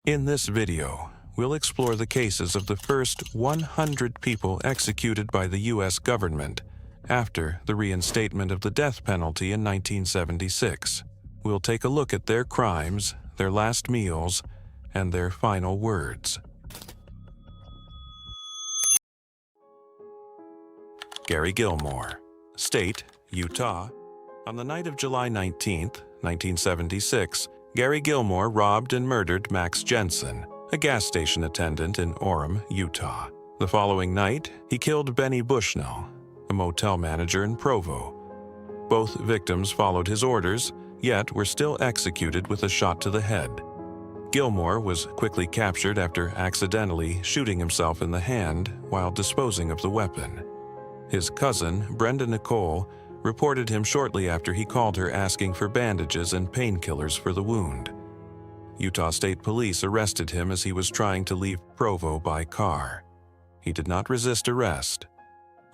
In this video, we'll explore the cases of the first 100 people executed by the U.S. government after the reinstatement of the death penalty in 1976. We'll take a look at their crimes, their last meals, and their final words. Gary Gilmore, State, Utah. On the night of July 19, 1976, Gary Gilmore robbed and murdered Max Jensen, a gas station attendant in Orem, Utah. The following night, he killed Benny Bushnell, a motel manager in Provo. Both victims followed his orders, yet were still executed with a shot to the head. Gilmore was quickly captured after accidentally shooting himself in the hand while disposing of the weapon. His cousin, Brenda Nicole, reported him shortly after he called her asking for bandages and painkillers for the wound. Utah State Police arrested him as he was trying to leave Provo by car. He did not resist arrest.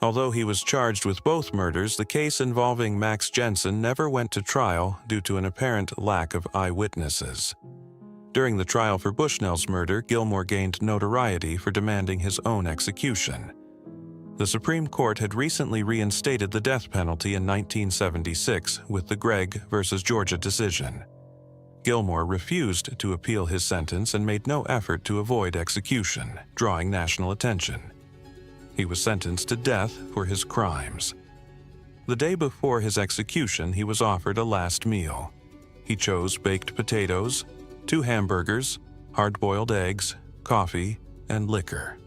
Although he was charged with both murders, the case involving Max Jensen never went to trial due to an apparent lack of eyewitnesses. During the trial for Bushnell's murder, Gilmore gained notoriety for demanding his own execution. The Supreme Court had recently reinstated the death penalty in 1976 with the Gregg v. Georgia decision. Gilmore refused to appeal his sentence and made no effort to avoid execution, drawing national attention. He was sentenced to death for his crimes. The day before his execution, he was offered a last meal. He chose baked potatoes, 2 hamburgers, hard-boiled eggs, coffee, and liquor.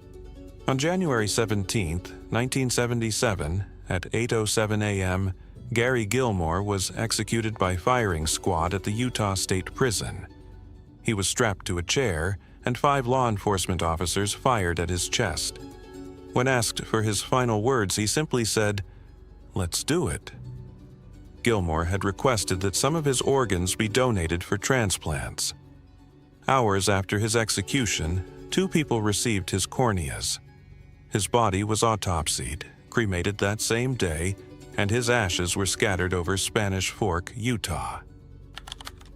On January 17, 1977, at 8:07 a.m., Gary Gilmore was executed by firing squad at the Utah State Prison. He was strapped to a chair, and 5 law enforcement officers fired at his chest. When asked for his final words, he simply said, "Let's do it." Gilmore had requested that some of his organs be donated for transplants. Hours after his execution, 2 people received his corneas. His body was autopsied, cremated that same day, and his ashes were scattered over Spanish Fork, Utah.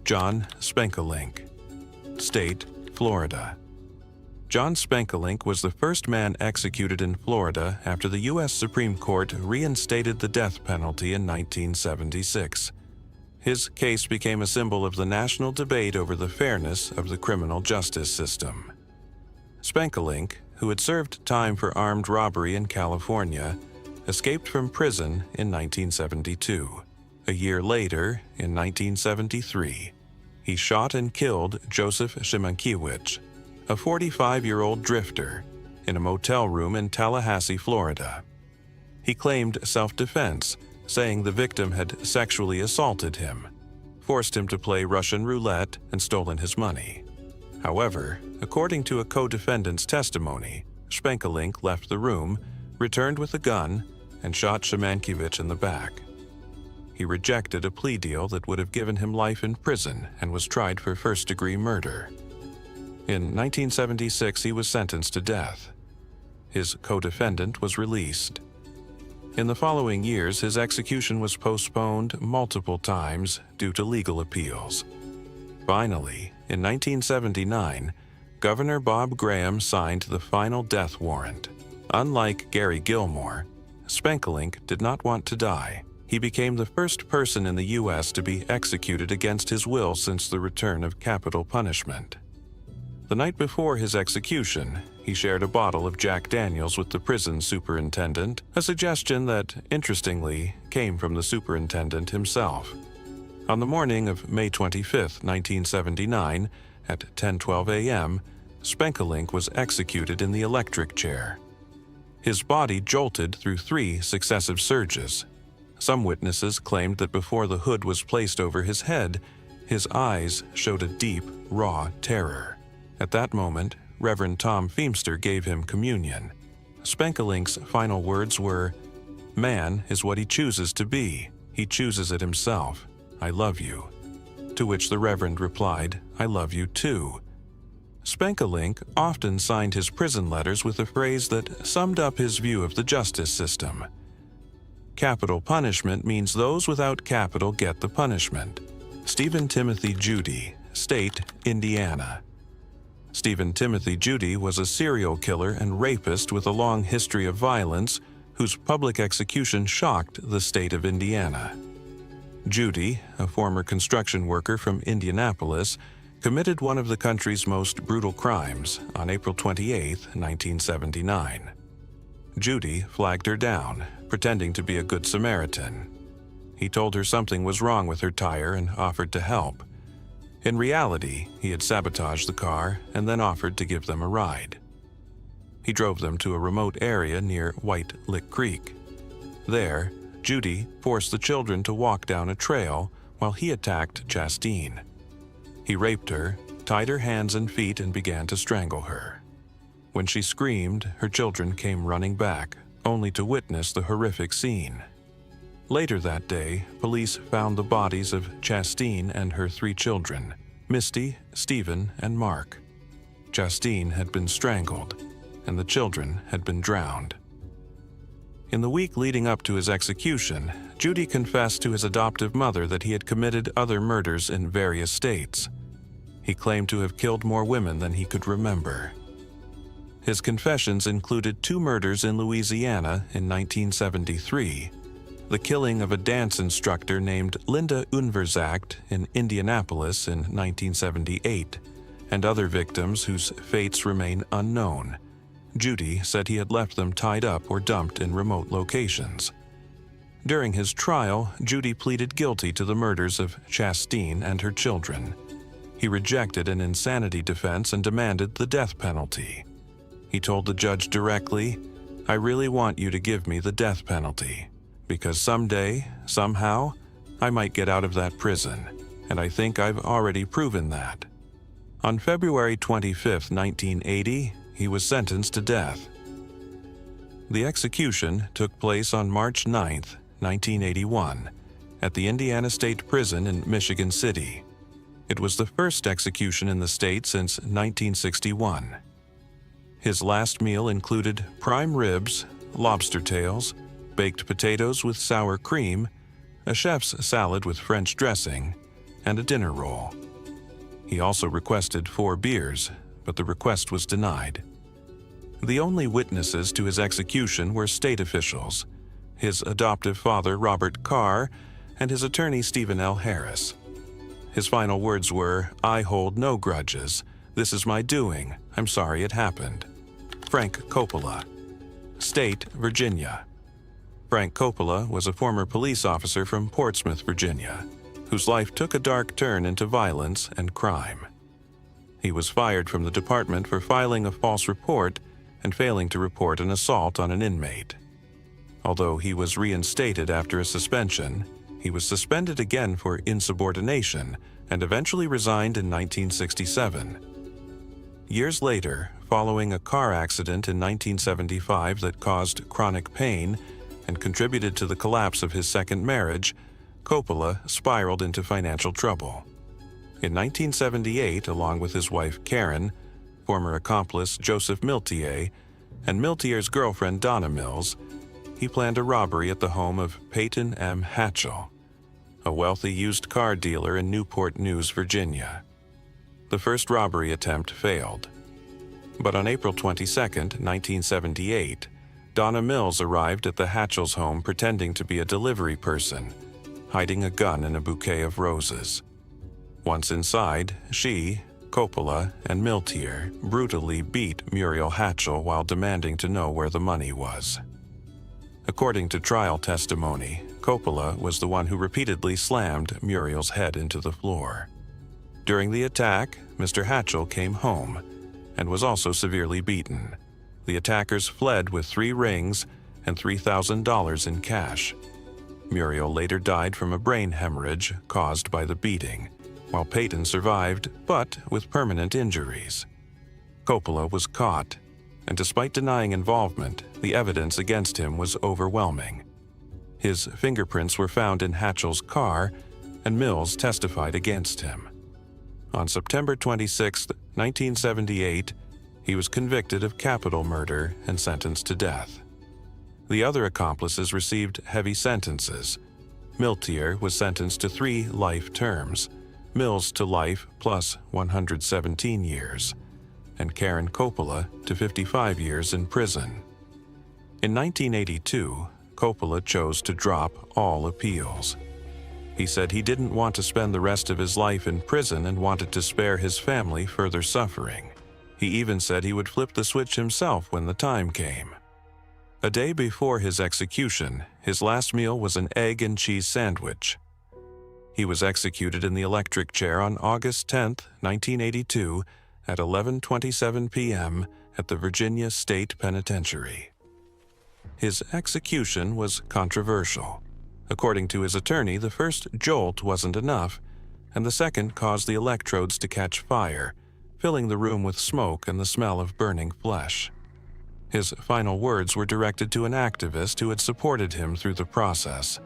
John Spenkelink, State, Florida. John Spenkelink was the first man executed in Florida after the U.S. Supreme Court reinstated the death penalty in 1976. His case became a symbol of the national debate over the fairness of the criminal justice system. Spenkelink, who had served time for armed robbery in California, escaped from prison in 1972. A year later, in 1973, he shot and killed Joseph Szymankiewicz, a 45-year-old drifter, in a motel room in Tallahassee, Florida. He claimed self-defense, saying the victim had sexually assaulted him, forced him to play Russian roulette, and stolen his money. However, according to a co-defendant's testimony, Spenkelink left the room, returned with a gun, and shot Szymankiewicz in the back. He rejected a plea deal that would have given him life in prison and was tried for first-degree murder. In 1976, he was sentenced to death. His co-defendant was released. In the following years, his execution was postponed multiple times due to legal appeals. Finally, in 1979, Governor Bob Graham signed the final death warrant. Unlike Gary Gilmore, Spenkelink did not want to die. He became the first person in the U.S. to be executed against his will since the return of capital punishment. The night before his execution, he shared a bottle of Jack Daniels with the prison superintendent, a suggestion that, interestingly, came from the superintendent himself. On the morning of May 25, 1979, at 10:12 a.m., Spenkelink was executed in the electric chair. His body jolted through 3 successive surges. Some witnesses claimed that before the hood was placed over his head, his eyes showed a deep, raw terror. At that moment, Reverend Tom Feimster gave him communion. Spenkelink's final words were, "Man is what he chooses to be. He chooses it himself. I love you." To which the Reverend replied, "I love you too." Spenkelink often signed his prison letters with a phrase that summed up his view of the justice system. Capital punishment means those without capital get the punishment. Stephen Timothy Judy, State, Indiana. Stephen Timothy Judy was a serial killer and rapist with a long history of violence whose public execution shocked the state of Indiana. Judy, a former construction worker from Indianapolis, committed one of the country's most brutal crimes on April 28, 1979. Judy flagged her down, pretending to be a good Samaritan. He told her something was wrong with her tire and offered to help. In reality, he had sabotaged the car and then offered to give them a ride. He drove them to a remote area near White Lick Creek. There, Judy forced the children to walk down a trail while he attacked Chastine. He raped her, tied her hands and feet, and began to strangle her. When she screamed, her children came running back, only to witness the horrific scene. Later that day, police found the bodies of Chastine and her 3 children, Misty, Stephen, and Mark. Chastine had been strangled, and the children had been drowned. In the week leading up to his execution, Judy confessed to his adoptive mother that he had committed other murders in various states. He claimed to have killed more women than he could remember. His confessions included 2 murders in Louisiana in 1973, the killing of a dance instructor named Linda Unverzagt in Indianapolis in 1978, and other victims whose fates remain unknown. Judy said he had left them tied up or dumped in remote locations. During his trial, Judy pleaded guilty to the murders of Chastine and her children. He rejected an insanity defense and demanded the death penalty. He told the judge directly, "I really want you to give me the death penalty, because someday, somehow, I might get out of that prison, and I think I've already proven that." On February 25, 1980, he was sentenced to death. The execution took place on March 9, 1981, at the Indiana State Prison in Michigan City. It was the first execution in the state since 1961. His last meal included prime ribs, lobster tails, baked potatoes with sour cream, a chef's salad with French dressing, and a dinner roll. He also requested 4 beers, but the request was denied. The only witnesses to his execution were state officials, his adoptive father Robert Carr, and his attorney Stephen L. Harris. His final words were, "I hold no grudges. This is my doing. I'm sorry it happened." Frank Coppola. State, Virginia. Frank Coppola was a former police officer from Portsmouth, Virginia, whose life took a dark turn into violence and crime. He was fired from the department for filing a false report and failing to report an assault on an inmate. Although he was reinstated after a suspension, he was suspended again for insubordination and eventually resigned in 1967. Years later, following a car accident in 1975 that caused chronic pain and contributed to the collapse of his second marriage, Coppola spiraled into financial trouble. In 1978, along with his wife Karen, former accomplice Joseph Miltier, and Miltier's girlfriend Donna Mills, he planned a robbery at the home of Peyton M. Hatchell, a wealthy used car dealer in Newport News, Virginia. The first robbery attempt failed. But on April 22, 1978, Donna Mills arrived at the Hatchell's home pretending to be a delivery person, hiding a gun in a bouquet of roses. Once inside, she, Coppola, and Miltier brutally beat Muriel Hatchell while demanding to know where the money was. According to trial testimony, Coppola was the one who repeatedly slammed Muriel's head into the floor. During the attack, Mr. Hatchell came home and was also severely beaten. The attackers fled with 3 rings and $3,000 in cash. Muriel later died from a brain hemorrhage caused by the beating, while Peyton survived, but with permanent injuries. Coppola was caught, and despite denying involvement, the evidence against him was overwhelming. His fingerprints were found in Hatchell's car, and Mills testified against him. On September 26, 1978, he was convicted of capital murder and sentenced to death. The other accomplices received heavy sentences. Miltier was sentenced to 3 life terms, Mills to life plus 117 years, and Karen Coppola to 55 years in prison. In 1982, Coppola chose to drop all appeals. He said he didn't want to spend the rest of his life in prison and wanted to spare his family further suffering. He even said he would flip the switch himself when the time came. A day before his execution, his last meal was an egg and cheese sandwich. He was executed in the electric chair on August 10, 1982, at 11:27 p.m. at the Virginia State Penitentiary. His execution was controversial. According to his attorney, the first jolt wasn't enough, and the second caused the electrodes to catch fire, filling the room with smoke and the smell of burning flesh. His final words were directed to an activist who had supported him through the process.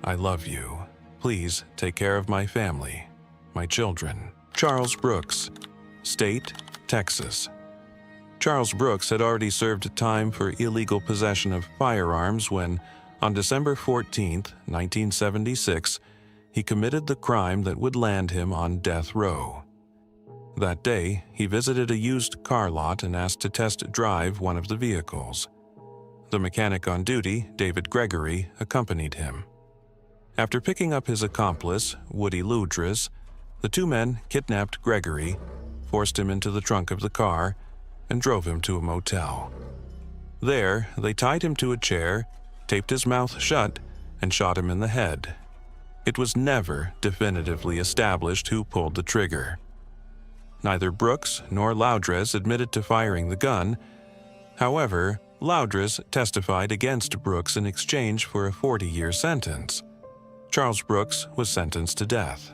"I love you. Please take care of my family, my children." Charles Brooks, State, Texas. Charles Brooks had already served time for illegal possession of firearms when, on December 14, 1976, he committed the crime that would land him on death row. That day, he visited a used car lot and asked to test drive one of the vehicles. The mechanic on duty, David Gregory, accompanied him. After picking up his accomplice, Woody Ludres, the two men kidnapped Gregory, forced him into the trunk of the car, and drove him to a motel. There, they tied him to a chair, taped his mouth shut, and shot him in the head. It was never definitively established who pulled the trigger. Neither Brooks nor Ludres admitted to firing the gun. However, Ludres testified against Brooks in exchange for a 40-year sentence. Charles Brooks was sentenced to death.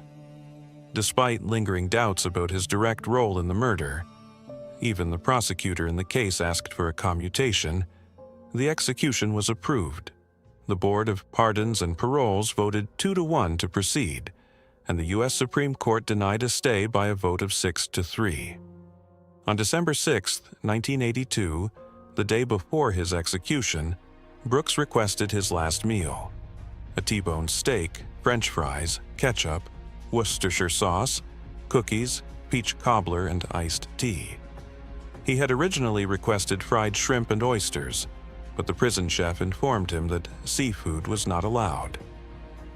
Despite lingering doubts about his direct role in the murder, even the prosecutor in the case asked for a commutation, the execution was approved. The Board of Pardons and Paroles voted 2-1 to proceed, and the U.S. Supreme Court denied a stay by a vote of 6-3. On December 6, 1982, the day before his execution, Brooks requested his last meal: a T-bone steak, French fries, ketchup, Worcestershire sauce, cookies, peach cobbler, and iced tea. He had originally requested fried shrimp and oysters, but the prison chef informed him that seafood was not allowed.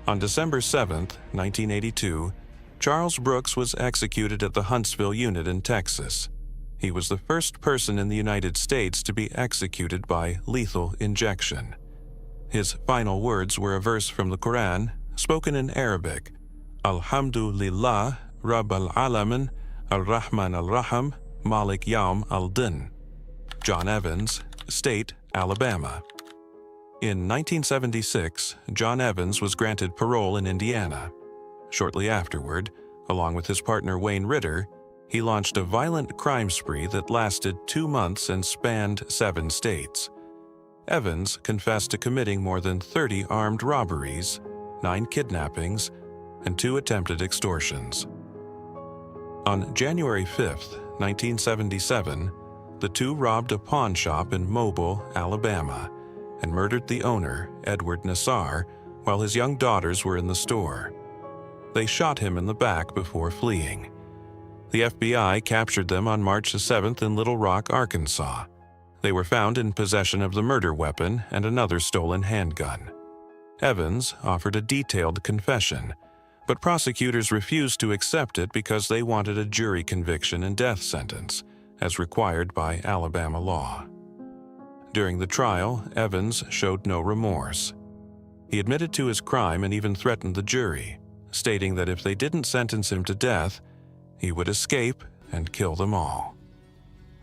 On December 7, 1982, Charles Brooks was executed at the Huntsville unit in Texas. He was the first person in the United States to be executed by lethal injection. His final words were a verse from the Quran, spoken in Arabic: "Alhamdulillah, Rabb al-Alamin, al-Rahman al-Rahim, Malik Yawm al-Din." John Evans, State, Alabama. In 1976, John Evans was granted parole in Indiana. Shortly afterward, along with his partner Wayne Ritter, he launched a violent crime spree that lasted 2 months and spanned 7 states. Evans confessed to committing more than 30 armed robberies, 9 kidnappings, and 2 attempted extortions. On January 5, 1977, the two robbed a pawn shop in Mobile, Alabama, and murdered the owner, Edward Nassar, while his young daughters were in the store. They shot him in the back before fleeing. The FBI captured them on March 7th in Little Rock, Arkansas. They were found in possession of the murder weapon and another stolen handgun. Evans offered a detailed confession, but prosecutors refused to accept it because they wanted a jury conviction and death sentence, as required by Alabama law. During the trial, Evans showed no remorse. He admitted to his crime and even threatened the jury, stating that if they didn't sentence him to death, he would escape and kill them all.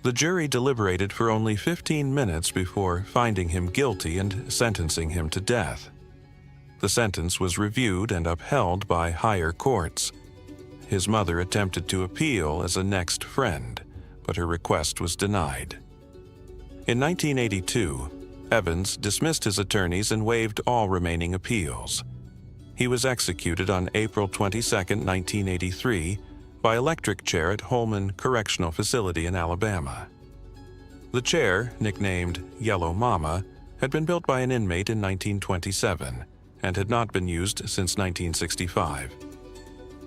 The jury deliberated for only 15 minutes before finding him guilty and sentencing him to death. The sentence was reviewed and upheld by higher courts. His mother attempted to appeal as a next friend, but her request was denied. In 1982, Evans dismissed his attorneys and waived all remaining appeals. He was executed on April 22, 1983, by electric chair at Holman Correctional Facility in Alabama. The chair, nicknamed Yellow Mama, had been built by an inmate in 1927 and had not been used since 1965.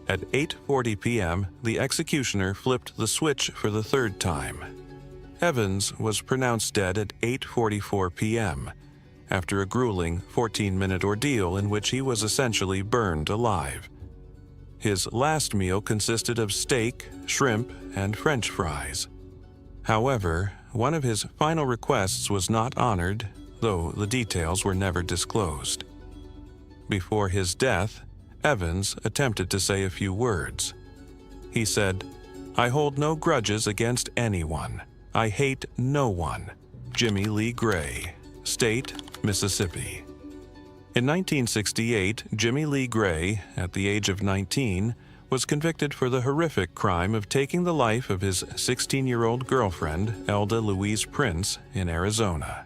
At 8:40 p.m., the executioner flipped the switch for the 3rd time, Evans was pronounced dead at 8:44 p.m. after a grueling 14-minute ordeal in which he was essentially burned alive. His last meal consisted of steak, shrimp, and French fries. However, one of his final requests was not honored, though the details were never disclosed. Before his death, Evans attempted to say a few words. He said, "I hold no grudges against anyone. I hate no one. Jimmy Lee Gray, State, Mississippi." In 1968, Jimmy Lee Gray, at the age of 19, was convicted for the horrific crime of taking the life of his 16-year-old girlfriend, Elda Louise Prince, in Arizona.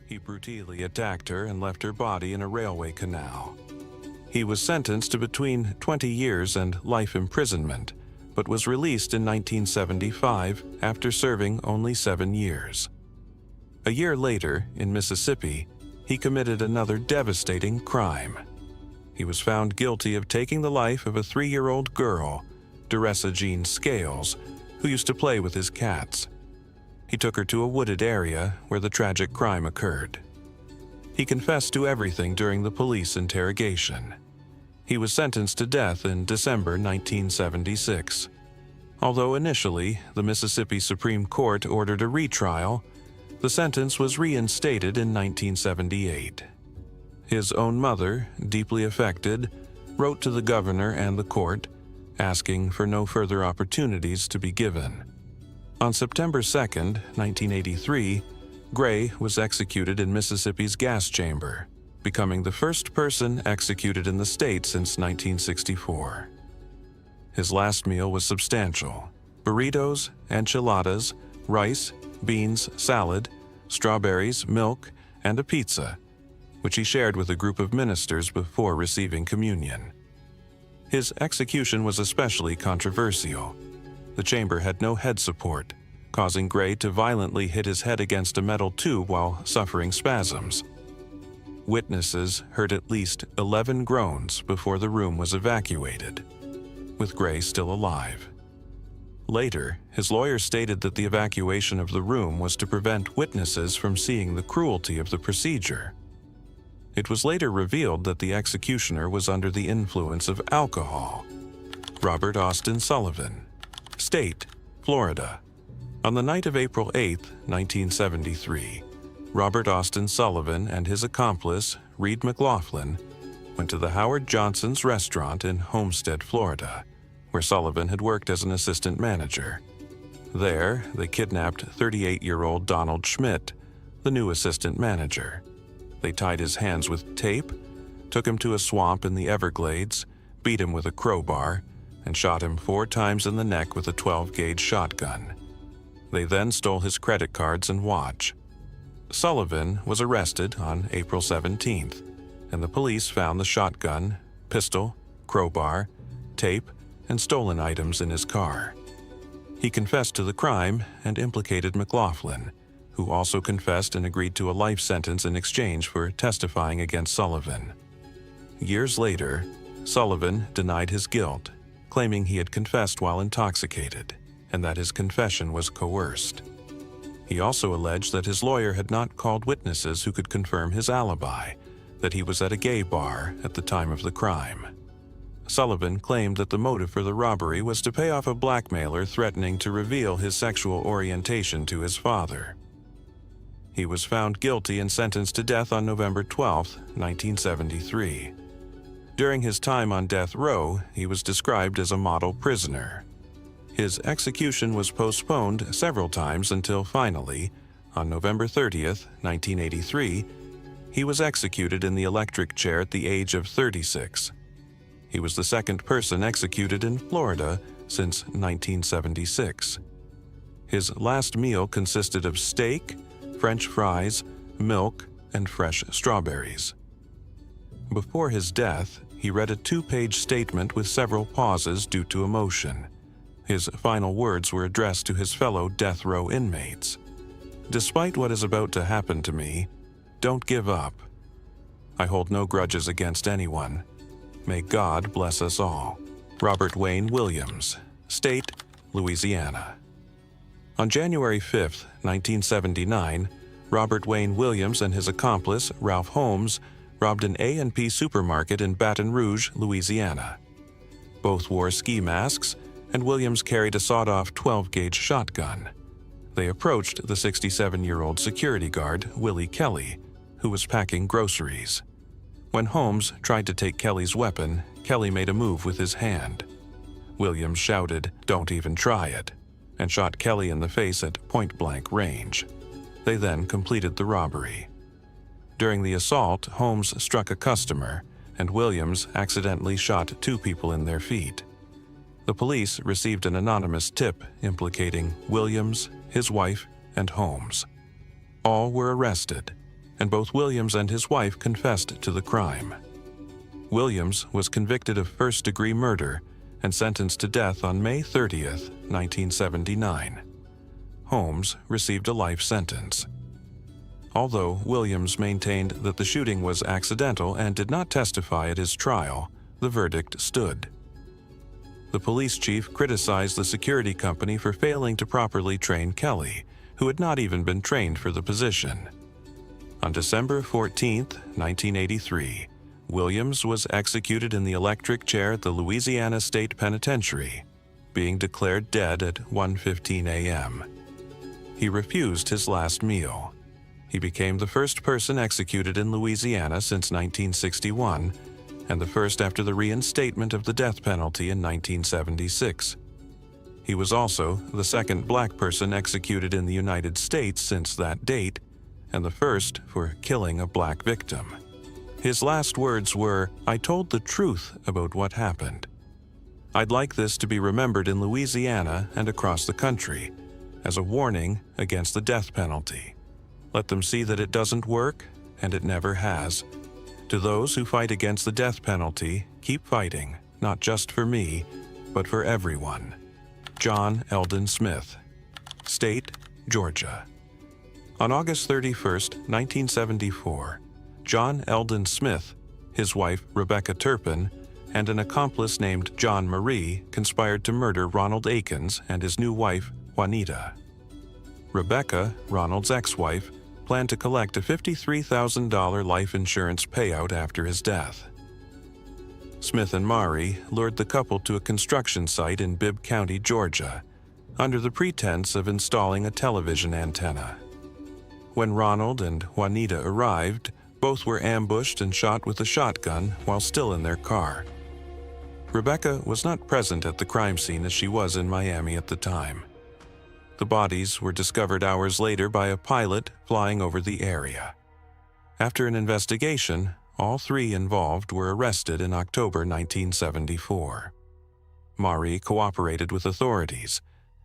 He brutally attacked her and left her body in a railway canal. He was sentenced to between 20 years and life imprisonment, but was released in 1975 after serving only 7 years. A year later, in Mississippi, he committed another devastating crime. He was found guilty of taking the life of a 3-year-old girl, Duressa Jean Scales, who used to play with his cats. He took her to a wooded area where the tragic crime occurred. He confessed to everything during the police interrogation. He was sentenced to death in December 1976. Although initially the Mississippi Supreme Court ordered a retrial, the sentence was reinstated in 1978. His own mother, deeply affected, wrote to the governor and the court, asking for no further opportunities to be given. On September 2, 1983, Gray was executed in Mississippi's gas chamber, becoming the first person executed in the state since 1964. His last meal was substantial: burritos, enchiladas, rice, beans, salad, strawberries, milk, and a pizza, which he shared with a group of ministers before receiving communion. His execution was especially controversial. The chamber had no head support, causing Gray to violently hit his head against a metal tube while suffering spasms. Witnesses heard at least 11 groans before the room was evacuated, with Gray still alive. Later, his lawyer stated that the evacuation of the room was to prevent witnesses from seeing the cruelty of the procedure. It was later revealed that the executioner was under the influence of alcohol. Robert Austin Sullivan, State, Florida. On the night of April 8, 1973, Robert Austin Sullivan and his accomplice, Reed McLaughlin, went to the Howard Johnson's restaurant in Homestead, Florida, where Sullivan had worked as an assistant manager. There, they kidnapped 38-year-old Donald Schmidt, the new assistant manager. They tied his hands with tape, took him to a swamp in the Everglades, beat him with a crowbar, and shot him 4 times in the neck with a 12-gauge shotgun. They then stole his credit cards and watch. Sullivan was arrested on April 17th, and the police found the shotgun, pistol, crowbar, tape, and stolen items in his car. He confessed to the crime and implicated McLaughlin, who also confessed and agreed to a life sentence in exchange for testifying against Sullivan. Years later, Sullivan denied his guilt, claiming he had confessed while intoxicated and that his confession was coerced. He also alleged that his lawyer had not called witnesses who could confirm his alibi, that he was at a gay bar at the time of the crime. Sullivan claimed that the motive for the robbery was to pay off a blackmailer threatening to reveal his sexual orientation to his father. He was found guilty and sentenced to death on November 12, 1973. During his time on death row, he was described as a model prisoner. His execution was postponed several times until finally, on November 30, 1983, he was executed in the electric chair at the age of 36. He was the second person executed in Florida since 1976. His last meal consisted of steak, French fries, milk, and fresh strawberries. Before his death, he read a 2-page statement with several pauses due to emotion. His final words were addressed to his fellow death row inmates. "Despite what is about to happen to me, don't give up. I hold no grudges against anyone. May God bless us all." Robert Wayne Williams, State, Louisiana. On January 5, 1979, Robert Wayne Williams and his accomplice, Ralph Holmes, robbed an A&P supermarket in Baton Rouge, Louisiana. Both wore ski masks, and Williams carried a sawed-off 12-gauge shotgun. They approached the 67-year-old security guard, Willie Kelly, who was packing groceries. When Holmes tried to take Kelly's weapon, Kelly made a move with his hand. Williams shouted, "Don't even try it," and shot Kelly in the face at point-blank range. They then completed the robbery. During the assault, Holmes struck a customer, and Williams accidentally shot 2 people in their feet. The police received an anonymous tip implicating Williams, his wife, and Holmes. All were arrested, and both Williams and his wife confessed to the crime. Williams was convicted of first-degree murder and sentenced to death on May 30, 1979. Holmes received a life sentence. Although Williams maintained that the shooting was accidental and did not testify at his trial, the verdict stood. The police chief criticized the security company for failing to properly train Kelly, who had not even been trained for the position. On December 14, 1983, Williams was executed in the electric chair at the Louisiana State Penitentiary, being declared dead at 1:15 a.m. He refused his last meal. He became the first person executed in Louisiana since 1961, and the first after the reinstatement of the death penalty in 1976. He was also the second black person executed in the United States since that date, and the first for killing a black victim. His last words were, "I told the truth about what happened. I'd like this to be remembered in Louisiana and across the country as a warning against the death penalty. Let them see that it doesn't work, and it never has. To those who fight against the death penalty, keep fighting, not just for me, but for everyone." John Eldon Smith, State, Georgia. On August 31, 1974, John Eldon Smith, his wife Rebecca Turpin, and an accomplice named John Marie conspired to murder Ronald Akins and his new wife, Juanita. Rebecca, Ronald's ex-wife, planned to collect a $53,000 life insurance payout after his death. Smith and Marie lured the couple to a construction site in Bibb County, Georgia, under the pretense of installing a television antenna. When Ronald and Juanita arrived, both were ambushed and shot with a shotgun while still in their car. Rebecca was not present at the crime scene as she was in Miami at the time. The bodies were discovered hours later by a pilot flying over the area. After an investigation, all 3 involved were arrested in October 1974. Marie cooperated with authorities,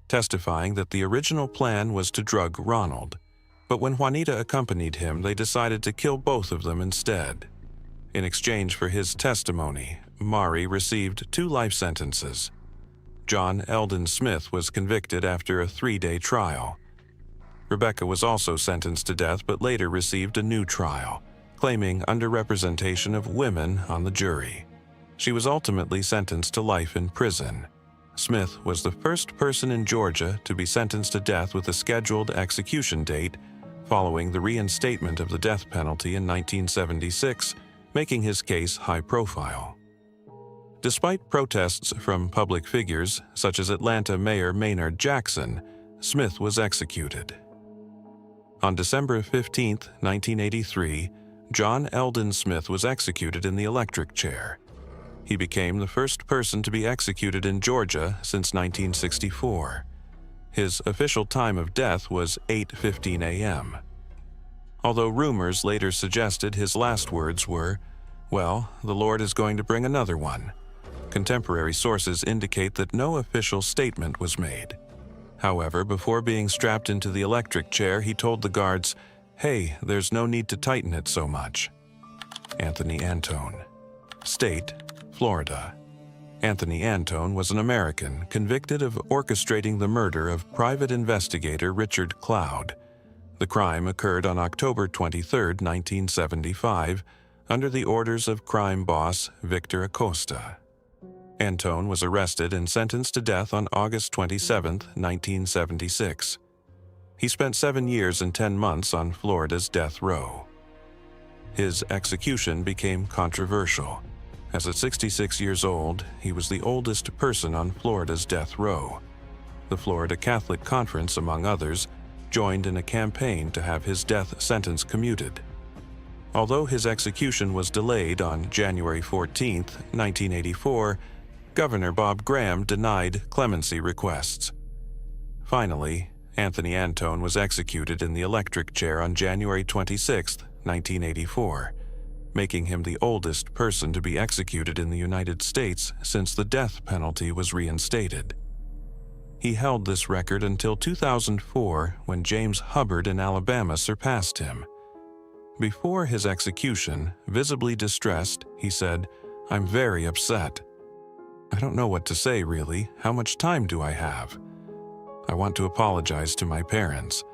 testifying that the original plan was to drug Ronald, but when Juanita accompanied him, they decided to kill both of them instead. In exchange for his testimony, Marie received 2 life sentences. John Eldon Smith was convicted after a 3-day trial. Rebecca was also sentenced to death but later received a new trial, claiming underrepresentation of women on the jury. She was ultimately sentenced to life in prison. Smith was the first person in Georgia to be sentenced to death with a scheduled execution date following the reinstatement of the death penalty in 1976, making his case high profile. Despite protests from public figures, such as Atlanta Mayor Maynard Jackson, Smith was executed. On December 15, 1983, John Eldon Smith was executed in the electric chair. He became the first person to be executed in Georgia since 1964. His official time of death was 8:15 a.m. Although rumors later suggested his last words were, "Well, the Lord is going to bring another one," contemporary sources indicate that no official statement was made. However, before being strapped into the electric chair, he told the guards, "Hey, there's no need to tighten it so much." Anthony Antone, State, Florida. Anthony Antone was an American convicted of orchestrating the murder of private investigator Richard Cloud. The crime occurred on October 23, 1975, under the orders of crime boss Victor Acosta. Antone was arrested and sentenced to death on August 27, 1976. He spent 7 years and 10 months on Florida's death row. His execution became controversial, as at 66 years old, he was the oldest person on Florida's death row. The Florida Catholic Conference, among others, joined in a campaign to have his death sentence commuted. Although his execution was delayed on January 14, 1984, Governor Bob Graham denied clemency requests. Finally, Anthony Antone was executed in the electric chair on January 26, 1984, making him the oldest person to be executed in the United States since the death penalty was reinstated. He held this record until 2004, when James Hubbard in Alabama surpassed him. Before his execution, visibly distressed, he said, "I'm very upset. I don't know what to say, really. How much time do I have? I want to apologize to my parents.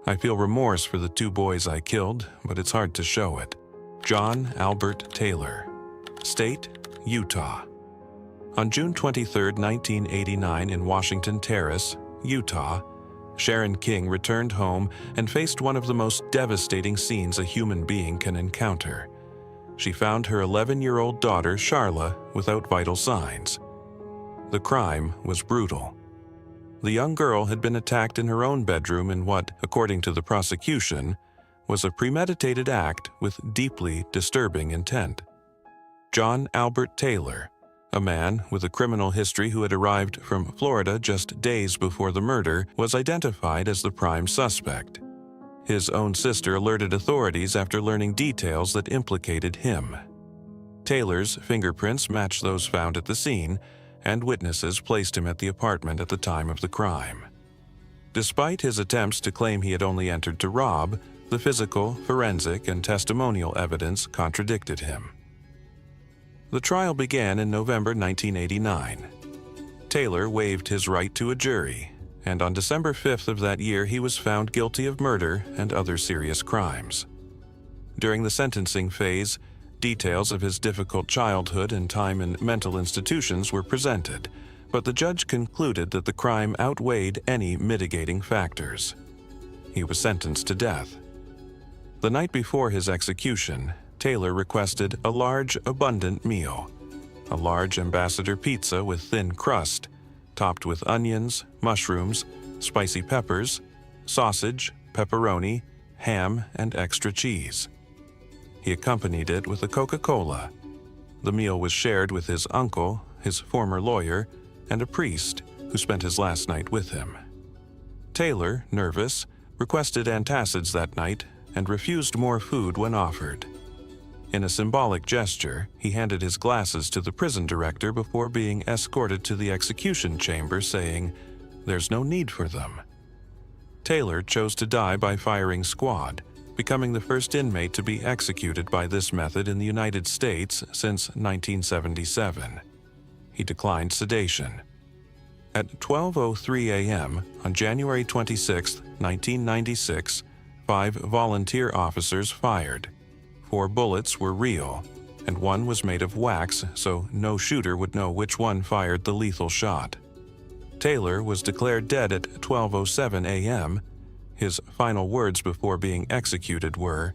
I feel remorse for the 2 boys I killed, but it's hard to show it." John Albert Taylor, State, Utah. On June 23, 1989, in Washington Terrace, Utah, Sharon King returned home and faced one of the most devastating scenes a human being can encounter. She found her 11-year-old daughter, Sharla, without vital signs. The crime was brutal. The young girl had been attacked in her own bedroom in what, according to the prosecution, was a premeditated act with deeply disturbing intent. John Albert Taylor, a man with a criminal history who had arrived from Florida just days before the murder, was identified as the prime suspect. His own sister alerted authorities after learning details that implicated him. Taylor's fingerprints matched those found at the scene, and witnesses placed him at the apartment at the time of the crime. Despite his attempts to claim he had only entered to rob, the physical, forensic, and testimonial evidence contradicted him. The trial began in November 1989. Taylor waived his right to a jury, and on December 5th of that year he was found guilty of murder and other serious crimes. During the sentencing phase, details of his difficult childhood and time in mental institutions were presented, but the judge concluded that the crime outweighed any mitigating factors. He was sentenced to death. The night before his execution, Taylor requested a large, abundant meal, a large ambassador pizza with thin crust, topped with onions, mushrooms, spicy peppers, sausage, pepperoni, ham, and extra cheese. He accompanied it with a Coca-Cola. The meal was shared with his uncle, his former lawyer, and a priest who spent his last night with him. Taylor, nervous, requested antacids that night and refused more food when offered. In a symbolic gesture, he handed his glasses to the prison director before being escorted to the execution chamber, saying, "There's no need for them." Taylor chose to die by firing squad, becoming the first inmate to be executed by this method in the United States since 1977. He declined sedation. At 12:03 a.m. on January 26, 1996, 5 volunteer officers fired. 4 bullets were real, and 1 was made of wax, so no shooter would know which one fired the lethal shot. Taylor was declared dead at 12:07 a.m. His final words before being executed were,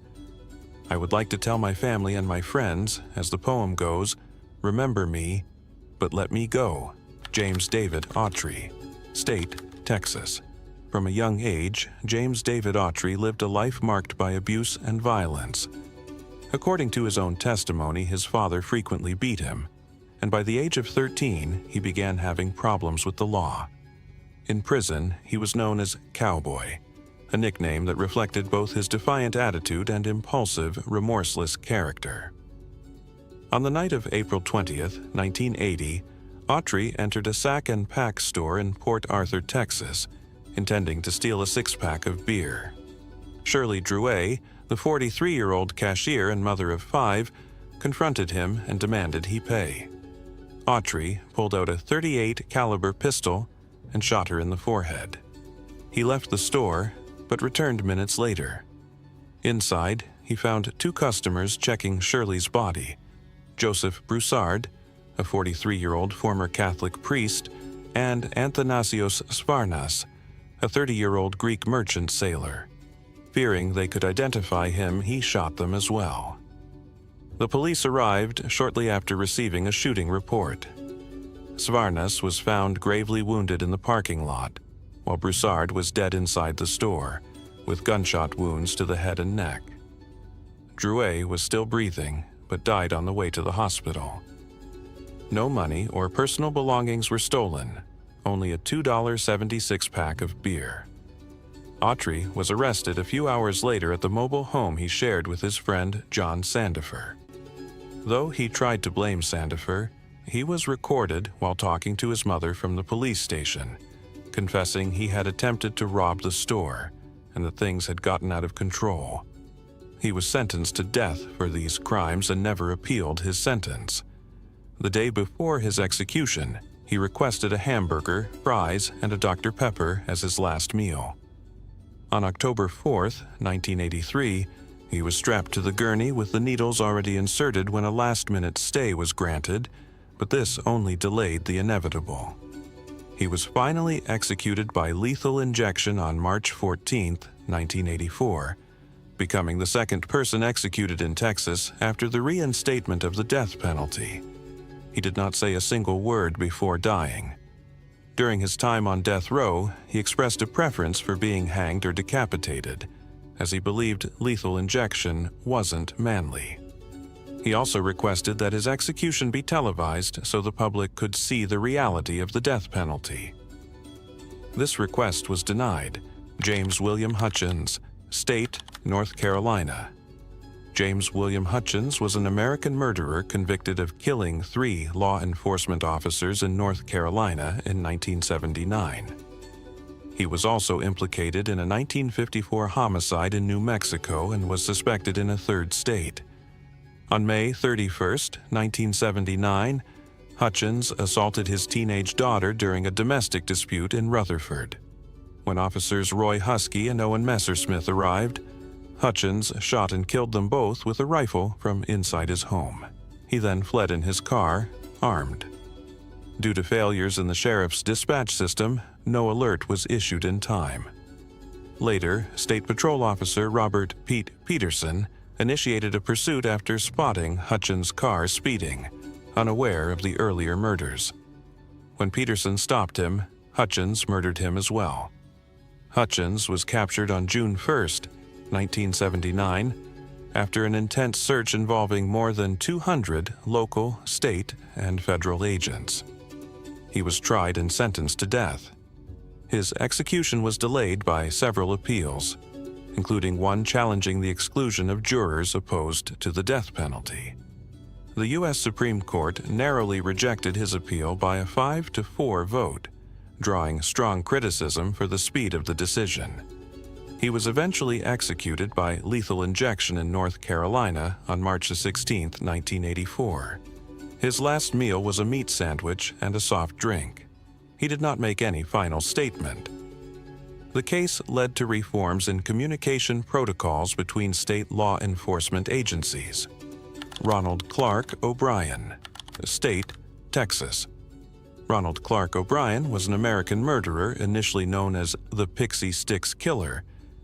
"I would like to tell my family and my friends, as the poem goes, remember me, but let me go." James David Autry, State, Texas. From a young age, James David Autry lived a life marked by abuse and violence. According to his own testimony, his father frequently beat him, and by the age of 13, he began having problems with the law. In prison, he was known as Cowboy, a nickname that reflected both his defiant attitude and impulsive, remorseless character. On the night of April 20th, 1980, Autry entered a sack and pack store in Port Arthur, Texas, intending to steal a 6-pack of beer. Shirley Drouet, the 43-year-old cashier and mother of 5, confronted him and demanded he pay. Autry pulled out a .38 caliber pistol and shot her in the forehead. He left the store, but returned minutes later. Inside, he found 2 customers checking Shirley's body, Joseph Broussard, a 43-year-old former Catholic priest, and Athanasios Sfarnas, a 30-year-old Greek merchant sailor. Fearing they could identify him, he shot them as well. The police arrived shortly after receiving a shooting report. Sfarnas was found gravely wounded in the parking lot, while Broussard was dead inside the store, with gunshot wounds to the head and neck. Drouet was still breathing, but died on the way to the hospital. No money or personal belongings were stolen, only a $2.76 pack of beer. Autry was arrested a few hours later at the mobile home he shared with his friend John Sandifer. Though he tried to blame Sandifer, he was recorded while talking to his mother from the police station, confessing he had attempted to rob the store and that things had gotten out of control. He was sentenced to death for these crimes and never appealed his sentence. The day before his execution, he requested a hamburger, fries, and a Dr. Pepper as his last meal. On October 4th, 1983, he was strapped to the gurney with the needles already inserted when a last-minute stay was granted, but this only delayed the inevitable. He was finally executed by lethal injection on March 14, 1984, becoming the second person executed in Texas after the reinstatement of the death penalty. He did not say a single word before dying. During his time on death row, he expressed a preference for being hanged or decapitated, as he believed lethal injection wasn't manly. He also requested that his execution be televised so the public could see the reality of the death penalty. This request was denied. James William Hutchins, State, North Carolina. James William Hutchins was an American murderer convicted of killing 3 law enforcement officers in North Carolina in 1979. He was also implicated in a 1954 homicide in New Mexico and was suspected in a 3rd state. On May 31, 1979, Hutchins assaulted his teenage daughter during a domestic dispute in Rutherford. When officers Roy Husky and Owen Messersmith arrived, Hutchins shot and killed them both with a rifle from inside his home. He then fled in his car, armed. Due to failures in the sheriff's dispatch system, no alert was issued in time. Later, State Patrol Officer Robert Pete Peterson initiated a pursuit after spotting Hutchins' car speeding, unaware of the earlier murders. When Peterson stopped him, Hutchins murdered him as well. Hutchins was captured on June 1, 1979, after an intense search involving more than 200 local, state, and federal agents. He was tried and sentenced to death. His execution was delayed by several appeals, including one challenging the exclusion of jurors opposed to the death penalty. The U.S. Supreme Court narrowly rejected his appeal by a 5-4 vote, drawing strong criticism for the speed of the decision. He was eventually executed by lethal injection in North Carolina on March 16, 1984. His last meal was a meat sandwich and a soft drink. He did not make any final statement. The case led to reforms in communication protocols between state law enforcement agencies. Ronald Clark O'Brien, State, Texas. Ronald Clark O'Brien was an American murderer initially known as the Pixie Sticks Killer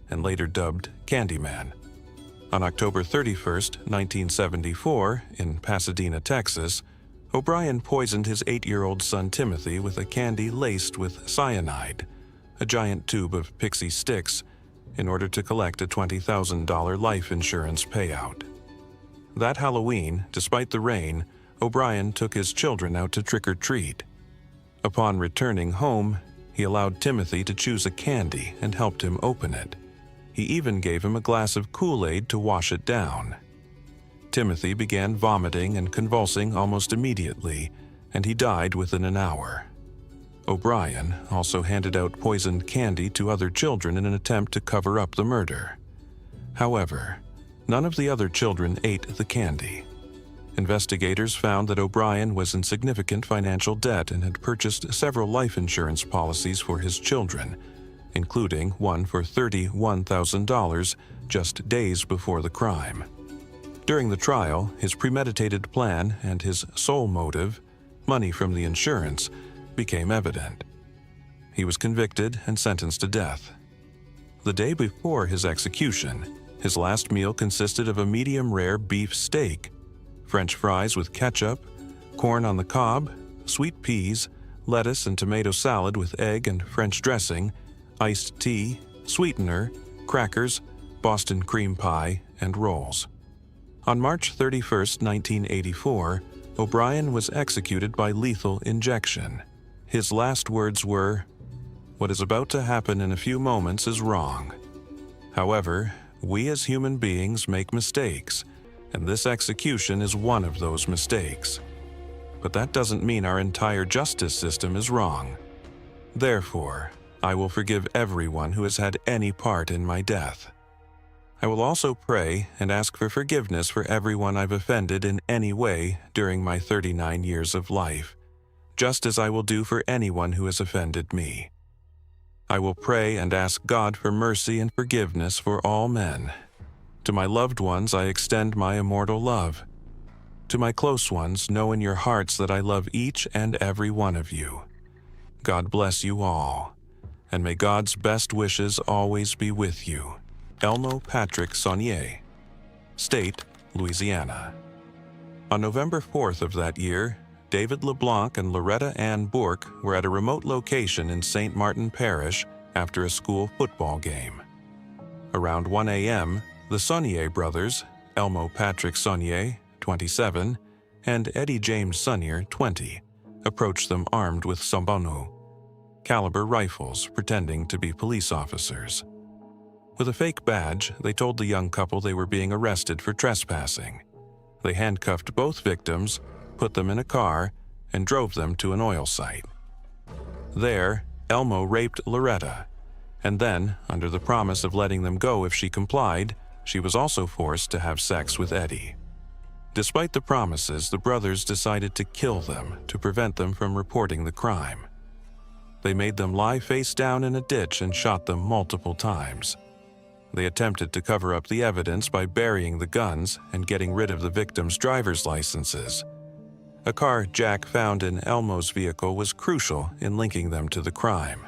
and later dubbed Candyman. On October 31, 1974, in Pasadena, Texas, O'Brien poisoned his 8-year-old son Timothy with a candy laced with cyanide, a giant tube of pixie sticks, in order to collect a $20,000 life insurance payout. That Halloween, despite the rain, O'Brien took his children out to trick-or-treat. Upon returning home, he allowed Timothy to choose a candy and helped him open it. He even gave him a glass of Kool-Aid to wash it down. Timothy began vomiting and convulsing almost immediately, and he died within an hour. O'Brien also handed out poisoned candy to other children in an attempt to cover up the murder. However, none of the other children ate the candy. Investigators found that O'Brien was in significant financial debt and had purchased several life insurance policies for his children, including one for $31,000 just days before the crime. During the trial, his premeditated plan and his sole motive money from the insurance, became evident. He was convicted and sentenced to death. The day before his execution, his last meal consisted of a medium-rare beef steak, French fries with ketchup, corn on the cob, sweet peas, lettuce and tomato salad with egg and French dressing, iced tea, sweetener, crackers, Boston cream pie, and rolls. On March 31, 1984, O'Brien was executed by lethal injection. His last words were, "What is about to happen in a few moments is wrong." However, we as human beings make mistakes, and this execution is one of those mistakes. But that doesn't mean our entire justice system is wrong. Therefore, I will forgive everyone who has had any part in my death. I will also pray and ask for forgiveness for everyone I've offended in any way during my 39 years of life, just as I will do for anyone who has offended me. I will pray and ask God for mercy and forgiveness for all men. To my loved ones, I extend my immortal love. To my close ones, know in your hearts that I love each and every one of you. God bless you all, and may God's best wishes always be with you. Elmo Patrick Saunier, State, Louisiana. On November 4th of that year, David LeBlanc and Loretta Ann Bourque were at a remote location in St. Martin Parish after a school football game. Around 1 a.m., the Saunier brothers, Elmo Patrick Saunier, 27, and Eddie James Saunier, 20, approached them armed with Sambonu caliber rifles, pretending to be police officers. With a fake badge, they told the young couple they were being arrested for trespassing. They handcuffed both victims, put them in a car, and drove them to an oil site. There, Elmo raped Loretta, and then, under the promise of letting them go if she complied, she was also forced to have sex with Eddie. Despite the promises, the brothers decided to kill them to prevent them from reporting the crime. They made them lie face down in a ditch and shot them multiple times. They attempted to cover up the evidence by burying the guns and getting rid of the victims' driver's licenses. A car Jack found in Elmo's vehicle was crucial in linking them to the crime.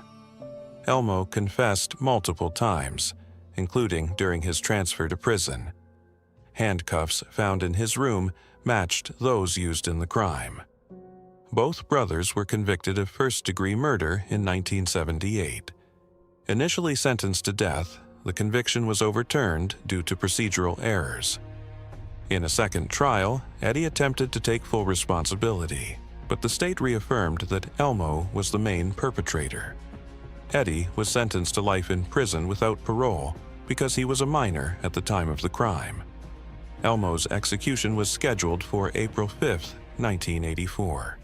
Elmo confessed multiple times, including during his transfer to prison. Handcuffs found in his room matched those used in the crime. Both brothers were convicted of first-degree murder in 1978. Initially sentenced to death, the conviction was overturned due to procedural errors. In a second trial, Eddie attempted to take full responsibility, but the state reaffirmed that Elmo was the main perpetrator. Eddie was sentenced to life in prison without parole because he was a minor at the time of the crime. Elmo's execution was scheduled for April 5, 1984.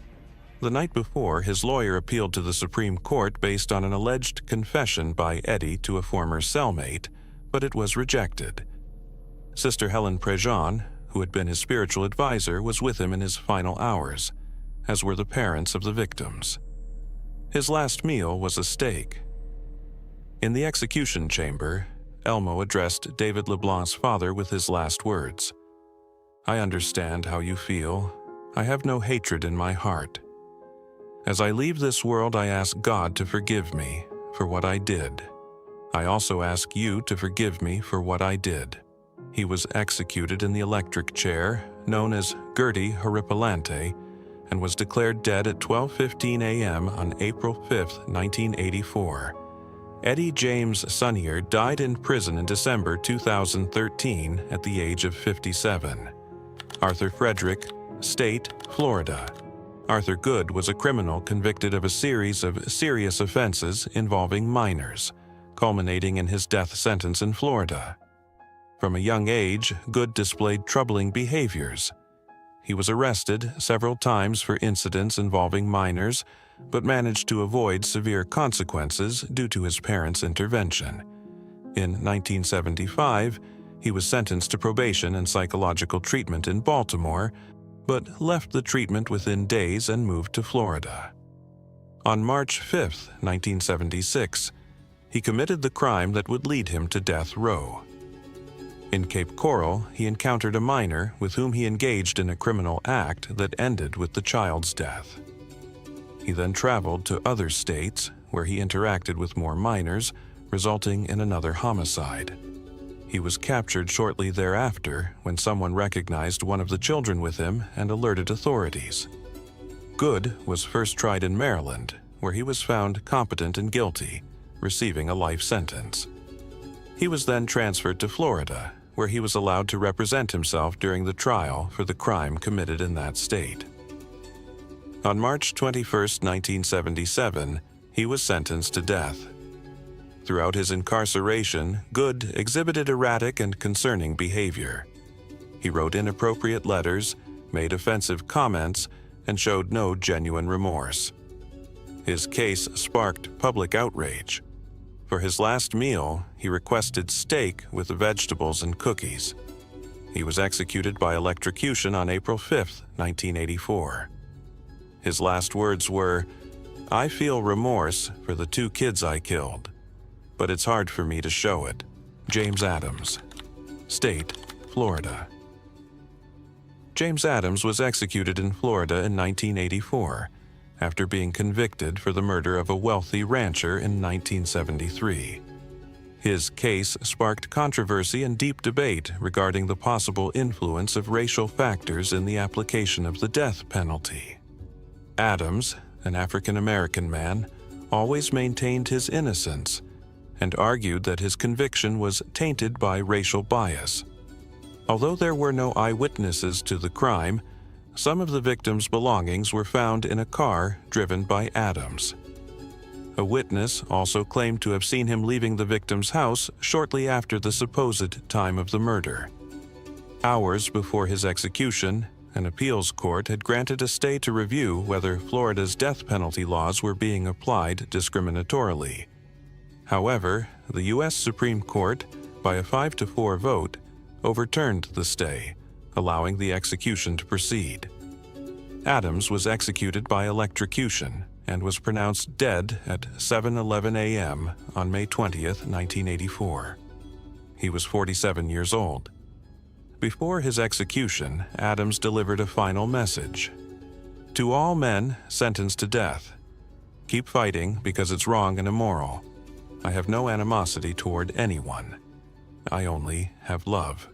The night before, his lawyer appealed to the Supreme Court based on an alleged confession by Eddie to a former cellmate, but it was rejected. Sister Helen Prejean, who had been his spiritual advisor, was with him in his final hours, as were the parents of the victims. His last meal was a steak. In the execution chamber, Elmo addressed David LeBlanc's father with his last words. "I understand how you feel. I have no hatred in my heart. As I leave this world, I ask God to forgive me for what I did. I also ask you to forgive me for what I did." He was executed in the electric chair, known as Gertie Horripilante, and was declared dead at 12:15 a.m. on April 5, 1984. Eddie James Saunier died in prison in December 2013 at the age of 57. Arthur Frederick, State, Florida. Arthur Good was a criminal convicted of a series of serious offenses involving minors, culminating in his death sentence in Florida. From a young age, Good displayed troubling behaviors. He was arrested several times for incidents involving minors, but managed to avoid severe consequences due to his parents' intervention. In 1975, he was sentenced to probation and psychological treatment in Baltimore, but left the treatment within days and moved to Florida. On March 5, 1976, he committed the crime that would lead him to death row. In Cape Coral, he encountered a minor with whom he engaged in a criminal act that ended with the child's death. He then traveled to other states where he interacted with more minors, resulting in another homicide. He was captured shortly thereafter when someone recognized one of the children with him and alerted authorities. Good was first tried in Maryland, where he was found competent and guilty, receiving a life sentence. He was then transferred to Florida, where he was allowed to represent himself during the trial for the crime committed in that state. On March 21, 1977, he was sentenced to death. Throughout his incarceration, Good exhibited erratic and concerning behavior. He wrote inappropriate letters, made offensive comments, and showed no genuine remorse. His case sparked public outrage. For his last meal, he requested steak with vegetables and cookies. He was executed by electrocution on April 5, 1984. His last words were, "I feel remorse for the 2 kids I killed, but it's hard for me to show it." James Adams, State, Florida. James Adams was executed in Florida in 1984 after being convicted for the murder of a wealthy rancher in 1973. His case sparked controversy and deep debate regarding the possible influence of racial factors in the application of the death penalty. Adams, an African-American man, always maintained his innocence and argued that his conviction was tainted by racial bias. Although there were no eyewitnesses to the crime, some of the victim's belongings were found in a car driven by Adams. A witness also claimed to have seen him leaving the victim's house shortly after the supposed time of the murder. Hours before his execution, an appeals court had granted a stay to review whether Florida's death penalty laws were being applied discriminatorily. However, the U.S. Supreme Court, by a 5-4 vote, overturned the stay, allowing the execution to proceed. Adams was executed by electrocution and was pronounced dead at 7:11 a.m. on May 20, 1984. He was 47 years old. Before his execution, Adams delivered a final message. "To all men sentenced to death, keep fighting because it's wrong and immoral. I have no animosity toward anyone. I only have love."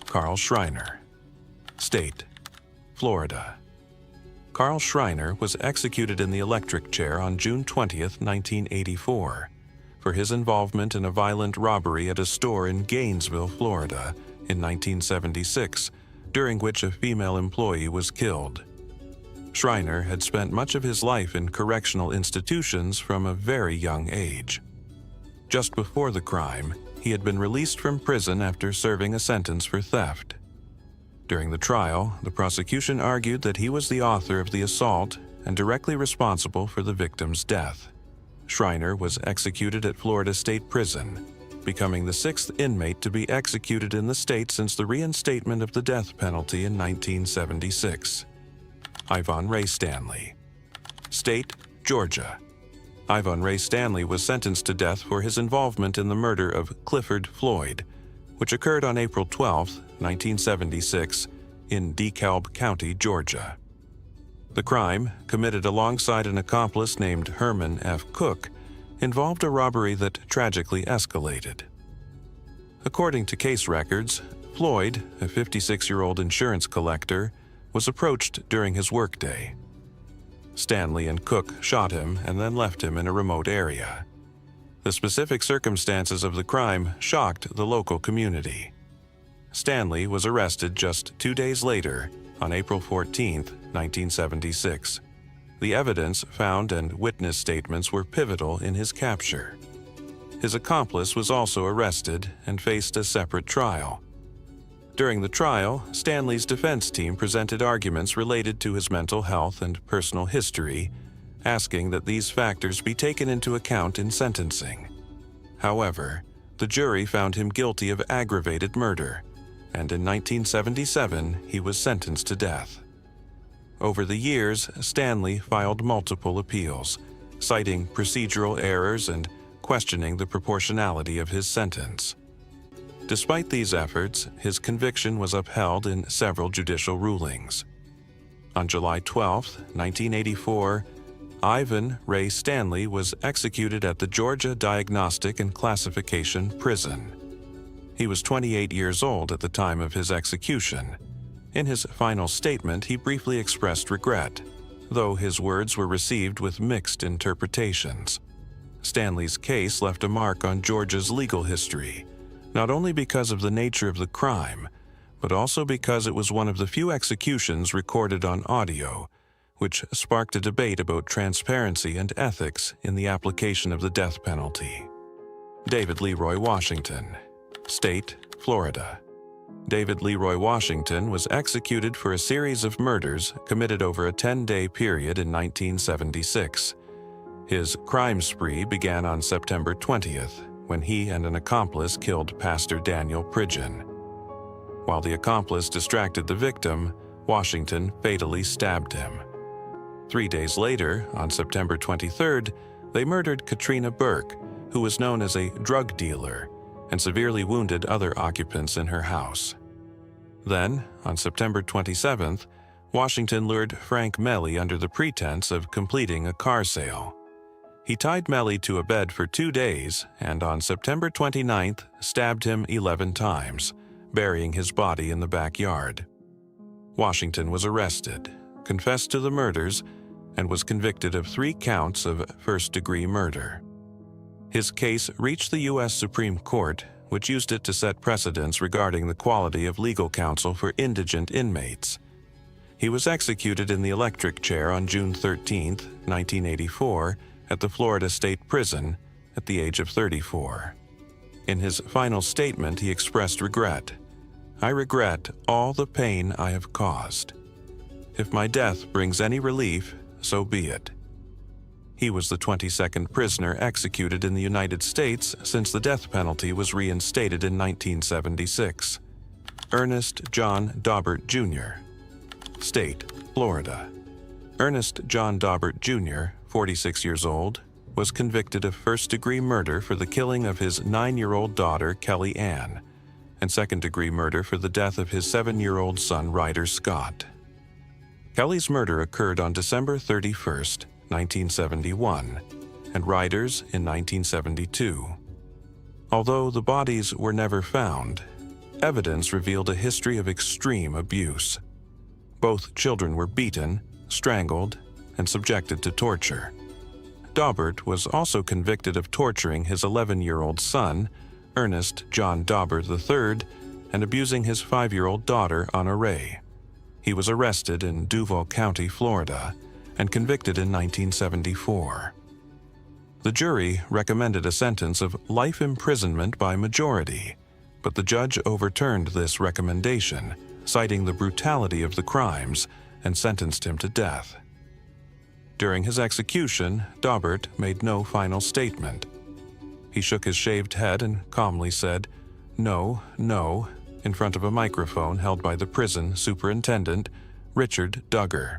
Carl Schreiner, State, Florida. Carl Schreiner was executed in the electric chair on June 20, 1984, for his involvement in a violent robbery at a store in Gainesville, Florida, in 1976, during which a female employee was killed. Schreiner had spent much of his life in correctional institutions from a very young age. Just before the crime, he had been released from prison after serving a sentence for theft. During the trial, the prosecution argued that he was the author of the assault and directly responsible for the victim's death. Schreiner was executed at Florida State Prison, becoming the 6th inmate to be executed in the state since the reinstatement of the death penalty in 1976. Yvonne Ray Stanley, State, Georgia. Yvonne Ray Stanley was sentenced to death for his involvement in the murder of Clifford Floyd, which occurred on April 12, 1976, in DeKalb County, Georgia. The crime, committed alongside an accomplice named Herman F. Cook, involved a robbery that tragically escalated. According to case records, Floyd, a 56-year-old insurance collector, was approached during his workday. Stanley and Cook shot him and then left him in a remote area. The specific circumstances of the crime shocked the local community. Stanley was arrested just 2 days later, on April 14, 1976. The evidence found and witness statements were pivotal in his capture. His accomplice was also arrested and faced a separate trial. During the trial, Stanley's defense team presented arguments related to his mental health and personal history, asking that these factors be taken into account in sentencing. However, the jury found him guilty of aggravated murder, and in 1977 he was sentenced to death. Over the years, Stanley filed multiple appeals, citing procedural errors and questioning the proportionality of his sentence. Despite these efforts, his conviction was upheld in several judicial rulings. On July 12, 1984, Ivan Ray Stanley was executed at the Georgia Diagnostic and Classification Prison. He was 28 years old at the time of his execution. In his final statement, he briefly expressed regret, though his words were received with mixed interpretations. Stanley's case left a mark on Georgia's legal history, not only because of the nature of the crime, but also because it was one of the few executions recorded on audio, which sparked a debate about transparency and ethics in the application of the death penalty. David Leroy Washington, State, Florida. David Leroy Washington was executed for a series of murders committed over a 10-day period in 1976. His crime spree began on September 20th, when he and an accomplice killed Pastor Daniel Pridgeon. While the accomplice distracted the victim, Washington fatally stabbed him. 3 days later, on September 23rd, they murdered Katrina Burke, who was known as a drug dealer, and severely wounded other occupants in her house. Then, on September 27th, Washington lured Frank Melly under the pretense of completing a car sale. He tied Melly to a bed for 2 days and on September 29th stabbed him 11 times, burying his body in the backyard. Washington was arrested, confessed to the murders, and was convicted of 3 counts of first-degree murder. His case reached the U.S. Supreme Court, which used it to set precedents regarding the quality of legal counsel for indigent inmates. He was executed in the electric chair on June 13, 1984, at the Florida State Prison at the age of 34. In his final statement, he expressed regret. "I regret all the pain I have caused. If my death brings any relief, so be it." He was the 22nd prisoner executed in the United States since the death penalty was reinstated in 1976. Ernest John Daubert, Jr., State, Florida. Ernest John Daubert, Jr., 46 years old, was convicted of first-degree murder for the killing of his 9-year-old daughter, Kelly Ann, and second-degree murder for the death of his 7-year-old son, Ryder Scott. Kelly's murder occurred on December 31, 1971, and Ryder's in 1972. Although the bodies were never found, evidence revealed a history of extreme abuse. Both children were beaten, strangled, and subjected to torture. Daubert was also convicted of torturing his 11-year-old son, Ernest John Daubert III, and abusing his 5-year-old daughter, Anna Ray. He was arrested in Duval County, Florida, and convicted in 1974. The jury recommended a sentence of life imprisonment by majority, but the judge overturned this recommendation, citing the brutality of the crimes, and sentenced him to death. During his execution, Daubert made no final statement. He shook his shaved head and calmly said, "No, no," in front of a microphone held by the prison superintendent, Richard Duggar.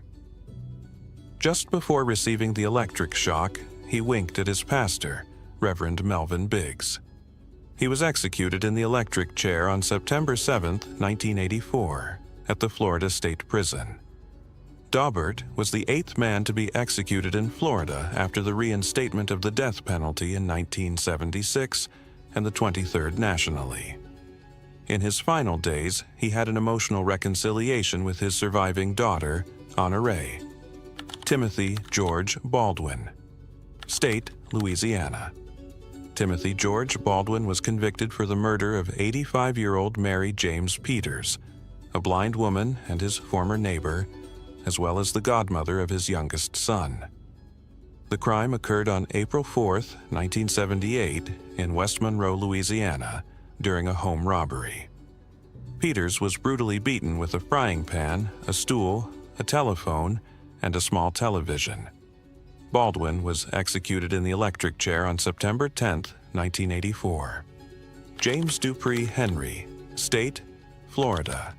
Just before receiving the electric shock, he winked at his pastor, Reverend Melvin Biggs. He was executed in the electric chair on September 7, 1984, at the Florida State Prison. Daubert was the 8th man to be executed in Florida after the reinstatement of the death penalty in 1976 and the 23rd nationally. In his final days, he had an emotional reconciliation with his surviving daughter, Anna Ray. Timothy George Baldwin, State, Louisiana. Timothy George Baldwin was convicted for the murder of 85-year-old Mary James Peters, a blind woman and his former neighbor, as well as the godmother of his youngest son. The crime occurred on April 4, 1978, in West Monroe, Louisiana, during a home robbery. Peters was brutally beaten with a frying pan, a stool, a telephone, and a small television. Baldwin was executed in the electric chair on September 10, 1984. James Dupree Henry, State, Florida.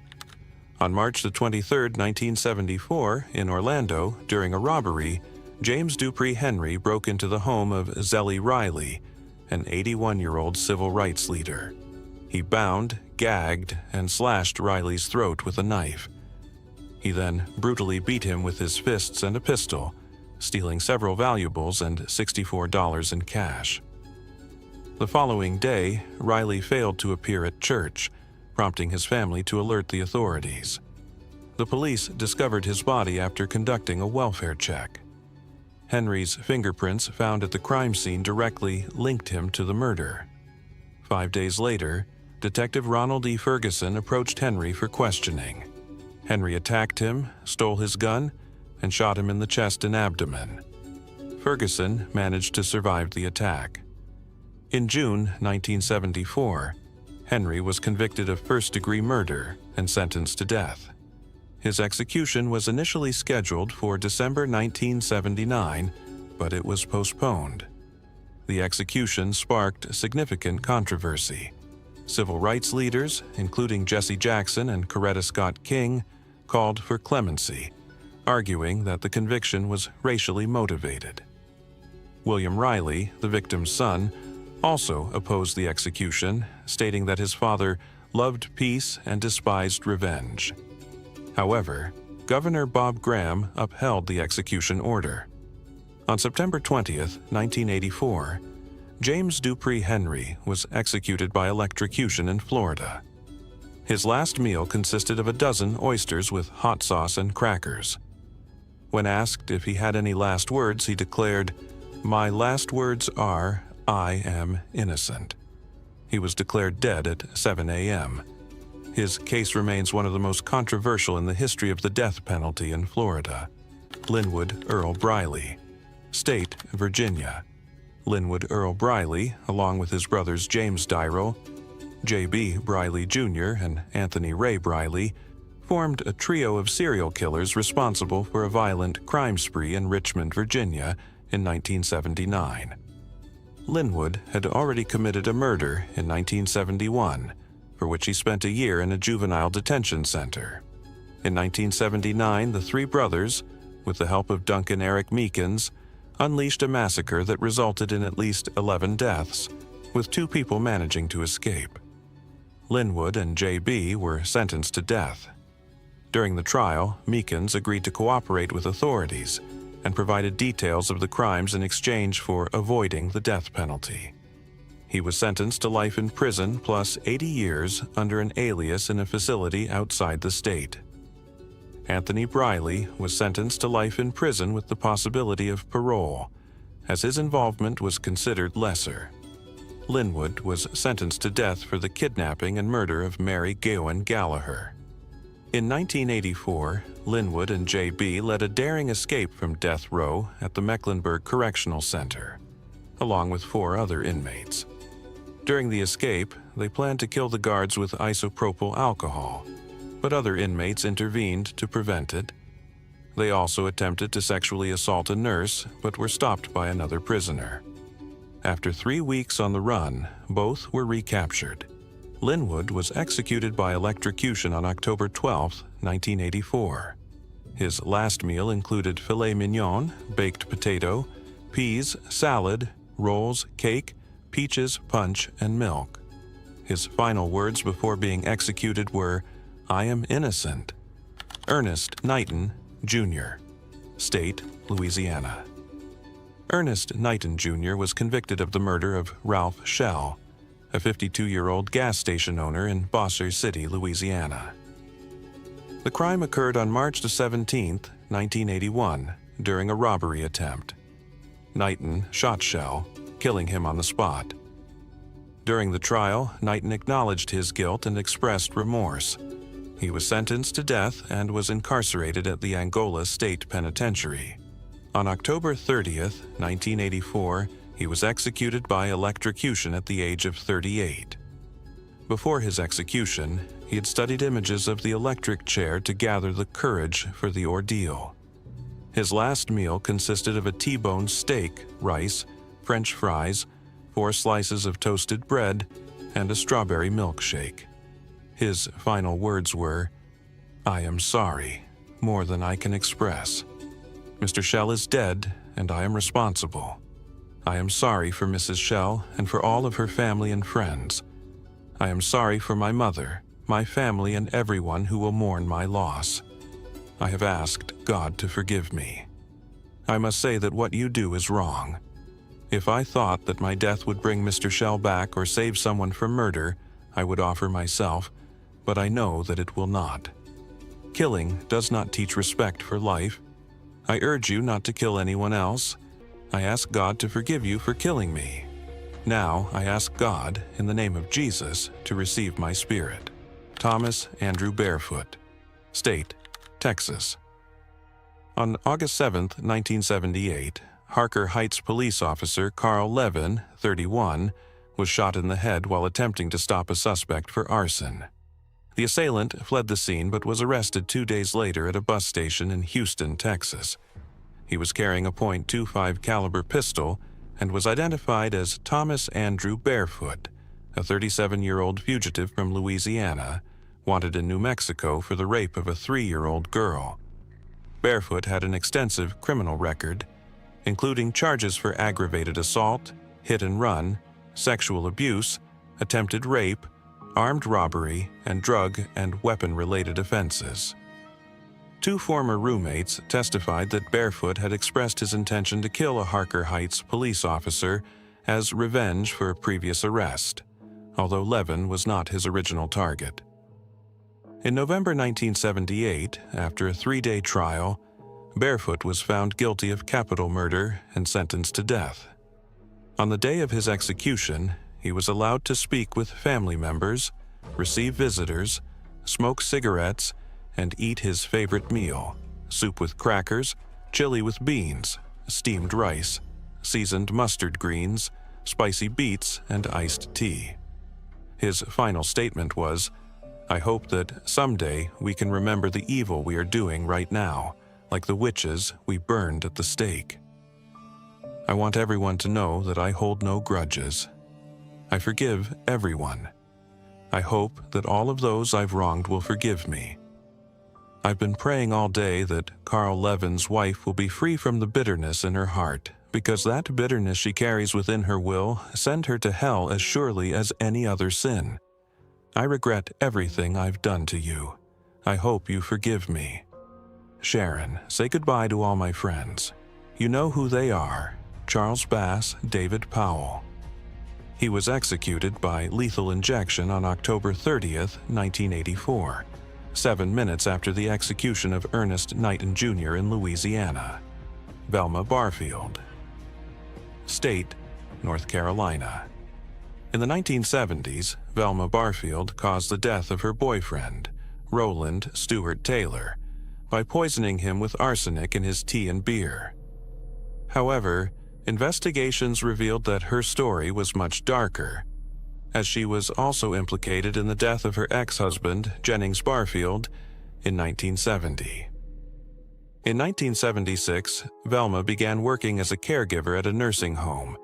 On March 23, 1974, in Orlando, during a robbery, James Dupree Henry broke into the home of Zelly Riley, an 81-year-old civil rights leader. He bound, gagged, and slashed Riley's throat with a knife. He then brutally beat him with his fists and a pistol, stealing several valuables and $64 in cash. The following day, Riley failed to appear at church, prompting his family to alert the authorities. The police discovered his body after conducting a welfare check. Henry's fingerprints found at the crime scene directly linked him to the murder. 5 days later, Detective Ronald E. Ferguson approached Henry for questioning. Henry attacked him, stole his gun, and shot him in the chest and abdomen. Ferguson managed to survive the attack. In June 1974, Henry was convicted of first-degree murder and sentenced to death. His execution was initially scheduled for December 1979, but it was postponed. The execution sparked significant controversy. Civil rights leaders, including Jesse Jackson and Coretta Scott King, called for clemency, arguing that the conviction was racially motivated. William Riley, the victim's son, also opposed the execution, stating that his father loved peace and despised revenge. However, Governor Bob Graham upheld the execution order. On September 20, 1984, James Dupree Henry was executed by electrocution in Florida. His last meal consisted of a dozen oysters with hot sauce and crackers. When asked if he had any last words, he declared, "My last words are, I am innocent." He was declared dead at 7 a.m. His case remains one of the most controversial in the history of the death penalty in Florida. Linwood Earl Briley, State, Virginia. Linwood Earl Briley, along with his brothers James Dyrell, J.B. Briley Jr., and Anthony Ray Briley, formed a trio of serial killers responsible for a violent crime spree in Richmond, Virginia, in 1979. Linwood had already committed a murder in 1971, for which he spent a year in a juvenile detention center. In 1979, the three brothers, with the help of Duncan Eric Meekins, unleashed a massacre that resulted in at least 11 deaths, with 2 people managing to escape. Linwood and J.B. were sentenced to death. During the trial, Meekins agreed to cooperate with authorities and provided details of the crimes in exchange for avoiding the death penalty. He was sentenced to life in prison plus 80 years under an alias in a facility outside the state. Anthony Briley was sentenced to life in prison with the possibility of parole, as his involvement was considered lesser. Linwood was sentenced to death for the kidnapping and murder of Mary Gowan Gallagher. In 1984, Linwood and J.B. led a daring escape from death row at the Mecklenburg Correctional Center, along with 4 other inmates. During the escape, they planned to kill the guards with isopropyl alcohol, but other inmates intervened to prevent it. They also attempted to sexually assault a nurse, but were stopped by another prisoner. After 3 weeks on the run, both were recaptured. Linwood was executed by electrocution on October 12, 1984. His last meal included filet mignon, baked potato, peas, salad, rolls, cake, peaches, punch, and milk. His final words before being executed were, "I am innocent." Ernest Knighton, Jr., State, Louisiana. Ernest Knighton, Jr. was convicted of the murder of Ralph Schell, a 52-year-old gas station owner in Bossier City, Louisiana. The crime occurred on March 17, 1981, during a robbery attempt. Knighton shot Schell, killing him on the spot. During the trial, Knighton acknowledged his guilt and expressed remorse. He was sentenced to death and was incarcerated at the Angola State Penitentiary. On October 30, 1984, he was executed by electrocution at the age of 38. Before his execution, he had studied images of the electric chair to gather the courage for the ordeal. His last meal consisted of a T-bone steak, rice, French fries, 4 slices of toasted bread, and a strawberry milkshake. His final words were, "I am sorry, more than I can express. Mr. Schell is dead, and I am responsible. I am sorry for Mrs. Schell and for all of her family and friends. I am sorry for my mother, my family, and everyone who will mourn my loss. I have asked God to forgive me. I must say that what you do is wrong. If I thought that my death would bring Mr. Shell back or save someone from murder, I would offer myself, but I know that it will not. Killing does not teach respect for life. I urge you not to kill anyone else. I ask God to forgive you for killing me. Now I ask God, in the name of Jesus, to receive my spirit. Thomas Andrew Barefoot, State, Texas. On August 7, 1978, Harker Heights police officer Carl Levin, 31, was shot in the head while attempting to stop a suspect for arson. The assailant fled the scene but was arrested 2 days later at a bus station in Houston, Texas. He was carrying a .25 caliber pistol and was identified as Thomas Andrew Barefoot, a 37-year-old fugitive from Louisiana, wanted in New Mexico for the rape of a 3-year-old girl. Barefoot had an extensive criminal record, including charges for aggravated assault, hit and run, sexual abuse, attempted rape, armed robbery, and drug and weapon-related offenses. 2 former roommates testified that Barefoot had expressed his intention to kill a Harker Heights police officer as revenge for a previous arrest, although Levin was not his original target. In November 1978, after a 3-day trial, Barefoot was found guilty of capital murder and sentenced to death. On the day of his execution, he was allowed to speak with family members, receive visitors, smoke cigarettes, and eat his favorite meal: soup with crackers, chili with beans, steamed rice, seasoned mustard greens, spicy beets, and iced tea. His final statement was, "I hope that someday we can remember the evil we are doing right now, like the witches we burned at the stake. I want everyone to know that I hold no grudges. I forgive everyone. I hope that all of those I've wronged will forgive me. I've been praying all day that Carl Levin's wife will be free from the bitterness in her heart, because that bitterness she carries within her will send her to hell as surely as any other sin. I regret everything I've done to you. I hope you forgive me. Sharon, say goodbye to all my friends. You know who they are: Charles Bass, David Powell." He was executed by lethal injection on October 30th, 1984, 7 minutes after the execution of Ernest Knighton Jr. in Louisiana. Velma Barfield, State, North Carolina. In the 1970s, Velma Barfield caused the death of her boyfriend, Roland Stewart Taylor, by poisoning him with arsenic in his tea and beer. However, investigations revealed that her story was much darker, as she was also implicated in the death of her ex-husband, Jennings Barfield, in 1970. In 1976, Velma began working as a caregiver at a nursing home,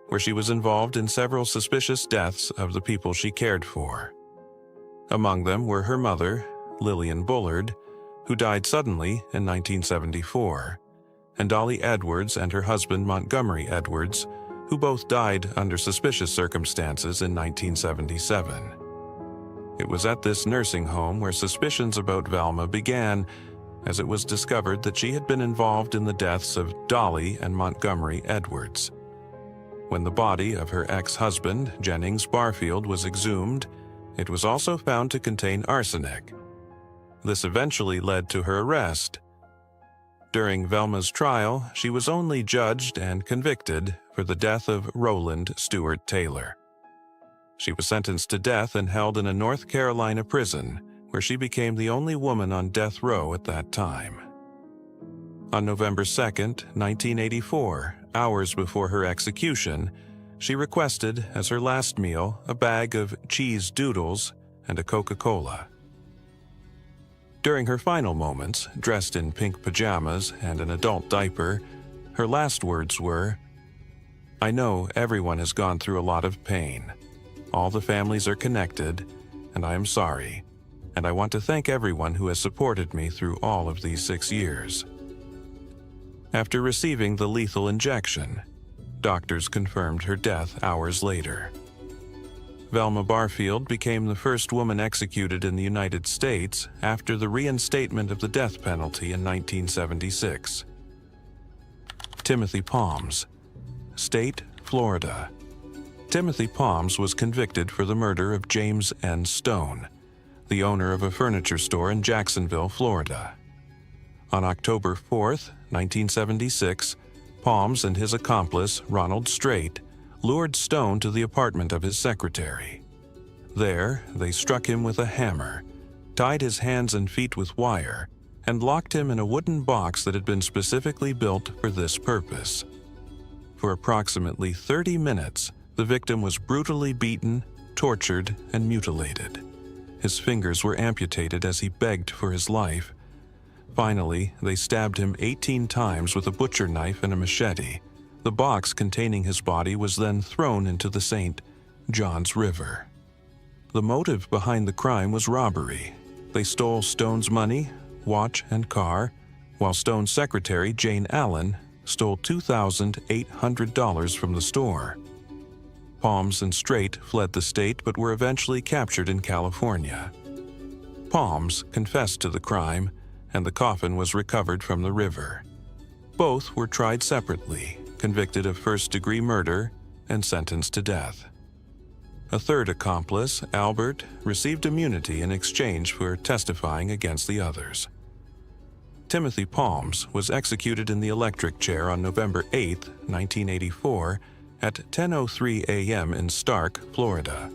where she was involved in several suspicious deaths of the people she cared for. Among them were her mother, Lillian Bullard, who died suddenly in 1974, and Dolly Edwards and her husband Montgomery Edwards, who both died under suspicious circumstances in 1977. It was at this nursing home where suspicions about Velma began, as it was discovered that she had been involved in the deaths of Dolly and Montgomery Edwards. When the body of her ex-husband, Jennings Barfield, was exhumed, it was also found to contain arsenic. This eventually led to her arrest. During Velma's trial, she was only judged and convicted for the death of Roland Stewart Taylor. She was sentenced to death and held in a North Carolina prison, where she became the only woman on death row at that time. On November 2, 1984, hours before her execution, she requested as her last meal a bag of cheese doodles and a Coca-Cola. During her final moments, dressed in pink pajamas and an adult diaper, her last words were, "I know everyone has gone through a lot of pain. All the families are connected, and I am sorry, and I want to thank everyone who has supported me through all of these 6 years." After receiving the lethal injection, doctors confirmed her death hours later. Velma Barfield became the first woman executed in the United States after the reinstatement of the death penalty in 1976. Timothy Palms, State, Florida. Timothy Palms was convicted for the murder of James N. Stone, the owner of a furniture store in Jacksonville, Florida. On October 4, 1976, Palms and his accomplice, Ronald Straight, lured Stone to the apartment of his secretary. There, they struck him with a hammer, tied his hands and feet with wire, and locked him in a wooden box that had been specifically built for this purpose. For approximately 30 minutes, the victim was brutally beaten, tortured, and mutilated. His fingers were amputated as he begged for his life. Finally, they stabbed him 18 times with a butcher knife and a machete. The box containing his body was then thrown into the St. Johns River. The motive behind the crime was robbery. They stole Stone's money, watch, and car, while Stone's secretary, Jane Allen, stole $2,800 from the store. Palms and Straight fled the state but were eventually captured in California. Palms confessed to the crime, and the coffin was recovered from the river. Both were tried separately, convicted of first-degree murder, and sentenced to death. A third accomplice, Albert, received immunity in exchange for testifying against the others. Timothy Palms was executed in the electric chair on November 8, 1984, at 10:03 a.m. in Stark, Florida.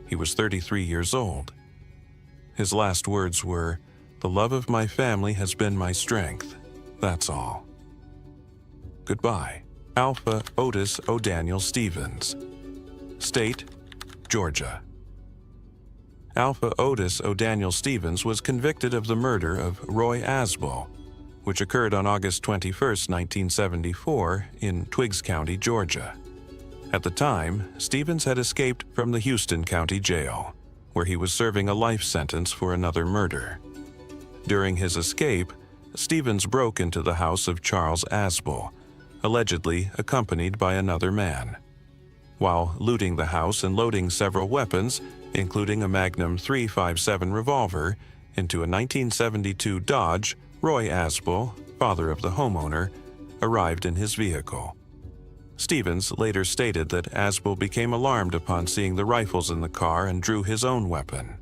He was 33 years old. His last words were, "The love of my family has been my strength. That's all. Goodbye." Alpha Otis O'Daniel Stevens, State, Georgia. Alpha Otis O'Daniel Stevens was convicted of the murder of Roy Asbel, which occurred on August 21, 1974, in Twiggs County, Georgia. At the time, Stevens had escaped from the Houston County Jail, where he was serving a life sentence for another murder. During his escape, Stevens broke into the house of Charles Asbel, allegedly accompanied by another man. While looting the house and loading several weapons, including a Magnum .357 revolver, into a 1972 Dodge, Roy Asbel, father of the homeowner, arrived in his vehicle. Stevens later stated that Asbel became alarmed upon seeing the rifles in the car and drew his own weapon.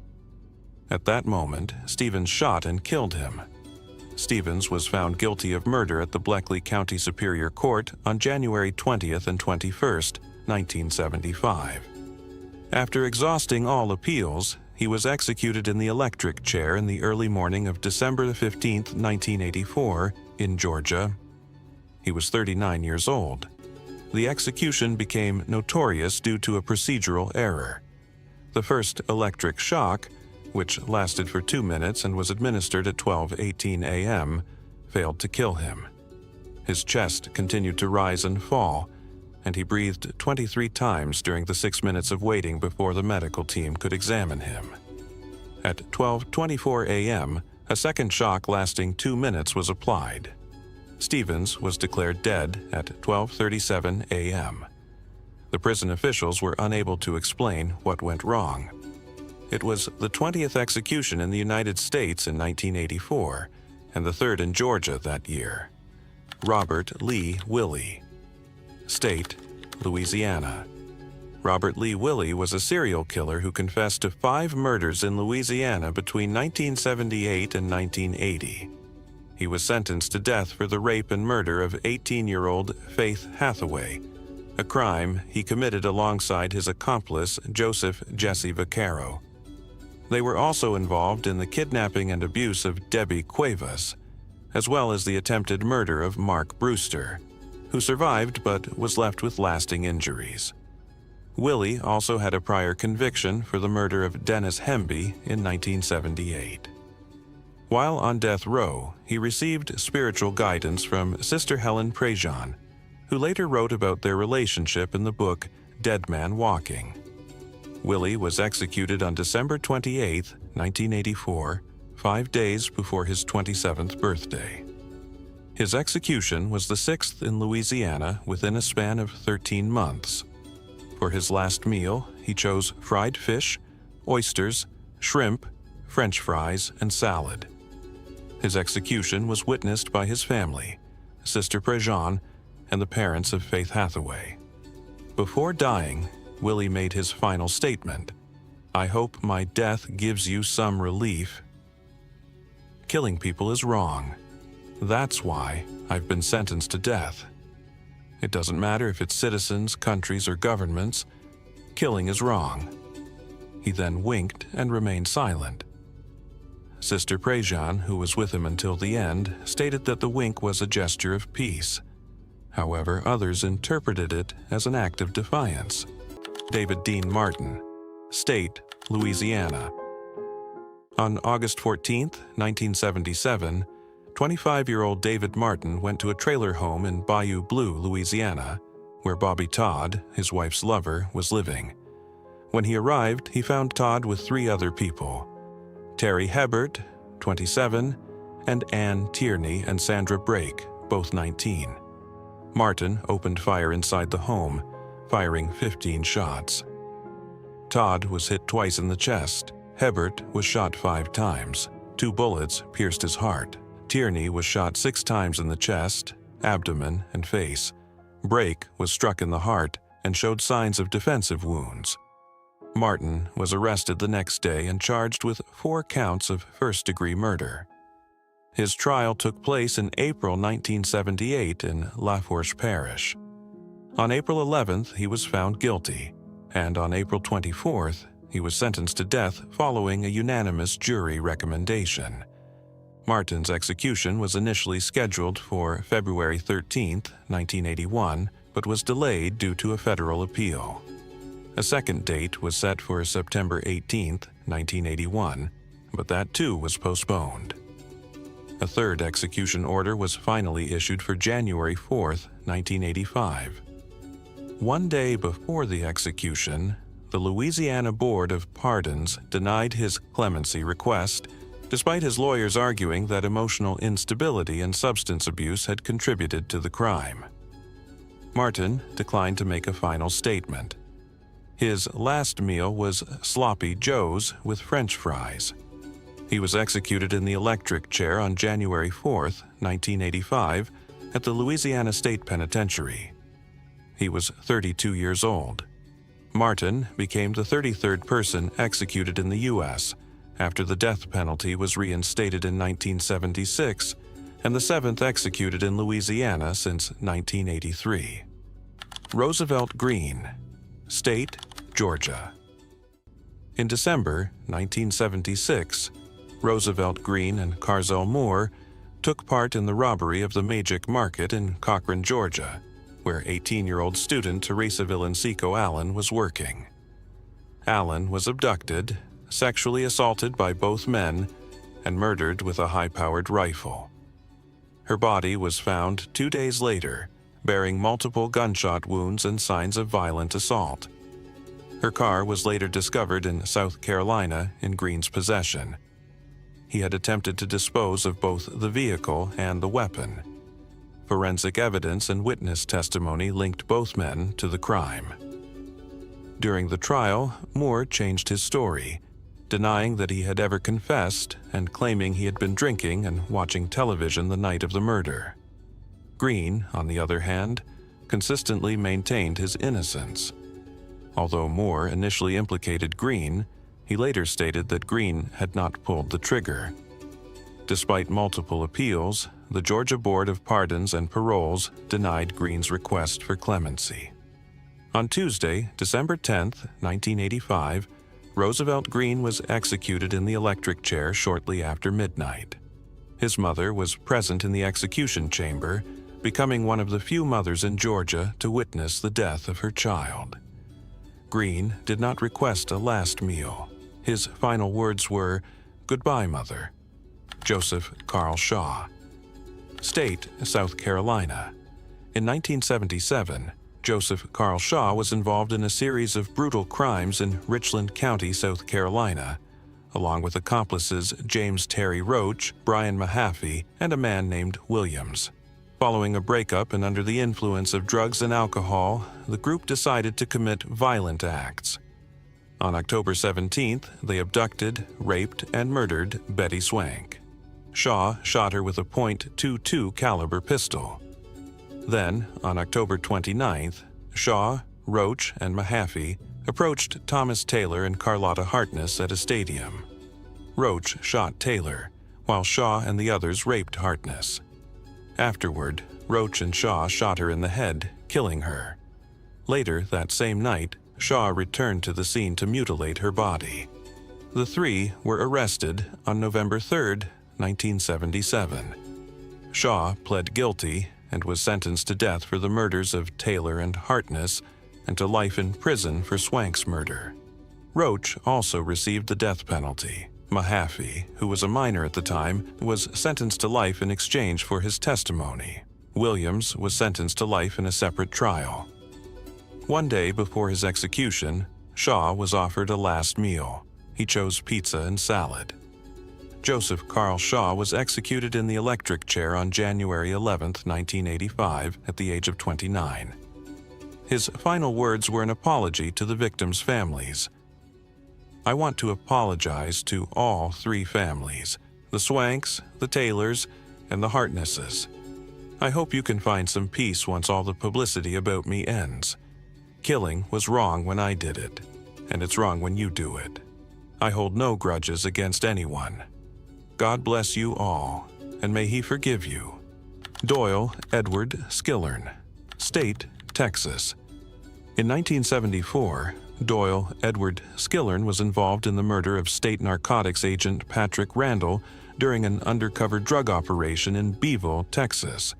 At that moment, Stevens shot and killed him. Stevens was found guilty of murder at the Bleckley County Superior Court on January 20th and 21st, 1975. After exhausting all appeals, he was executed in the electric chair in the early morning of December 15, 1984, in Georgia. He was 39 years old. The execution became notorious due to a procedural error. The first electric shock, which lasted for 2 minutes and was administered at 12:18 a.m., failed to kill him. His chest continued to rise and fall, and he breathed 23 times during the 6 minutes of waiting before the medical team could examine him. At 12:24 a.m., a second shock lasting 2 minutes was applied. Stevens was declared dead at 12:37 a.m. The prison officials were unable to explain what went wrong. It was the 20th execution in the United States in 1984, and the third in Georgia that year. Robert Lee Willie, State, Louisiana. Robert Lee Willie was a serial killer who confessed to 5 murders in Louisiana between 1978 and 1980. He was sentenced to death for the rape and murder of 18-year-old Faith Hathaway, a crime he committed alongside his accomplice Joseph Jesse Vaccaro. They were also involved in the kidnapping and abuse of Debbie Cuevas, as well as the attempted murder of Mark Brewster, who survived but was left with lasting injuries. Willie also had a prior conviction for the murder of Dennis Hemby in 1978. While on death row, he received spiritual guidance from Sister Helen Prejean, who later wrote about their relationship in the book Dead Man Walking. Willie was executed on December 28, 1984, 5 days before his 27th birthday. His execution was the 6th in Louisiana within a span of 13 months. For his last meal, he chose fried fish, oysters, shrimp, French fries, and salad. His execution was witnessed by his family, Sister Prejean, and the parents of Faith Hathaway. Before dying, Willie made his final statement: "I hope my death gives you some relief. Killing people is wrong. That's why I've been sentenced to death. It doesn't matter if it's citizens, countries, or governments. Killing is wrong." He then winked and remained silent. Sister Prejean, who was with him until the end, stated that the wink was a gesture of peace. However, others interpreted it as an act of defiance. David Dean Martin, State, Louisiana. On August 14, 1977, 25-year-old David Martin went to a trailer home in Bayou Blue, Louisiana, where Bobby Todd, his wife's lover, was living. When he arrived, he found Todd with 3 other people: Terry Hebert, 27, and Ann Tierney and Sandra Brake, both 19. Martin opened fire inside the home, firing 15 shots. Todd was hit twice in the chest. Hebert was shot 5 times. 2 bullets pierced his heart. Tierney was shot 6 times in the chest, abdomen, and face. Brake was struck in the heart and showed signs of defensive wounds. Martin was arrested the next day and charged with 4 counts of first-degree murder. His trial took place in April 1978 in Lafourche Parish. On April 11th, he was found guilty, and on April 24th, he was sentenced to death following a unanimous jury recommendation. Martin's execution was initially scheduled for February 13, 1981, but was delayed due to a federal appeal. A second date was set for September 18, 1981, but that too was postponed. A third execution order was finally issued for January 4, 1985. One day before the execution, the Louisiana Board of Pardons denied his clemency request, despite his lawyers arguing that emotional instability and substance abuse had contributed to the crime. Martin declined to make a final statement. His last meal was sloppy joes with French fries. He was executed in the electric chair on January 4, 1985, at the Louisiana State Penitentiary. He was 32 years old. Martin became the 33rd person executed in the U.S. after the death penalty was reinstated in 1976, and the 7th executed in Louisiana since 1983. Roosevelt Green, State, Georgia. In December 1976, Roosevelt Green and Carzell Moore took part in the robbery of the Magic Market in Cochran, Georgia, where 18-year-old student Teresa Villancico Allen was working. Allen was abducted, sexually assaulted by both men, and murdered with a high-powered rifle. Her body was found 2 days later, bearing multiple gunshot wounds and signs of violent assault. Her car was later discovered in South Carolina in Green's possession. He had attempted to dispose of both the vehicle and the weapon. Forensic evidence and witness testimony linked both men to the crime. During the trial, Moore changed his story, denying that he had ever confessed and claiming he had been drinking and watching television the night of the murder. Green, on the other hand, consistently maintained his innocence. Although Moore initially implicated Green, he later stated that Green had not pulled the trigger. Despite multiple appeals, the Georgia Board of Pardons and Paroles denied Green's request for clemency. On Tuesday, December 10, 1985, Roosevelt Green was executed in the electric chair shortly after midnight. His mother was present in the execution chamber, becoming one of the few mothers in Georgia to witness the death of her child. Green did not request a last meal. His final words were, "Goodbye, Mother." Joseph Carl Shaw. State, South Carolina. In 1977, Joseph Carl Shaw was involved in a series of brutal crimes in Richland County, South Carolina, along with accomplices James Terry Roach, Brian Mahaffey, and a man named Williams. Following a breakup and under the influence of drugs and alcohol, the group decided to commit violent acts. On October 17th, they abducted, raped, and murdered Betty Swank. Shaw shot her with a .22 caliber pistol. Then, on October 29th, Shaw, Roach, and Mahaffey approached Thomas Taylor and Carlotta Hartness at a stadium. Roach shot Taylor, while Shaw and the others raped Hartness. Afterward, Roach and Shaw shot her in the head, killing her. Later that same night, Shaw returned to the scene to mutilate her body. The three were arrested on November 3, 1977. Shaw pled guilty and was sentenced to death for the murders of Taylor and Hartness and to life in prison for Swank's murder. Roach also received the death penalty. Mahaffey, who was a minor at the time, was sentenced to life in exchange for his testimony. Williams was sentenced to life in a separate trial. One day before his execution, Shaw was offered a last meal. He chose pizza and salad. Joseph Carl Shaw was executed in the electric chair on January 11, 1985, at the age of 29. His final words were an apology to the victims' families. "I want to apologize to all three families, the Swanks, the Taylors, and the Hartnesses. I hope you can find some peace once all the publicity about me ends. Killing was wrong when I did it, and it's wrong when you do it. I hold no grudges against anyone. God bless you all, and may He forgive you." Doyle Edward Skillern, State, Texas. In 1974, Doyle Edward Skillern was involved in the murder of state narcotics agent Patrick Randall during an undercover drug operation in Beeville, Texas.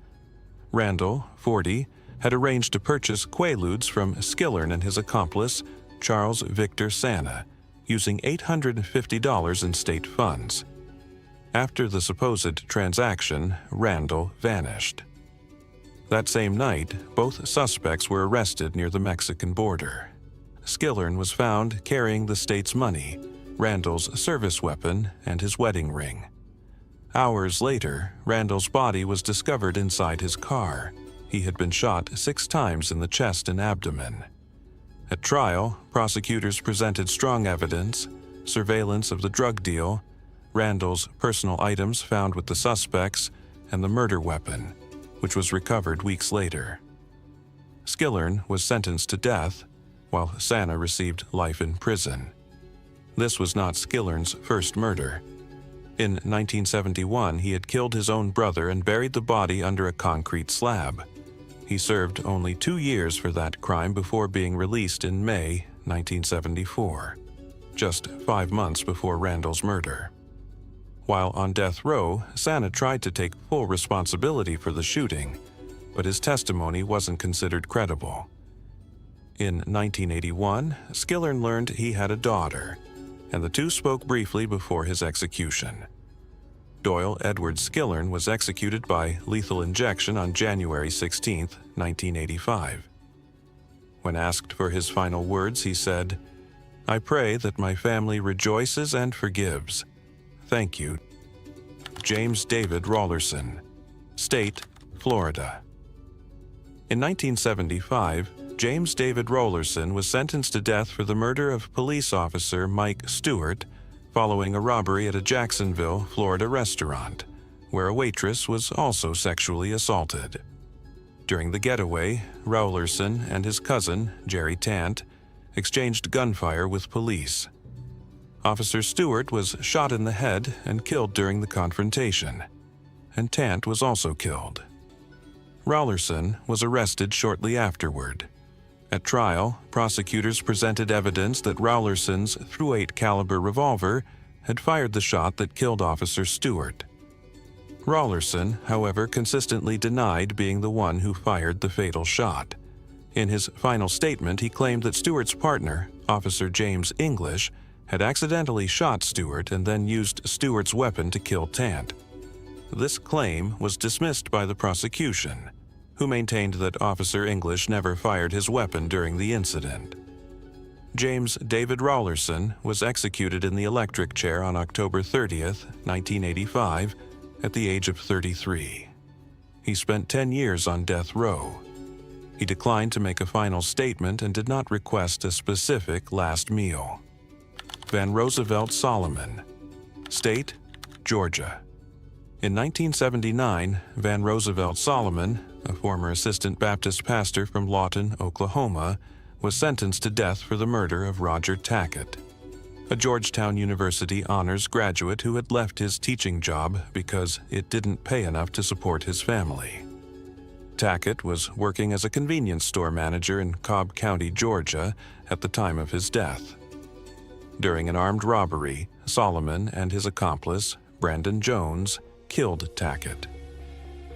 Randall, 40, had arranged to purchase Quaaludes from Skillern and his accomplice, Charles Victor Sana, using $850 in state funds. After the supposed transaction, Randall vanished. That same night, both suspects were arrested near the Mexican border. Skillern was found carrying the state's money, Randall's service weapon, and his wedding ring. Hours later, Randall's body was discovered inside his car. He had been shot 6 times in the chest and abdomen. At trial, prosecutors presented strong evidence, surveillance of the drug deal, Randall's personal items found with the suspects, and the murder weapon, which was recovered weeks later. Skillern was sentenced to death, while Sana received life in prison. This was not Skillern's first murder. In 1971, he had killed his own brother and buried the body under a concrete slab. He served only 2 years for that crime before being released in May 1974, just 5 months before Randall's murder. While on death row, Sana tried to take full responsibility for the shooting, but his testimony wasn't considered credible. In 1981, Skillern learned he had a daughter, and the two spoke briefly before his execution. Doyle Edward Skillern was executed by lethal injection on January 16, 1985. When asked for his final words, he said, "I pray that my family rejoices and forgives. Thank you." James David Rollerson, State, Florida. In 1975, James David Rollerson was sentenced to death for the murder of police officer Mike Stewart following a robbery at a Jacksonville, Florida restaurant, where a waitress was also sexually assaulted. During the getaway, Rollerson and his cousin, Jerry Tant, exchanged gunfire with police. Officer Stewart was shot in the head and killed during the confrontation, and Tant was also killed. Rollerson was arrested shortly afterward. At trial, prosecutors presented evidence that Rollerson's .38 caliber revolver had fired the shot that killed Officer Stewart. Rollerson, however, consistently denied being the one who fired the fatal shot. In his final statement, he claimed that Stewart's partner, Officer James English, had accidentally shot Stewart and then used Stewart's weapon to kill Tant. This claim was dismissed by the prosecution, who maintained that Officer English never fired his weapon during the incident. James David Rollerson was executed in the electric chair on October 30, 1985, at the age of 33. He spent 10 years on death row. He declined to make a final statement and did not request a specific last meal. Van Roosevelt Solomon, State, Georgia. In 1979, Van Roosevelt Solomon, a former assistant Baptist pastor from Lawton, Oklahoma, was sentenced to death for the murder of Roger Tackett, a Georgetown University honors graduate who had left his teaching job because it didn't pay enough to support his family. Tackett was working as a convenience store manager in Cobb County, Georgia, at the time of his death. During an armed robbery, Solomon and his accomplice, Brandon Jones, killed Tackett.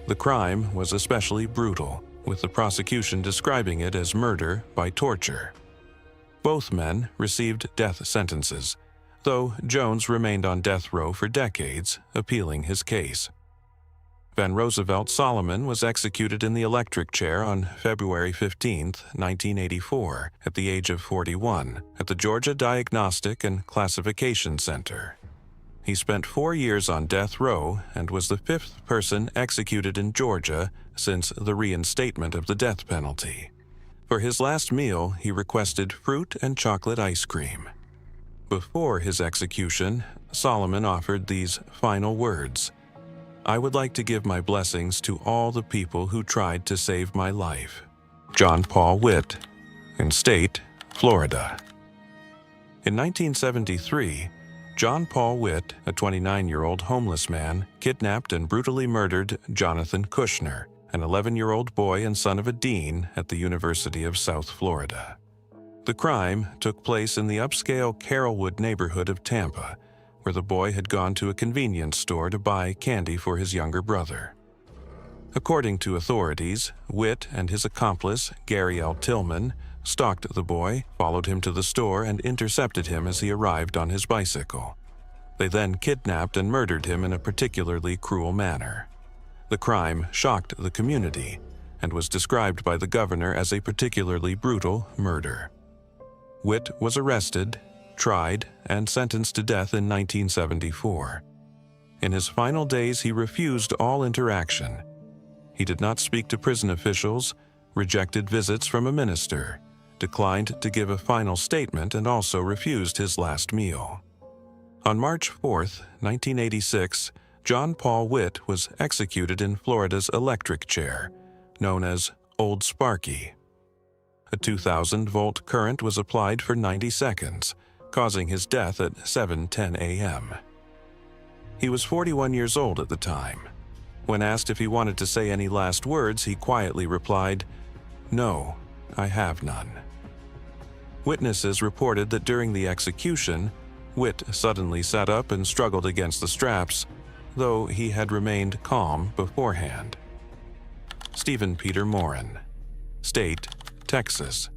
The crime was especially brutal, with the prosecution describing it as murder by torture. Both men received death sentences, though Jones remained on death row for decades, appealing his case. Van Roosevelt Solomon was executed in the electric chair on February 15, 1984, at the age of 41, at the Georgia Diagnostic and Classification Center. He spent 4 years on death row and was the 5th person executed in Georgia since the reinstatement of the death penalty. For his last meal, he requested fruit and chocolate ice cream. Before his execution, Solomon offered these final words: "I would like to give my blessings to all the people who tried to save my life." John Paul Witt, in State, Florida. In 1973, John Paul Witt, a 29-year-old homeless man, kidnapped and brutally murdered Jonathan Kushner, an 11-year-old boy and son of a dean at the University of South Florida. The crime took place in the upscale Carrollwood neighborhood of Tampa, where the boy had gone to a convenience store to buy candy for his younger brother. According to authorities, Witt and his accomplice, Gary L. Tillman, stalked the boy, followed him to the store, and intercepted him as he arrived on his bicycle. They then kidnapped and murdered him in a particularly cruel manner. The crime shocked the community and was described by the governor as a particularly brutal murder. Witt was arrested, tried, and sentenced to death in 1974. In his final days, he refused all interaction. He did not speak to prison officials, rejected visits from a minister, declined to give a final statement, and also refused his last meal. On March 4, 1986, John Paul Witt was executed in Florida's electric chair, known as Old Sparky. A 2,000-volt current was applied for 90 seconds, causing his death at 7:10 a.m. He was 41 years old at the time. When asked if he wanted to say any last words, he quietly replied, "No, I have none." Witnesses reported that during the execution, Witt suddenly sat up and struggled against the straps, though he had remained calm beforehand. Stephen Peter Morin, State, Texas.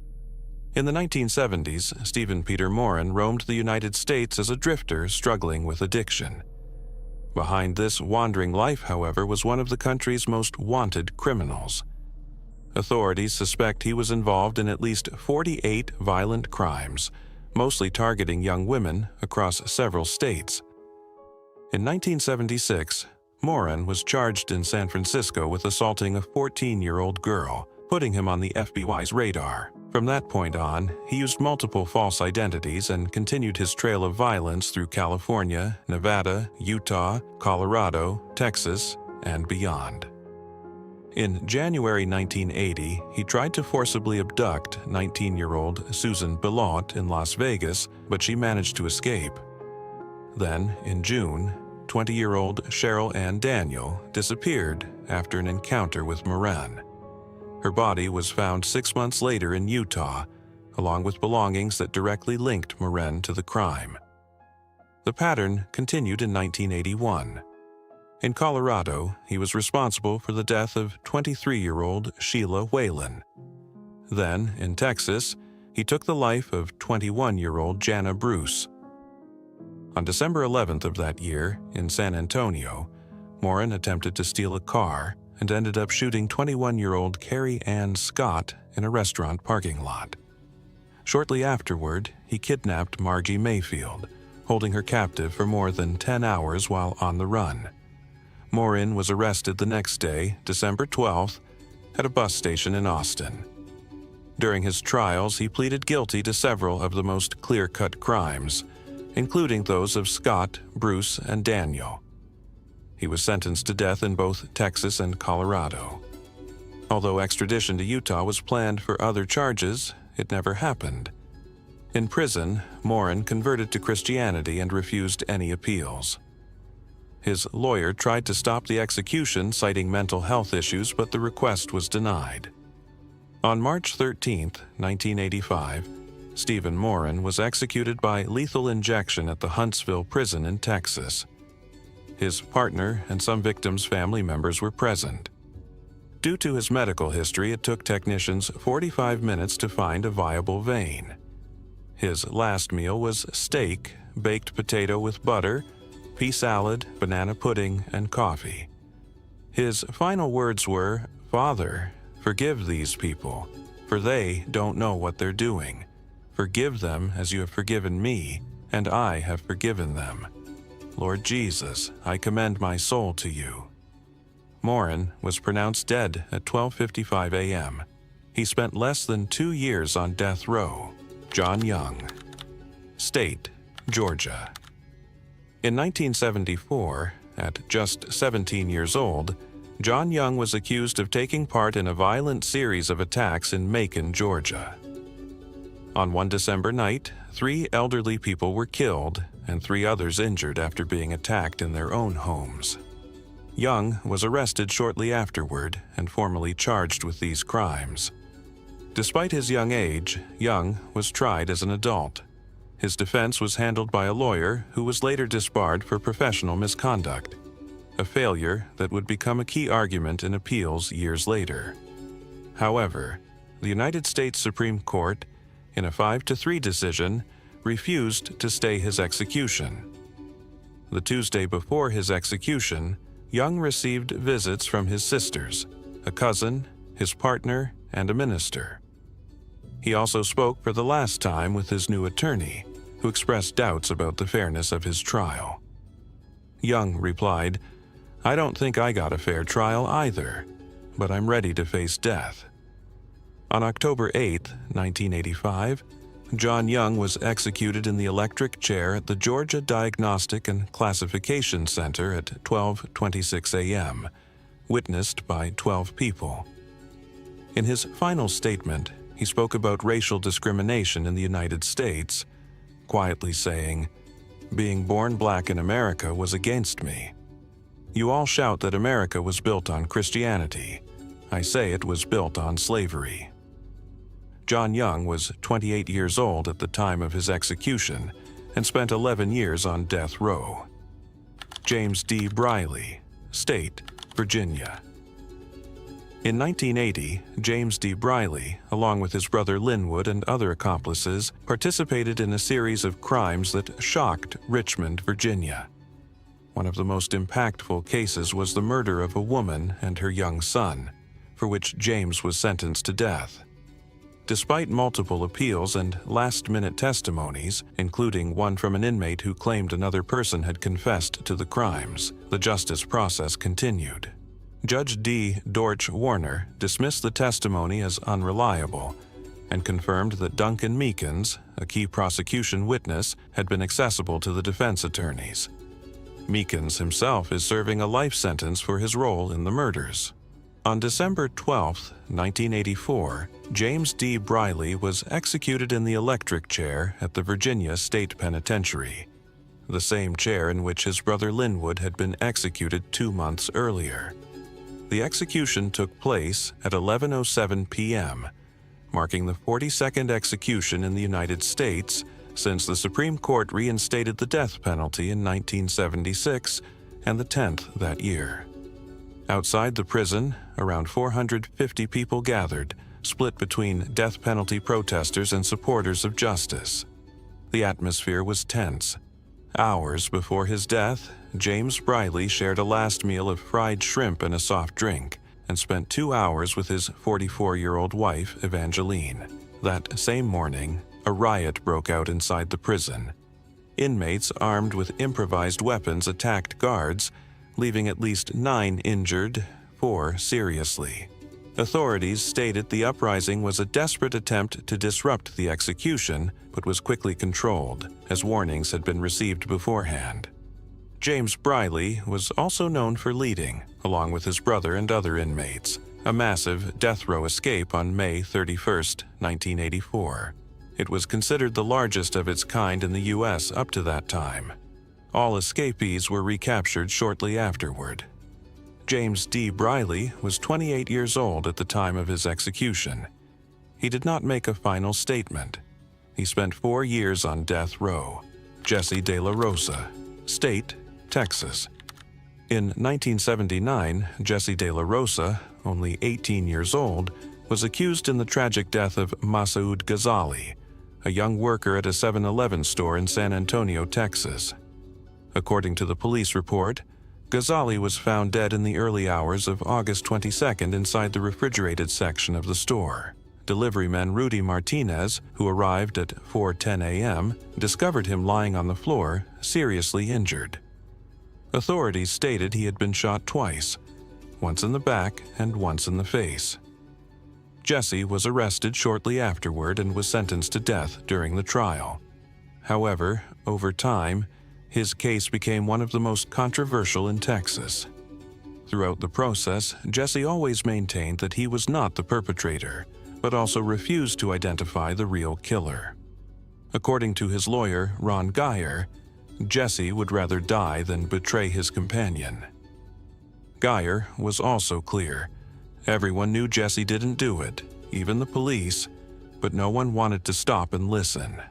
In the 1970s, Stephen Peter Morin roamed the United States as a drifter struggling with addiction. Behind this wandering life, however, was one of the country's most wanted criminals. Authorities suspect he was involved in at least 48 violent crimes, mostly targeting young women across several states. In 1976, Morin was charged in San Francisco with assaulting a 14-year-old girl, putting him on the FBI's radar. From that point on, he used multiple false identities and continued his trail of violence through California, Nevada, Utah, Colorado, Texas, and beyond. In January 1980, he tried to forcibly abduct 19-year-old Susan Billot in Las Vegas, but she managed to escape. Then, in June, 20-year-old Cheryl Ann Daniel disappeared after an encounter with Morin. Her body was found 6 months later in Utah, along with belongings that directly linked Morin to the crime. The pattern continued in 1981. In Colorado, he was responsible for the death of 23-year-old Sheila Whalen. Then, in Texas, he took the life of 21-year-old Jana Bruce. On December 11th of that year, in San Antonio, Morin attempted to steal a car and ended up shooting 21-year-old Carrie Ann Scott in a restaurant parking lot. Shortly afterward, he kidnapped Margie Mayfield, holding her captive for more than 10 hours while on the run. Morin was arrested the next day, December 12th, at a bus station in Austin. During his trials, he pleaded guilty to several of the most clear-cut crimes, including those of Scott, Bruce, and Daniel. He was sentenced to death in both Texas and Colorado. Although extradition to Utah was planned for other charges, it never happened. In prison, Morin converted to Christianity and refused any appeals. His lawyer tried to stop the execution, citing mental health issues, but the request was denied. On March 13, 1985, Stephen Morin was executed by lethal injection at the Huntsville prison in Texas. His partner and some victims' family members were present. Due to his medical history, it took technicians 45 minutes to find a viable vein. His last meal was steak, baked potato with butter, pea salad, banana pudding, and coffee. His final words were, "Father, forgive these people, for they don't know what they're doing. Forgive them as you have forgiven me, and I have forgiven them. Lord Jesus, I commend my soul to you." Morin was pronounced dead at 12:55 a.m. He spent less than 2 years on death row. John Young. State, Georgia. In 1974, at just 17 years old, John Young was accused of taking part in a violent series of attacks in Macon, Georgia. On one December night, 3 elderly people were killed and 3 others injured after being attacked in their own homes. Young was arrested shortly afterward and formally charged with these crimes. Despite his young age, Young was tried as an adult. His defense was handled by a lawyer who was later disbarred for professional misconduct, a failure that would become a key argument in appeals years later. However, the United States Supreme Court, in a 5-3 decision, refused to stay his execution. The Tuesday before his execution, Young received visits from his sisters, a cousin, his partner, and a minister. He also spoke for the last time with his new attorney, who expressed doubts about the fairness of his trial. Young replied, "I don't think I got a fair trial either, but I'm ready to face death." On October 8, 1985, John Young was executed in the electric chair at the Georgia Diagnostic and Classification Center at 12:26 a.m., witnessed by 12 people. In his final statement, he spoke about racial discrimination in the United States, quietly saying, "Being born black in America was against me. You all shout that America was built on Christianity. I say it was built on slavery." John Young was 28 years old at the time of his execution and spent 11 years on death row. James D. Briley, State, Virginia. In 1980, James D. Briley, along with his brother Linwood and other accomplices, participated in a series of crimes that shocked Richmond, Virginia. One of the most impactful cases was the murder of a woman and her young son, for which James was sentenced to death. Despite multiple appeals and last-minute testimonies, including one from an inmate who claimed another person had confessed to the crimes, the justice process continued. Judge D. Dorch Warner dismissed the testimony as unreliable and confirmed that Duncan Meekins, a key prosecution witness, had been accessible to the defense attorneys. Meekins himself is serving a life sentence for his role in the murders. On December 12, 1984, James D. Briley was executed in the electric chair at the Virginia State Penitentiary, the same chair in which his brother Linwood had been executed 2 months earlier. The execution took place at 11:07 p.m., marking the 42nd execution in the United States since the Supreme Court reinstated the death penalty in 1976 and the 10th that year. Outside the prison, around 450 people gathered, split between death penalty protesters and supporters of justice. The atmosphere was tense. Hours before his death, James Briley shared a last meal of fried shrimp and a soft drink, and spent 2 hours with his 44-year-old wife, Evangeline. That same morning, a riot broke out inside the prison. Inmates armed with improvised weapons attacked guards, leaving at least 9 injured, 4 seriously. Authorities stated the uprising was a desperate attempt to disrupt the execution, but was quickly controlled, as warnings had been received beforehand. James Briley was also known for leading, along with his brother and other inmates, a massive death row escape on May 31, 1984. It was considered the largest of its kind in the U.S. up to that time. All escapees were recaptured shortly afterward. James D. Briley was 28 years old at the time of his execution. He did not make a final statement. He spent 4 years on death row. Jesse De La Rosa, State, Texas. In 1979, Jesse De La Rosa, only 18 years old, was accused in the tragic death of Masoud Ghazali, a young worker at a 7-Eleven store in San Antonio, Texas. According to the police report, Ghazali was found dead in the early hours of August 22nd inside the refrigerated section of the store. Deliveryman Rudy Martinez, who arrived at 4:10 a.m., discovered him lying on the floor, seriously injured. Authorities stated he had been shot twice, once in the back and once in the face. Jesse was arrested shortly afterward and was sentenced to death during the trial. However, over time, his case became one of the most controversial in Texas. Throughout the process, Jesse always maintained that he was not the perpetrator, but also refused to identify the real killer. According to his lawyer, Ron Geyer, Jesse would rather die than betray his companion. Geyer was also clear. Everyone knew Jesse didn't do it, even the police, but no one wanted to stop and listen.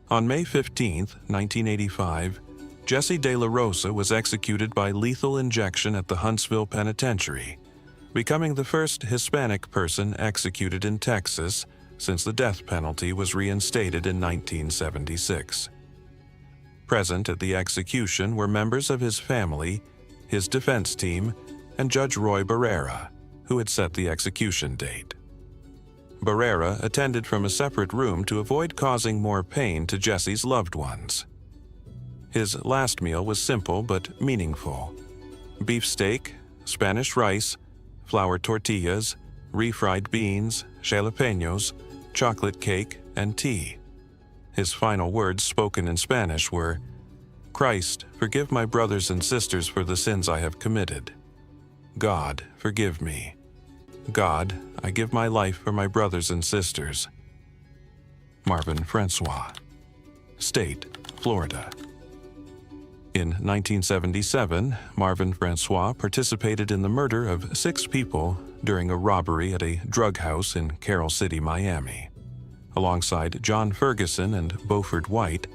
On May 15, 1985, Jesse De La Rosa was executed by lethal injection at the Huntsville Penitentiary, becoming the first Hispanic person executed in Texas since the death penalty was reinstated in 1976. Present at the execution were members of his family, his defense team, and Judge Roy Barrera, who had set the execution date. Barrera attended from a separate room to avoid causing more pain to Jesse's loved ones. His last meal was simple but meaningful: beef steak, Spanish rice, flour tortillas, refried beans, jalapenos, chocolate cake, and tea. His final words spoken in Spanish were, "Christ, forgive my brothers and sisters for the sins I have committed. God, forgive me. God, I give my life for my brothers and sisters." Marvin Francois, State, Florida. In 1977, Marvin Francois participated in the murder of 6 people during a robbery at a drug house in Carroll City, Miami. Alongside John Ferguson and Beaufort White,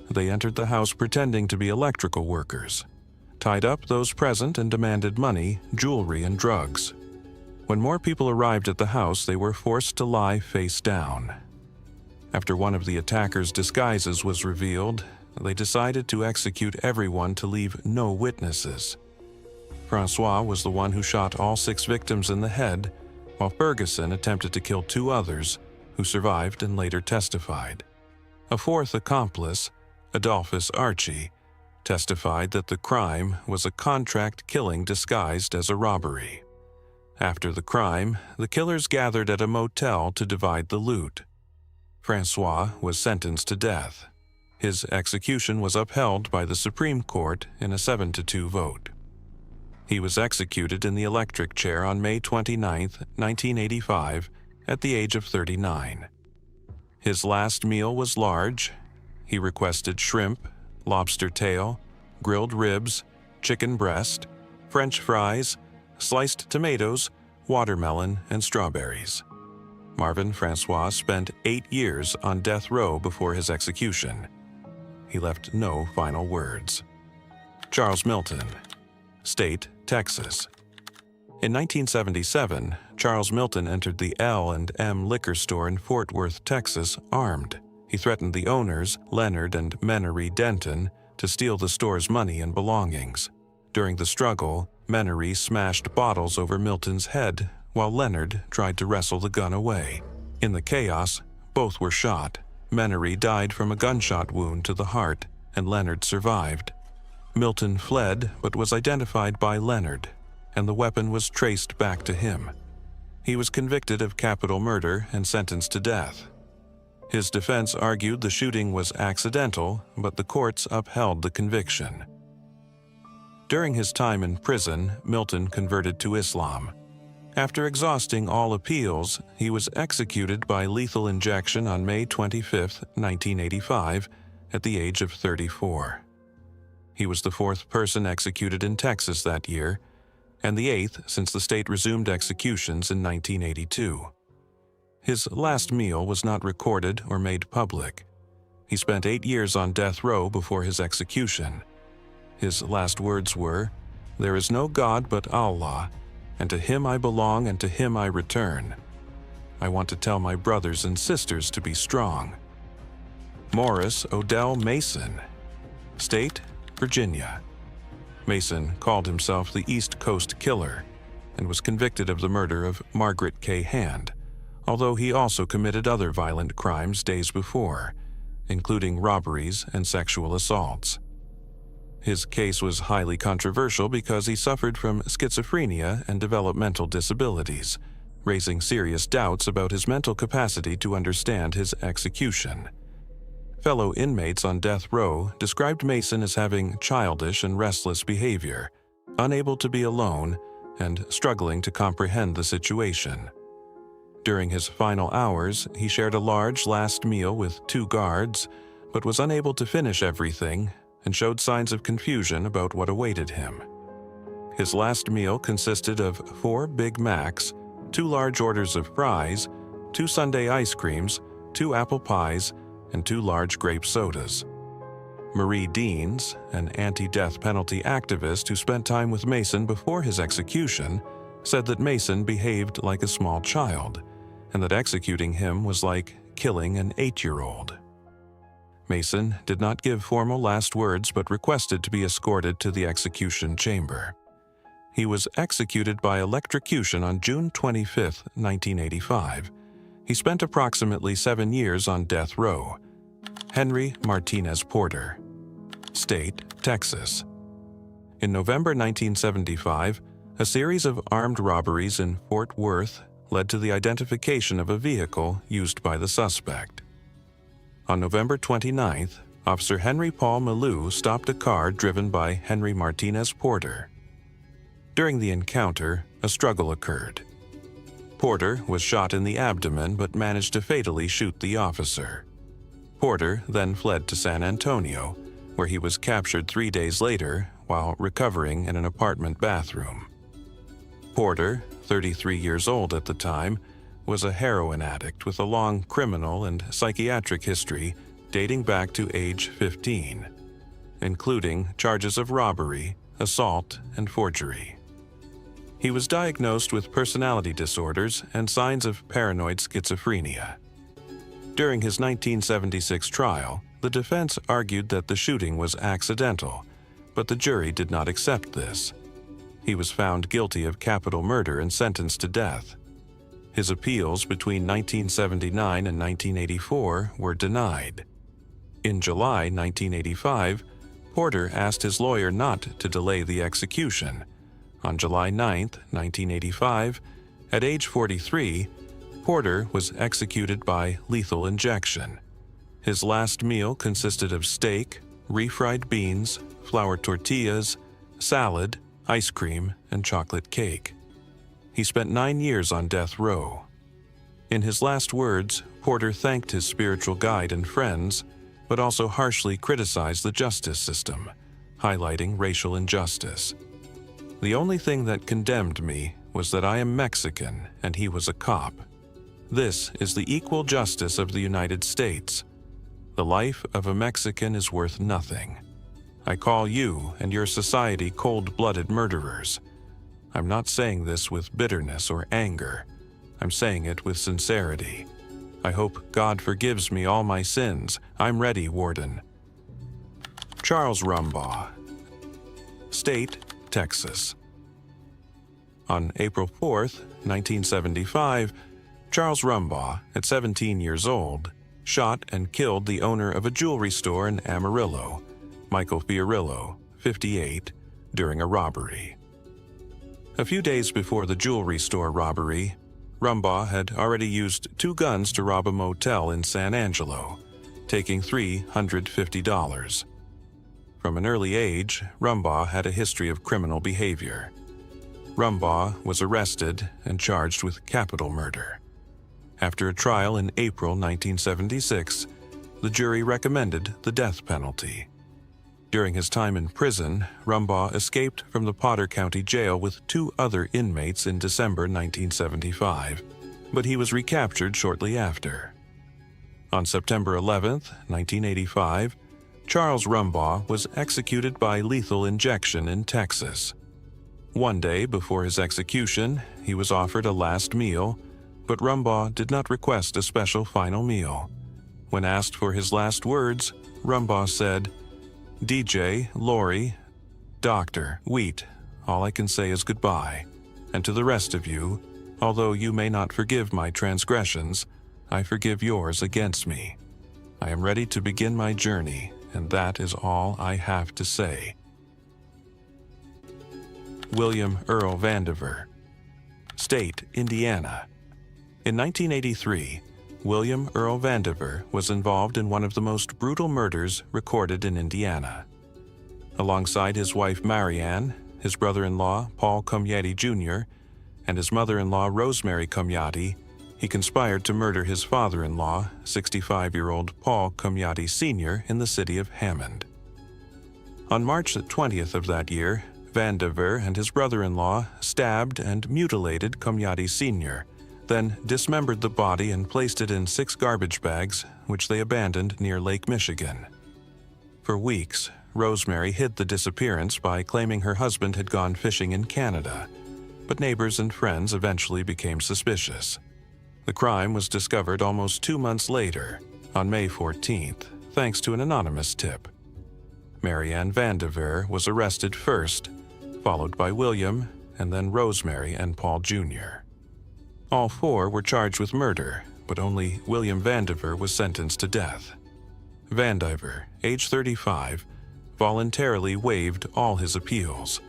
they entered the house pretending to be electrical workers, tied up those present and demanded money, jewelry, and drugs. When more people arrived at the house, they were forced to lie face down. After one of the attackers' disguises was revealed, they decided to execute everyone to leave no witnesses. Francois was the one who shot all 6 victims in the head, while Ferguson attempted to kill 2 others, who survived and later testified. A 4th accomplice, Adolphus Archie, testified that the crime was a contract killing disguised as a robbery. After the crime, the killers gathered at a motel to divide the loot. Francois was sentenced to death. His execution was upheld by the Supreme Court in a 7-2 vote. He was executed in the electric chair on May 29, 1985, at the age of 39. His last meal was large. He requested shrimp, lobster tail, grilled ribs, chicken breast, French fries, sliced tomatoes, watermelon, and strawberries. Marvin Francois spent 8 years on death row before his execution. He left no final words. Charles Milton, State, Texas. In 1977, Charles Milton entered the L&M liquor store in Fort Worth, Texas, armed. He threatened the owners, Leonard and Menery Denton, to steal the store's money and belongings. During the struggle, Menery smashed bottles over Milton's head, while Leonard tried to wrestle the gun away. In the chaos, both were shot. Menery died from a gunshot wound to the heart, and Leonard survived. Milton fled but was identified by Leonard, and the weapon was traced back to him. He was convicted of capital murder and sentenced to death. His defense argued the shooting was accidental, but the courts upheld the conviction. During his time in prison, Milton converted to Islam. After exhausting all appeals, he was executed by lethal injection on May 25, 1985, at the age of 34. He was the fourth person executed in Texas that year, and the eighth since the state resumed executions in 1982. His last meal was not recorded or made public. He spent 8 years on death row before his execution. His last words were, "There is no God but Allah, and to Him I belong and to Him I return. I want to tell my brothers and sisters to be strong." Morris Odell Mason, State, Virginia. Mason called himself the East Coast Killer and was convicted of the murder of Margaret K. Hand, although he also committed other violent crimes days before, including robberies and sexual assaults. His case was highly controversial because he suffered from schizophrenia and developmental disabilities, raising serious doubts about his mental capacity to understand his execution. Fellow inmates on death row described Mason as having childish and restless behavior, unable to be alone, and struggling to comprehend the situation. During his final hours, he shared a large last meal with 2 guards, but was unable to finish everything and showed signs of confusion about what awaited him. His last meal consisted of 4 Big Macs, 2 large orders of fries, 2 sundae ice creams, 2 apple pies, and 2 large grape sodas. Marie Deans, an anti-death penalty activist who spent time with Mason before his execution, said that Mason behaved like a small child, and that executing him was like killing an 8-year-old. Mason did not give formal last words but requested to be escorted to the execution chamber. He was executed by electrocution on June 25, 1985. He spent approximately 7 years on death row. Henry Martinez Porter, State, Texas. In November 1975, a series of armed robberies in Fort Worth led to the identification of a vehicle used by the suspect. On November 29th, Officer Henry Paul Malou stopped a car driven by Henry Martinez Porter. During the encounter, a struggle occurred. Porter was shot in the abdomen but managed to fatally shoot the officer. Porter then fled to San Antonio, where he was captured 3 days later while recovering in an apartment bathroom. Porter, 33 years old at the time, was a heroin addict with a long criminal and psychiatric history dating back to age 15, including charges of robbery, assault, and forgery. He was diagnosed with personality disorders and signs of paranoid schizophrenia. During his 1976 trial, the defense argued that the shooting was accidental, but the jury did not accept this. He was found guilty of capital murder and sentenced to death. His appeals between 1979 and 1984 were denied. In July 1985, Porter asked his lawyer not to delay the execution. On July 9, 1985, at age 43, Porter was executed by lethal injection. His last meal consisted of steak, refried beans, flour tortillas, salad, ice cream, and chocolate cake. He spent 9 years on death row. In his last words, Porter thanked his spiritual guide and friends, but also harshly criticized the justice system, highlighting racial injustice. "The only thing that condemned me was that I am Mexican and he was a cop. This is the equal justice of the United States. The life of a Mexican is worth nothing. I call you and your society cold-blooded murderers. I'm not saying this with bitterness or anger. I'm saying it with sincerity. I hope God forgives me all my sins. I'm ready, Warden." Charles Rumbaugh, State, Texas. On April 4, 1975, Charles Rumbaugh, at 17 years old, shot and killed the owner of a jewelry store in Amarillo, Michael Fiorillo, 1958 during a robbery. A few days before the jewelry store robbery, Rumbaugh had already used 2 guns to rob a motel in San Angelo, taking $350. From an early age, Rumbaugh had a history of criminal behavior. Rumbaugh was arrested and charged with capital murder. After a trial in April 1976, the jury recommended the death penalty. During his time in prison, Rumbaugh escaped from the Potter County Jail with 2 other inmates in December 1975, but he was recaptured shortly after. On September 11, 1985, Charles Rumbaugh was executed by lethal injection in Texas. One day before his execution, he was offered a last meal, but Rumbaugh did not request a special final meal. When asked for his last words, Rumbaugh said, "DJ, Lori, Doctor, Wheat, all I can say is goodbye. And to the rest of you, although you may not forgive my transgressions, I forgive yours against me. I am ready to begin my journey, and that is all I have to say." William Earl Vandiver. State, Indiana. In 1983, William Earl Vandiver was involved in one of the most brutal murders recorded in Indiana. Alongside his wife Marianne, his brother-in-law Paul Comyatti Jr., and his mother-in-law Rosemary Comyatti, he conspired to murder his father-in-law, 65-year-old Paul Comyatti Sr., in the city of Hammond. On March 20th of that year, Vandiver and his brother-in-law stabbed and mutilated Comyatti Sr., then dismembered the body and placed it in 6 garbage bags, which they abandoned near Lake Michigan. For weeks, Rosemary hid the disappearance by claiming her husband had gone fishing in Canada, but neighbors and friends eventually became suspicious. The crime was discovered almost 2 months later, on May 14th, thanks to an anonymous tip. Marianne Vandiver was arrested first, followed by William, and then Rosemary and Paul Jr. All 4 were charged with murder, but only William Vandiver was sentenced to death. Vandiver, age 35, voluntarily waived all his appeals.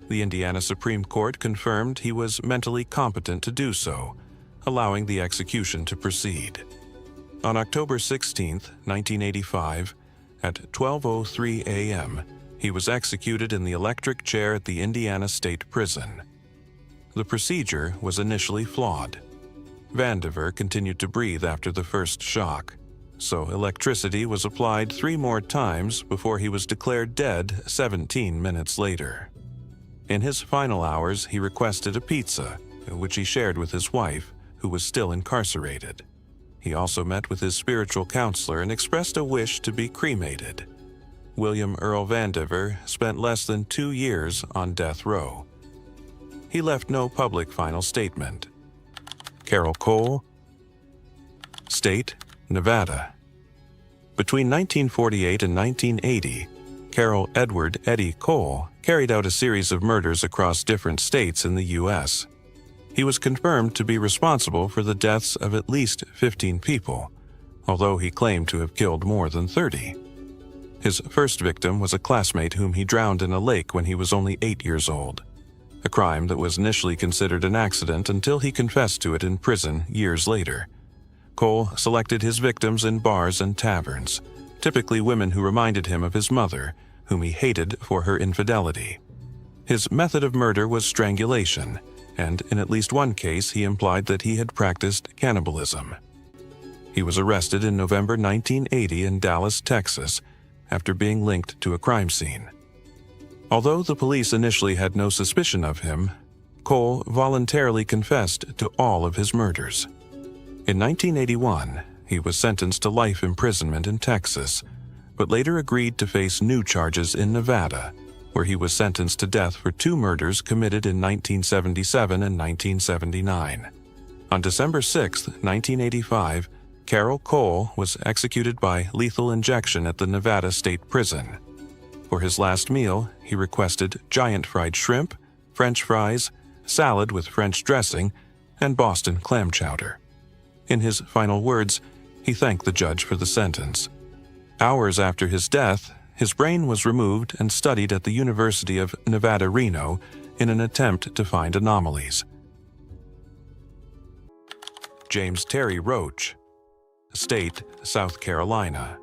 The Indiana Supreme Court confirmed he was mentally competent to do so, allowing the execution to proceed. On October 16, 1985, at 12:03 a.m., he was executed in the electric chair at the Indiana State Prison. The procedure was initially flawed. Vandiver continued to breathe after the first shock, so electricity was applied 3 more times before he was declared dead 17 minutes later. In his final hours, he requested a pizza, which he shared with his wife, who was still incarcerated. He also met with his spiritual counselor and expressed a wish to be cremated. William Earl Vandiver spent less than 2 years on death row. He left no public final statement. Carol Cole. State, Nevada. Between 1948 and 1980, Carol Edward Eddie Cole carried out a series of murders across different states in the U.S. He was confirmed to be responsible for the deaths of at least 15 people, although he claimed to have killed more than 30. His first victim was a classmate whom he drowned in a lake when he was only 8 years old, a crime that was initially considered an accident until he confessed to it in prison years later. Cole selected his victims in bars and taverns, typically women who reminded him of his mother, whom he hated for her infidelity. His method of murder was strangulation, and in at least one case he implied that he had practiced cannibalism. He was arrested in November 1980 in Dallas, Texas, after being linked to a crime scene. Although the police initially had no suspicion of him, Cole voluntarily confessed to all of his murders. In 1981, he was sentenced to life imprisonment in Texas, but later agreed to face new charges in Nevada, where he was sentenced to death for 2 murders committed in 1977 and 1979. On December 6, 1985, Carol Cole was executed by lethal injection at the Nevada State Prison. For his last meal, he requested giant fried shrimp, French fries, salad with French dressing, and Boston clam chowder. In his final words, he thanked the judge for the sentence. Hours after his death, his brain was removed and studied at the University of Nevada, Reno in an attempt to find anomalies. James Terry Roach, State, South Carolina.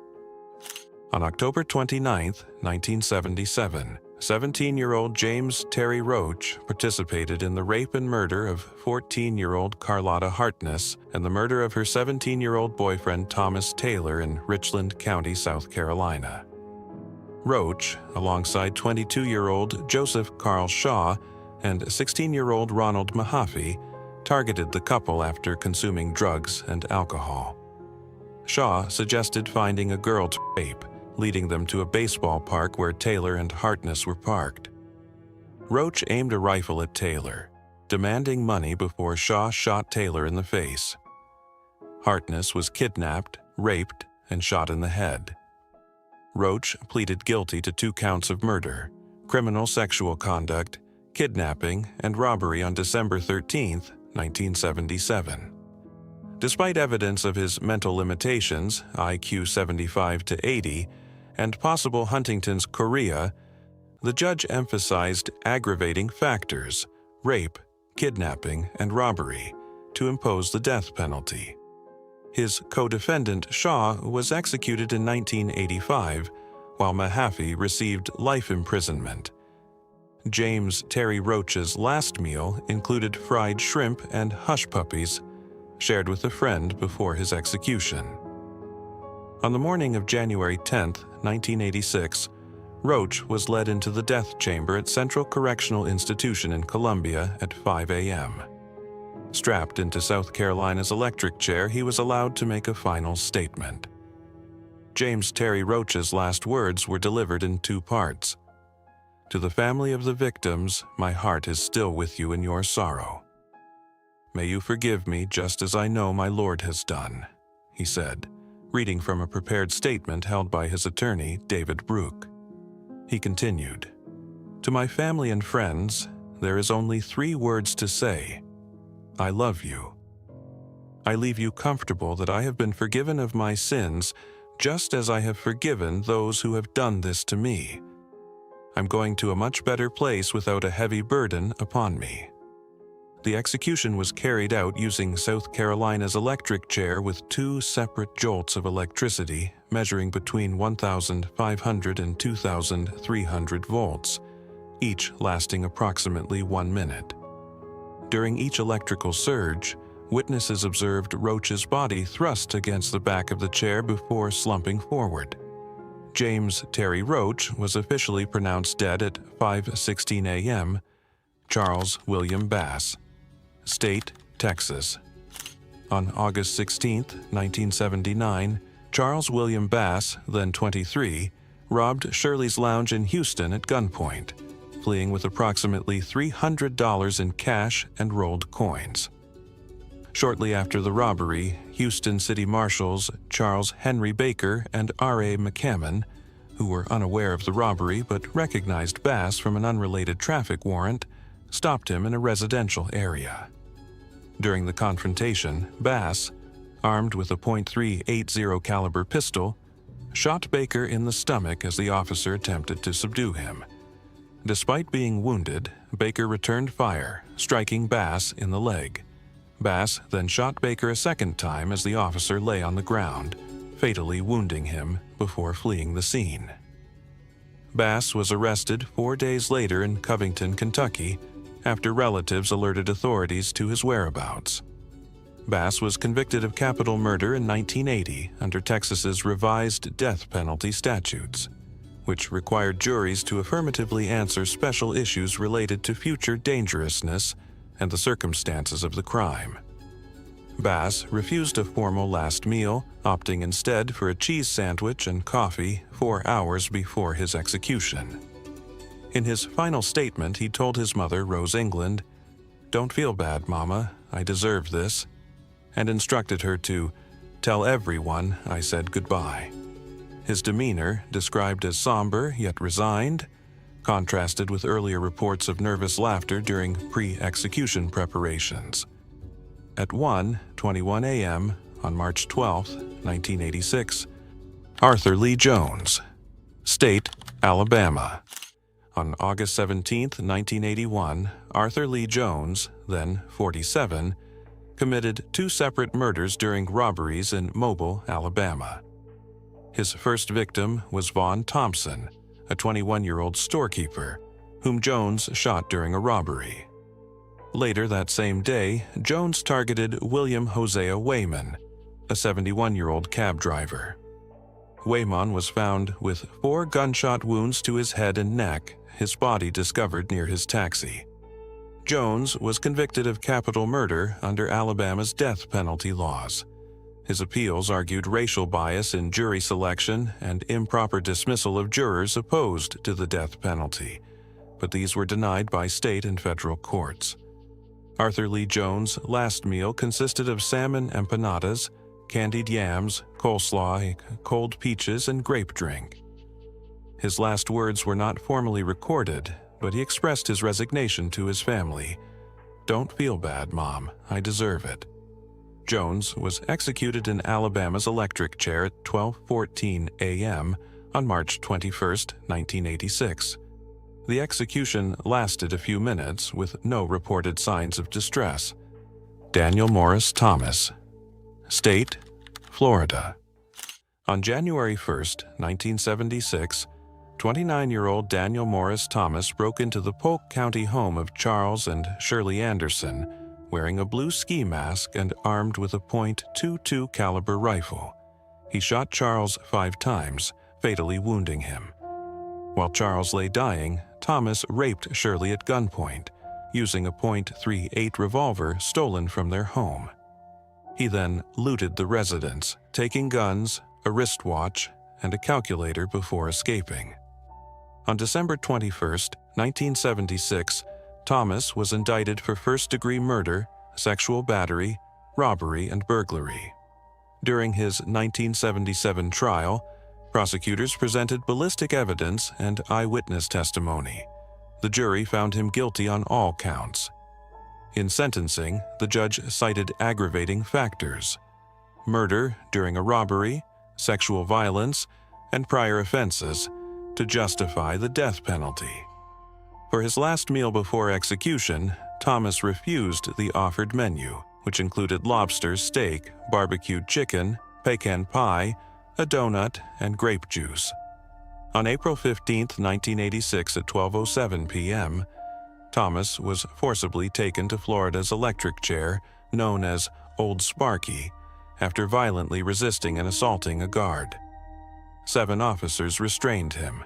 On October 29, 1977, 17-year-old James Terry Roach participated in the rape and murder of 14-year-old Carlotta Hartness and the murder of her 17-year-old boyfriend Thomas Taylor in Richland County, South Carolina. Roach, alongside 22-year-old Joseph Carl Shaw and 16-year-old Ronald Mahaffey, targeted the couple after consuming drugs and alcohol. Shaw suggested finding a girl to rape, leading them to a baseball park where Taylor and Hartness were parked. Roach aimed a rifle at Taylor, demanding money before Shaw shot Taylor in the face. Hartness was kidnapped, raped, and shot in the head. Roach pleaded guilty to 2 counts of murder, criminal sexual conduct, kidnapping, and robbery on December 13, 1977. Despite evidence of his mental limitations, IQ 75 to 80, and possible Huntington's chorea, the judge emphasized aggravating factors, rape, kidnapping, and robbery, to impose the death penalty. His co-defendant, Shaw, was executed in 1985, while Mahaffey received life imprisonment. James Terry Roach's last meal included fried shrimp and hush puppies, shared with a friend before his execution. On the morning of January 10, 1986, Roach was led into the death chamber at Central Correctional Institution in Columbia at 5 a.m. Strapped into South Carolina's electric chair, he was allowed to make a final statement. James Terry Roach's last words were delivered in 2 parts. "To the family of the victims, my heart is still with you in your sorrow. May you forgive me just as I know my Lord has done," he said, reading from a prepared statement held by his attorney, David Brooke. He continued, "To my family and friends, there is only 3 words to say. I love you. I leave you comfortable that I have been forgiven of my sins, just as I have forgiven those who have done this to me. I'm going to a much better place without a heavy burden upon me." The execution was carried out using South Carolina's electric chair with 2 separate jolts of electricity measuring between 1,500 and 2,300 volts, each lasting approximately 1 minute. During each electrical surge, witnesses observed Roach's body thrust against the back of the chair before slumping forward. James Terry Roach was officially pronounced dead at 5:16 a.m. Charles William Bass, State, Texas. On August 16, 1979, Charles William Bass, then 23, robbed Shirley's Lounge in Houston at gunpoint, fleeing with approximately $300 in cash and rolled coins. Shortly after the robbery, Houston City Marshals Charles Henry Baker and R.A. McCammon, who were unaware of the robbery but recognized Bass from an unrelated traffic warrant, stopped him in a residential area. During the confrontation, Bass, armed with a .380 caliber pistol, shot Baker in the stomach as the officer attempted to subdue him. Despite being wounded, Baker returned fire, striking Bass in the leg. Bass then shot Baker a second time as the officer lay on the ground, fatally wounding him before fleeing the scene. Bass was arrested 4 days later in Covington, Kentucky, after relatives alerted authorities to his whereabouts. Bass was convicted of capital murder in 1980 under Texas's revised death penalty statutes, which required juries to affirmatively answer special issues related to future dangerousness and the circumstances of the crime. Bass refused a formal last meal, opting instead for a cheese sandwich and coffee 4 hours before his execution. In his final statement, he told his mother, Rose England, "Don't feel bad, Mama, I deserve this," and instructed her to tell everyone I said goodbye. His demeanor, described as somber yet resigned, contrasted with earlier reports of nervous laughter during pre-execution preparations. At 1:21 a.m. on March 12, 1986, Arthur Lee Jones, State, Alabama. On August 17, 1981, Arthur Lee Jones, then 47, committed 2 separate murders during robberies in Mobile, Alabama. His first victim was Vaughn Thompson, a 21-year-old storekeeper, whom Jones shot during a robbery. Later that same day, Jones targeted William Hosea Wayman, a 71-year-old cab driver. Wayman was found with 4 gunshot wounds to his head and neck, his body discovered near his taxi. Jones was convicted of capital murder under Alabama's death penalty laws. His appeals argued racial bias in jury selection and improper dismissal of jurors opposed to the death penalty, but these were denied by state and federal courts. Arthur Lee Jones' last meal consisted of salmon empanadas, candied yams, coleslaw, cold peaches, and grape drink. His last words were not formally recorded, but he expressed his resignation to his family. "Don't feel bad, Mom. I deserve it." Jones was executed in Alabama's electric chair at 12:14 a.m. on March 21, 1986. The execution lasted a few minutes with no reported signs of distress. Daniel Morris Thomas. State, Florida. On January 1, 1976, 29-year-old Daniel Morris Thomas broke into the Polk County home of Charles and Shirley Anderson, wearing a blue ski mask and armed with a .22 caliber rifle. He shot Charles 5 times, fatally wounding him. While Charles lay dying, Thomas raped Shirley at gunpoint, using a .38 revolver stolen from their home. He then looted the residence, taking guns, a wristwatch, and a calculator before escaping. On December 21, 1976, Thomas was indicted for first-degree murder, sexual battery, robbery, and burglary. During his 1977 trial, prosecutors presented ballistic evidence and eyewitness testimony. The jury found him guilty on all counts. In sentencing, the judge cited aggravating factors: murder during a robbery, sexual violence, and prior offenses to justify the death penalty. For his last meal before execution, Thomas refused the offered menu, which included lobster, steak, barbecued chicken, pecan pie, a donut, and grape juice. On April 15, 1986 at 12:07 p.m., Thomas was forcibly taken to Florida's electric chair, known as Old Sparky, after violently resisting and assaulting a guard. 7 officers restrained him.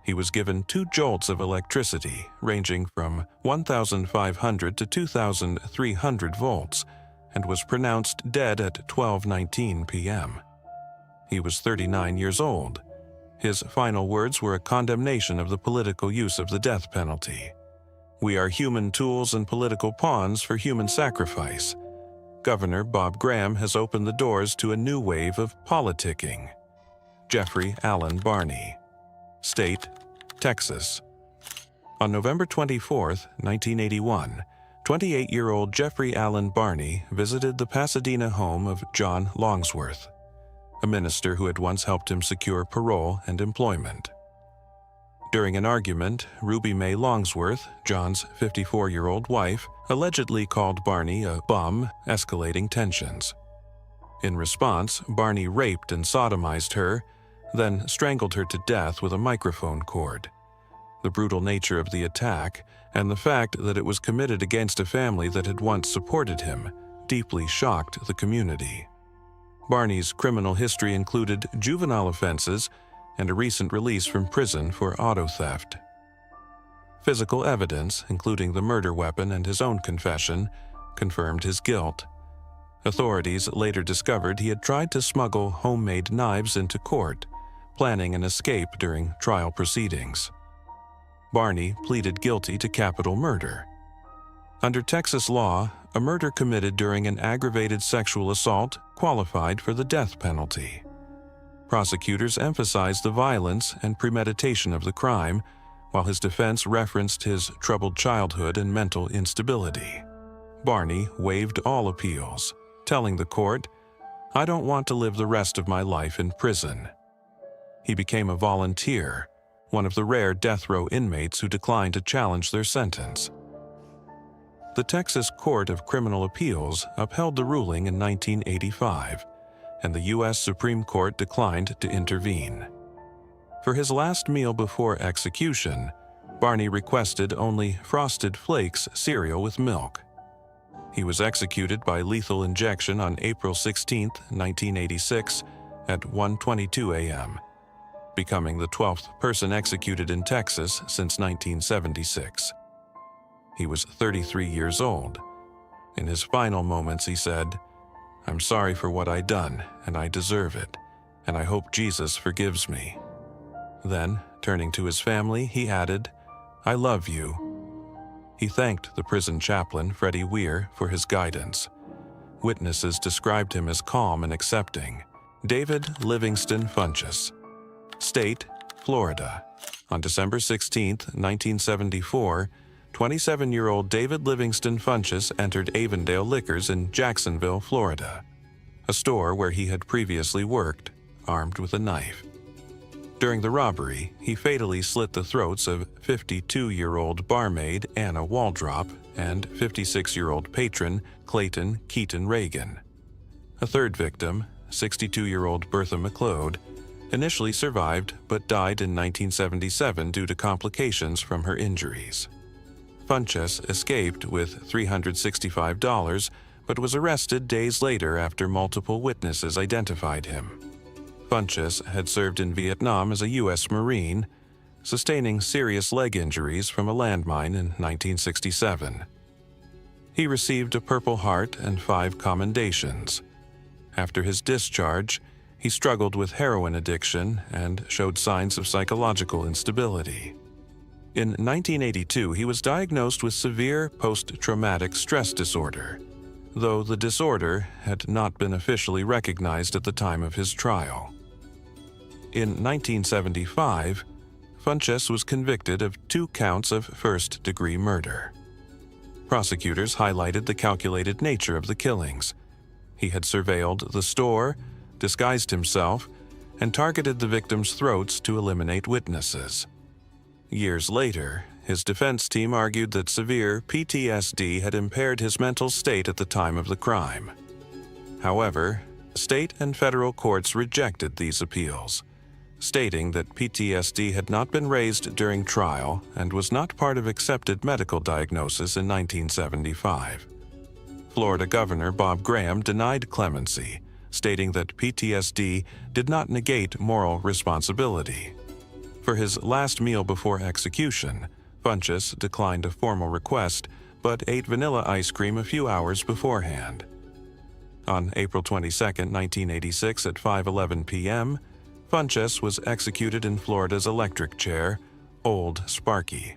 He was given 2 jolts of electricity, ranging from 1,500 to 2,300 volts, and was pronounced dead at 12:19 p.m. He was 39 years old. His final words were a condemnation of the political use of the death penalty. "We are human tools and political pawns for human sacrifice. Governor Bob Graham has opened the doors to a new wave of politicking." Jeffrey Allen Barney. State, Texas. On November 24, 1981, 28-year-old Jeffrey Allen Barney visited the Pasadena home of John Longsworth, a minister who had once helped him secure parole and employment. During an argument, Ruby Mae Longsworth, John's 54-year-old wife, allegedly called Barney a bum, escalating tensions. In response, Barney raped and sodomized her, then strangled her to death with a microphone cord. The brutal nature of the attack, and the fact that it was committed against a family that had once supported him, deeply shocked the community. Barney's criminal history included juvenile offenses and a recent release from prison for auto theft. Physical evidence, including the murder weapon and his own confession, confirmed his guilt. Authorities later discovered he had tried to smuggle homemade knives into court, planning an escape during trial proceedings. Barney pleaded guilty to capital murder. Under Texas law, a murder committed during an aggravated sexual assault qualified for the death penalty. Prosecutors emphasized the violence and premeditation of the crime, while his defense referenced his troubled childhood and mental instability. Barney waived all appeals, telling the court, "I don't want to live the rest of my life in prison." He became a volunteer, one of the rare death row inmates who declined to challenge their sentence. The Texas Court of Criminal Appeals upheld the ruling in 1985, and the U.S. Supreme Court declined to intervene. For his last meal before execution, Barney requested only Frosted Flakes cereal with milk. He was executed by lethal injection on April 16, 1986, at 1:22 a.m., becoming the 12th person executed in Texas since 1976. He was 33 years old. In his final moments, he said, "I'm sorry for what I done, and I deserve it, and I hope Jesus forgives me." Then, turning to his family, he added, "I love you." He thanked the prison chaplain, Freddie Weir, for his guidance. Witnesses described him as calm and accepting. David Livingston Funchess. State, Florida. On December 16, 1974, 27-year-old David Livingston Funchess entered Avondale Liquors in Jacksonville, Florida, a store where he had previously worked, armed with a knife. During the robbery, he fatally slit the throats of 52-year-old barmaid Anna Waldrop and 56-year-old patron Clayton Keaton Reagan. A third victim, 62-year-old Bertha McLeod, initially survived but died in 1977 due to complications from her injuries. Funchess escaped with $365 but was arrested days later after multiple witnesses identified him. Funchess had served in Vietnam as a U.S. Marine, sustaining serious leg injuries from a landmine in 1967. He received a Purple Heart and 5 commendations. After his discharge, he struggled with heroin addiction and showed signs of psychological instability. In 1982, he was diagnosed with severe post-traumatic stress disorder, though the disorder had not been officially recognized at the time of his trial. In 1975, Funchess was convicted of 2 counts of first-degree murder. Prosecutors highlighted the calculated nature of the killings. He had surveilled the store, disguised himself, and targeted the victims' throats to eliminate witnesses. Years later, his defense team argued that severe PTSD had impaired his mental state at the time of the crime. However, state and federal courts rejected these appeals, stating that PTSD had not been raised during trial and was not part of accepted medical diagnosis in 1975. Florida Governor Bob Graham denied clemency, stating that PTSD did not negate moral responsibility. For his last meal before execution, Funchess declined a formal request but ate vanilla ice cream a few hours beforehand. On April 22, 1986 at 5:11 p.m., Funchess was executed in Florida's electric chair, Old Sparky.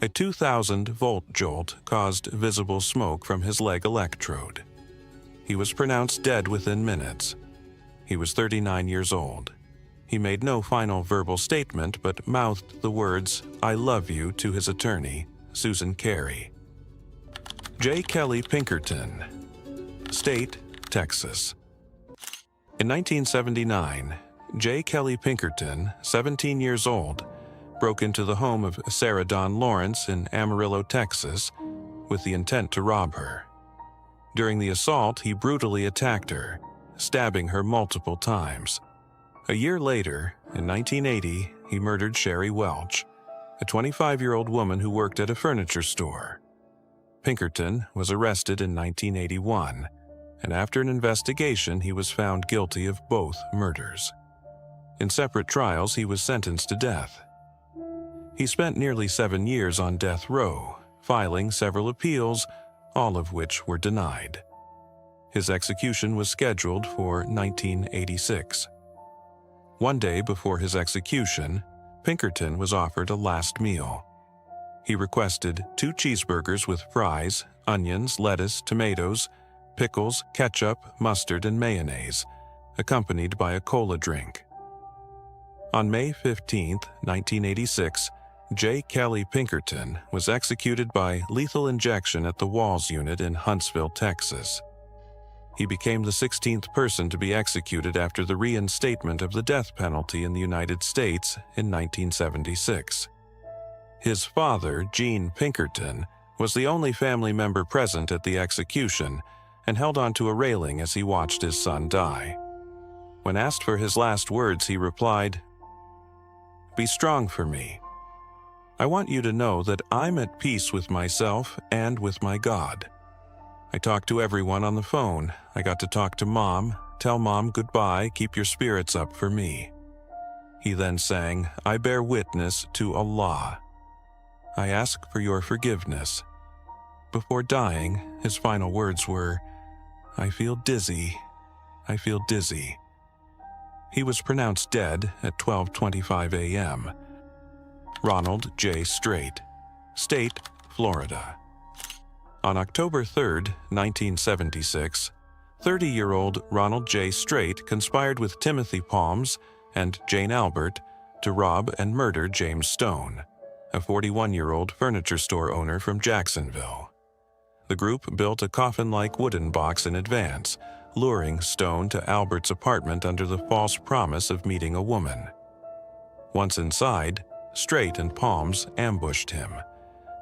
A 2,000-volt jolt caused visible smoke from his leg electrode. He was pronounced dead within minutes. He was 39 years old. He made no final verbal statement but mouthed the words, "I love you," to his attorney, Susan Carey. J. Kelly Pinkerton. State, Texas. In 1979, J. Kelly Pinkerton, 17 years old, broke into the home of Sarah Dawn Lawrence in Amarillo, Texas, with the intent to rob her. During the assault, he brutally attacked her, stabbing her multiple times. A year later, in 1980, he murdered Sherry Welch, a 25-year-old woman who worked at a furniture store. Pinkerton was arrested in 1981, and after an investigation, he was found guilty of both murders. In separate trials, he was sentenced to death. He spent nearly 7 years on death row, filing several appeals, all of which were denied. His execution was scheduled for 1986. One day before his execution, Pinkerton was offered a last meal. He requested 2 cheeseburgers with fries, onions, lettuce, tomatoes, pickles, ketchup, mustard, and mayonnaise, accompanied by a cola drink. On May 15, 1986, J. Kelly Pinkerton was executed by lethal injection at the Walls Unit in Huntsville, Texas. He became the 16th person to be executed after the reinstatement of the death penalty in the United States in 1976. His father, Gene Pinkerton, was the only family member present at the execution and held onto a railing as he watched his son die. When asked for his last words, he replied, "Be strong for me. I want you to know that I'm at peace with myself and with my God. I talked to everyone on the phone. I got to talk to Mom, tell Mom goodbye, keep your spirits up for me." He then sang, "I bear witness to Allah. I ask for your forgiveness." Before dying, his final words were, "I feel dizzy. I feel dizzy." He was pronounced dead at 12:25 a.m. Ronald J. Straight, State, Florida. On October 3, 1976, 30-year-old Ronald J. Straight conspired with Timothy Palms and Jane Albert to rob and murder James Stone, a 41-year-old furniture store owner from Jacksonville. The group built a coffin-like wooden box in advance, luring Stone to Albert's apartment under the false promise of meeting a woman. Once inside, Straight and Palms ambushed him,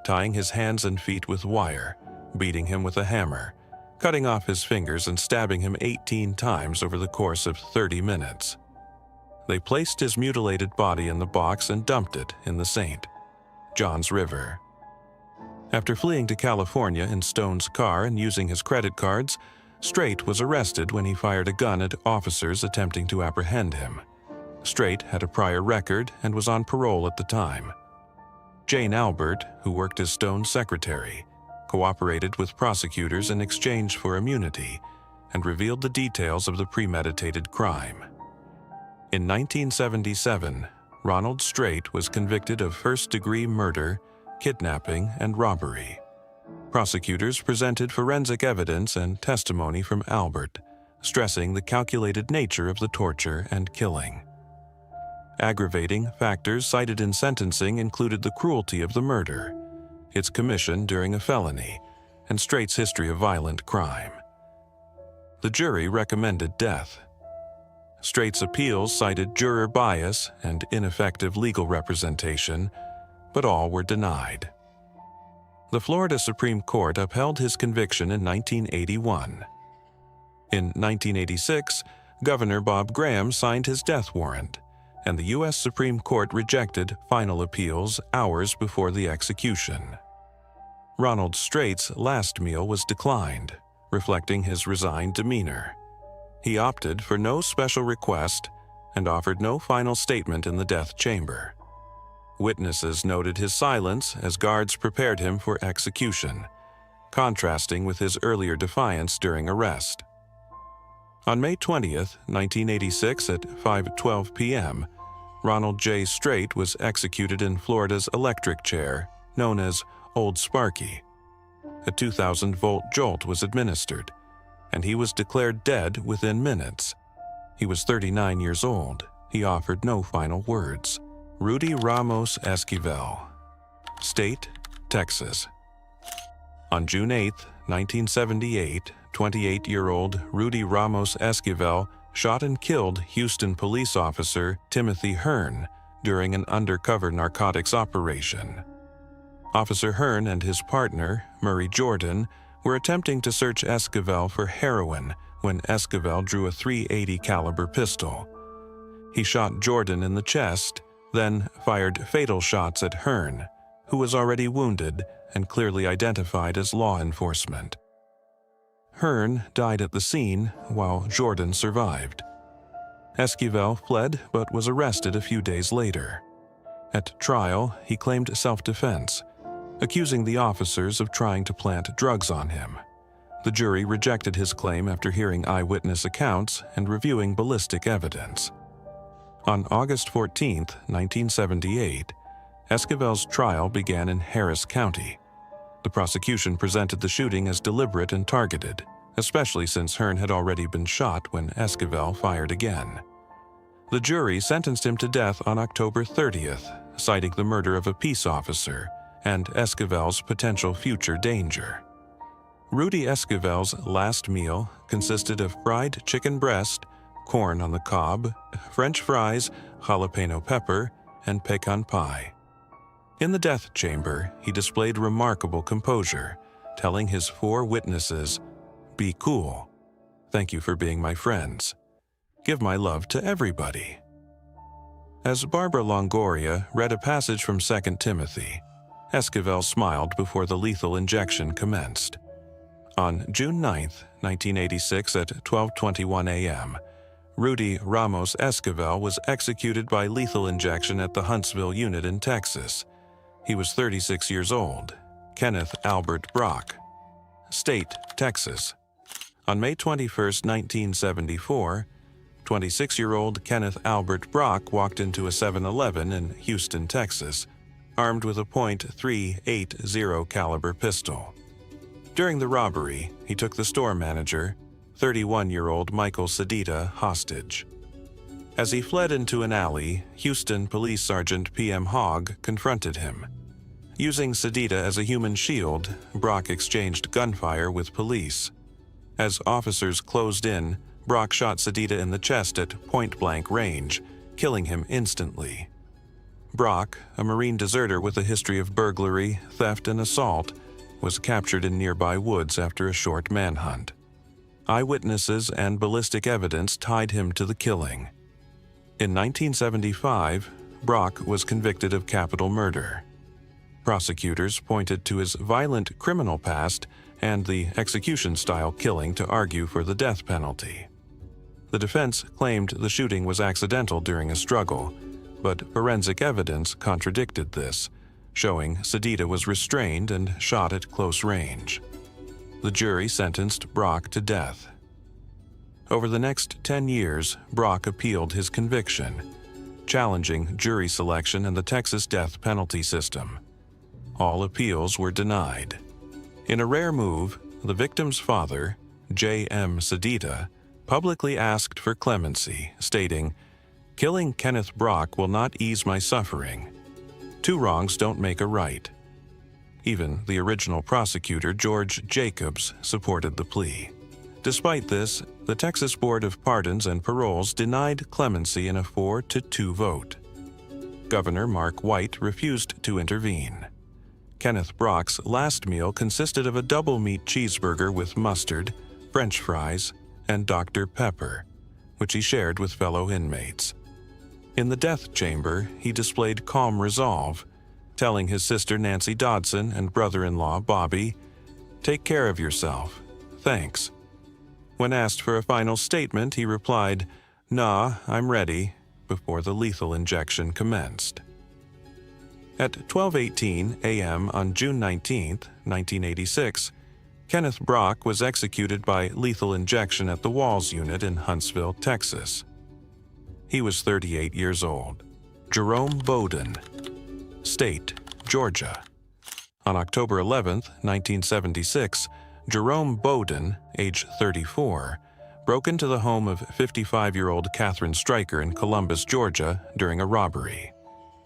tying his hands and feet with wire, beating him with a hammer, cutting off his fingers and stabbing him 18 times over the course of 30 minutes. They placed his mutilated body in the box and dumped it in the St. Johns River. After fleeing to California in Stone's car and using his credit cards, Straight was arrested when he fired a gun at officers attempting to apprehend him. Straight had a prior record and was on parole at the time. Jane Albert, who worked as Stone's secretary, cooperated with prosecutors in exchange for immunity and revealed the details of the premeditated crime. In 1977, Ronald Straight was convicted of first-degree murder, kidnapping, and robbery. Prosecutors presented forensic evidence and testimony from Albert, stressing the calculated nature of the torture and killing. Aggravating factors cited in sentencing included the cruelty of the murder, its commission during a felony, and Straight's history of violent crime. The jury recommended death. Straight's appeals cited juror bias and ineffective legal representation, but all were denied. The Florida Supreme Court upheld his conviction in 1981. In 1986, Governor Bob Graham signed his death warrant, and the U.S. Supreme Court rejected final appeals hours before the execution. Ronald Straight's last meal was declined, reflecting his resigned demeanor. He opted for no special request and offered no final statement in the death chamber. Witnesses noted his silence as guards prepared him for execution, contrasting with his earlier defiance during arrest. On May 20, 1986 at 5:12 p.m., Ronald J. Straight was executed in Florida's electric chair, known as Old Sparky. A 2,000-volt jolt was administered, and he was declared dead within minutes. He was 39 years old. He offered no final words. Rudy Ramos Esquivel, State, Texas. On June 8, 1978, 28-year-old Rudy Ramos Esquivel shot and killed Houston police officer Timothy Hearn during an undercover narcotics operation. Officer Hearn and his partner, Murray Jordan, were attempting to search Esquivel for heroin when Esquivel drew a .380 caliber pistol. He shot Jordan in the chest, then fired fatal shots at Hearn, who was already wounded and clearly identified as law enforcement. Hearn died at the scene while Jordan survived. Esquivel fled but was arrested a few days later. At trial, he claimed self-defense, accusing the officers of trying to plant drugs on him. The jury rejected his claim after hearing eyewitness accounts and reviewing ballistic evidence. On August 14, 1978, Esquivel's trial began in Harris County. The prosecution presented the shooting as deliberate and targeted, especially since Hearn had already been shot when Esquivel fired again. The jury sentenced him to death on October 30th, citing the murder of a peace officer and Esquivel's potential future danger. Rudy Esquivel's last meal consisted of fried chicken breast, corn on the cob, French fries, jalapeno pepper, and pecan pie. In the death chamber, he displayed remarkable composure, telling his 4 witnesses, "Be cool. Thank you for being my friends. Give my love to everybody." As Barbara Longoria read a passage from 2 Timothy, Esquivel smiled before the lethal injection commenced. On June 9, 1986 at 12:21 a.m., Rudy Ramos Esquivel was executed by lethal injection at the Huntsville unit in Texas. He was 36 years old. Kenneth Albert Brock. State, Texas. On May 21, 1974, 26-year-old Kenneth Albert Brock walked into a 7-Eleven in Houston, Texas, armed with a .380 caliber pistol. During the robbery, he took the store manager, 31-year-old Michael Sedita, hostage. As he fled into an alley, Houston Police Sergeant P.M. Hogg confronted him. Using Sedita as a human shield, Brock exchanged gunfire with police. As officers closed in, Brock shot Sedita in the chest at point-blank range, killing him instantly. Brock, a Marine deserter with a history of burglary, theft, and assault, was captured in nearby woods after a short manhunt. Eyewitnesses and ballistic evidence tied him to the killing. In 1975, Brock was convicted of capital murder. Prosecutors pointed to his violent criminal past and the execution-style killing to argue for the death penalty. The defense claimed the shooting was accidental during a struggle, but forensic evidence contradicted this, showing Sedita was restrained and shot at close range. The jury sentenced Brock to death. Over the next 10 years, Brock appealed his conviction, challenging jury selection and the Texas death penalty system. All appeals were denied. In a rare move, the victim's father, J.M. Sedita, publicly asked for clemency, stating, "Killing Kenneth Brock will not ease my suffering. 2 wrongs don't make a right." Even the original prosecutor, George Jacobs, supported the plea. Despite this, the Texas Board of Pardons and Paroles denied clemency in a 4-2 vote. Governor Mark White refused to intervene. Kenneth Brock's last meal consisted of a double-meat cheeseburger with mustard, French fries, and Dr. Pepper, which he shared with fellow inmates. In the death chamber, he displayed calm resolve, telling his sister Nancy Dodson and brother-in-law Bobby, "Take care of yourself. Thanks." When asked for a final statement, he replied, "Nah, I'm ready," before the lethal injection commenced. At 12:18 a.m. on June 19, 1986, Kenneth Brock was executed by lethal injection at the Walls Unit in Huntsville, Texas. He was 38 years old. Jerome Bowden. State, Georgia. On October 11, 1976, Jerome Bowden, age 34, broke into the home of 55-year-old Catherine Stryker in Columbus, Georgia, during a robbery.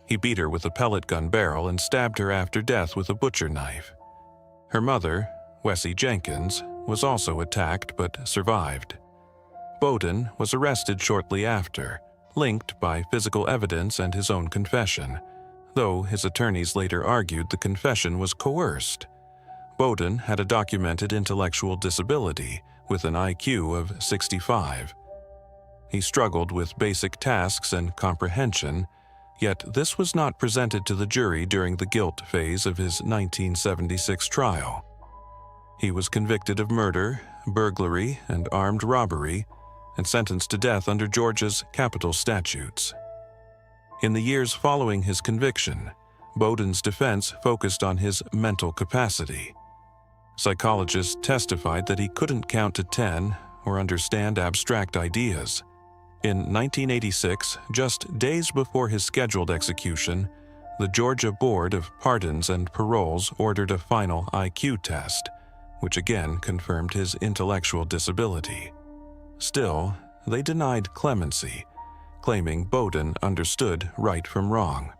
He beat her with a pellet gun barrel and stabbed her after death with a butcher knife. Her mother, Wessie Jenkins, was also attacked but survived. Bowden was arrested shortly after, linked by physical evidence and his own confession, though his attorneys later argued the confession was coerced. Bowden had a documented intellectual disability with an IQ of 65. He struggled with basic tasks and comprehension, yet this was not presented to the jury during the guilt phase of his 1976 trial. He was convicted of murder, burglary, and armed robbery, and sentenced to death under Georgia's capital statutes. In the years following his conviction, Bowden's defense focused on his mental capacity. Psychologists testified that he couldn't count to 10 or understand abstract ideas. In 1986, just days before his scheduled execution, the Georgia Board of Pardons and Paroles ordered a final IQ test, which again confirmed his intellectual disability. Still, they denied clemency, claiming Bowden understood right from wrong.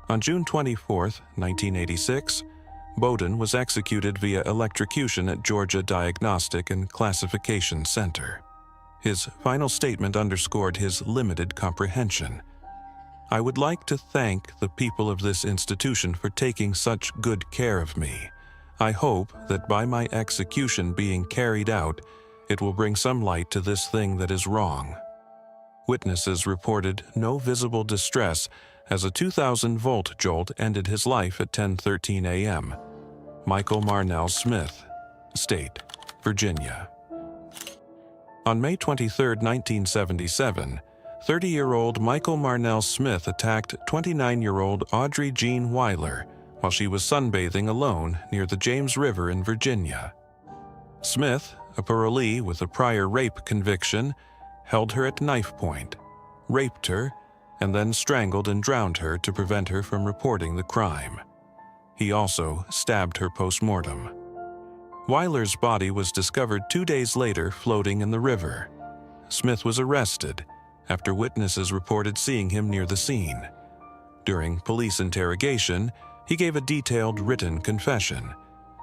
On June 24, 1986, Bowden was executed via electrocution at Georgia Diagnostic and Classification Center. His final statement underscored his limited comprehension. "I would like to thank the people of this institution for taking such good care of me. I hope that by my execution being carried out, it will bring some light to this thing that is wrong." Witnesses reported no visible distress as a 2,000-volt jolt ended his life at 10:13 a.m. Michael Marnell Smith, State, Virginia. On May 23, 1977, 30-year-old Michael Marnell Smith attacked 29-year-old Audrey Jean Weiler while she was sunbathing alone near the James River in Virginia. Smith, a parolee with a prior rape conviction, held her at knife point, raped her, and then strangled and drowned her to prevent her from reporting the crime. He also stabbed her post-mortem. Weiler's body was discovered 2 days later floating in the river. Smith was arrested after witnesses reported seeing him near the scene. During police interrogation, he gave a detailed written confession,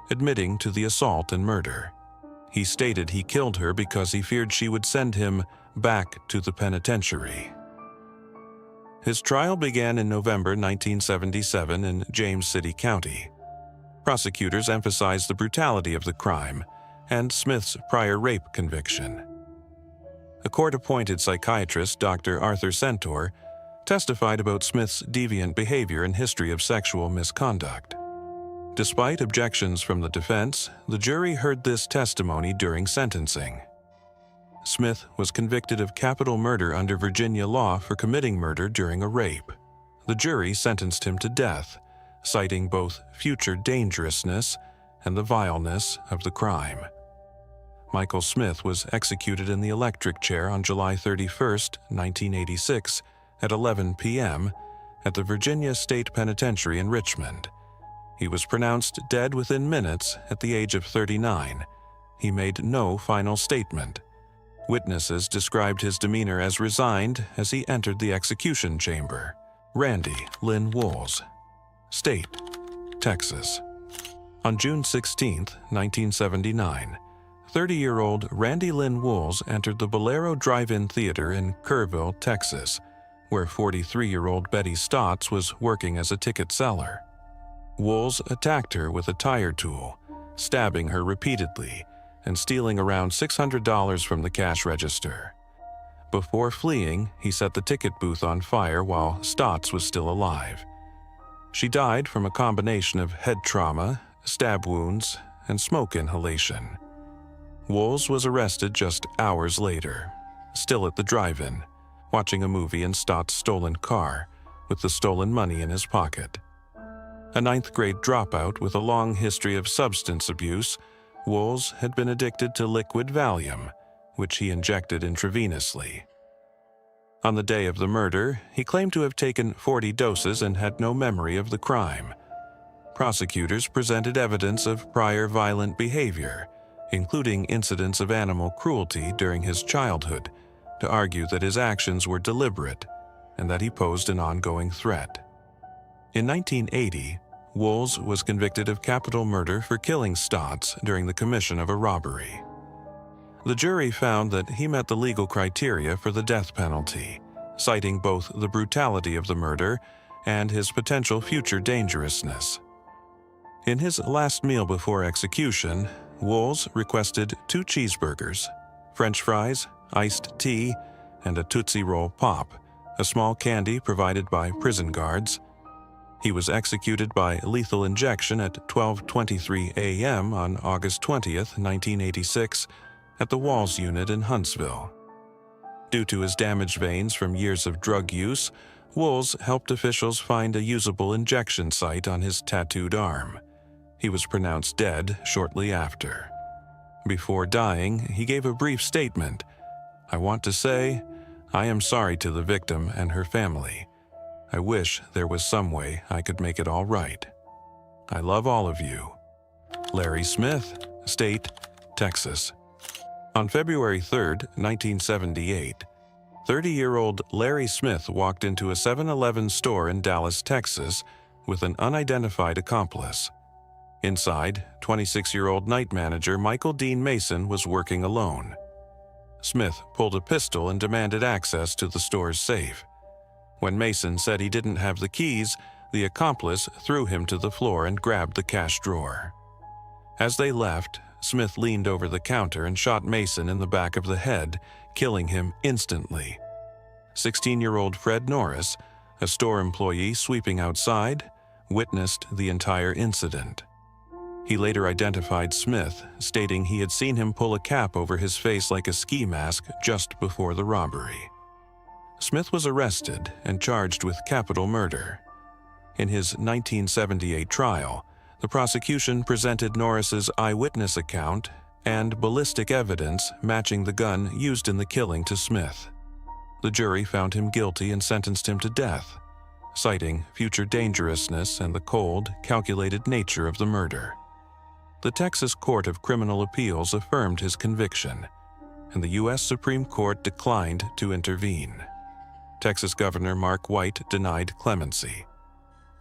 admitting to the assault and murder. He stated he killed her because he feared she would send him back to the penitentiary. His trial began in November 1977 in James City County. Prosecutors emphasized the brutality of the crime and Smith's prior rape conviction. A court-appointed psychiatrist, Dr. Arthur Centaur, testified about Smith's deviant behavior and history of sexual misconduct. Despite objections from the defense, the jury heard this testimony during sentencing. Smith was convicted of capital murder under Virginia law for committing murder during a rape. The jury sentenced him to death, citing both future dangerousness and the vileness of the crime. Michael Smith was executed in the electric chair on July 31, 1986, at 11 p.m. at the Virginia State Penitentiary in Richmond. He was pronounced dead within minutes at the age of 39. He made no final statement. Witnesses described his demeanor as resigned as he entered the execution chamber. Randy Lynn Wools, State, Texas. On June 16, 1979, 30-year-old Randy Lynn Wools entered the Bolero Drive-In Theater in Kerrville, Texas, where 43-year-old Betty Stotts was working as a ticket seller. Wools attacked her with a tire tool, stabbing her repeatedly and stealing around $600 from the cash register. Before fleeing, he set the ticket booth on fire while Stotts was still alive. She died from a combination of head trauma, stab wounds, and smoke inhalation. Wools was arrested just hours later, still at the drive-in, watching a movie in Stotts' stolen car, with the stolen money in his pocket. A ninth-grade dropout with a long history of substance abuse, Wools had been addicted to liquid Valium, which he injected intravenously. On the day of the murder, he claimed to have taken 40 doses and had no memory of the crime. Prosecutors presented evidence of prior violent behavior, including incidents of animal cruelty during his childhood, to argue that his actions were deliberate and that he posed an ongoing threat. In 1980, Wools was convicted of capital murder for killing Stotts during the commission of a robbery. The jury found that he met the legal criteria for the death penalty, citing both the brutality of the murder and his potential future dangerousness. In his last meal before execution, Wools requested 2 cheeseburgers, French fries, iced tea, and a Tootsie Roll Pop, a small candy provided by prison guards. He was executed by lethal injection at 12:23 a.m. on August 20, 1986, at the Walls Unit in Huntsville. Due to his damaged veins from years of drug use, Wools helped officials find a usable injection site on his tattooed arm. He was pronounced dead shortly after. Before dying, he gave a brief statement. "I want to say, I am sorry to the victim and her family. I wish there was some way I could make it all right. I love all of you." Larry Smith, State, Texas. On February 3, 1978, 30-year-old Larry Smith walked into a 7-Eleven store in Dallas, Texas, with an unidentified accomplice. Inside, 26-year-old night manager Michael Dean Mason was working alone. Smith pulled a pistol and demanded access to the store's safe. When Mason said he didn't have the keys, the accomplice threw him to the floor and grabbed the cash drawer. As they left, Smith leaned over the counter and shot Mason in the back of the head, killing him instantly. 16-year-old Fred Norris, a store employee sweeping outside, witnessed the entire incident. He later identified Smith, stating he had seen him pull a cap over his face like a ski mask just before the robbery. Smith was arrested and charged with capital murder. In his 1978 trial, the prosecution presented Norris's eyewitness account and ballistic evidence matching the gun used in the killing to Smith. The jury found him guilty and sentenced him to death, citing future dangerousness and the cold, calculated nature of the murder. The Texas Court of Criminal Appeals affirmed his conviction, and the U.S. Supreme Court declined to intervene. Texas Governor Mark White denied clemency.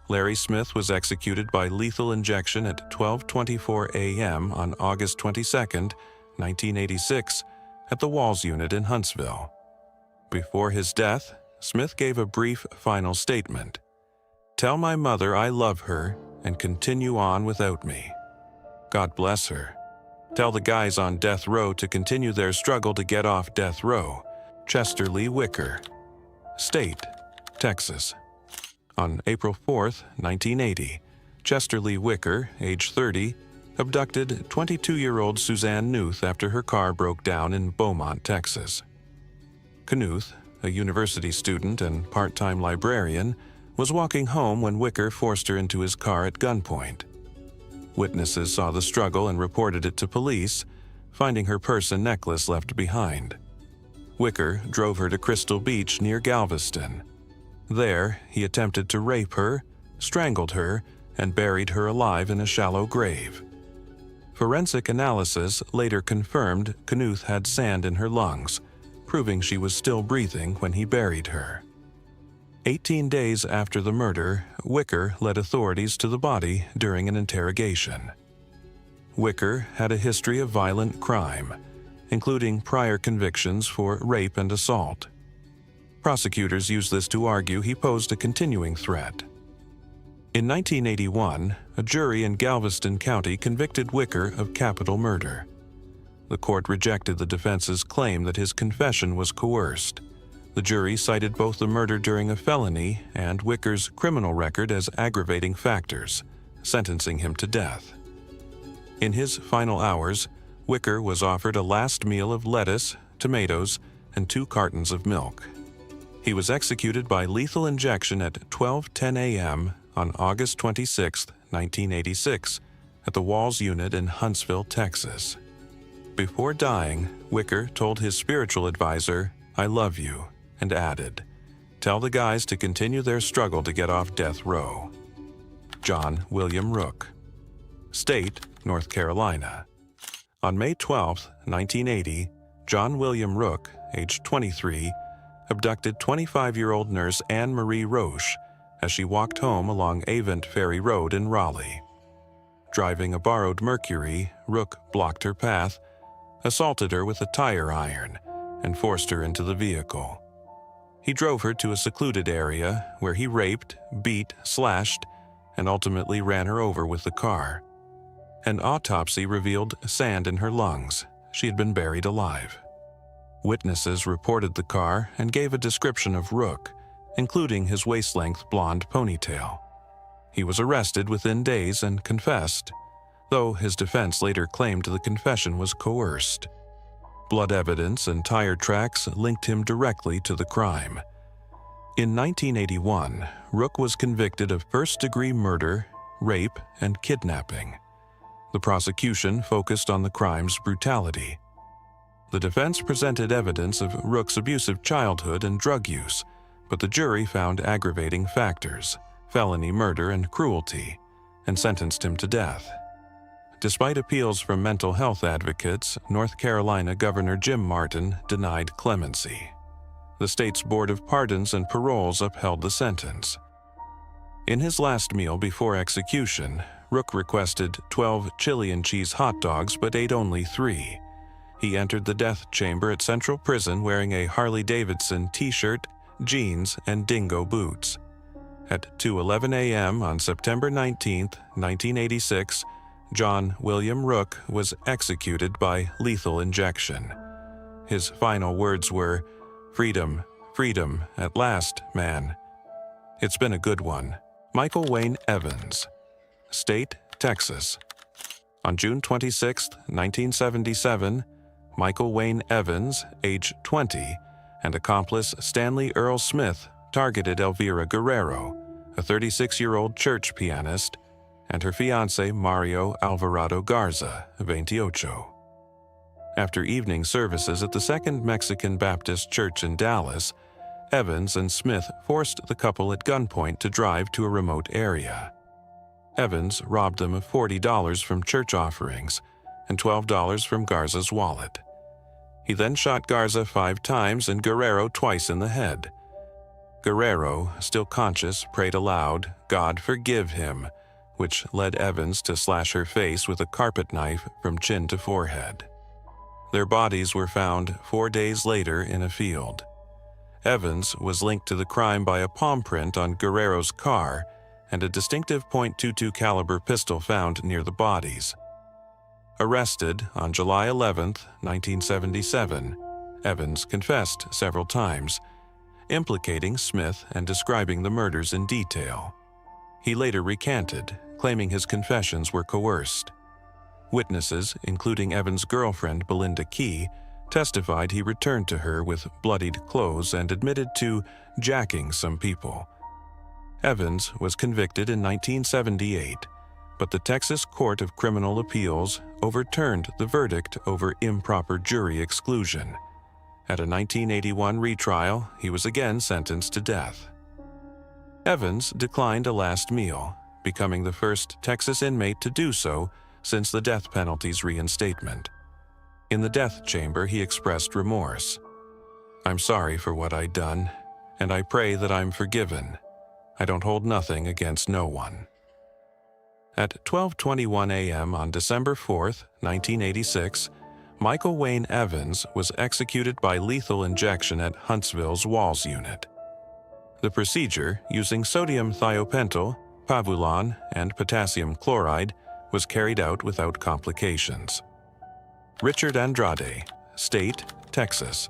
Larry Smith was executed by lethal injection at 12:24 a.m. on August 22, 1986, at the Walls Unit in Huntsville. Before his death, Smith gave a brief final statement. "Tell my mother I love her and continue on without me. God bless her. Tell the guys on death row to continue their struggle to get off death row. Chester Lee Wicker." State, Texas. On April 4, 1980, Chester Lee Wicker, age 30, abducted 22-year-old Suzanne Knuth after her car broke down in Beaumont, Texas. Knuth, a university student and part-time librarian, was walking home when Wicker forced her into his car at gunpoint. Witnesses saw the struggle and reported it to police, finding her purse and necklace left behind. Wicker drove her to Crystal Beach near Galveston. There, he attempted to rape her, strangled her, and buried her alive in a shallow grave. Forensic analysis later confirmed Knuth had sand in her lungs, proving she was still breathing when he buried her. 18 days after the murder, Wicker led authorities to the body during an interrogation. Wicker had a history of violent crime, including prior convictions for rape and assault. Prosecutors used this to argue he posed a continuing threat. In 1981, a jury in Galveston County convicted Wicker of capital murder. The court rejected the defense's claim that his confession was coerced. The jury cited both the murder during a felony and Wicker's criminal record as aggravating factors, sentencing him to death. In his final hours, Wicker was offered a last meal of lettuce, tomatoes, and 2 cartons of milk. He was executed by lethal injection at 12:10 a.m. on August 26, 1986, at the Walls Unit in Huntsville, Texas. Before dying, Wicker told his spiritual advisor, "I love you," and added, "Tell the guys to continue their struggle to get off death row." John William Rook. State, North Carolina. On May 12, 1980, John William Rook, age 23, abducted 25-year-old nurse Anne Marie Roche as she walked home along Avent Ferry Road in Raleigh. Driving a borrowed Mercury, Rook blocked her path, assaulted her with a tire iron, and forced her into the vehicle. He drove her to a secluded area where he raped, beat, slashed, and ultimately ran her over with the car. An autopsy revealed sand in her lungs. She had been buried alive. Witnesses reported the car and gave a description of Rook, including his waist-length blonde ponytail. He was arrested within days and confessed, though his defense later claimed the confession was coerced. Blood evidence and tire tracks linked him directly to the crime. In 1981, Rook was convicted of first-degree murder, rape, and kidnapping. The prosecution focused on the crime's brutality. The defense presented evidence of Rook's abusive childhood and drug use, but the jury found aggravating factors, felony murder and cruelty, and sentenced him to death. Despite appeals from mental health advocates, North Carolina Governor Jim Martin denied clemency. The state's Board of Pardons and Paroles upheld the sentence. In his last meal before execution, Rook requested 12 chili and cheese hot dogs but ate only 3. He entered the death chamber at Central Prison wearing a Harley-Davidson t-shirt, jeans, and dingo boots. At 2:11 a.m. on September 19, 1986, John William Rook was executed by lethal injection. His final words were, "Freedom, freedom, at last, man." It's been a good one. Michael Wayne Evans. State, Texas. On June 26, 1977, Michael Wayne Evans, age 20, and accomplice Stanley Earl Smith targeted Elvira Guerrero, a 36-year-old church pianist, and her fiancé Mario Alvarado Garza, 28. After evening services at the Second Mexican Baptist Church in Dallas, Evans and Smith forced the couple at gunpoint to drive to a remote area. Evans robbed them of $40 from church offerings and $12 from Garza's wallet. He then shot Garza 5 times and Guerrero twice in the head. Guerrero, still conscious, prayed aloud, "God forgive him," which led Evans to slash her face with a carpet knife from chin to forehead. Their bodies were found 4 days later in a field. Evans was linked to the crime by a palm print on Guerrero's car and a distinctive .22 caliber pistol found near the bodies. Arrested on July 11, 1977, Evans confessed several times, implicating Smith and describing the murders in detail. He later recanted, claiming his confessions were coerced. Witnesses, including Evans' girlfriend Belinda Key, testified he returned to her with bloodied clothes and admitted to jacking some people. Evans was convicted in 1978, but the Texas Court of Criminal Appeals overturned the verdict over improper jury exclusion. At a 1981 retrial, he was again sentenced to death. Evans declined a last meal, becoming the first Texas inmate to do so since the death penalty's reinstatement. In the death chamber, he expressed remorse. "I'm sorry for what I'd done, and I pray that I'm forgiven. I don't hold nothing against no one." At 12:21 a.m. on December 4, 1986, Michael Wayne Evans was executed by lethal injection at Huntsville's Walls Unit. The procedure, using sodium thiopental, pavulon, and potassium chloride, was carried out without complications. Richard Andrade, State, Texas.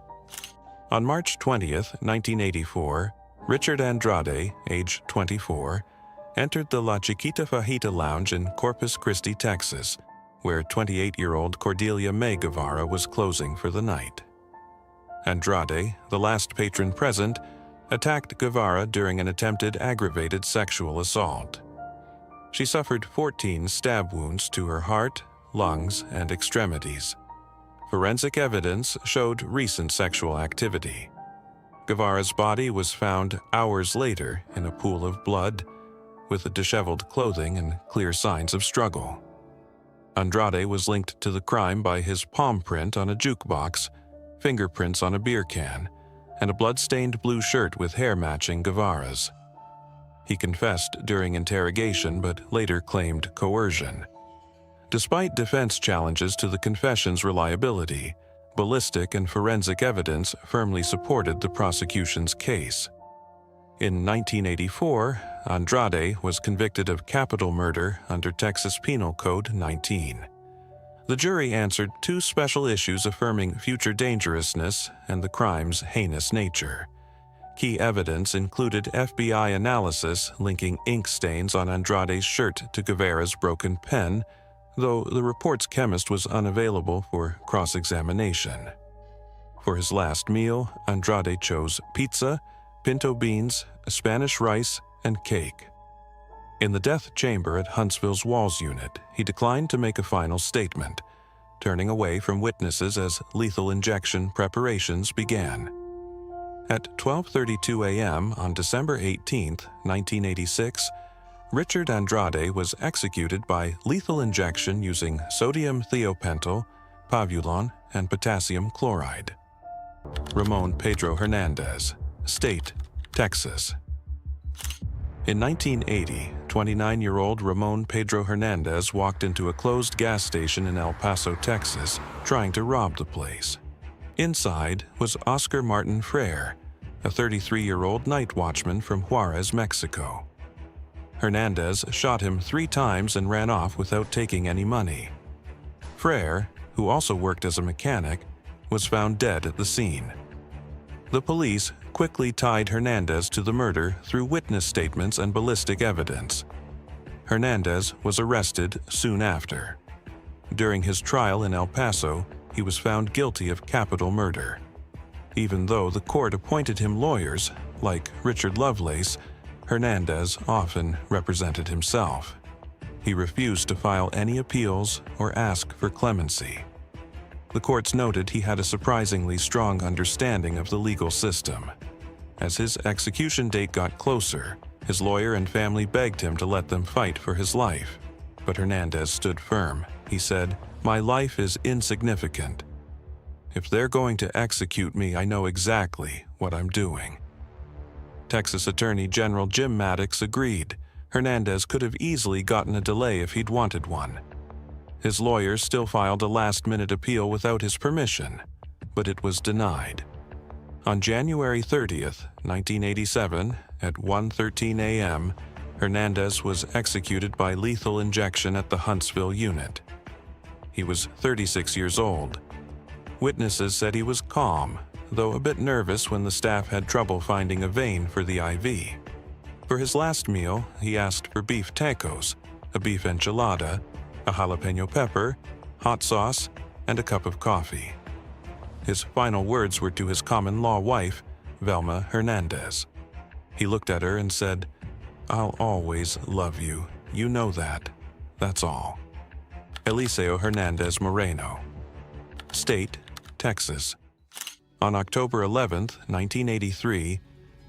On March 20, 1984, Richard Andrade, age 24, entered the La Chiquita Fajita Lounge in Corpus Christi, Texas, where 28-year-old Cordelia May Guevara was closing for the night. Andrade, the last patron present, attacked Guevara during an attempted aggravated sexual assault. She suffered 14 stab wounds to her heart, lungs, and extremities. Forensic evidence showed recent sexual activity. Guevara's body was found hours later in a pool of blood, with disheveled clothing and clear signs of struggle. Andrade was linked to the crime by his palm print on a jukebox, fingerprints on a beer can, and a blood-stained blue shirt with hair matching Guevara's. He confessed during interrogation but later claimed coercion. Despite defense challenges to the confession's reliability, ballistic and forensic evidence firmly supported the prosecution's case. In 1984, Andrade was convicted of capital murder under Texas Penal Code 19. The jury answered 2 special issues affirming future dangerousness and the crime's heinous nature. Key evidence included FBI analysis linking ink stains on Andrade's shirt to Guevara's broken pen, though the report's chemist was unavailable for cross-examination. For his last meal, Andrade chose pizza, pinto beans, Spanish rice, and cake. In the death chamber at Huntsville's Walls Unit, he declined to make a final statement, turning away from witnesses as lethal injection preparations began. At 12:32 a.m. on December 18, 1986, Richard Andrade was executed by lethal injection using sodium thiopental, pavulon, and potassium chloride. Ramon Pedro Hernandez, State, Texas. In 1980, 29-year-old Ramon Pedro Hernandez walked into a closed gas station in El Paso, Texas, trying to rob the place. Inside was Oscar Martin Frere, a 33-year-old night watchman from Juarez, Mexico. Hernandez shot him 3 times and ran off without taking any money. Frere, who also worked as a mechanic, was found dead at the scene. The police quickly tied Hernandez to the murder through witness statements and ballistic evidence. Hernandez was arrested soon after. During his trial in El Paso, he was found guilty of capital murder. Even though the court appointed him lawyers, like Richard Lovelace, Hernandez often represented himself. He refused to file any appeals or ask for clemency. The courts noted he had a surprisingly strong understanding of the legal system. As his execution date got closer, his lawyer and family begged him to let them fight for his life. But Hernandez stood firm. He said, "My life is insignificant. If they're going to execute me, I know exactly what I'm doing." Texas Attorney General Jim Maddox agreed. Hernandez could have easily gotten a delay if he'd wanted one. His lawyers still filed a last-minute appeal without his permission, but it was denied. On January 30th, 1987, at 1:13 a.m., Hernandez was executed by lethal injection at the Huntsville unit. He was 36 years old. Witnesses said he was calm, though a bit nervous when the staff had trouble finding a vein for the IV. For his last meal, he asked for beef tacos, a beef enchilada, a jalapeno pepper, hot sauce, and a cup of coffee. His final words were to his common-law wife, Velma Hernandez. He looked at her and said, "I'll always love you. You know that. That's all." Eliseo Hernandez Moreno. State, Texas. On October 11, 1983,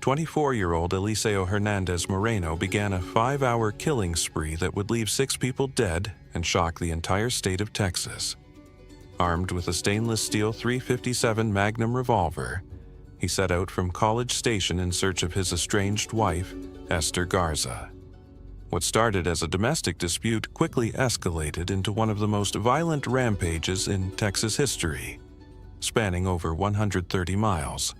24-year-old Eliseo Hernandez Moreno began a 5-hour killing spree that would leave 6 people dead and shock the entire state of Texas. Armed with a stainless steel .357 Magnum revolver, he set out from College Station in search of his estranged wife, Esther Garza. What started as a domestic dispute quickly escalated into one of the most violent rampages in Texas history, spanning over 130 miles.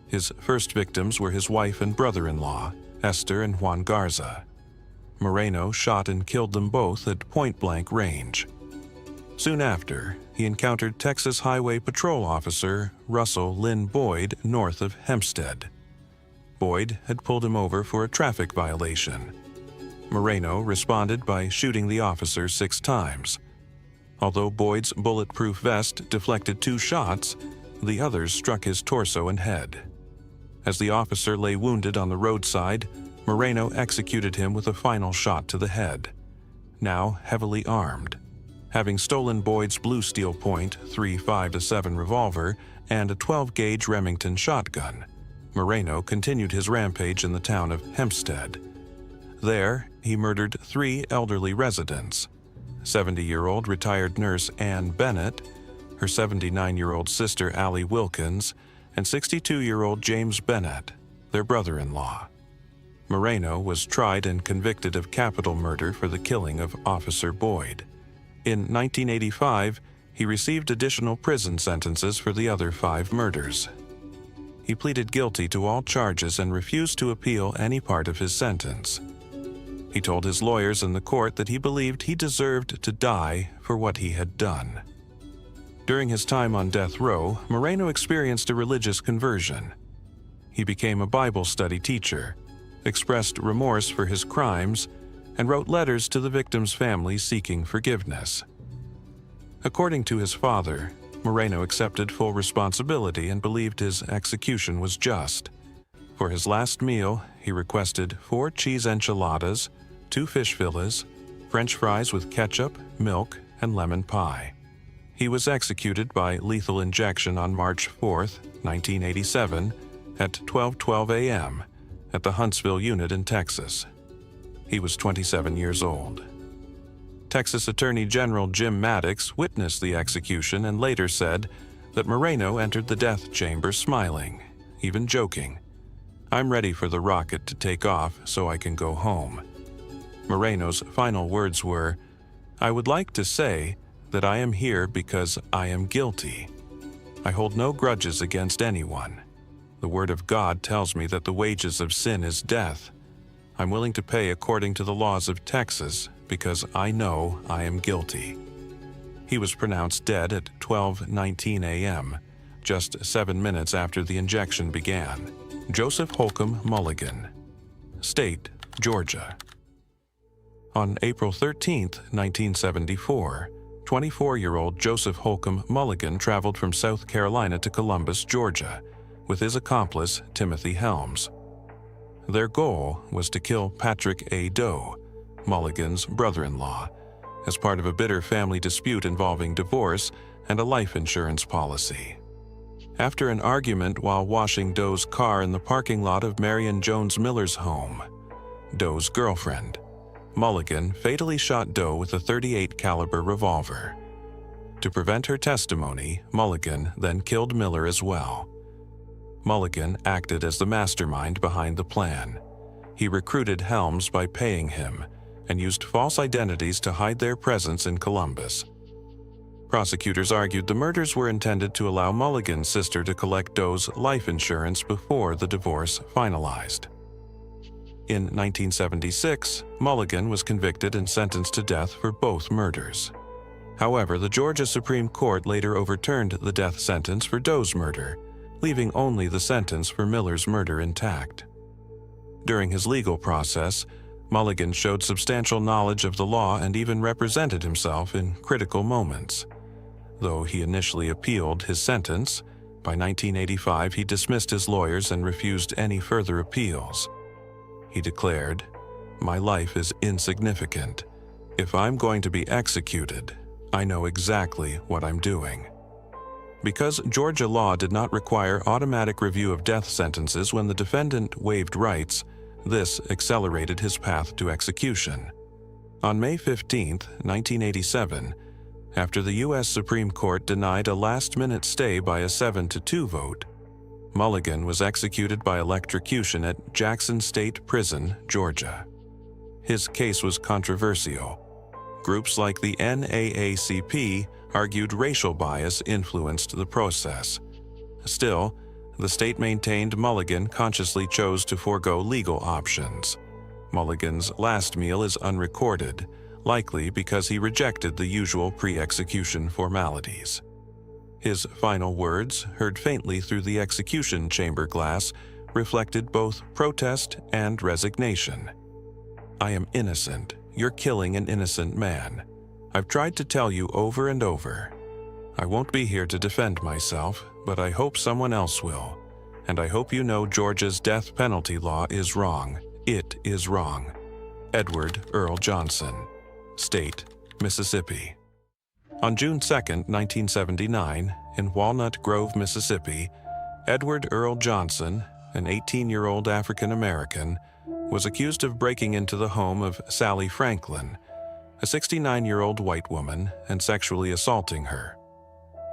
His first victims were his wife and brother-in-law, Esther and Juan Garza. Moreno shot and killed them both at point-blank range. Soon after, he encountered Texas Highway Patrol Officer Russell Lynn Boyd north of Hempstead. Boyd had pulled him over for a traffic violation. Moreno responded by shooting the officer 6 times. Although Boyd's bulletproof vest deflected 2 shots, the others struck his torso and head. As the officer lay wounded on the roadside, Moreno executed him with a final shot to the head. Now heavily armed. Having stolen Boyd's Blue Steel Point .357 revolver and a 12-gauge Remington shotgun, Moreno continued his rampage in the town of Hempstead. There, he murdered 3 elderly residents: 70-year-old retired nurse Ann Bennett, her 79-year-old sister Allie Wilkins, and 62-year-old James Bennett, their brother-in-law. Moreno was tried and convicted of capital murder for the killing of Officer Boyd. In 1985, he received additional prison sentences for the other 5 murders. He pleaded guilty to all charges and refused to appeal any part of his sentence. He told his lawyers in the court that he believed he deserved to die for what he had done. During his time on death row, Moreno experienced a religious conversion. He became a Bible study teacher, expressed remorse for his crimes, and wrote letters to the victims' families seeking forgiveness. According to his father, Moreno accepted full responsibility and believed his execution was just. For his last meal, he requested 4 cheese enchiladas, 2 fish fillets, French fries with ketchup, milk, and lemon pie. He was executed by lethal injection on March 4, 1987, at 12:12 a.m. at the Huntsville unit in Texas. He was 27 years old. Texas Attorney General Jim Maddox witnessed the execution and later said that Moreno entered the death chamber smiling, even joking. "I'm ready for the rocket to take off so I can go home. Moreno's final words were, "I would like to say that I am here because I am guilty. I hold no grudges against anyone. The Word of God tells me that the wages of sin is death. I'm willing to pay according to the laws of Texas because I know I am guilty." He was pronounced dead at 12:19 a.m., just 7 minutes after the injection began. Joseph Holcomb Mulligan, State, Georgia. On April 13, 1974, 24-year-old Joseph Holcomb Mulligan traveled from South Carolina to Columbus, Georgia, with his accomplice, Timothy Helms. Their goal was to kill Patrick A. Doe, Mulligan's brother-in-law, as part of a bitter family dispute involving divorce and a life insurance policy. After an argument while washing Doe's car in the parking lot of Marion Jones Miller's home, Doe's girlfriend, Mulligan fatally shot Doe with a .38 caliber revolver. To prevent her testimony, Mulligan then killed Miller as well. Mulligan acted as the mastermind behind the plan. He recruited Helms by paying him and used false identities to hide their presence in Columbus. Prosecutors argued the murders were intended to allow Mulligan's sister to collect Doe's life insurance before the divorce finalized. In 1976, Mulligan was convicted and sentenced to death for both murders. However, the Georgia Supreme Court later overturned the death sentence for Doe's murder, leaving only the sentence for Miller's murder intact. During his legal process, Mulligan showed substantial knowledge of the law and even represented himself in critical moments. Though he initially appealed his sentence, by 1985 he dismissed his lawyers and refused any further appeals. He declared, "My life is insignificant. If I'm going to be executed, I know exactly what I'm doing." Because Georgia law did not require automatic review of death sentences when the defendant waived rights, this accelerated his path to execution. On May 15, 1987, after the U.S. Supreme Court denied a last-minute stay by a 7-2 vote, Mulligan was executed by electrocution at Jackson State Prison, Georgia. His case was controversial. Groups like the NAACP argued racial bias influenced the process. Still, the state maintained Mulligan consciously chose to forego legal options. Mulligan's last meal is unrecorded, likely because he rejected the usual pre-execution formalities. His final words, heard faintly through the execution chamber glass, reflected both protest and resignation. "I am innocent. You're killing an innocent man. I've tried to tell you over and over. I won't be here to defend myself, but I hope someone else will. And I hope you know Georgia's death penalty law is wrong. It is wrong." Edward Earl Johnson, State, Mississippi. On June 2, 1979, in Walnut Grove, Mississippi, Edward Earl Johnson, an 18-year-old African-American, was accused of breaking into the home of Sally Franklin, a 69-year-old white woman, and sexually assaulting her.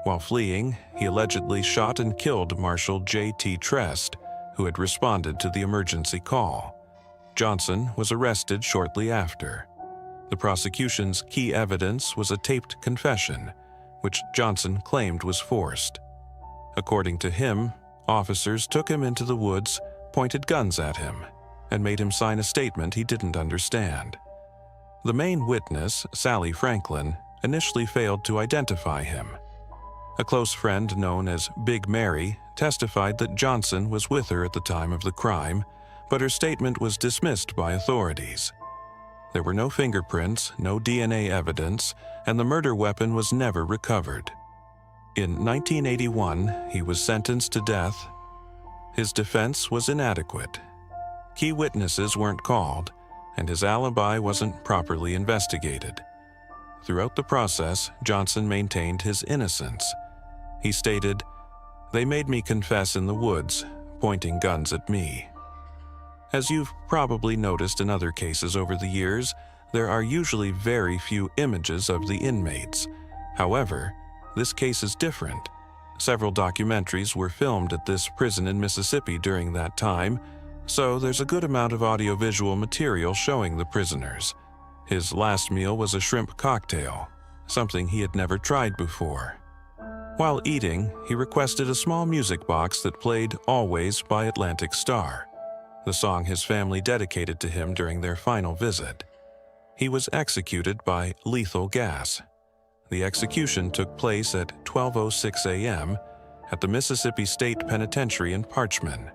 While fleeing, he allegedly shot and killed Marshal J.T. Trest, who had responded to the emergency call. Johnson was arrested shortly after. The prosecution's key evidence was a taped confession, which Johnson claimed was forced. According to him, officers took him into the woods, pointed guns at him, and made him sign a statement he didn't understand. The main witness, Sally Franklin, initially failed to identify him. A close friend known as Big Mary testified that Johnson was with her at the time of the crime, but her statement was dismissed by authorities. There were no fingerprints, no DNA evidence, and the murder weapon was never recovered. In 1981, he was sentenced to death. His defense was inadequate. Key witnesses weren't called, and his alibi wasn't properly investigated. Throughout the process, Johnson maintained his innocence. He stated, "They made me confess in the woods, pointing guns at me." As you've probably noticed in other cases over the years, there are usually very few images of the inmates. However, this case is different. Several documentaries were filmed at this prison in Mississippi during that time, so there's a good amount of audiovisual material showing the prisoners. His last meal was a shrimp cocktail, something he had never tried before. While eating, he requested a small music box that played Always by Atlantic Starr, the song his family dedicated to him during their final visit. He was executed by lethal gas. The execution took place at 12:06 a.m. at the Mississippi State Penitentiary in Parchman.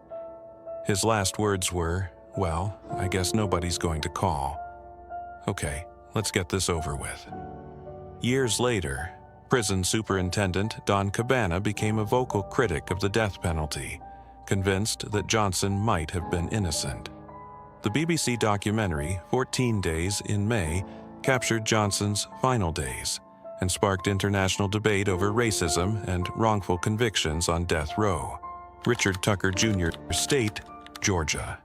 His last words were, "Well, I guess nobody's going to call. Okay, let's get this over with." Years later, prison superintendent Don Cabana became a vocal critic of the death penalty, convinced that Johnson might have been innocent. The BBC documentary 14 Days in May captured Johnson's final days and sparked international debate over racism and wrongful convictions on death row. Richard Tucker Jr., State, Georgia.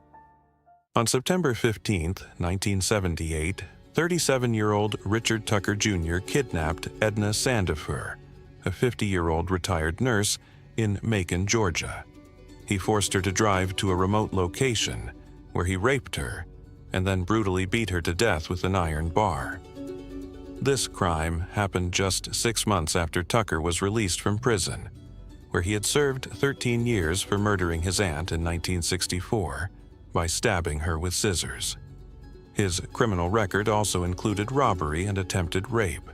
On September 15, 1978, 37-year-old Richard Tucker Jr. kidnapped Edna Sandefur, a 50-year-old retired nurse, in Macon, Georgia. He forced her to drive to a remote location, where he raped her and then brutally beat her to death with an iron bar. This crime happened just 6 months after Tucker was released from prison, where he had served 13 years for murdering his aunt in 1964 by stabbing her with scissors. His criminal record also included robbery and attempted rape.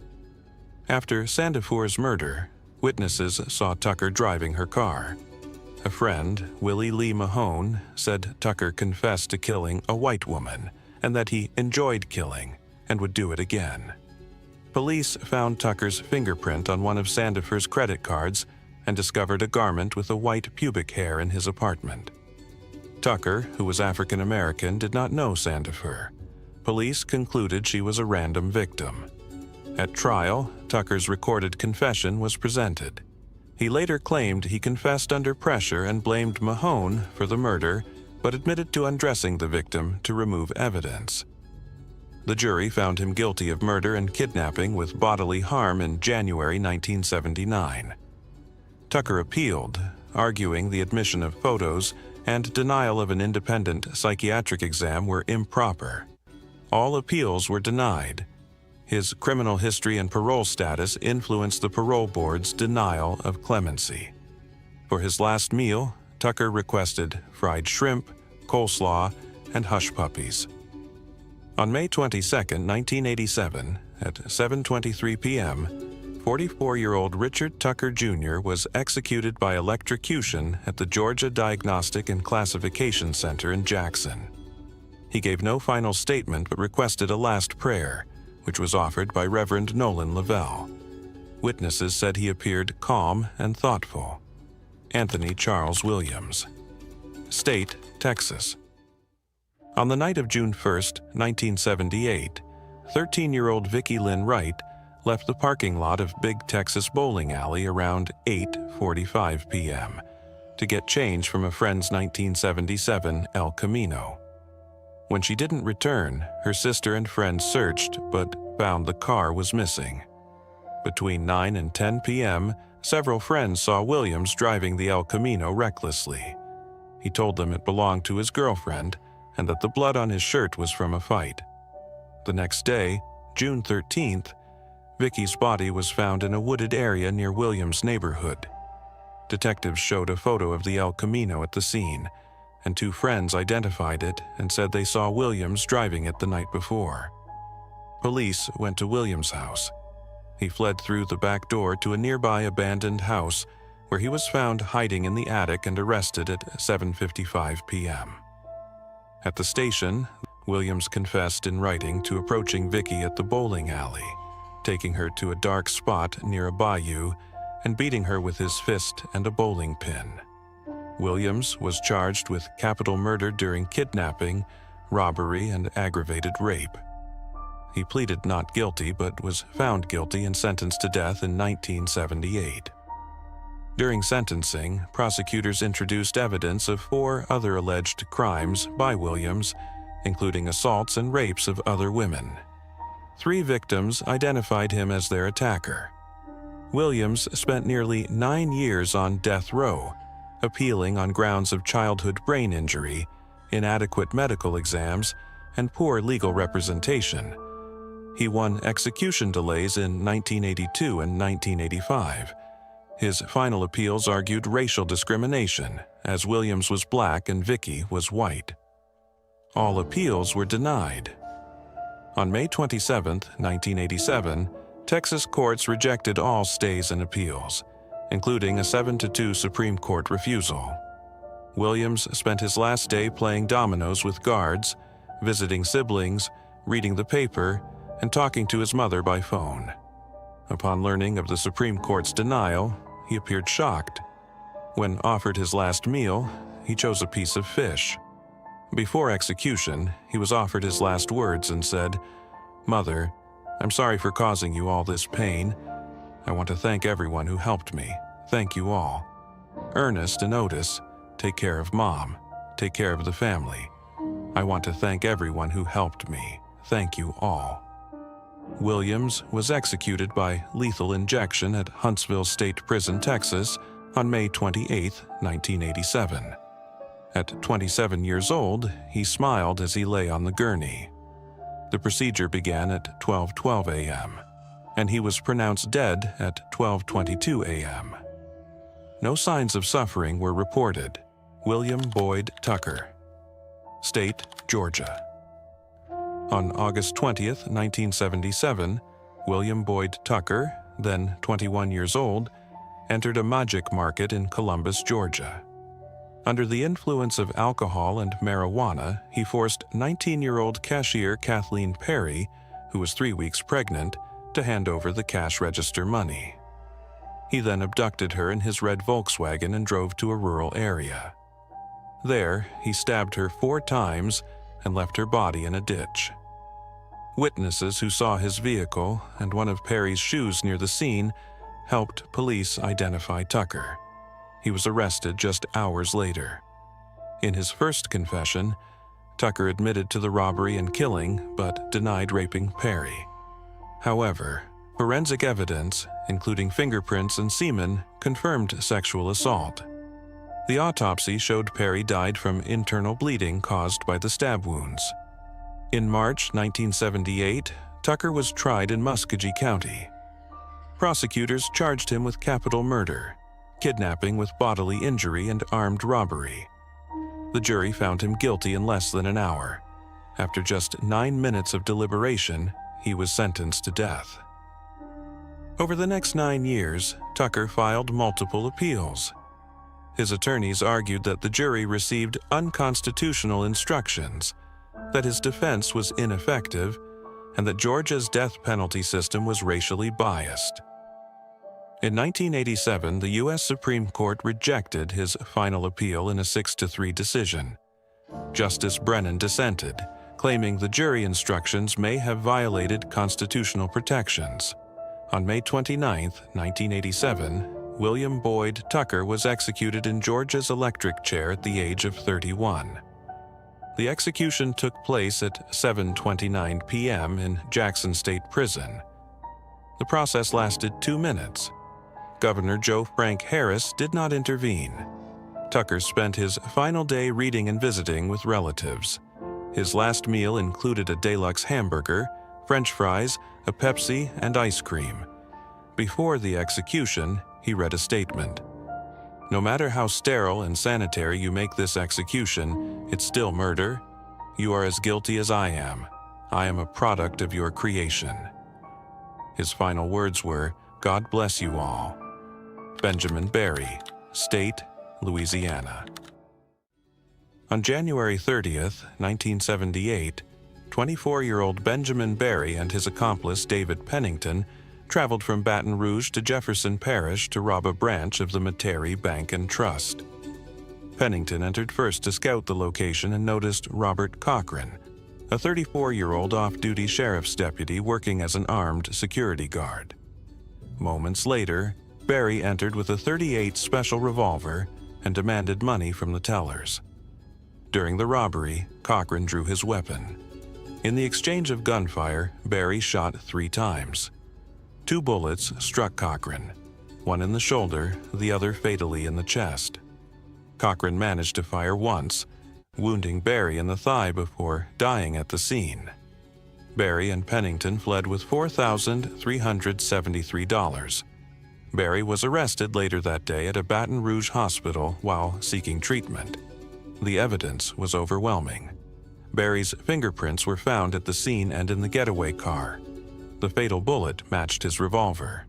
After Sandefur's murder, witnesses saw Tucker driving her car. A friend, Willie Lee Mahone, said Tucker confessed to killing a white woman and that he enjoyed killing and would do it again. Police found Tucker's fingerprint on one of Sandefur's credit cards and discovered a garment with a white pubic hair in his apartment. Tucker, who was African American, did not know Sandefur. Police concluded she was a random victim. At trial, Tucker's recorded confession was presented. He later claimed he confessed under pressure and blamed Mahone for the murder, but admitted to undressing the victim to remove evidence. The jury found him guilty of murder and kidnapping with bodily harm in January 1979. Tucker appealed, arguing the admission of photos and denial of an independent psychiatric exam were improper. All appeals were denied. His criminal history and parole status influenced the parole board's denial of clemency. For his last meal, Tucker requested fried shrimp, coleslaw, and hush puppies. On May 22, 1987, at 7:23 p.m., 44-year-old Richard Tucker Jr. was executed by electrocution at the Georgia Diagnostic and Classification Center in Jackson. He gave no final statement but requested a last prayer, which was offered by Reverend Nolan Lavelle. Witnesses said he appeared calm and thoughtful. Anthony Charles Williams. State, Texas. On the night of June 1, 1978, 13-year-old Vicki Lynn Wright left the parking lot of Big Texas Bowling Alley around 8:45 p.m. to get change from a friend's 1977 El Camino. When she didn't return, her sister and friends searched but found the car was missing. Between 9 and 10 p.m., several friends saw Williams driving the El Camino recklessly. He told them it belonged to his girlfriend and that the blood on his shirt was from a fight. The next day, June 13th, Vicki's body was found in a wooded area near Williams' neighborhood. Detectives showed a photo of the El Camino at the scene, and two friends identified it and said they saw Williams driving it the night before. Police went to Williams' house. He fled through the back door to a nearby abandoned house where he was found hiding in the attic and arrested at 7:55 p.m. At the station, Williams confessed in writing to approaching Vicki at the bowling alley, taking her to a dark spot near a bayou and beating her with his fist and a bowling pin. Williams was charged with capital murder during kidnapping, robbery, and aggravated rape. He pleaded not guilty but was found guilty and sentenced to death in 1978. During sentencing, prosecutors introduced evidence of 4 other alleged crimes by Williams, including assaults and rapes of other women. 3 victims identified him as their attacker. Williams spent nearly 9 years on death row, appealing on grounds of childhood brain injury inadequate medical exams, and poor legal representation. He won execution delays in 1982 and 1985. His final appeals argued racial discrimination, as Williams was black and Vicky was white. All appeals were denied. On May 27, 1987, Texas courts rejected all stays and appeals, including a 7-2 Supreme Court refusal. Williams spent his last day playing dominoes with guards, visiting siblings, reading the paper, and talking to his mother by phone. Upon learning of the Supreme Court's denial, he appeared shocked. When offered his last meal, he chose a piece of fish. Before execution, he was offered his last words and said, "Mother, I'm sorry for causing you all this pain. I want to thank everyone who helped me. Thank you all. Ernest and Otis, take care of Mom. Take care of the family. I want to thank everyone who helped me. Thank you all." Williams was executed by lethal injection at Huntsville State Prison, Texas, on May 28, 1987. At 27 years old, he smiled as he lay on the gurney. The procedure began at 12:12 a.m., and he was pronounced dead at 12:22 a.m. No signs of suffering were reported. William Boyd Tucker. State, Georgia. On August 20, 1977, William Boyd Tucker, then 21 years old, entered a magic market in Columbus, Georgia. Under the influence of alcohol and marijuana, he forced 19-year-old cashier Kathleen Perry, who was 3 weeks pregnant, to hand over the cash register money. He then abducted her in his red Volkswagen and drove to a rural area. There, he stabbed her 4 times and left her body in a ditch. Witnesses who saw his vehicle and one of Perry's shoes near the scene helped police identify Tucker. He was arrested just hours later. In his first confession, Tucker admitted to the robbery and killing, but denied raping Perry. However, forensic evidence, including fingerprints and semen, confirmed sexual assault. The autopsy showed Perry died from internal bleeding caused by the stab wounds. In March 1978, Tucker was tried in Muskogee County. Prosecutors charged him with capital murder, kidnapping with bodily injury, and armed robbery. The jury found him guilty in less than an hour. After just 9 minutes of deliberation, he was sentenced to death. Over the next 9 years, Tucker filed multiple appeals. His attorneys argued that the jury received unconstitutional instructions, that his defense was ineffective, and that Georgia's death penalty system was racially biased. In 1987, the U.S. Supreme Court rejected his final appeal in a 6-3 decision. Justice Brennan dissented, claiming the jury instructions may have violated constitutional protections. On May 29, 1987, William Boyd Tucker was executed in Georgia's electric chair at the age of 31. The execution took place at 7:29 p.m. in Jackson State Prison. The process lasted 2 minutes. Governor Joe Frank Harris did not intervene. Tucker spent his final day reading and visiting with relatives. His last meal included a deluxe hamburger, French fries, a Pepsi, and ice cream. Before the execution, he read a statement. "No matter how sterile and sanitary you make this execution, it's still murder. You are as guilty as I am. I am a product of your creation." His final words were, "God bless you all." Benjamin Berry, State, Louisiana. On January 30, 1978, 24-year-old Benjamin Berry and his accomplice David Pennington traveled from Baton Rouge to Jefferson Parish to rob a branch of the Metairie Bank and Trust. Pennington entered first to scout the location and noticed Robert Cochran, a 34-year-old off-duty sheriff's deputy working as an armed security guard. Moments later, Berry entered with a .38 special revolver and demanded money from the tellers. During the robbery, Cochran drew his weapon. In the exchange of gunfire, Berry shot 3 times. 2 bullets struck Cochran, one in the shoulder, the other fatally in the chest. Cochran managed to fire once, wounding Barry in the thigh before dying at the scene. Barry and Pennington fled with $4,373. Barry was arrested later that day at a Baton Rouge hospital while seeking treatment. The evidence was overwhelming. Barry's fingerprints were found at the scene and in the getaway car. The fatal bullet matched his revolver.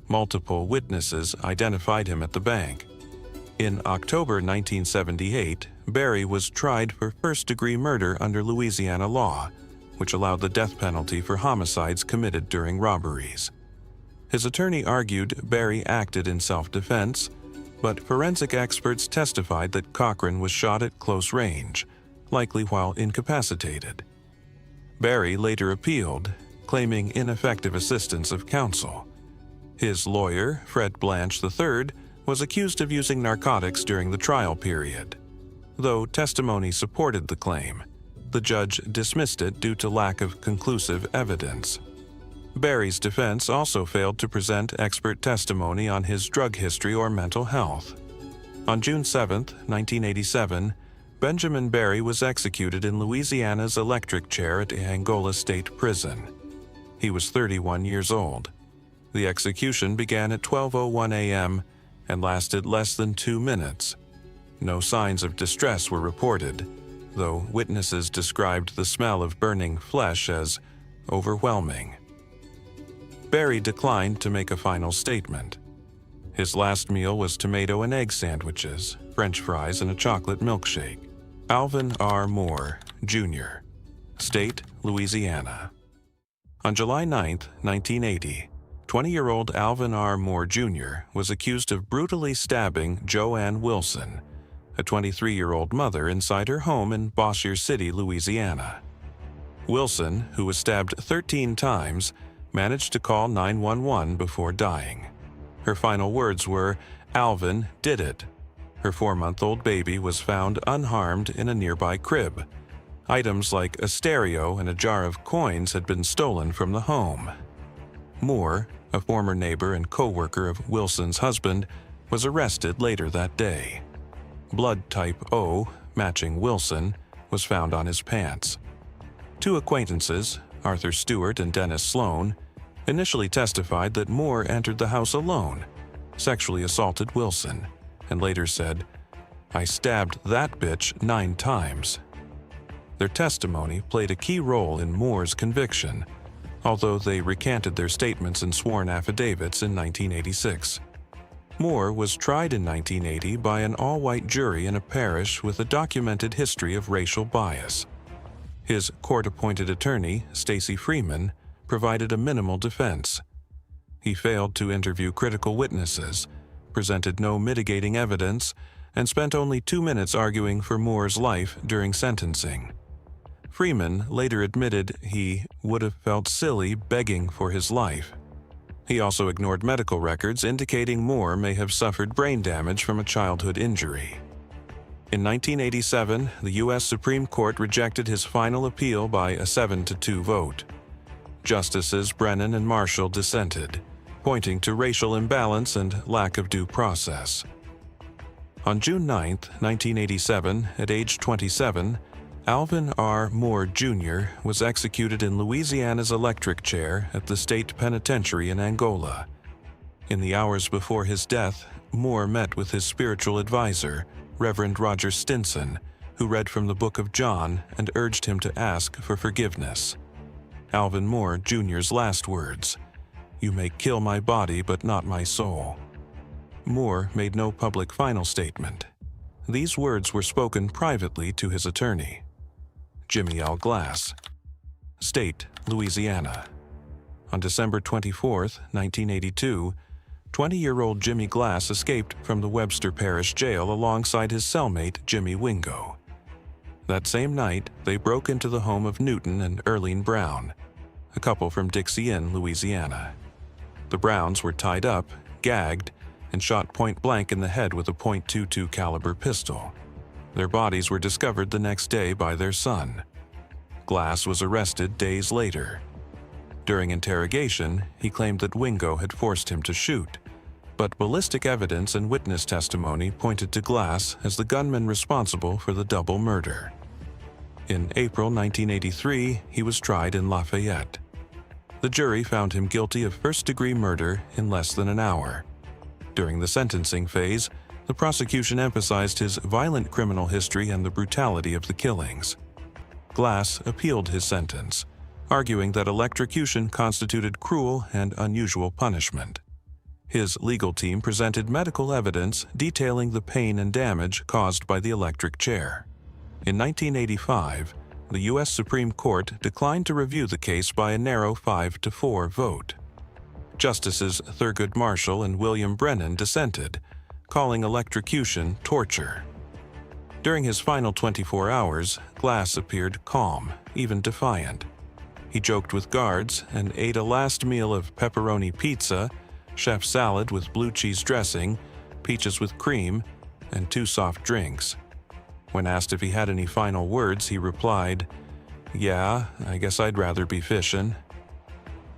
Multiple witnesses identified him at the bank. In October 1978, Barry was tried for first-degree murder under Louisiana law, which allowed the death penalty for homicides committed during robberies. His attorney argued Barry acted in self-defense, but forensic experts testified that Cochran was shot at close range, likely while incapacitated. Barry later appealed, claiming ineffective assistance of counsel. His lawyer, Fred Blanche III, was accused of using narcotics during the trial period. Though testimony supported the claim, the judge dismissed it due to lack of conclusive evidence. Barry's defense also failed to present expert testimony on his drug history or mental health. On June 7, 1987, Benjamin Barry was executed in Louisiana's electric chair at Angola State Prison. He was 31 years old. The execution began at 12:01 a.m. and lasted less than 2 minutes. No signs of distress were reported, though witnesses described the smell of burning flesh as overwhelming. Barry declined to make a final statement. His last meal was tomato and egg sandwiches, French fries, and a chocolate milkshake. Alvin R. Moore, Jr., State, Louisiana. On July 9, 1980, 20-year-old Alvin R. Moore, Jr. was accused of brutally stabbing Joanne Wilson, a 23-year-old mother, inside her home in Bossier City, Louisiana. Wilson, who was stabbed 13 times, managed to call 911 before dying. Her final words were, "Alvin did it." Her 4-month-old baby was found unharmed in a nearby crib. Items like a stereo and a jar of coins had been stolen from the home. Moore, a former neighbor and co-worker of Wilson's husband, was arrested later that day. Blood type O, matching Wilson, was found on his pants. 2 acquaintances, Arthur Stewart and Dennis Sloan, initially testified that Moore entered the house alone, sexually assaulted Wilson, and later said, "I stabbed that bitch 9 times." Their testimony played a key role in Moore's conviction, although they recanted their statements in sworn affidavits in 1986. Moore was tried in 1980 by an all-white jury in a parish with a documented history of racial bias. His court-appointed attorney, Stacey Freeman, provided a minimal defense. He failed to interview critical witnesses, presented no mitigating evidence, and spent only 2 minutes arguing for Moore's life during sentencing. Freeman later admitted he would have felt silly begging for his life. He also ignored medical records indicating Moore may have suffered brain damage from a childhood injury. In 1987, the U.S. Supreme Court rejected his final appeal by a 7-2 vote. Justices Brennan and Marshall dissented, pointing to racial imbalance and lack of due process. On June 9, 1987, at age 27, Alvin R. Moore, Jr. was executed in Louisiana's electric chair at the state penitentiary in Angola. In the hours before his death, Moore met with his spiritual advisor, Reverend Roger Stinson, who read from the Book of John and urged him to ask for forgiveness. Alvin Moore, Jr.'s last words, "You may kill my body, but not my soul." Moore made no public final statement. These words were spoken privately to his attorney. Jimmy L. Glass, State, Louisiana. On December 24, 1982, 20-year-old Jimmy Glass escaped from the Webster Parish Jail alongside his cellmate Jimmy Wingo. That same night, they broke into the home of Newton and Earlene Brown, a couple from Dixie Inn, Louisiana. The Browns were tied up, gagged, and shot point-blank in the head with a .22 caliber pistol. Their bodies were discovered the next day by their son. Glass was arrested days later. During interrogation, he claimed that Wingo had forced him to shoot, but ballistic evidence and witness testimony pointed to Glass as the gunman responsible for the double murder. In April 1983, he was tried in Lafayette. The jury found him guilty of first-degree murder in less than an hour. During the sentencing phase, the prosecution emphasized his violent criminal history and the brutality of the killings. Glass appealed his sentence, arguing that electrocution constituted cruel and unusual punishment. His legal team presented medical evidence detailing the pain and damage caused by the electric chair. In 1985, the U.S. Supreme Court declined to review the case by a narrow 5-4 vote. Justices Thurgood Marshall and William Brennan dissented, calling electrocution torture. During his final 24 hours, Glass appeared calm, even defiant. He joked with guards and ate a last meal of pepperoni pizza, chef salad with blue cheese dressing, peaches with cream, and 2 soft drinks. When asked if he had any final words, he replied, "Yeah, I guess I'd rather be fishin'."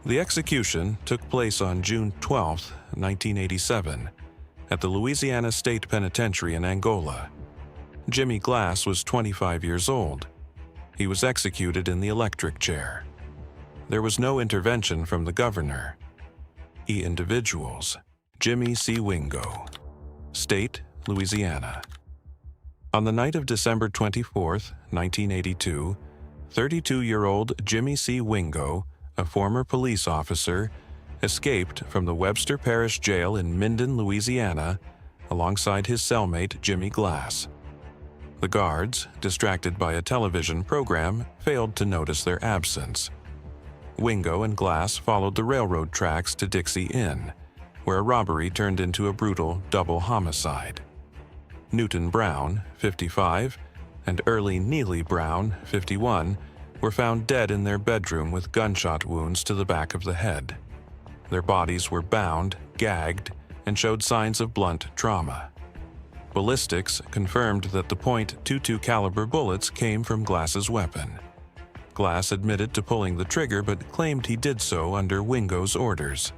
The execution took place on June 12, 1987, at the Louisiana State Penitentiary in Angola. Jimmy Glass was 25 years old. He was executed in the electric chair. There was no intervention from the governor. Individuals: Jimmy C. Wingo. State, Louisiana. On the night of December 24, 1982, 32-year-old Jimmy C. Wingo, a former police officer, escaped from the Webster Parish Jail in Minden, Louisiana, alongside his cellmate Jimmy Glass. The guards, distracted by a television program, failed to notice their absence. Wingo and Glass followed the railroad tracks to Dixie Inn, where a robbery turned into a brutal double homicide. Newton Brown, 55, and Early Neely Brown, 51, were found dead in their bedroom with gunshot wounds to the back of the head. Their bodies were bound, gagged, and showed signs of blunt trauma. Ballistics confirmed that the .22 caliber bullets came from Glass's weapon. Glass admitted to pulling the trigger but claimed he did so under Wingo's orders.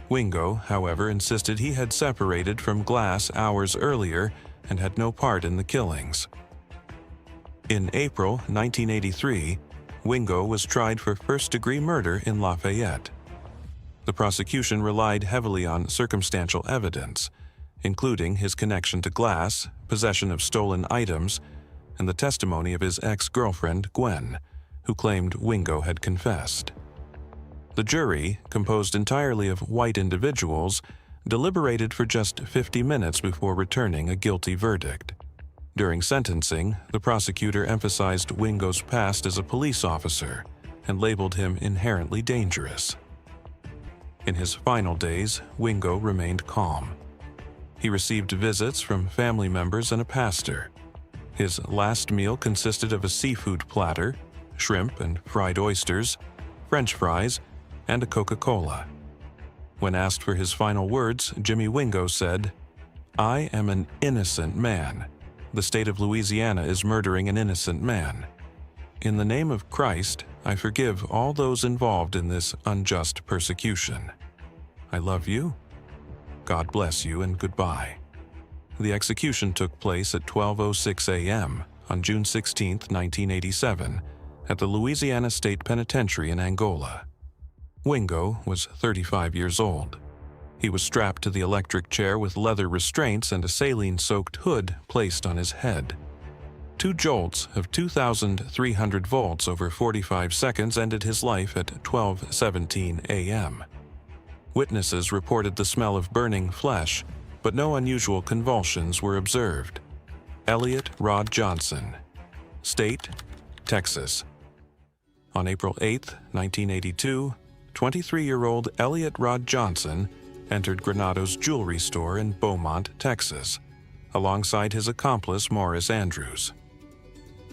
Wingo, however, insisted he had separated from Glass hours earlier and had no part in the killings. In April 1983, Wingo was tried for first-degree murder in Lafayette. The prosecution relied heavily on circumstantial evidence, including his connection to Glass, possession of stolen items, and the testimony of his ex-girlfriend, Gwen, who claimed Wingo had confessed. The jury, composed entirely of white individuals, deliberated for just 50 minutes before returning a guilty verdict. During sentencing, the prosecutor emphasized Wingo's past as a police officer and labeled him inherently dangerous. In his final days, Wingo remained calm. He received visits from family members and a pastor. His last meal consisted of a seafood platter, shrimp and fried oysters, French fries, and a Coca-Cola. When asked for his final words, Jimmy Wingo said, "I am an innocent man. The state of Louisiana is murdering an innocent man. In the name of Christ, I forgive all those involved in this unjust persecution. I love you. God bless you and goodbye." The execution took place at 12:06 a.m. on June 16, 1987, at the Louisiana State Penitentiary in Angola. Wingo was 35 years old. He was strapped to the electric chair with leather restraints and a saline-soaked hood placed on his head. 2 jolts of 2,300 volts over 45 seconds ended his life at 12:17 a.m. Witnesses reported the smell of burning flesh, but no unusual convulsions were observed. Elliot Rod Johnson. State, Texas. On April 8, 1982, 23-year-old Elliot Rod Johnson entered Granado's jewelry store in Beaumont, Texas, alongside his accomplice Morris Andrews.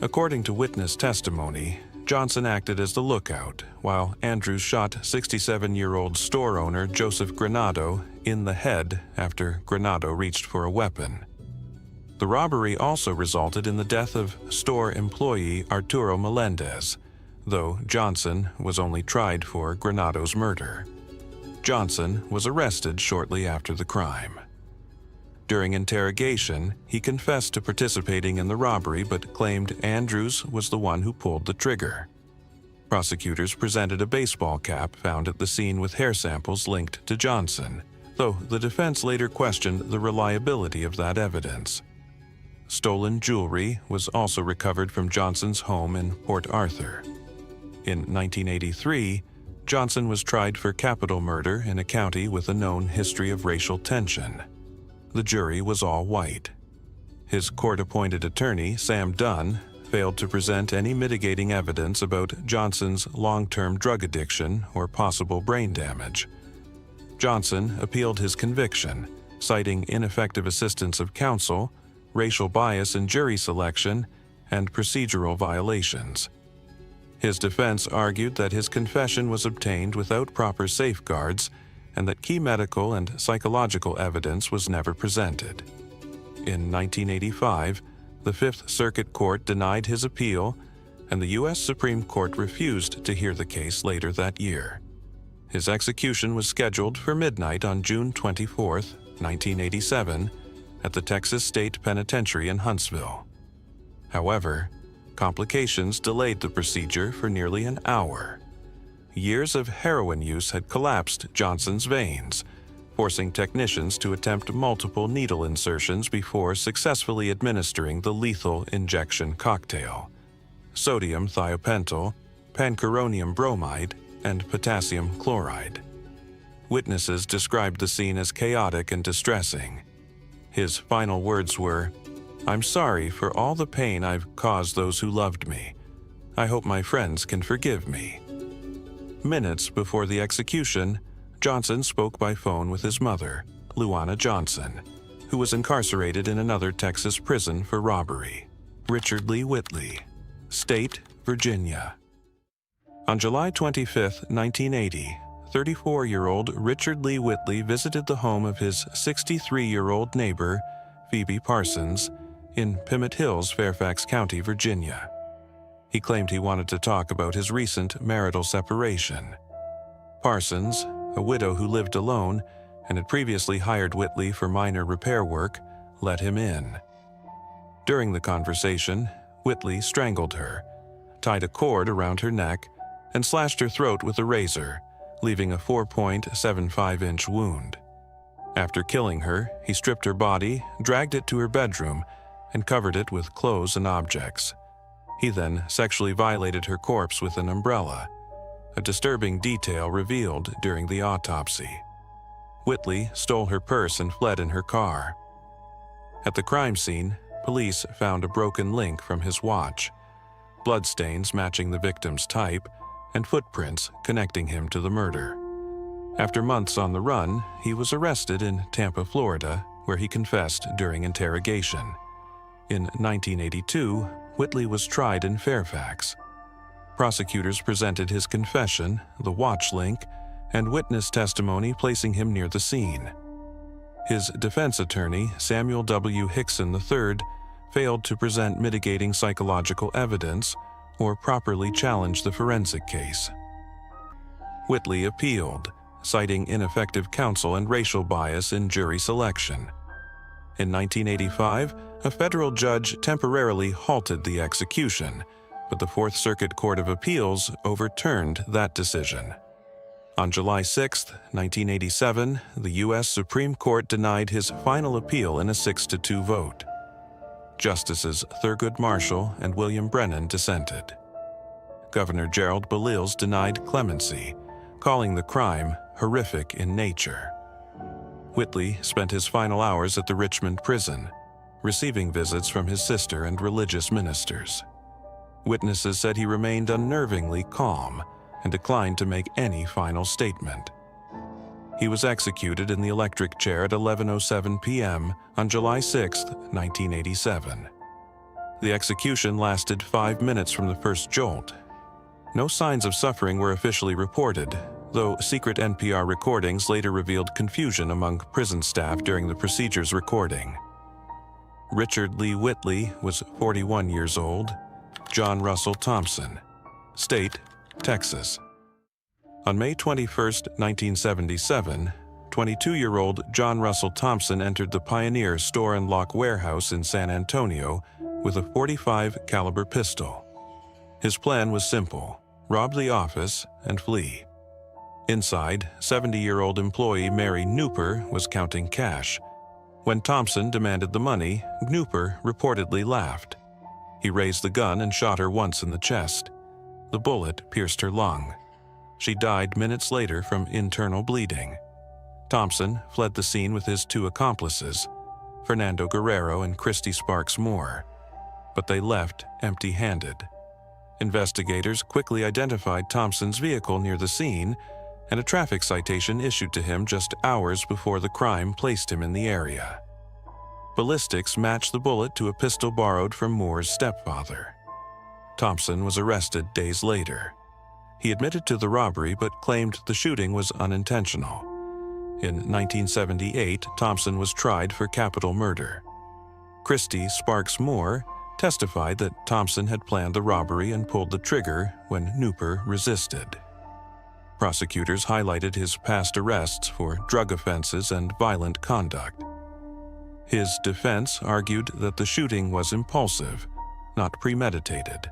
According to witness testimony, Johnson acted as the lookout, while Andrews shot 67-year-old store owner Joseph Granado in the head after Granado reached for a weapon. The robbery also resulted in the death of store employee Arturo Melendez, though Johnson was only tried for Granado's murder. Johnson was arrested shortly after the crime. During interrogation, he confessed to participating in the robbery but claimed Andrews was the one who pulled the trigger. Prosecutors presented a baseball cap found at the scene with hair samples linked to Johnson, though the defense later questioned the reliability of that evidence. Stolen jewelry was also recovered from Johnson's home in Port Arthur. In 1983, Johnson was tried for capital murder in a county with a known history of racial tension. The jury was all white. His court-appointed attorney, Sam Dunn, failed to present any mitigating evidence about Johnson's long-term drug addiction or possible brain damage. Johnson appealed his conviction, citing ineffective assistance of counsel, racial bias in jury selection, and procedural violations. His defense argued that his confession was obtained without proper safeguards and that key medical and psychological evidence was never presented. In 1985, the Fifth Circuit Court denied his appeal, and the U.S. Supreme Court refused to hear the case later that year. His execution was scheduled for midnight on June 24, 1987, at the Texas State Penitentiary in Huntsville. However, complications delayed the procedure for nearly an hour. Years of heroin use had collapsed Johnson's veins, forcing technicians to attempt multiple needle insertions before successfully administering the lethal injection cocktail: sodium thiopental, pancuronium bromide, and potassium chloride. Witnesses described the scene as chaotic and distressing. His final words were, "I'm sorry for all the pain I've caused those who loved me. I hope my friends can forgive me." Minutes before the execution, Johnson spoke by phone with his mother, Luana Johnson, who was incarcerated in another Texas prison for robbery. Richard Lee Whitley, State, Virginia. On July 25, 1980, 34-year-old Richard Lee Whitley visited the home of his 63-year-old neighbor, Phoebe Parsons, in Pimmit Hills, Fairfax County, Virginia. He claimed he wanted to talk about his recent marital separation. Parsons, a widow who lived alone and had previously hired Whitley for minor repair work, let him in. During the conversation, Whitley strangled her, tied a cord around her neck, and slashed her throat with a razor, leaving a 4.75-inch wound. After killing her, he stripped her body, dragged it to her bedroom, and covered it with clothes and objects. He then sexually violated her corpse with an umbrella, a disturbing detail revealed during the autopsy. Whitley stole her purse and fled in her car. At the crime scene, police found a broken link from his watch, bloodstains matching the victim's type, and footprints connecting him to the murder. After months on the run, he was arrested in Tampa, Florida, where he confessed during interrogation. In 1982, Whitley was tried in Fairfax. Prosecutors presented his confession, the watch link, and witness testimony placing him near the scene. His defense attorney, Samuel W. Hickson III, failed to present mitigating psychological evidence or properly challenge the forensic case. Whitley appealed, citing ineffective counsel and racial bias in jury selection. In 1985, a federal judge temporarily halted the execution, but the Fourth Circuit Court of Appeals overturned that decision. On July 6, 1987, the U.S. Supreme Court denied his final appeal in a 6-2 vote. Justices Thurgood Marshall and William Brennan dissented. Governor Gerald Baliles denied clemency, calling the crime horrific in nature. Whitley spent his final hours at the Richmond prison, receiving visits from his sister and religious ministers. Witnesses said he remained unnervingly calm and declined to make any final statement. He was executed in the electric chair at 11:07 p.m. on July 6, 1987. The execution lasted 5 minutes from the first jolt. No signs of suffering were officially reported, though secret NPR recordings later revealed confusion among prison staff during the procedure's recording. Richard Lee Whitley was 41 years old. John Russell Thompson, State, Texas. On May 21, 1977, 22-year-old John Russell Thompson entered the Pioneer Store and Lock Warehouse in San Antonio with a .45 caliber pistol. His plan was simple: rob the office and flee. Inside, 70-year-old employee Mary Nooper was counting cash. When Thompson demanded the money, Nooper reportedly laughed. He raised the gun and shot her once in the chest. The bullet pierced her lung. She died minutes later from internal bleeding. Thompson fled the scene with his two accomplices, Fernando Guerrero and Christy Sparks Moore, but they left empty-handed. Investigators quickly identified Thompson's vehicle near the scene, and a traffic citation issued to him just hours before the crime placed him in the area. Ballistics matched the bullet to a pistol borrowed from Moore's stepfather. Thompson was arrested days later. He admitted to the robbery but claimed the shooting was unintentional. In 1978, Thompson was tried for capital murder. Christy Sparks Moore testified that Thompson had planned the robbery and pulled the trigger when Nooper resisted. Prosecutors highlighted his past arrests for drug offenses and violent conduct. His defense argued that the shooting was impulsive, not premeditated.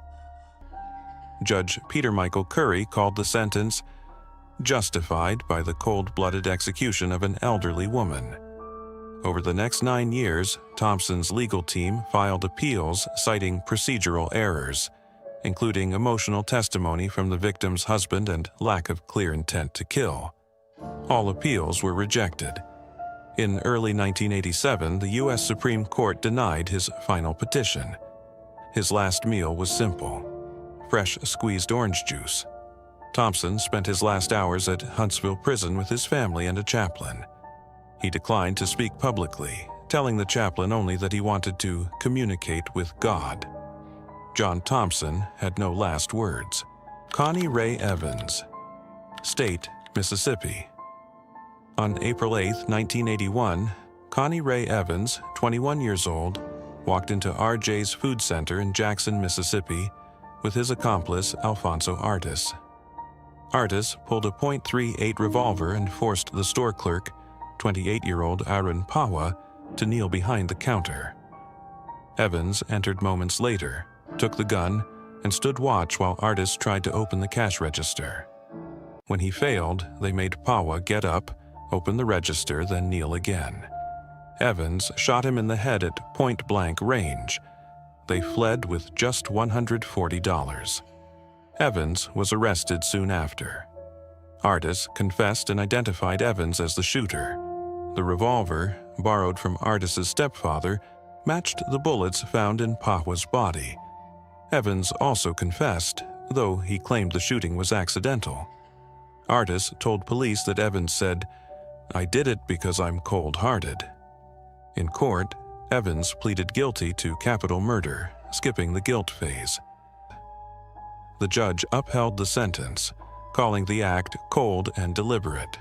Judge Peter Michael Curry called the sentence justified by the cold-blooded execution of an elderly woman. Over the next 9 years, Thompson's legal team filed appeals citing procedural errors, including emotional testimony from the victim's husband and lack of clear intent to kill. All appeals were rejected. In early 1987, the U.S. Supreme Court denied his final petition. His last meal was simple: fresh squeezed orange juice. Thompson spent his last hours at Huntsville Prison with his family and a chaplain. He declined to speak publicly, telling the chaplain only that he wanted to communicate with God. John Thompson had no last words. Connie Ray Evans, State, Mississippi. On April 8, 1981, Connie Ray Evans, 21 years old, walked into RJ's Food Center in Jackson, Mississippi, with his accomplice Alfonso Artis. Artis pulled a .38 revolver and forced the store clerk, 28-year-old Arun Pawa, to kneel behind the counter. Evans entered moments later, took the gun, and stood watch while Artis tried to open the cash register. When he failed, they made Pawa get up, open the register, then kneel again. Evans shot him in the head at point-blank range. They fled with just $140. Evans was arrested soon after. Artis confessed and identified Evans as the shooter. The revolver, borrowed from Artis's stepfather, matched the bullets found in Pawa's body. Evans also confessed, though he claimed the shooting was accidental. Artis told police that Evans said, "I did it because I'm cold-hearted." In court, Evans pleaded guilty to capital murder, skipping the guilt phase. The judge upheld the sentence, calling the act cold and deliberate.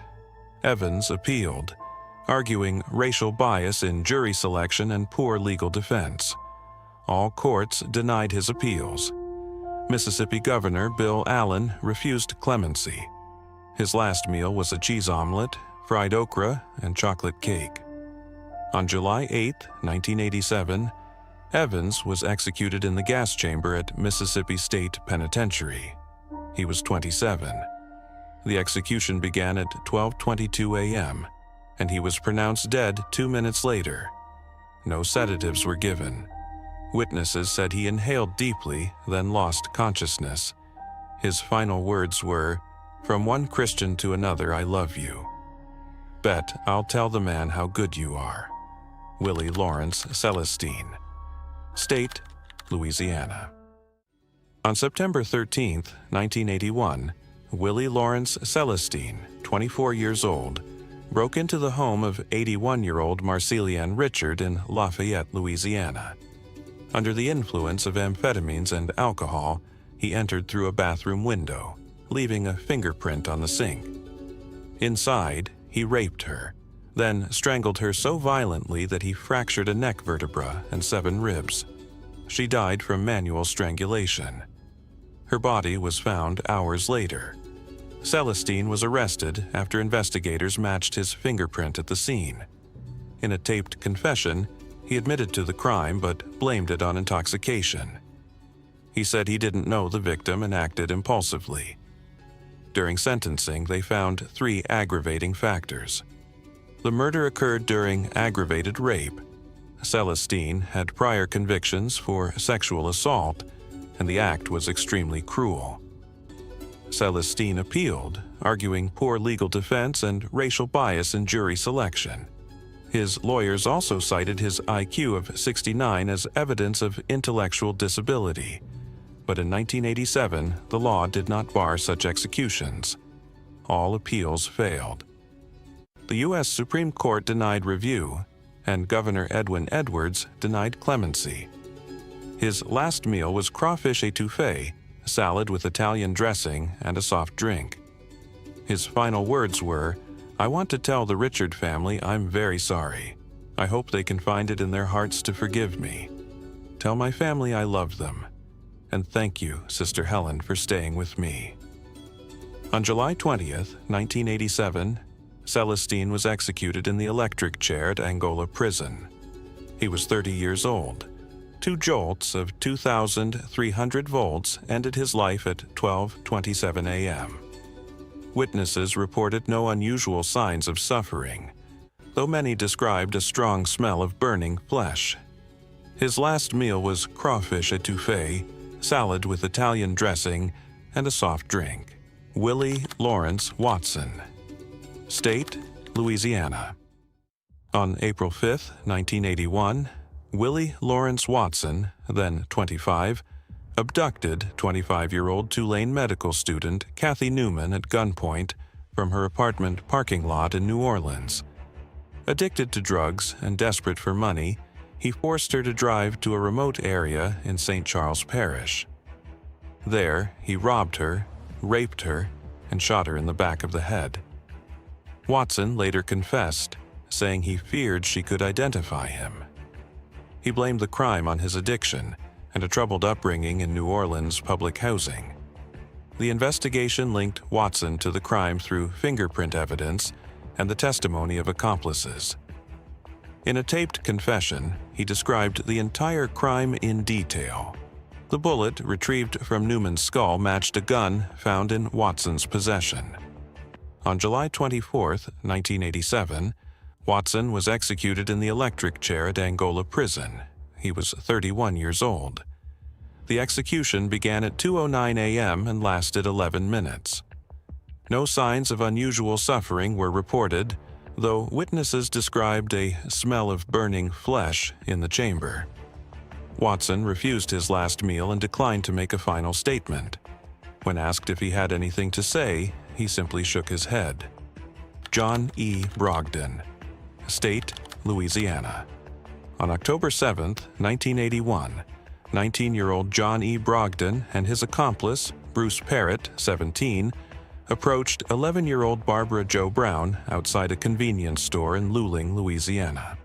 Evans appealed, arguing racial bias in jury selection and poor legal defense. All courts denied his appeals. Mississippi Governor Bill Allen refused clemency. His last meal was a cheese omelet, fried okra, and chocolate cake. On July 8, 1987, Evans was executed in the gas chamber at Mississippi State Penitentiary. He was 27. The execution began at 12:22 a.m., and he was pronounced dead 2 minutes later. No sedatives were given. Witnesses said he inhaled deeply, then lost consciousness. His final words were, "From one Christian to another, I love you. Bet I'll tell the man how good you are." Willie Lawrence Celestine, State, Louisiana. On September 13, 1981, Willie Lawrence Celestine, 24 years old, broke into the home of 81-year-old Marcelianne Richard in Lafayette, Louisiana. Under the influence of amphetamines and alcohol, he entered through a bathroom window, leaving a fingerprint on the sink. Inside, he raped her, then strangled her so violently that he fractured a neck vertebra and 7 ribs. She died from manual strangulation. Her body was found hours later. Celestine was arrested after investigators matched his fingerprint at the scene. In a taped confession, he admitted to the crime but blamed it on intoxication. He said he didn't know the victim and acted impulsively. During sentencing, they found 3 aggravating factors. The murder occurred during aggravated rape. Celestine had prior convictions for sexual assault, and the act was extremely cruel. Celestine appealed, arguing poor legal defense and racial bias in jury selection. His lawyers also cited his IQ of 69 as evidence of intellectual disability. But in 1987, the law did not bar such executions. All appeals failed. The U.S. Supreme Court denied review, and Governor Edwin Edwards denied clemency. His last meal was crawfish étouffée, salad with Italian dressing, and a soft drink. His final words were, "I want to tell the Richard family I'm very sorry. I hope they can find it in their hearts to forgive me. Tell my family I love them. And thank you, Sister Helen, for staying with me." On July 20th, 1987, Celestine was executed in the electric chair at Angola Prison. He was 30 years old. 2 jolts of 2,300 volts ended his life at 12:27 a.m. Witnesses reported no unusual signs of suffering, though many described a strong smell of burning flesh. His last meal was crawfish étouffée, salad with Italian dressing, and a soft drink. Willie Lawrence Watson. State, Louisiana. On April 5, 1981, Willie Lawrence Watson, then 25, abducted 25-year-old Tulane medical student Kathy Newman at gunpoint from her apartment parking lot in New Orleans. Addicted to drugs and desperate for money, he forced her to drive to a remote area in St. Charles Parish. There, he robbed her, raped her, and shot her in the back of the head. Watson later confessed, saying he feared she could identify him. He blamed the crime on his addiction and a troubled upbringing in New Orleans public housing. The investigation linked Watson to the crime through fingerprint evidence and the testimony of accomplices. In a taped confession, he described the entire crime in detail. The bullet retrieved from Newman's skull matched a gun found in Watson's possession. On July 24, 1987, Watson was executed in the electric chair at Angola Prison. He was 31 years old. The execution began at 2:09 a.m. and lasted 11 minutes. No signs of unusual suffering were reported, though witnesses described a smell of burning flesh in the chamber. Watson refused his last meal and declined to make a final statement. When asked if he had anything to say, he simply shook his head. John E. Brogdon. State, Louisiana. On October 7, 1981, 19-year-old John E. Brogdon and his accomplice, Bruce Parrott, 17, approached 11-year-old Barbara Jo Brown outside a convenience store in Luling, Louisiana.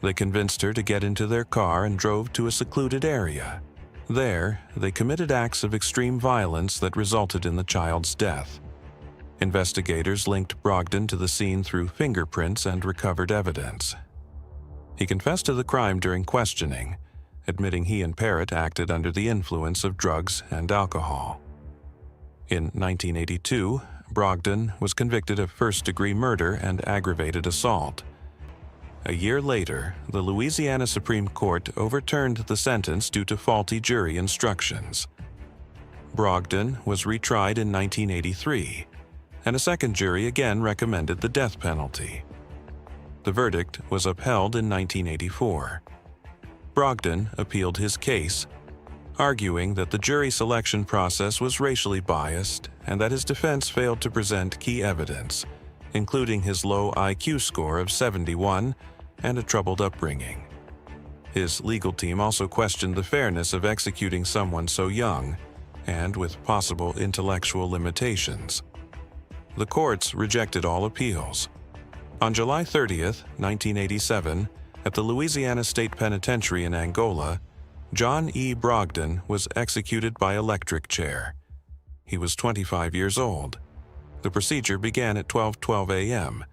They convinced her to get into their car and drove to a secluded area. There, they committed acts of extreme violence that resulted in the child's death. Investigators linked Brogdon to the scene through fingerprints and recovered evidence. He confessed to the crime during questioning, admitting he and Parrott acted under the influence of drugs and alcohol. In 1982, Brogdon was convicted of first-degree murder and aggravated assault. A year later, the Louisiana Supreme Court overturned the sentence due to faulty jury instructions. Brogdon was retried in 1983, and a second jury again recommended the death penalty. The verdict was upheld in 1984. Brogdon appealed his case, arguing that the jury selection process was racially biased and that his defense failed to present key evidence, including his low IQ score of 71 and a troubled upbringing. His legal team also questioned the fairness of executing someone so young and with possible intellectual limitations. The courts rejected all appeals. On July 30, 1987, at the Louisiana State Penitentiary in Angola, John E. Brogdon was executed by electric chair. He was 25 years old. The procedure began at 12:12 a.m.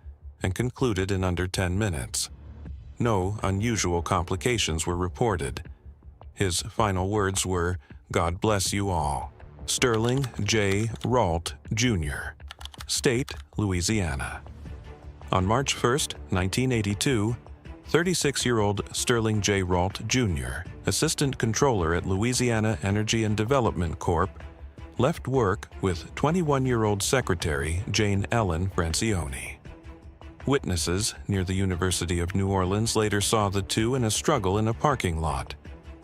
and concluded in under 10 minutes. No unusual complications were reported. His final words were, "God bless you all." Sterling J. Rault, Jr., State, Louisiana. On March 1, 1982, 36-year-old Sterling J. Rault, Jr., Assistant Controller at Louisiana Energy and Development Corp., left work with 21-year-old Secretary Jane Ellen Francione. Witnesses near the University of New Orleans later saw the two in a struggle in a parking lot,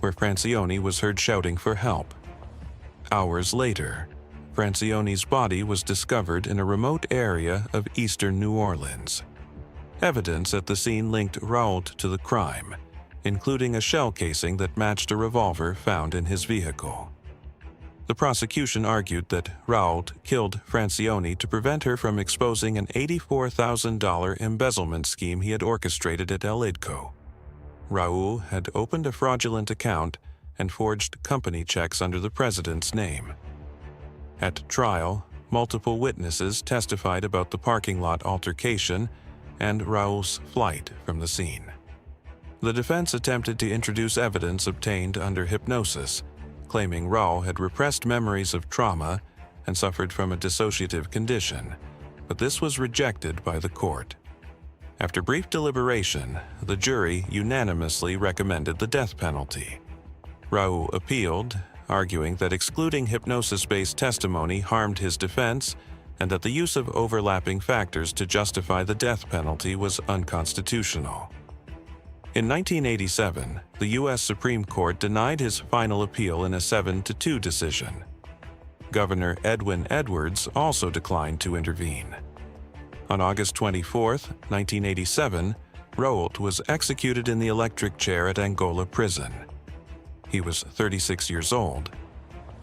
where Francione was heard shouting for help. Hours later, Francione's body was discovered in a remote area of eastern New Orleans. Evidence at the scene linked Rault to the crime, including a shell casing that matched a revolver found in his vehicle. The prosecution argued that Rault killed Francione to prevent her from exposing an $84,000 embezzlement scheme he had orchestrated at El Idco. Raoul had opened a fraudulent account and forged company checks under the president's name. At trial, multiple witnesses testified about the parking lot altercation and Raoul's flight from the scene. The defense attempted to introduce evidence obtained under hypnosis, claiming Raoul had repressed memories of trauma and suffered from a dissociative condition, but this was rejected by the court. After brief deliberation, the jury unanimously recommended the death penalty. Raoul appealed, arguing that excluding hypnosis-based testimony harmed his defense and that the use of overlapping factors to justify the death penalty was unconstitutional. In 1987, the U.S. Supreme Court denied his final appeal in a 7-2 decision. Governor Edwin Edwards also declined to intervene. On August 24, 1987, Rault was executed in the electric chair at Angola Prison. He was 36 years old.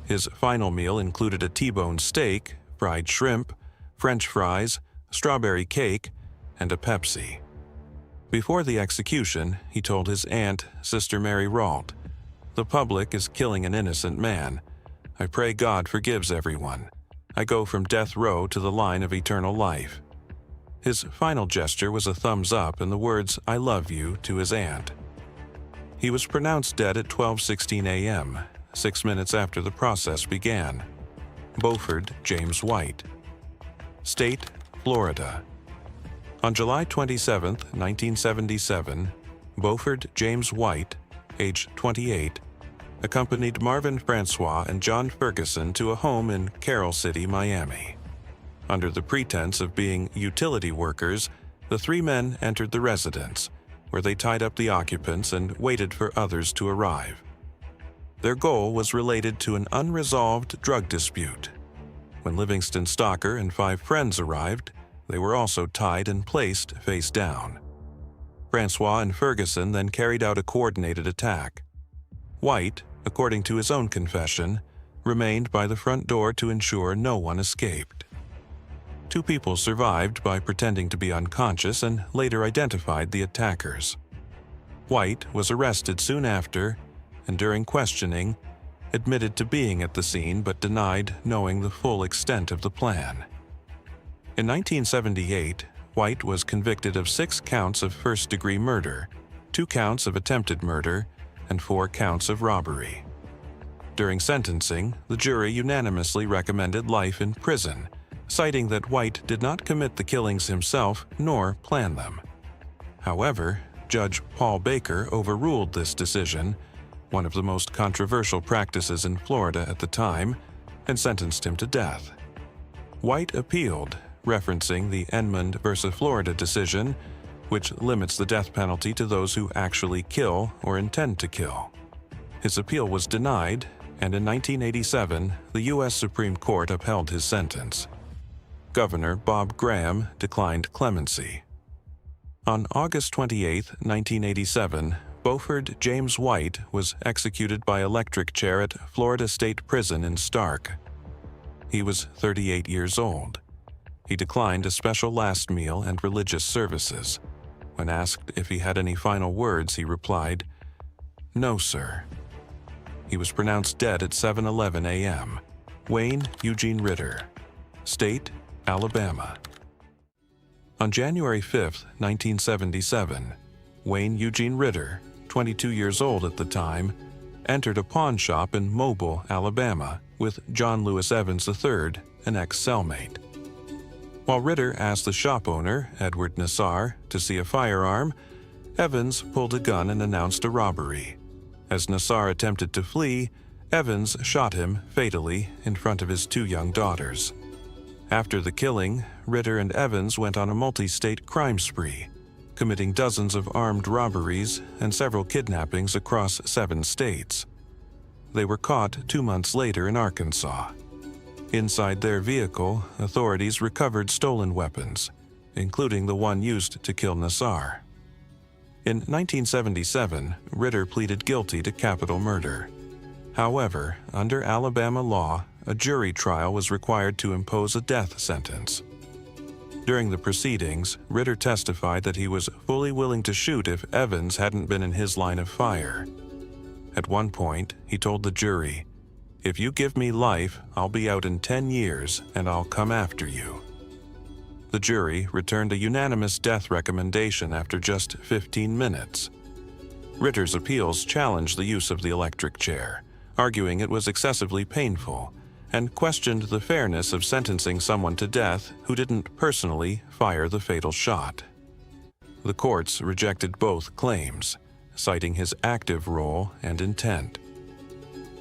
His final meal included a T-bone steak, fried shrimp, French fries, strawberry cake, and a Pepsi. Before the execution, he told his aunt, Sister Mary Rault, "The public is killing an innocent man. I pray God forgives everyone. I go from death row to the line of eternal life." His final gesture was a thumbs up and the words, "I love you," to his aunt. He was pronounced dead at 12:16 a.m., 6 minutes after the process began. Beaufort James White, State, Florida. On July 27, 1977, Beaufort James White, age 28, accompanied Marvin Francois and John Ferguson to a home in Carroll City, Miami. Under the pretense of being utility workers, the three men entered the residence, where they tied up the occupants and waited for others to arrive. Their goal was related to an unresolved drug dispute. When Livingston Stalker and 5 friends arrived, they were also tied and placed face down. Francois and Ferguson then carried out a coordinated attack. White, according to his own confession, remained by the front door to ensure no one escaped. 2 people survived by pretending to be unconscious and later identified the attackers. White was arrested soon after and during questioning admitted to being at the scene but denied knowing the full extent of the plan. In 1978, White was convicted of 6 counts of first-degree murder, 2 counts of attempted murder, and 4 counts of robbery. During sentencing, the jury unanimously recommended life in prison, citing that White did not commit the killings himself nor plan them. However, Judge Paul Baker overruled this decision, one of the most controversial practices in Florida at the time, and sentenced him to death. White appealed, referencing the Enmond v. Florida decision, which limits the death penalty to those who actually kill or intend to kill. His appeal was denied, and in 1987, the U.S. Supreme Court upheld his sentence. Governor Bob Graham declined clemency. On August 28, 1987, Beaufort James White was executed by electric chair at Florida State Prison in Stark. He was 38 years old. He declined a special last meal and religious services. When asked if he had any final words, he replied, "No, sir." He was pronounced dead at 7:11 a.m. Wayne Eugene Ritter, State, Alabama. On January 5, 1977, Wayne Eugene Ritter, 22 years old at the time, entered a pawn shop in Mobile, Alabama, with John Lewis Evans III, an ex-cellmate. While Ritter asked the shop owner, Edward Nassar, to see a firearm, Evans pulled a gun and announced a robbery. As Nassar attempted to flee, Evans shot him fatally in front of his 2 young daughters. After the killing, Ritter and Evans went on a multi-state crime spree, committing dozens of armed robberies and several kidnappings across 7 states. They were caught 2 months later in Arkansas. Inside their vehicle, authorities recovered stolen weapons, including the one used to kill Nassar. In 1977, Ritter pleaded guilty to capital murder. However, under Alabama law, a jury trial was required to impose a death sentence. During the proceedings, Ritter testified that he was fully willing to shoot if Evans hadn't been in his line of fire. At one point, he told the jury, "If you give me life, I'll be out in 10 years and I'll come after you." The jury returned a unanimous death recommendation after just 15 minutes. Ritter's appeals challenged the use of the electric chair, arguing it was excessively painful, and questioned the fairness of sentencing someone to death who didn't personally fire the fatal shot. The courts rejected both claims, citing his active role and intent.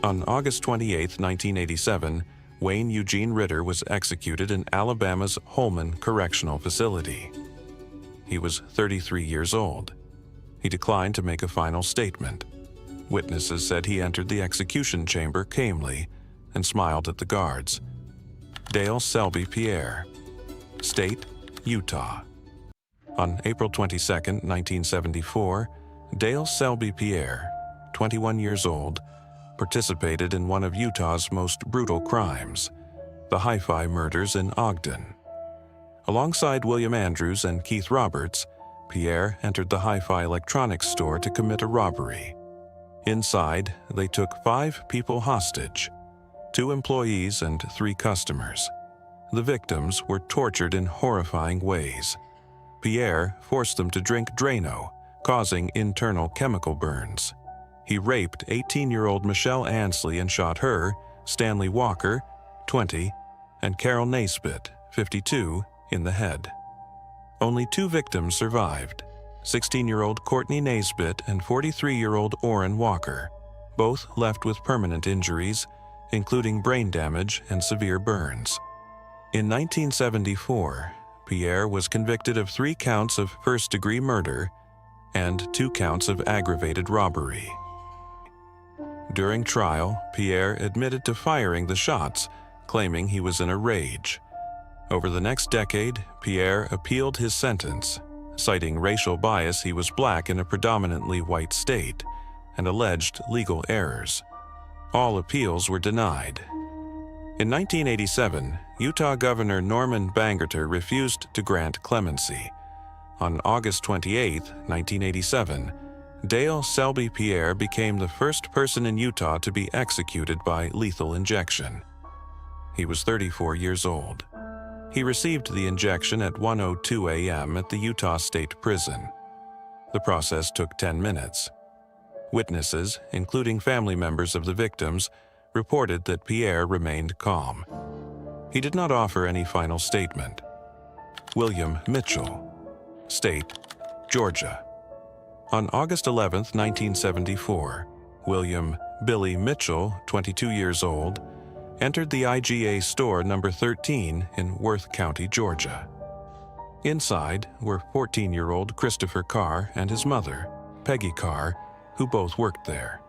On August 28, 1987, Wayne Eugene Ritter was executed in Alabama's Holman Correctional Facility. He was 33 years old. He declined to make a final statement. Witnesses said he entered the execution chamber calmly and smiled at the guards. Dale Selby Pierre, State, Utah. On April 22, 1974, Dale Selby Pierre, 21 years old, participated in one of Utah's most brutal crimes, the Hi-Fi murders in Ogden. Alongside William Andrews and Keith Roberts, Pierre entered the Hi-Fi electronics store to commit a robbery. Inside, they took 5 people hostage, 2 employees and 3 customers. The victims were tortured in horrifying ways. Pierre forced them to drink Drano, causing internal chemical burns. He raped 18-year-old Michelle Ansley and shot her, Stanley Walker, 20, and Carol Naisbitt, 52, in the head. Only 2 victims survived, 16-year-old Courtney Naisbitt and 43-year-old Orrin Walker, both left with permanent injuries, including brain damage and severe burns. In 1974, Pierre was convicted of 3 counts of first-degree murder and 2 counts of aggravated robbery. During trial, Pierre admitted to firing the shots, claiming he was in a rage. Over the next decade, Pierre appealed his sentence, citing racial bias. He was black in a predominantly white state, and alleged legal errors. All appeals were denied. In 1987, Utah Governor Norman Bangerter refused to grant clemency. On August 28, 1987, Dale Selby Pierre became the first person in Utah to be executed by lethal injection. He was 34 years old. He received the injection at 1:02 a.m. at the Utah State Prison. The process took 10 minutes. Witnesses, including family members of the victims, reported that Pierre remained calm. He did not offer any final statement. William Mitchell, State, Georgia. On August 11, 1974, William Billy Mitchell, 22 years old, entered the IGA store number 13 in Worth County, Georgia. Inside were 14-year-old Christopher Carr and his mother, Peggy Carr, who both worked there.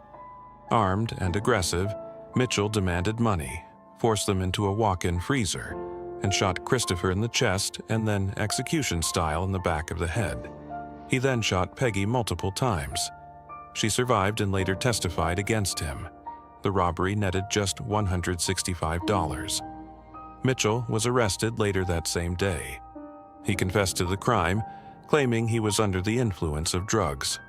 Armed and aggressive, Mitchell demanded money, forced them into a walk-in freezer, and shot Christopher in the chest and then execution-style in the back of the head. He then shot Peggy multiple times. She survived and later testified against him. The robbery netted just $165. Mitchell was arrested later that same day. He confessed to the crime, claiming he was under the influence of drugs.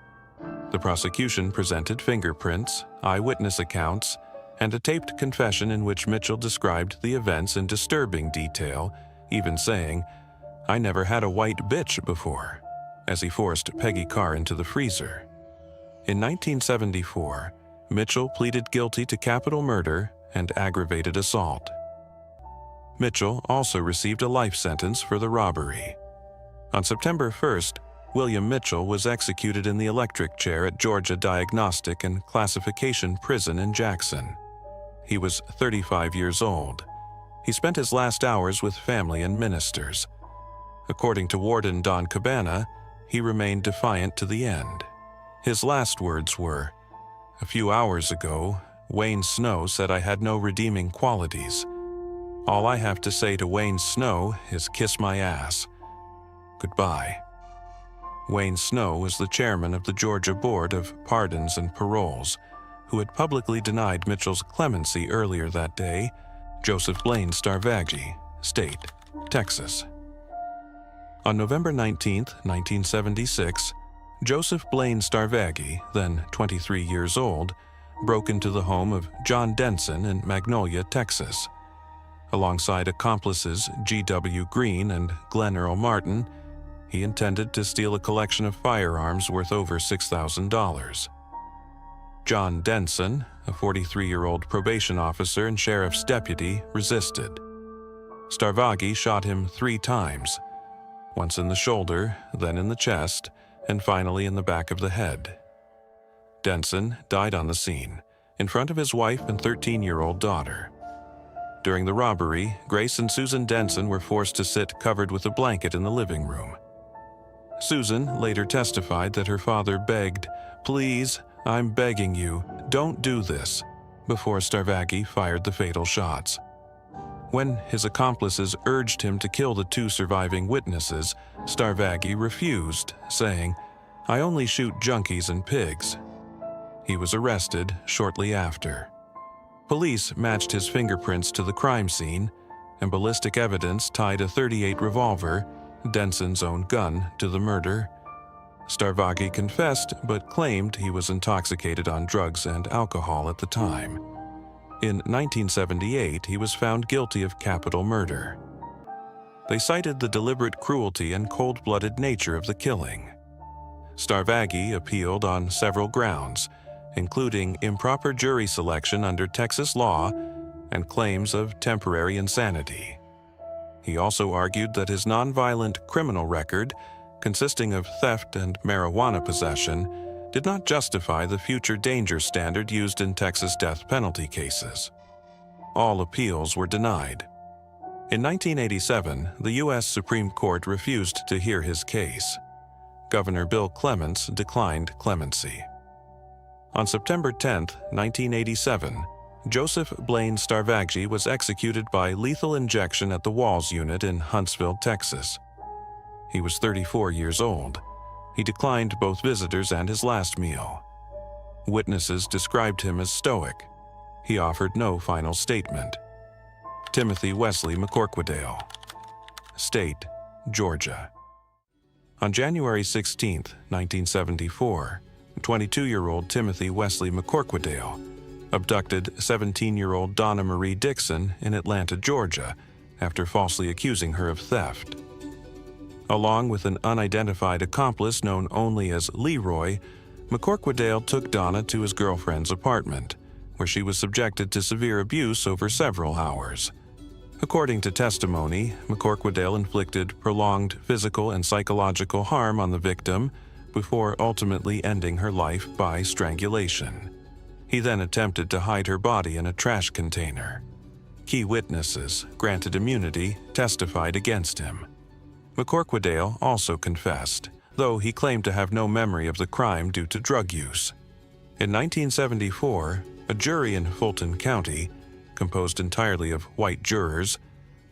The prosecution presented fingerprints, eyewitness accounts, and a taped confession in which Mitchell described the events in disturbing detail even saying, "I never had a white bitch before," as he forced Peggy Carr into the freezer. In 1974, Mitchell pleaded guilty to capital murder and aggravated assault. Mitchell also received a life sentence for the robbery. On September 1st, William Mitchell was executed in the electric chair at Georgia Diagnostic and Classification Prison in Jackson. He was 35 years old. He spent his last hours with family and ministers. According to Warden Don Cabana, he remained defiant to the end. His last words were, "A few hours ago, Wayne Snow said I had no redeeming qualities. All I have to say to Wayne Snow is kiss my ass. Goodbye." Wayne Snow was the chairman of the Georgia Board of Pardons and Paroles, who had publicly denied Mitchell's clemency earlier that day, Joseph Blaine Starvaggi, State, Texas. On November 19, 1976, Joseph Blaine Starvaggi, then 23 years old, broke into the home of John Denson in Magnolia, Texas. Alongside accomplices G.W. Green and Glenn Earl Martin, he intended to steal a collection of firearms worth over $6,000. John Denson, a 43-year-old probation officer and sheriff's deputy, resisted. Starvaggi shot him 3 times, once in the shoulder, then in the chest, and finally in the back of the head. Denson died on the scene, in front of his wife and 13-year-old daughter. During the robbery, Grace and Susan Denson were forced to sit covered with a blanket in the living room. Susan later testified that her father begged, "Please, I'm begging you, don't do this," before Starvaggi fired the fatal shots. When his accomplices urged him to kill the 2 surviving witnesses, Starvaggi refused, saying, "I only shoot junkies and pigs." He was arrested shortly after. Police matched his fingerprints to the crime scene, and ballistic evidence tied a .38 revolver, Denson's own gun, to the murder. Starvaggi confessed but claimed he was intoxicated on drugs and alcohol at the time. In 1978, he was found guilty of capital murder. They cited the deliberate cruelty and cold-blooded nature of the killing. Starvaggi appealed on several grounds, including improper jury selection under Texas law and claims of temporary insanity. He also argued that his nonviolent criminal record, consisting of theft and marijuana possession, did not justify the future danger standard used in Texas death penalty cases. All appeals were denied. In 1987, the U.S. Supreme Court refused to hear his case. Governor Bill Clements declined clemency. On September 10, 1987, Joseph Blaine Starvaggi was executed by lethal injection at the Walls Unit in Huntsville, Texas. He was 34 years old. He declined both visitors and his last meal. Witnesses described him as stoic. He offered no final statement. Timothy Wesley McCorquodale, State, Georgia. On January 16, 1974, 22-year-old Timothy Wesley McCorquodale abducted 17-year-old Donna Marie Dixon in Atlanta, Georgia, after falsely accusing her of theft. Along with an unidentified accomplice known only as Leroy, McCorquodale took Donna to his girlfriend's apartment, where she was subjected to severe abuse over several hours. According to testimony, McCorquodale inflicted prolonged physical and psychological harm on the victim before ultimately ending her life by strangulation. He then attempted to hide her body in a trash container. Key witnesses, granted immunity, testified against him. McCorquodale also confessed, though he claimed to have no memory of the crime due to drug use. In 1974, a jury in Fulton County, composed entirely of white jurors,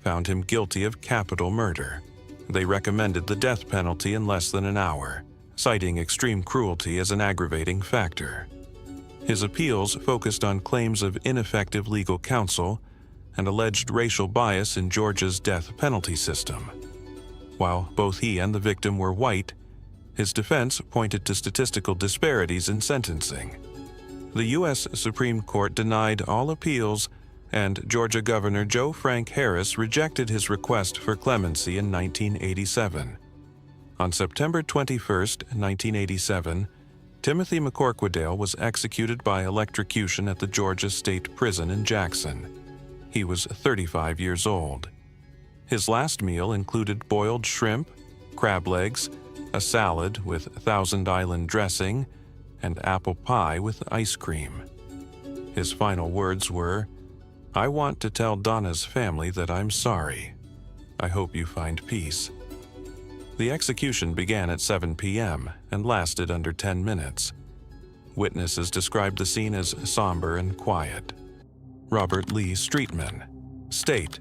found him guilty of capital murder. They recommended the death penalty in less than an hour, citing extreme cruelty as an aggravating factor. His appeals focused on claims of ineffective legal counsel and alleged racial bias in Georgia's death penalty system. While both he and the victim were white, his defense pointed to statistical disparities in sentencing. The U.S. Supreme Court denied all appeals and Georgia Governor Joe Frank Harris rejected his request for clemency in 1987. On September 21, 1987, Timothy McCorquodale was executed by electrocution at the Georgia State Prison in Jackson. He was 35 years old. His last meal included boiled shrimp, crab legs, a salad with Thousand Island dressing, and apple pie with ice cream. His final words were, "I want to tell Donna's family that I'm sorry. I hope you find peace." The execution began at 7 p.m. and lasted under 10 minutes. Witnesses described the scene as somber and quiet. Robert Lee Streetman, State,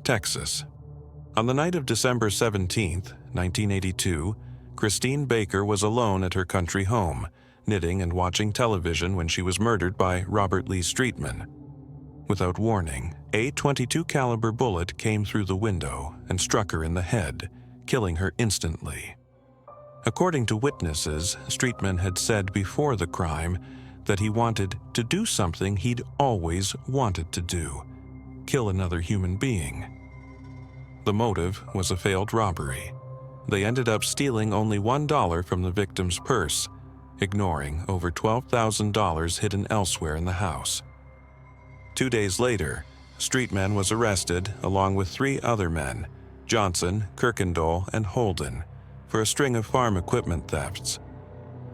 Texas. On the night of December 17, 1982, Christine Baker was alone at her country home, knitting and watching television when she was murdered by Robert Lee Streetman. Without warning, a .22 caliber bullet came through the window and struck her in the head, killing her instantly. According to witnesses, Streetman had said before the crime that he wanted to do something he'd always wanted to do: kill another human being. The motive was a failed robbery. They ended up stealing only $1 from the victim's purse, ignoring over $12,000 hidden elsewhere in the house. 2 days later, Streetman was arrested along with 3 other men, Johnson, Kirkendall, and Holden, for a string of farm equipment thefts.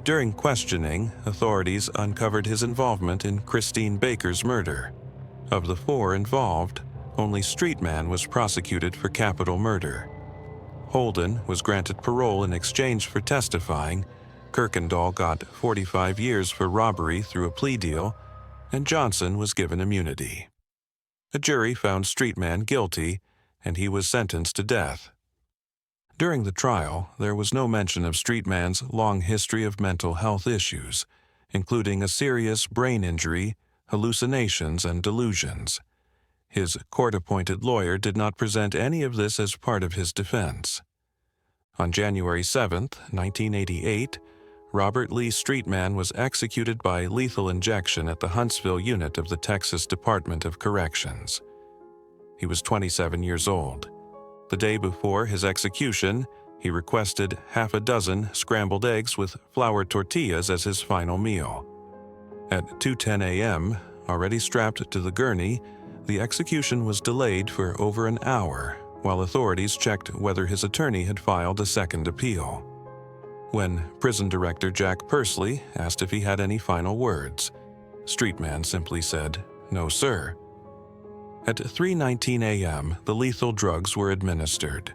During questioning, authorities uncovered his involvement in Christine Baker's murder. Of the 4 involved, only Streetman was prosecuted for capital murder. Holden was granted parole in exchange for testifying, Kirkendall got 45 years for robbery through a plea deal, and Johnson was given immunity. A jury found Streetman guilty, and he was sentenced to death. During the trial, there was no mention of Streetman's long history of mental health issues, including a serious brain injury, hallucinations, and delusions. His court-appointed lawyer did not present any of this as part of his defense. On January 7, 1988, Robert Lee Streetman was executed by lethal injection at the Huntsville unit of the Texas Department of Corrections. He was 27 years old. The day before his execution, he requested half a dozen scrambled eggs with flour tortillas as his final meal. At 2:10 a.m., already strapped to the gurney, the execution was delayed for over an hour while authorities checked whether his attorney had filed a second appeal. When prison director Jack Pursley asked if he had any final words, Streetman simply said, "No, sir." At 3:19 a.m., the lethal drugs were administered.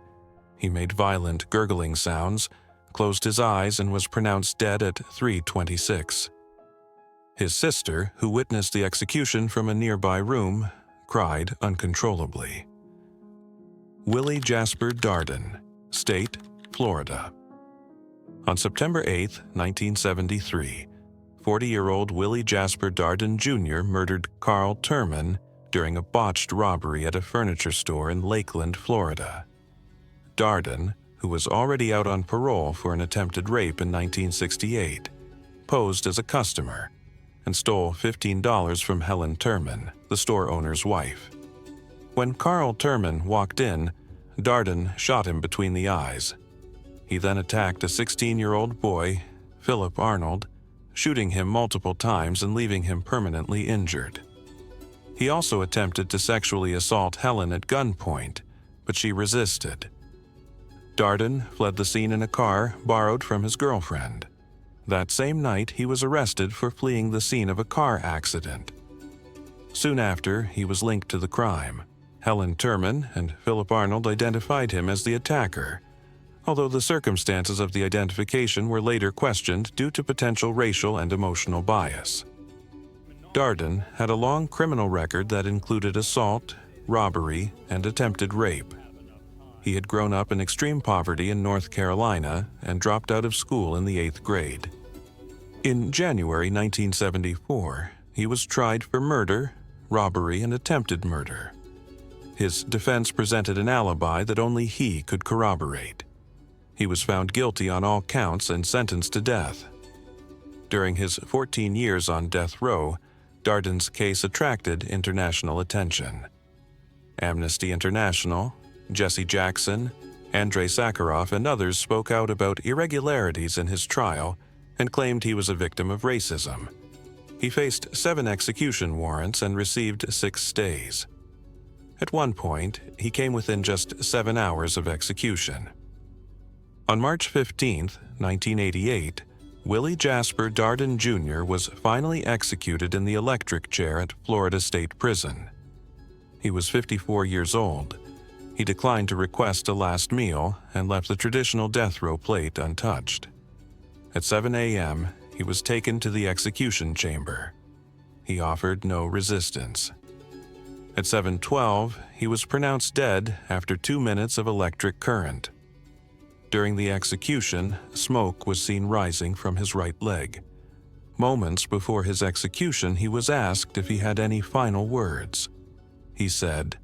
He made violent gurgling sounds, closed his eyes, and was pronounced dead at 3:26. His sister, who witnessed the execution from a nearby room, cried uncontrollably. Willie Jasper Darden, State, Florida. On September 8, 1973, 40-year-old Willie Jasper Darden Jr. murdered Carl Turman during a botched robbery at a furniture store in Lakeland, Florida. Darden, who was already out on parole for an attempted rape in 1968, posed as a customer and stole $15 from Helen Turman, the store owner's wife. When Carl Turman walked in, Darden shot him between the eyes. He then attacked a 16-year-old boy, Philip Arnold, shooting him multiple times and leaving him permanently injured. He also attempted to sexually assault Helen at gunpoint, but she resisted. Darden fled the scene in a car borrowed from his girlfriend. That same night, he was arrested for fleeing the scene of a car accident. Soon after, he was linked to the crime. Helen Turman and Philip Arnold identified him as the attacker, although the circumstances of the identification were later questioned due to potential racial and emotional bias. Darden had a long criminal record that included assault, robbery, and attempted rape. He had grown up in extreme poverty in North Carolina and dropped out of school in the 8th grade. In January 1974, he was tried for murder, robbery, and attempted murder. His defense presented an alibi that only he could corroborate. He was found guilty on all counts and sentenced to death. During his 14 years on death row, Darden's case attracted international attention. Amnesty International, Jesse Jackson, Andrei Sakharov, and others spoke out about irregularities in his trial and claimed he was a victim of racism. He faced 7 execution warrants and received 6 stays. At one point, he came within just 7 hours of execution. On March 15, 1988, Willie Jasper Darden Jr. was finally executed in the electric chair at Florida State Prison. He was 54 years old. He declined to request a last meal and left the traditional death row plate untouched. At 7 a.m., he was taken to the execution chamber. He offered no resistance. At 7:12, he was pronounced dead after 2 minutes of electric current. During the execution, smoke was seen rising from his right leg. Moments before his execution, he was asked if he had any final words. He said,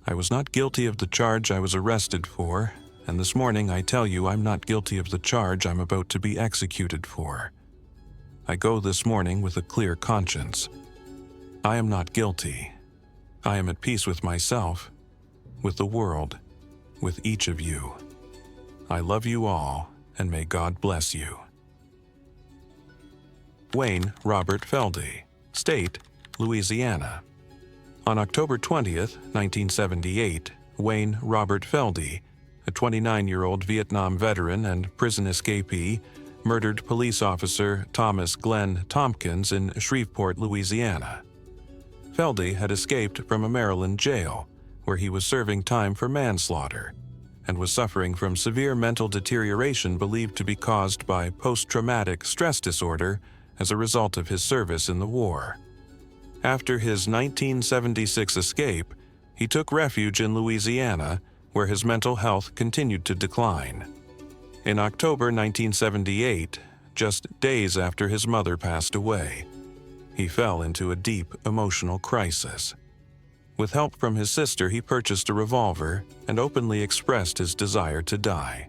"I was not guilty of the charge I was arrested for, and this morning I tell you I'm not guilty of the charge I'm about to be executed for. I go this morning with a clear conscience. I am not guilty. I am at peace with myself, with the world, with each of you. I love you all, and may God bless you." Wayne Robert Feldy, State, Louisiana. On October 20, 1978, Wayne Robert Feldy, a 29-year-old Vietnam veteran and prison escapee, murdered police officer Thomas Glenn Tompkins in Shreveport, Louisiana. Feldy had escaped from a Maryland jail, where he was serving time for manslaughter, and was suffering from severe mental deterioration believed to be caused by post-traumatic stress disorder as a result of his service in the war. After his 1976 escape, he took refuge in Louisiana, where his mental health continued to decline. In October 1978, just days after his mother passed away, he fell into a deep emotional crisis. With help from his sister, he purchased a revolver and openly expressed his desire to die.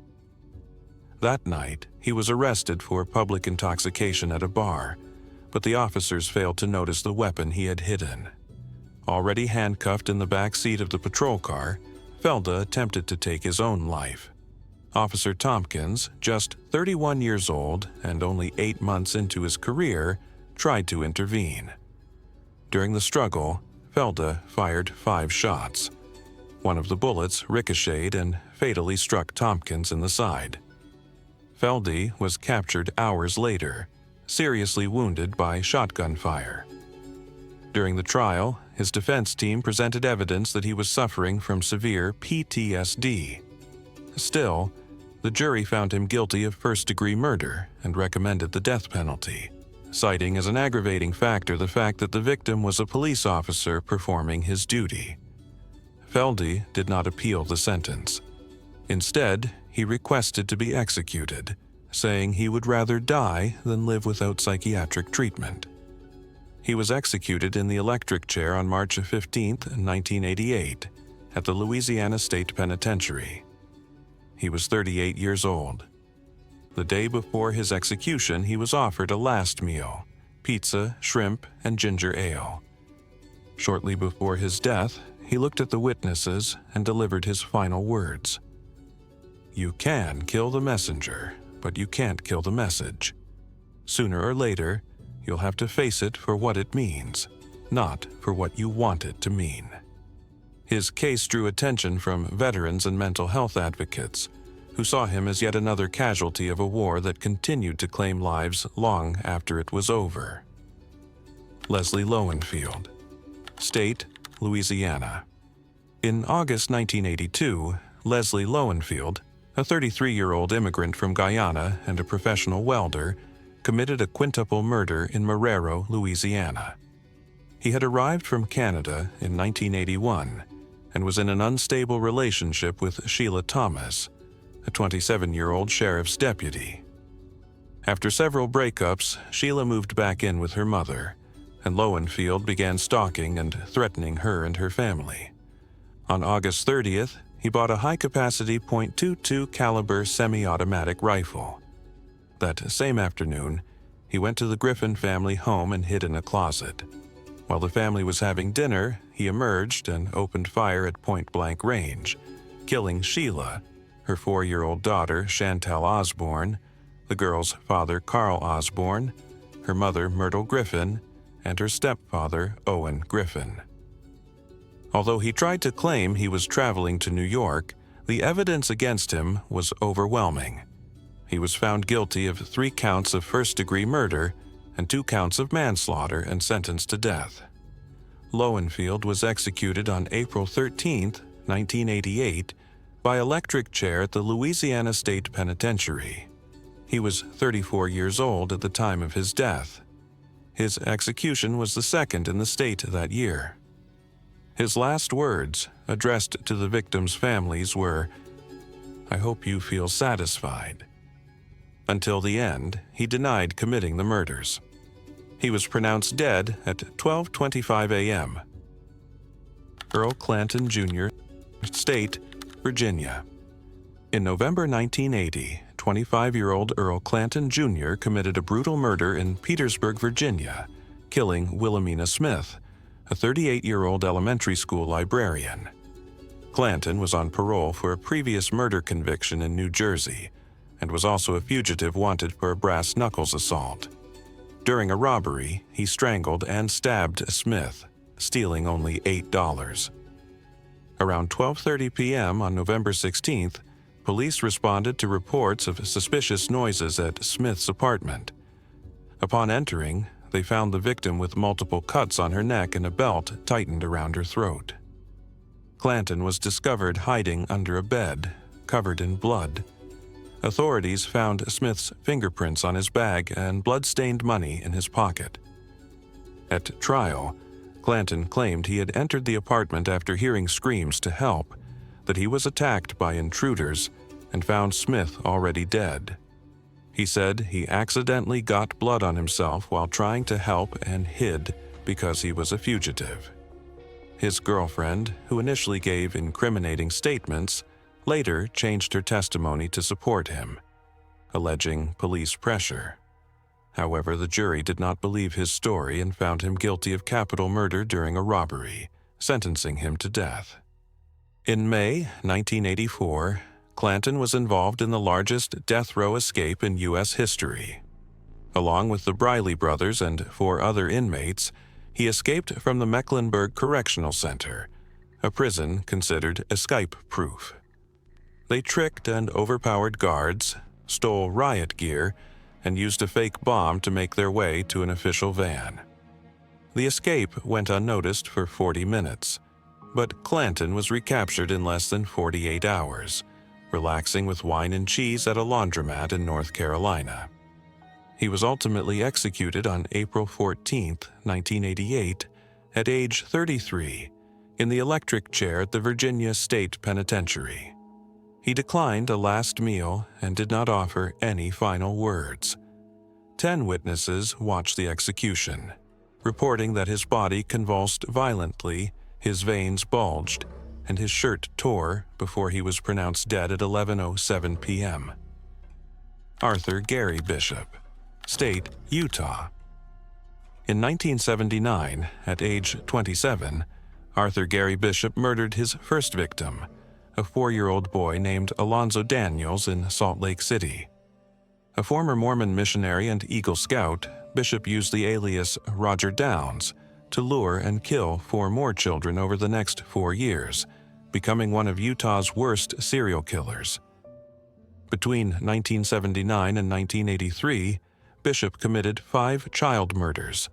That night, he was arrested for public intoxication at a bar, but the officers failed to notice the weapon he had hidden. Already handcuffed in the back seat of the patrol car, Feldy attempted to take his own life. Officer Tompkins, just 31 years old and only 8 months into his career, tried to intervene. During the struggle, Feldy fired 5 shots. One of the bullets ricocheted and fatally struck Tompkins in the side. Feldy was captured hours later, seriously wounded by shotgun fire. During the trial, his defense team presented evidence that he was suffering from severe PTSD. Still, the jury found him guilty of first-degree murder and recommended the death penalty, citing as an aggravating factor the fact that the victim was a police officer performing his duty. Feldy did not appeal the sentence. Instead, he requested to be executed, saying he would rather die than live without psychiatric treatment. He was executed in the electric chair on March 15, 1988, at the Louisiana State Penitentiary. He was 38 years old. The day before his execution, he was offered a last meal: pizza, shrimp, and ginger ale. Shortly before his death, he looked at the witnesses and delivered his final words. "You can kill the messenger, but you can't kill the message. Sooner or later, you'll have to face it for what it means, not for what you want it to mean." His case drew attention from veterans and mental health advocates, who saw him as yet another casualty of a war that continued to claim lives long after it was over. Leslie Lowenfield, State, Louisiana. In August 1982, Leslie Lowenfield, a 33-year-old immigrant from Guyana and a professional welder, committed a quintuple murder in Marrero, Louisiana. He had arrived from Canada in 1981 and was in an unstable relationship with Sheila Thomas, a 27-year-old sheriff's deputy. After several breakups, Sheila moved back in with her mother, and Lowenfield began stalking and threatening her and her family. On August 30th, he bought a high-capacity .22 caliber semi-automatic rifle. That same afternoon, he went to the Griffin family home and hid in a closet. While the family was having dinner, he emerged and opened fire at point-blank range, killing Sheila, her 4-year-old daughter Chantel Osborne, the girl's father Carl Osborne, her mother Myrtle Griffin, and her stepfather Owen Griffin. Although he tried to claim he was traveling to New York, the evidence against him was overwhelming. He was found guilty of 3 counts of first-degree murder and 2 counts of manslaughter and sentenced to death. Lowenfield was executed on April 13, 1988, by electric chair at the Louisiana State Penitentiary. He was 34 years old at the time of his death. His execution was the second in the state that year. His last words, addressed to the victims' families, were, "I hope you feel satisfied." Until the end, he denied committing the murders. He was pronounced dead at 12:25 a.m. Earl Clanton, Jr., State, Virginia. In November 1980, 25-year-old Earl Clanton, Jr. committed a brutal murder in Petersburg, Virginia, killing Wilhelmina Smith, a 38-year-old elementary school librarian. Clanton was on parole for a previous murder conviction in New Jersey and was also a fugitive wanted for a brass knuckles assault. During a robbery, he strangled and stabbed Smith, stealing only $8. Around 12:30 p.m. on November 16th, police responded to reports of suspicious noises at Smith's apartment. Upon entering, they found the victim with multiple cuts on her neck and a belt tightened around her throat. Clanton was discovered hiding under a bed, covered in blood. Authorities found Smith's fingerprints on his bag and blood-stained money in his pocket. At trial, Clanton claimed he had entered the apartment after hearing screams to help, that he was attacked by intruders and found Smith already dead. He said he accidentally got blood on himself while trying to help and hid because he was a fugitive. His girlfriend, who initially gave incriminating statements, later changed her testimony to support him, alleging police pressure. However, the jury did not believe his story and found him guilty of capital murder during a robbery, sentencing him to death. In May 1984, Clanton was involved in the largest death row escape in U.S. history. Along with the Briley brothers and 4 other inmates, he escaped from the Mecklenburg Correctional Center, a prison considered escape-proof. They tricked and overpowered guards, stole riot gear, and used a fake bomb to make their way to an official van. The escape went unnoticed for 40 minutes, but Clanton was recaptured in less than 48 hours, relaxing with wine and cheese at a laundromat in North Carolina. He was ultimately executed on April 14, 1988, at age 33, in the electric chair at the Virginia State Penitentiary. He declined a last meal and did not offer any final words. 10 witnesses watched the execution, reporting that his body convulsed violently, his veins bulged, and his shirt tore before he was pronounced dead at 11:07 p.m. Arthur Gary Bishop, State, Utah. In 1979, at age 27, Arthur Gary Bishop murdered his first victim, a 4-year-old boy named Alonzo Daniels in Salt Lake City. A former Mormon missionary and Eagle Scout, Bishop used the alias Roger Downs to lure and kill 4 more children over the next 4 years, becoming one of Utah's worst serial killers. Between 1979 and 1983, Bishop committed 5 child murders.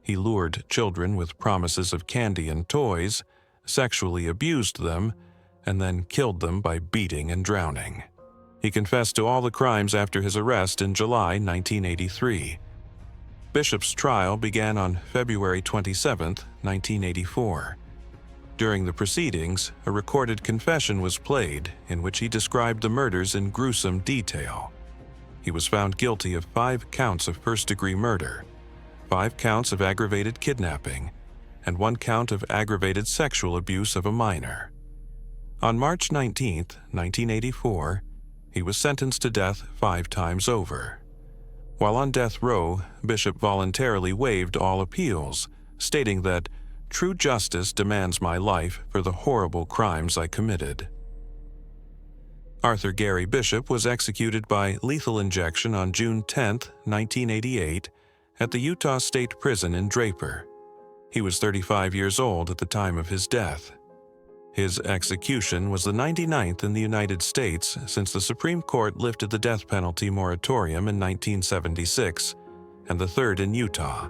He lured children with promises of candy and toys, sexually abused them, and then killed them by beating and drowning. He confessed to all the crimes after his arrest in July 1983. Bishop's trial began on February 27, 1984. During the proceedings, a recorded confession was played in which he described the murders in gruesome detail. He was found guilty of 5 counts of first-degree murder, 5 counts of aggravated kidnapping, and 1 count of aggravated sexual abuse of a minor. On March 19, 1984, he was sentenced to death 5 times over. While on death row, Bishop voluntarily waived all appeals, stating that true justice demands my life for the horrible crimes I committed. Arthur Gary Bishop was executed by lethal injection on June 10, 1988, at the Utah State Prison in Draper. He was 35 years old at the time of his death. His execution was the 99th in the United States since the Supreme Court lifted the death penalty moratorium in 1976, and the third in Utah.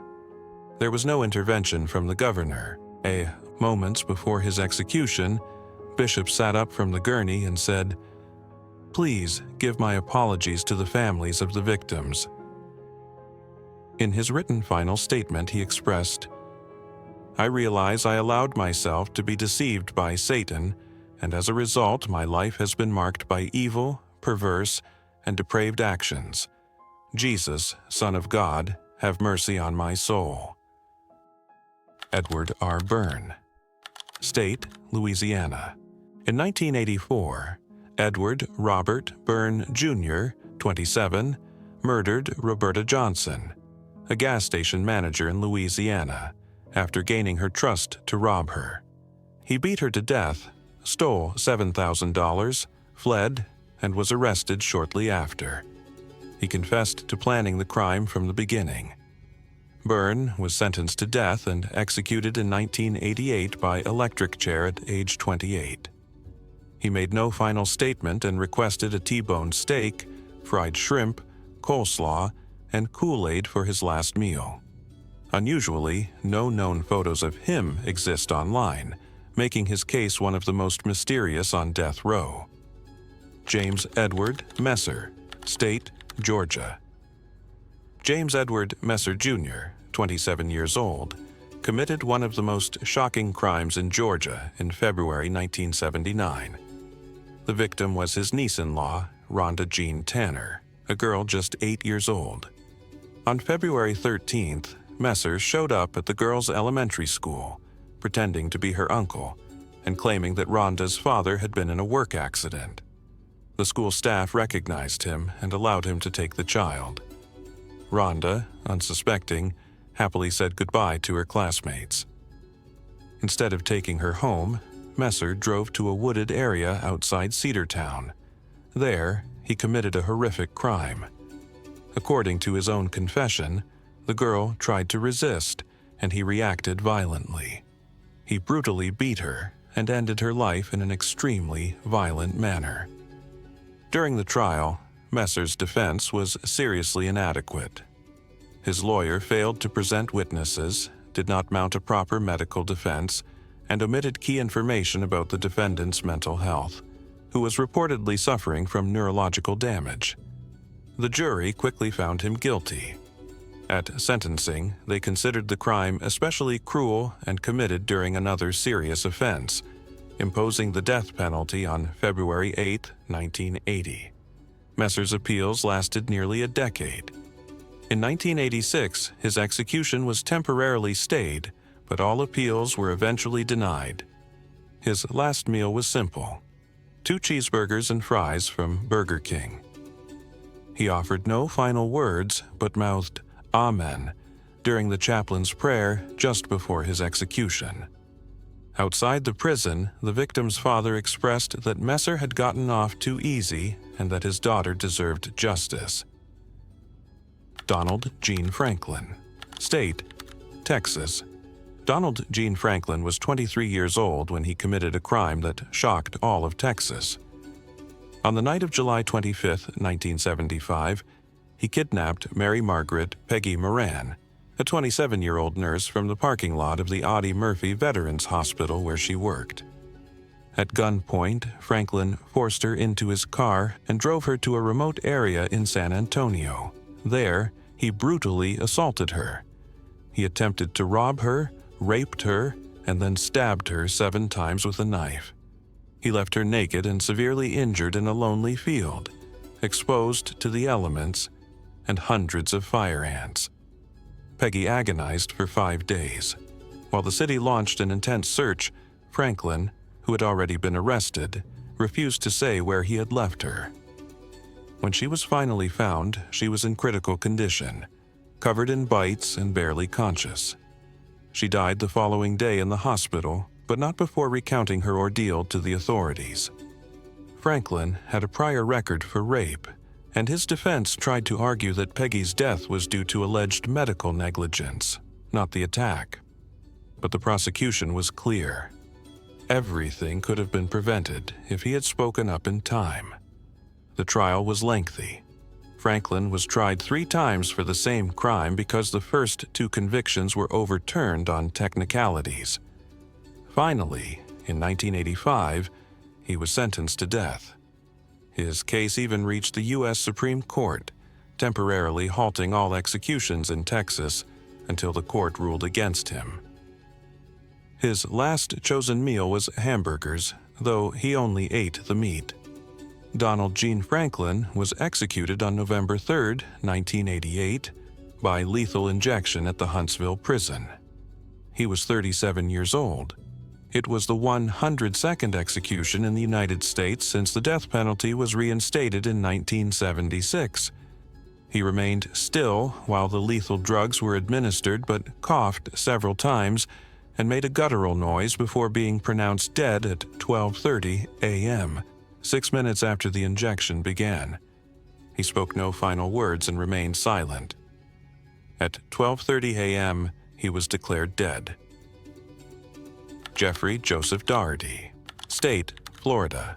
There was no intervention from the governor. Moments before his execution, Bishop sat up from the gurney and said, "Please give my apologies to the families of the victims." In his written final statement, he expressed, "I realize I allowed myself to be deceived by Satan, and as a result, my life has been marked by evil, perverse, and depraved actions. Jesus, Son of God, have mercy on my soul." Edward R. Byrne. State, Louisiana. In 1984, Edward Robert Byrne, Jr., 27, murdered Roberta Johnson, a gas station manager in Louisiana, after gaining her trust to rob her. He beat her to death, stole $7,000, fled, and was arrested shortly after. He confessed to planning the crime from the beginning. Byrne was sentenced to death and executed in 1988 by electric chair at age 28. He made no final statement and requested a T-bone steak, fried shrimp, coleslaw, and Kool-Aid for his last meal. Unusually, no known photos of him exist online, making his case one of the most mysterious on death row. James Edward Messer, State, Georgia. James Edward Messer, Jr., 27 years old, committed one of the most shocking crimes in Georgia in February 1979. The victim was his niece-in-law, Rhonda Jean Tanner, a girl just 8 years old. On February 13th, Messer showed up at the girl's elementary school, pretending to be her uncle, and claiming that Rhonda's father had been in a work accident. The school staff recognized him and allowed him to take the child. Rhonda, unsuspecting, happily said goodbye to her classmates. Instead of taking her home, Messer drove to a wooded area outside Cedartown. There, he committed a horrific crime. According to his own confession, the girl tried to resist, and he reacted violently. He brutally beat her and ended her life in an extremely violent manner. During the trial, Messer's defense was seriously inadequate. His lawyer failed to present witnesses, did not mount a proper medical defense, and omitted key information about the defendant's mental health, who was reportedly suffering from neurological damage. The jury quickly found him guilty. At sentencing, they considered the crime especially cruel and committed during another serious offense, imposing the death penalty on February 8, 1980. Messer's appeals lasted nearly a decade. In 1986, his execution was temporarily stayed, but all appeals were eventually denied. His last meal was simple: 2 cheeseburgers and fries from Burger King. He offered no final words, but mouthed "Amen" during the chaplain's prayer just before his execution. Outside the prison, the victim's father expressed that Messer had gotten off too easy and that his daughter deserved justice. Donald Gene Franklin. State, Texas. Donald Gene Franklin was 23 years old when he committed a crime that shocked all of Texas. On the night of July 25, 1975, he kidnapped Mary Margaret Peggy Moran, a 27-year-old nurse from the parking lot of the Audie Murphy Veterans Hospital where she worked. At gunpoint, Franklin forced her into his car and drove her to a remote area in San Antonio. There, he brutally assaulted her. He attempted to rob her, raped her, and then stabbed her 7 times with a knife. He left her naked and severely injured in a lonely field, exposed to the elements and hundreds of fire ants. Peggy agonized for 5 days. While the city launched an intense search, Franklin, who had already been arrested, refused to say where he had left her. When she was finally found, she was in critical condition, covered in bites and barely conscious. She died the following day in the hospital, but not before recounting her ordeal to the authorities. Franklin had a prior record for rape, and his defense tried to argue that Peggy's death was due to alleged medical negligence, not the attack. But the prosecution was clear. Everything could have been prevented if he had spoken up in time. The trial was lengthy. Franklin was tried 3 times for the same crime because the first 2 convictions were overturned on technicalities. Finally, in 1985, he was sentenced to death. His case even reached the U.S. Supreme Court, temporarily halting all executions in Texas until the court ruled against him. His last chosen meal was hamburgers, though he only ate the meat. Donald Gene Franklin was executed on November 3, 1988, by lethal injection at the Huntsville prison. He was 37 years old. It was the 102nd execution in the United States since the death penalty was reinstated in 1976. He remained still while the lethal drugs were administered, but coughed several times and made a guttural noise before being pronounced dead at 12:30 a.m., 6 minutes after the injection began. He spoke no final words and remained silent. At 12:30 a.m., he was declared dead. Jeffrey Joseph Daugherty, State, Florida.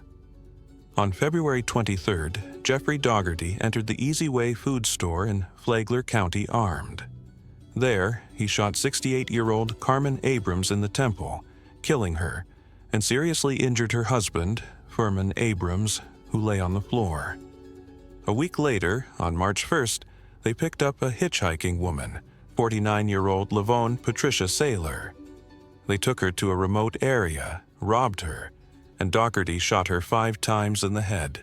On February 23rd, Jeffrey Daugherty entered the Easy Way food store in Flagler County armed. There, he shot 68-year-old Carmen Abrams in the temple, killing her, and seriously injured her husband, Furman Abrams, who lay on the floor. A week later, on March 1st, they picked up a hitchhiking woman, 49-year-old Lavone Patricia Saylor. They took her to a remote area, robbed her, and Daugherty shot her 5 times in the head.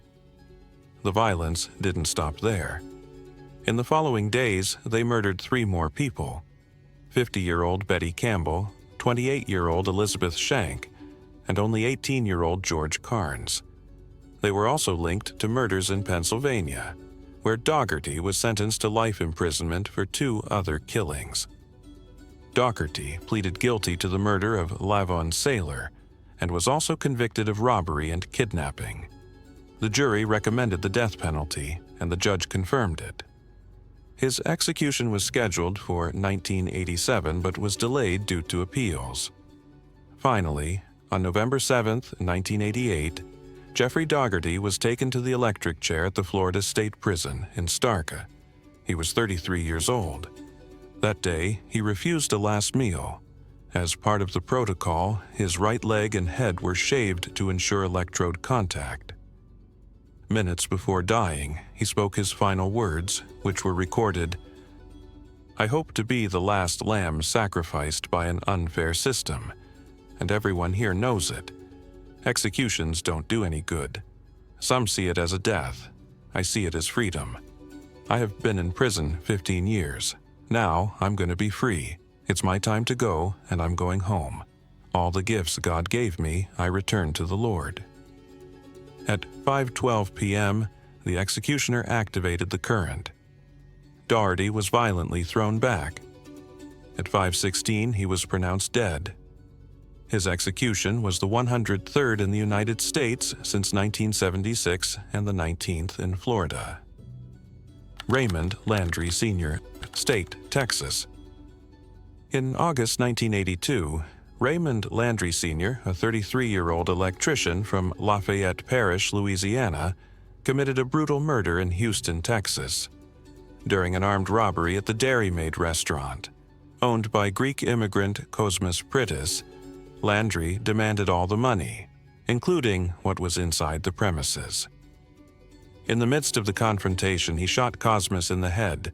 The violence didn't stop there. In the following days, they murdered 3 more people: 50-year-old Betty Campbell, 28-year-old Elizabeth Shank, and only 18-year-old George Carnes. They were also linked to murders in Pennsylvania, where Daugherty was sentenced to life imprisonment for 2 other killings. Daugherty pleaded guilty to the murder of Lavon Saylor and was also convicted of robbery and kidnapping. The jury recommended the death penalty, and the judge confirmed it. His execution was scheduled for 1987 but was delayed due to appeals. Finally, on November 7, 1988, Jeffrey Daugherty was taken to the electric chair at the Florida State Prison in Starka. He was 33 years old. That day, he refused a last meal. As part of the protocol, his right leg and head were shaved to ensure electrode contact. Minutes before dying, he spoke his final words, which were recorded. "I hope to be the last lamb sacrificed by an unfair system, and everyone here knows it. Executions don't do any good. Some see it as a death. I see it as freedom. I have been in prison 15 years. Now I'm going to be free. It's my time to go, and I'm going home. All the gifts God gave me, I return to the Lord." At 5:12 p.m., the executioner activated the current. Daugherty was violently thrown back. At 5:16, he was pronounced dead. His execution was the 103rd in the United States since 1976 and the 19th in Florida. Raymond Landry Sr., State, Texas. In August 1982, Raymond Landry Sr., a 33-year-old electrician from Lafayette Parish, Louisiana, committed a brutal murder in Houston, Texas, during an armed robbery at the Dairy Maid restaurant. Owned by Greek immigrant Cosmas Prittis, Landry demanded all the money, including what was inside the premises. In the midst of the confrontation, he shot Cosmas in the head,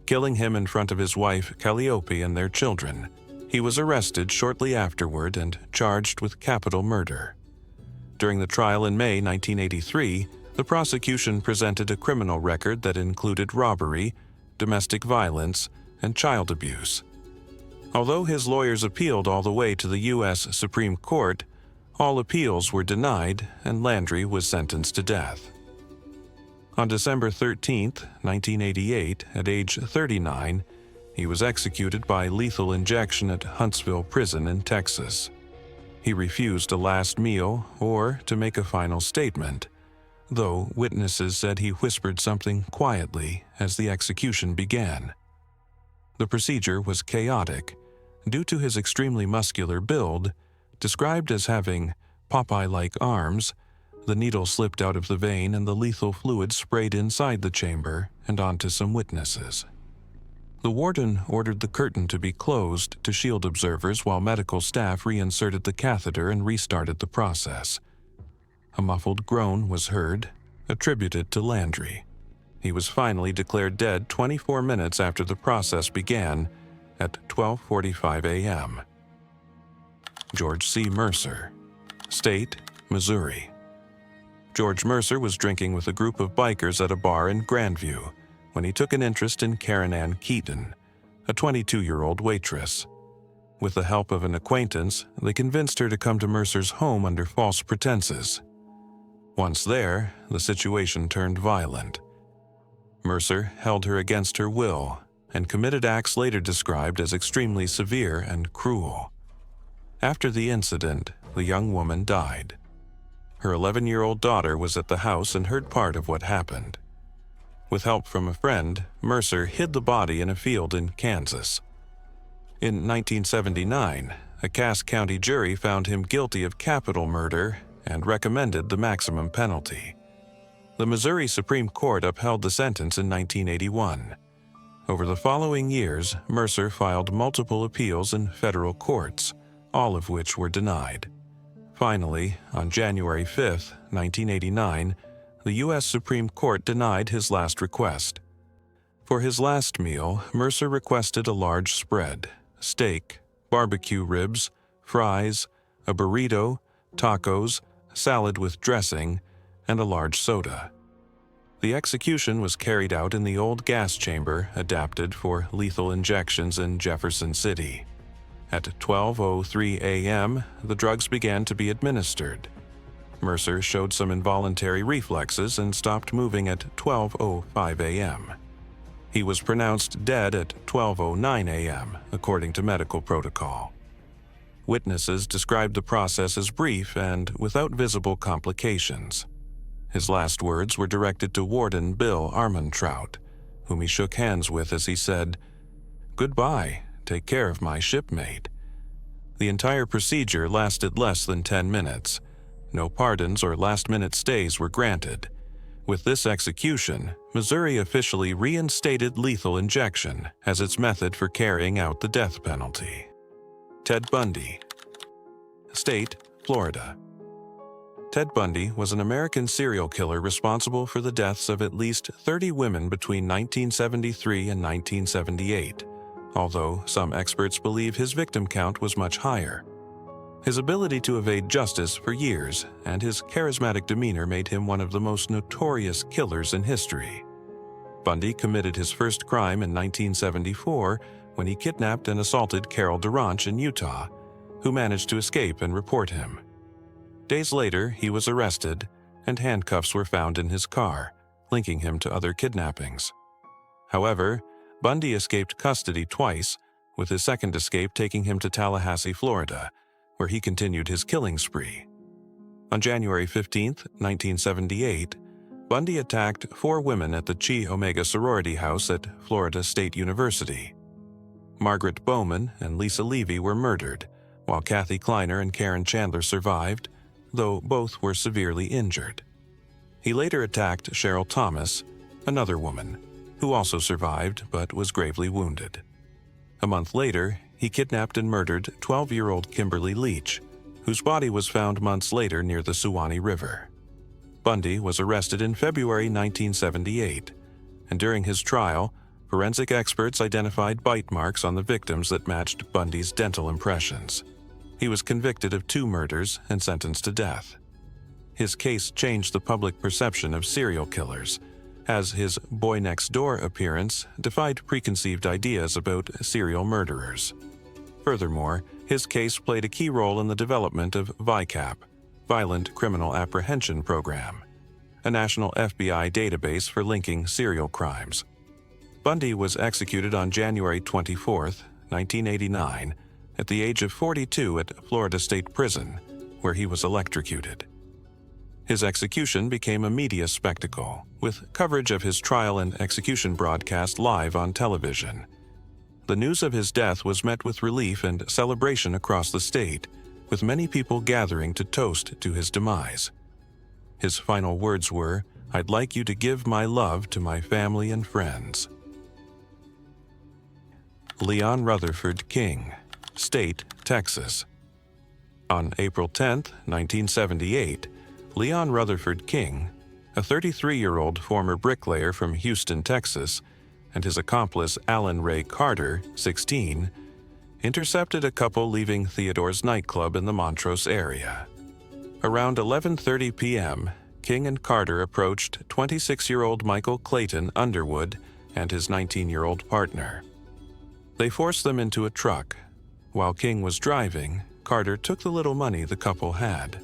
killing him in front of his wife Calliope and their children. He was arrested shortly afterward and charged with capital murder. During the trial in May 1983, the prosecution presented a criminal record that included robbery, domestic violence, and child abuse. Although his lawyers appealed all the way to the U.S. Supreme Court, all appeals were denied and Landry was sentenced to death. On December 13, 1988, at age 39, he was executed by lethal injection at Huntsville Prison in Texas. He refused a last meal or to make a final statement, though witnesses said he whispered something quietly as the execution began. The procedure was chaotic due to his extremely muscular build, described as having Popeye-like arms. The needle slipped out of the vein and the lethal fluid sprayed inside the chamber and onto some witnesses. The warden ordered the curtain to be closed to shield observers while medical staff reinserted the catheter and restarted the process. A muffled groan was heard, attributed to Landry. He was finally declared dead 24 minutes after the process began at 12:45 a.m. George C. Mercer, State, Missouri. George Mercer was drinking with a group of bikers at a bar in Grandview when he took an interest in Karen Ann Keaton, a 22-year-old waitress. With the help of an acquaintance, they convinced her to come to Mercer's home under false pretenses. Once there, the situation turned violent. Mercer held her against her will and committed acts later described as extremely severe and cruel. After the incident, the young woman died. Her 11-year-old daughter was at the house and heard part of what happened. With help from a friend, Mercer hid the body in a field in Kansas. In 1979, a Cass County jury found him guilty of capital murder and recommended the maximum penalty. The Missouri Supreme Court upheld the sentence in 1981. Over the following years, Mercer filed multiple appeals in federal courts, all of which were denied. Finally, on January 5, 1989, the U.S. Supreme Court denied his last request. For his last meal, Mercer requested a large spread: steak, barbecue ribs, fries, a burrito, tacos, salad with dressing, and a large soda. The execution was carried out in the old gas chamber adapted for lethal injections in Jefferson City. At 12:03 a.m., the drugs began to be administered. Mercer showed some involuntary reflexes and stopped moving at 12:05 a.m. He was pronounced dead at 12:09 a.m., according to medical protocol. Witnesses described the process as brief and without visible complications. His last words were directed to Warden Bill Armentrout, whom he shook hands with as he said, "Goodbye, take care of my shipmate." The entire procedure lasted less than 10 minutes. No pardons or last-minute stays were granted. With this execution, Missouri officially reinstated lethal injection as its method for carrying out the death penalty. Ted Bundy, State, Florida. Ted Bundy was an American serial killer responsible for the deaths of at least 30 women between 1973 and 1978, although some experts believe his victim count was much higher. His ability to evade justice for years and his charismatic demeanor made him one of the most notorious killers in history. Bundy committed his first crime in 1974 when he kidnapped and assaulted Carol Duranch in Utah, who managed to escape and report him. Days later, he was arrested, and handcuffs were found in his car, linking him to other kidnappings. However, Bundy escaped custody twice, with his second escape taking him to Tallahassee, Florida, where he continued his killing spree. On January 15, 1978, Bundy attacked 4 women at the Chi Omega sorority house at Florida State University. Margaret Bowman and Lisa Levy were murdered, while Kathy Kleiner and Karen Chandler survived, though both were severely injured. He later attacked Cheryl Thomas, another woman, who also survived but was gravely wounded. A month later, he kidnapped and murdered 12-year-old Kimberly Leach, whose body was found months later near the Suwannee River. Bundy was arrested in February 1978, and during his trial, forensic experts identified bite marks on the victims that matched Bundy's dental impressions. He was convicted of 2 murders and sentenced to death. His case changed the public perception of serial killers, as his boy-next-door appearance defied preconceived ideas about serial murderers. Furthermore, his case played a key role in the development of VICAP, Violent Criminal Apprehension Program, a national FBI database for linking serial crimes. Bundy was executed on January 24, 1989, at the age of 42 at Florida State Prison, where he was electrocuted. His execution became a media spectacle, with coverage of his trial and execution broadcast live on television. The news of his death was met with relief and celebration across the state, with many people gathering to toast to his demise. His final words were, "I'd like you to give my love to my family and friends." Leon Rutherford King, State, Texas. On April 10, 1978, Leon Rutherford King, a 33-year-old former bricklayer from Houston, Texas, and his accomplice Alan Ray Carter, 16, intercepted a couple leaving Theodore's nightclub in the Montrose area. Around 11:30 p.m., King and Carter approached 26-year-old Michael Clayton Underwood and his 19-year-old partner. They forced them into a truck. While King was driving, Carter took the little money the couple had.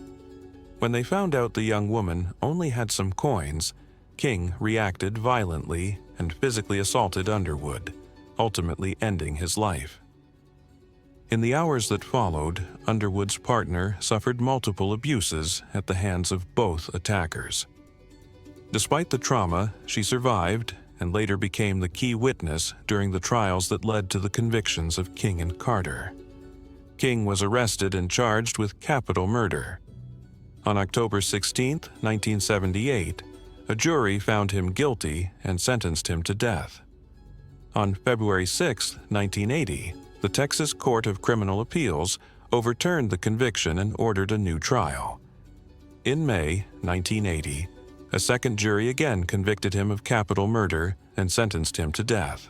When they found out the young woman only had some coins, King reacted violently and physically assaulted Underwood, ultimately ending his life. In the hours that followed, Underwood's partner suffered multiple abuses at the hands of both attackers. Despite the trauma, she survived and later became the key witness during the trials that led to the convictions of King and Carter. King was arrested and charged with capital murder. On October 16, 1978, a jury found him guilty and sentenced him to death. On February 6, 1980, the Texas Court of Criminal Appeals overturned the conviction and ordered a new trial. In May 1980, a second jury again convicted him of capital murder and sentenced him to death.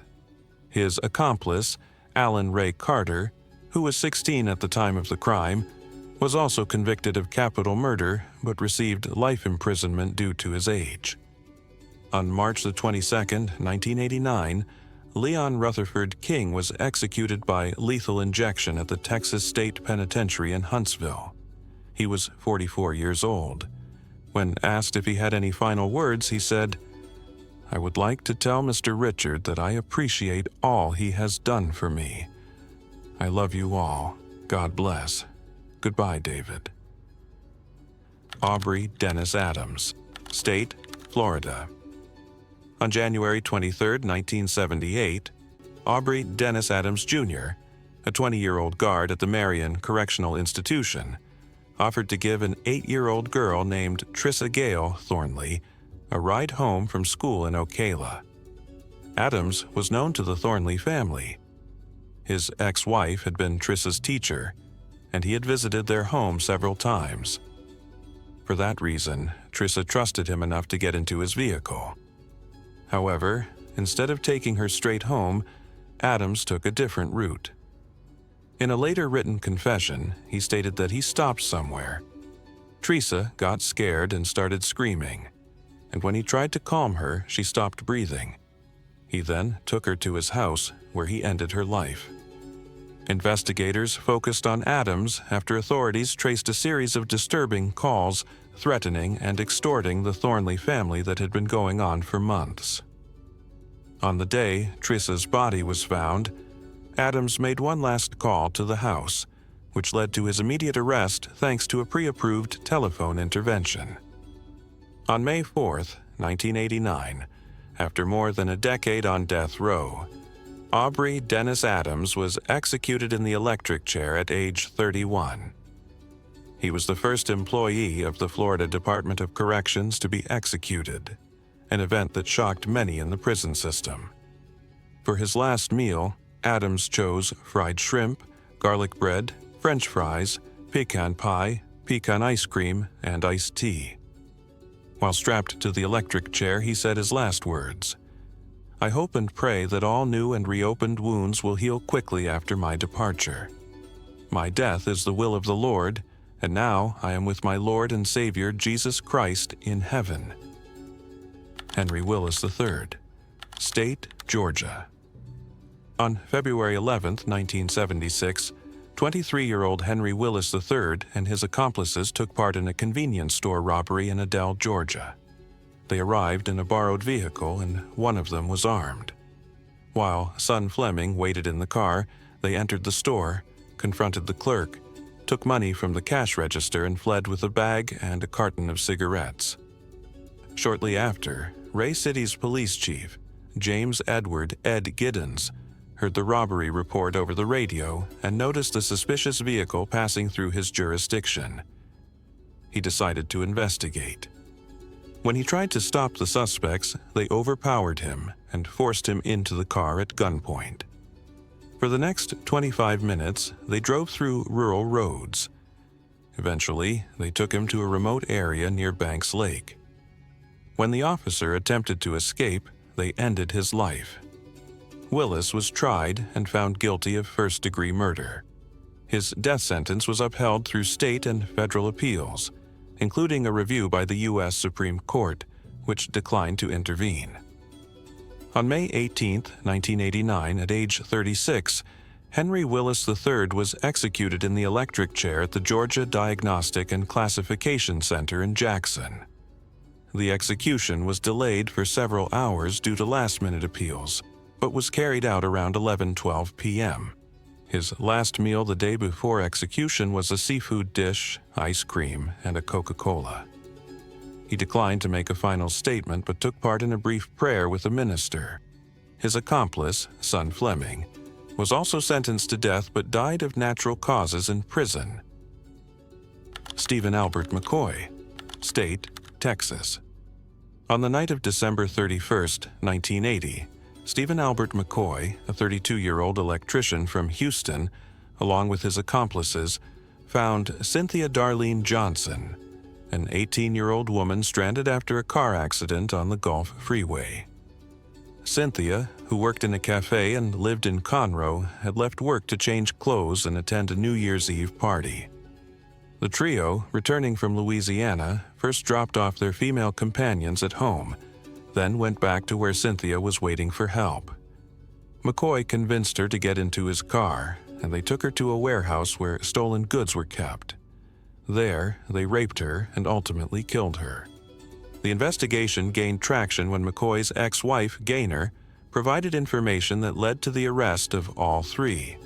His accomplice, Alan Ray Carter, who was 16 at the time of the crime, was also convicted of capital murder but received life imprisonment due to his age. On March 22, 1989, Leon Rutherford King was executed by lethal injection at the Texas State Penitentiary in Huntsville. He was 44 years old. When asked if he had any final words, he said, "I would like to tell Mr. Richard that I appreciate all he has done for me. I love you all. God bless. Goodbye, David." Aubrey Dennis Adams, State, Florida. On January 23, 1978, Aubrey Dennis Adams Jr., a 20-year-old guard at the Marion Correctional Institution, offered to give an 8-year-old girl named Trissa Gale Thornley a ride home from school in Ocala. Adams was known to the Thornley family. His ex-wife had been Trissa's teacher, and he had visited their home several times. For that reason, Trissa trusted him enough to get into his vehicle. However, instead of taking her straight home, Adams took a different route. In a later written confession, he stated that he stopped somewhere. Trissa got scared and started screaming, and when he tried to calm her, she stopped breathing. He then took her to his house, where he ended her life. Investigators focused on Adams after authorities traced a series of disturbing calls threatening and extorting the Thornley family that had been going on for months. On the day Trissa's body was found, Adams made one last call to the house, which led to his immediate arrest thanks to a pre-approved telephone intervention. On May 4, 1989, after more than a decade on death row, Aubrey Dennis Adams was executed in the electric chair at age 31. He was the first employee of the Florida Department of Corrections to be executed, an event that shocked many in the prison system. For his last meal, Adams chose fried shrimp, garlic bread, French fries, pecan pie, pecan ice cream, and iced tea. While strapped to the electric chair, he said his last words, "I hope and pray that all new and reopened wounds will heal quickly after my departure. My death is the will of the Lord, and now I am with my Lord and Savior Jesus Christ in heaven." Henry Willis III, State, Georgia. On February 11, 1976, 23-year-old Henry Willis III and his accomplices took part in a convenience store robbery in Adel, Georgia. They arrived in a borrowed vehicle, and one of them was armed. While son Fleming waited in the car, they entered the store, confronted the clerk, took money from the cash register, and fled with a bag and a carton of cigarettes. Shortly after, Ray City's police chief, James Edward Ed Giddens, heard the robbery report over the radio and noticed a suspicious vehicle passing through his jurisdiction. He decided to investigate. When he tried to stop the suspects, they overpowered him and forced him into the car at gunpoint. For the next 25 minutes, they drove through rural roads. Eventually, they took him to a remote area near Banks Lake. When the officer attempted to escape, they ended his life. Willis was tried and found guilty of first-degree murder. His death sentence was upheld through state and federal appeals, including a review by the U.S. Supreme Court, which declined to intervene. On May 18, 1989, at age 36, Henry Willis III was executed in the electric chair at the Georgia Diagnostic and Classification Center in Jackson. The execution was delayed for several hours due to last-minute appeals, but was carried out around 11:12 p.m. His last meal the day before execution was a seafood dish, ice cream, and a Coca-Cola. He declined to make a final statement but took part in a brief prayer with a minister. His accomplice, son Fleming, was also sentenced to death but died of natural causes in prison. Stephen Albert McCoy, State, Texas. On the night of December 31, 1980, Stephen Albert McCoy, a 32-year-old electrician from Houston, along with his accomplices, found Cynthia Darlene Johnson, an 18-year-old woman stranded after a car accident on the Gulf Freeway. Cynthia, who worked in a cafe and lived in Conroe, had left work to change clothes and attend a New Year's Eve party. The trio, returning from Louisiana, first dropped off their female companions at home, then went back to where Cynthia was waiting for help. McCoy convinced her to get into his car, and they took her to a warehouse where stolen goods were kept. There, they raped her and ultimately killed her. The investigation gained traction when McCoy's ex-wife, Gaynor, provided information that led to the arrest of all three.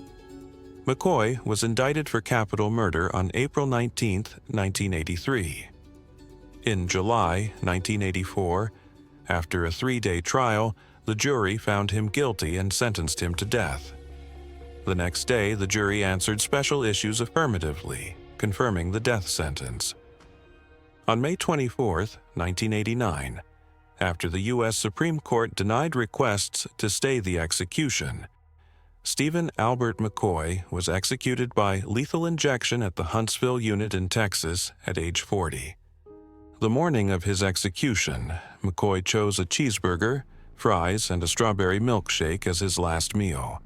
McCoy was indicted for capital murder on April 19, 1983. In July 1984, after a 3-day trial, the jury found him guilty and sentenced him to death. The next day, the jury answered special issues affirmatively, confirming the death sentence. On May 24, 1989, after the U.S. Supreme Court denied requests to stay the execution, Stephen Albert McCoy was executed by lethal injection at the Huntsville unit in Texas at age 40. The morning of his execution, McCoy chose a cheeseburger, fries, and a strawberry milkshake as his last meal.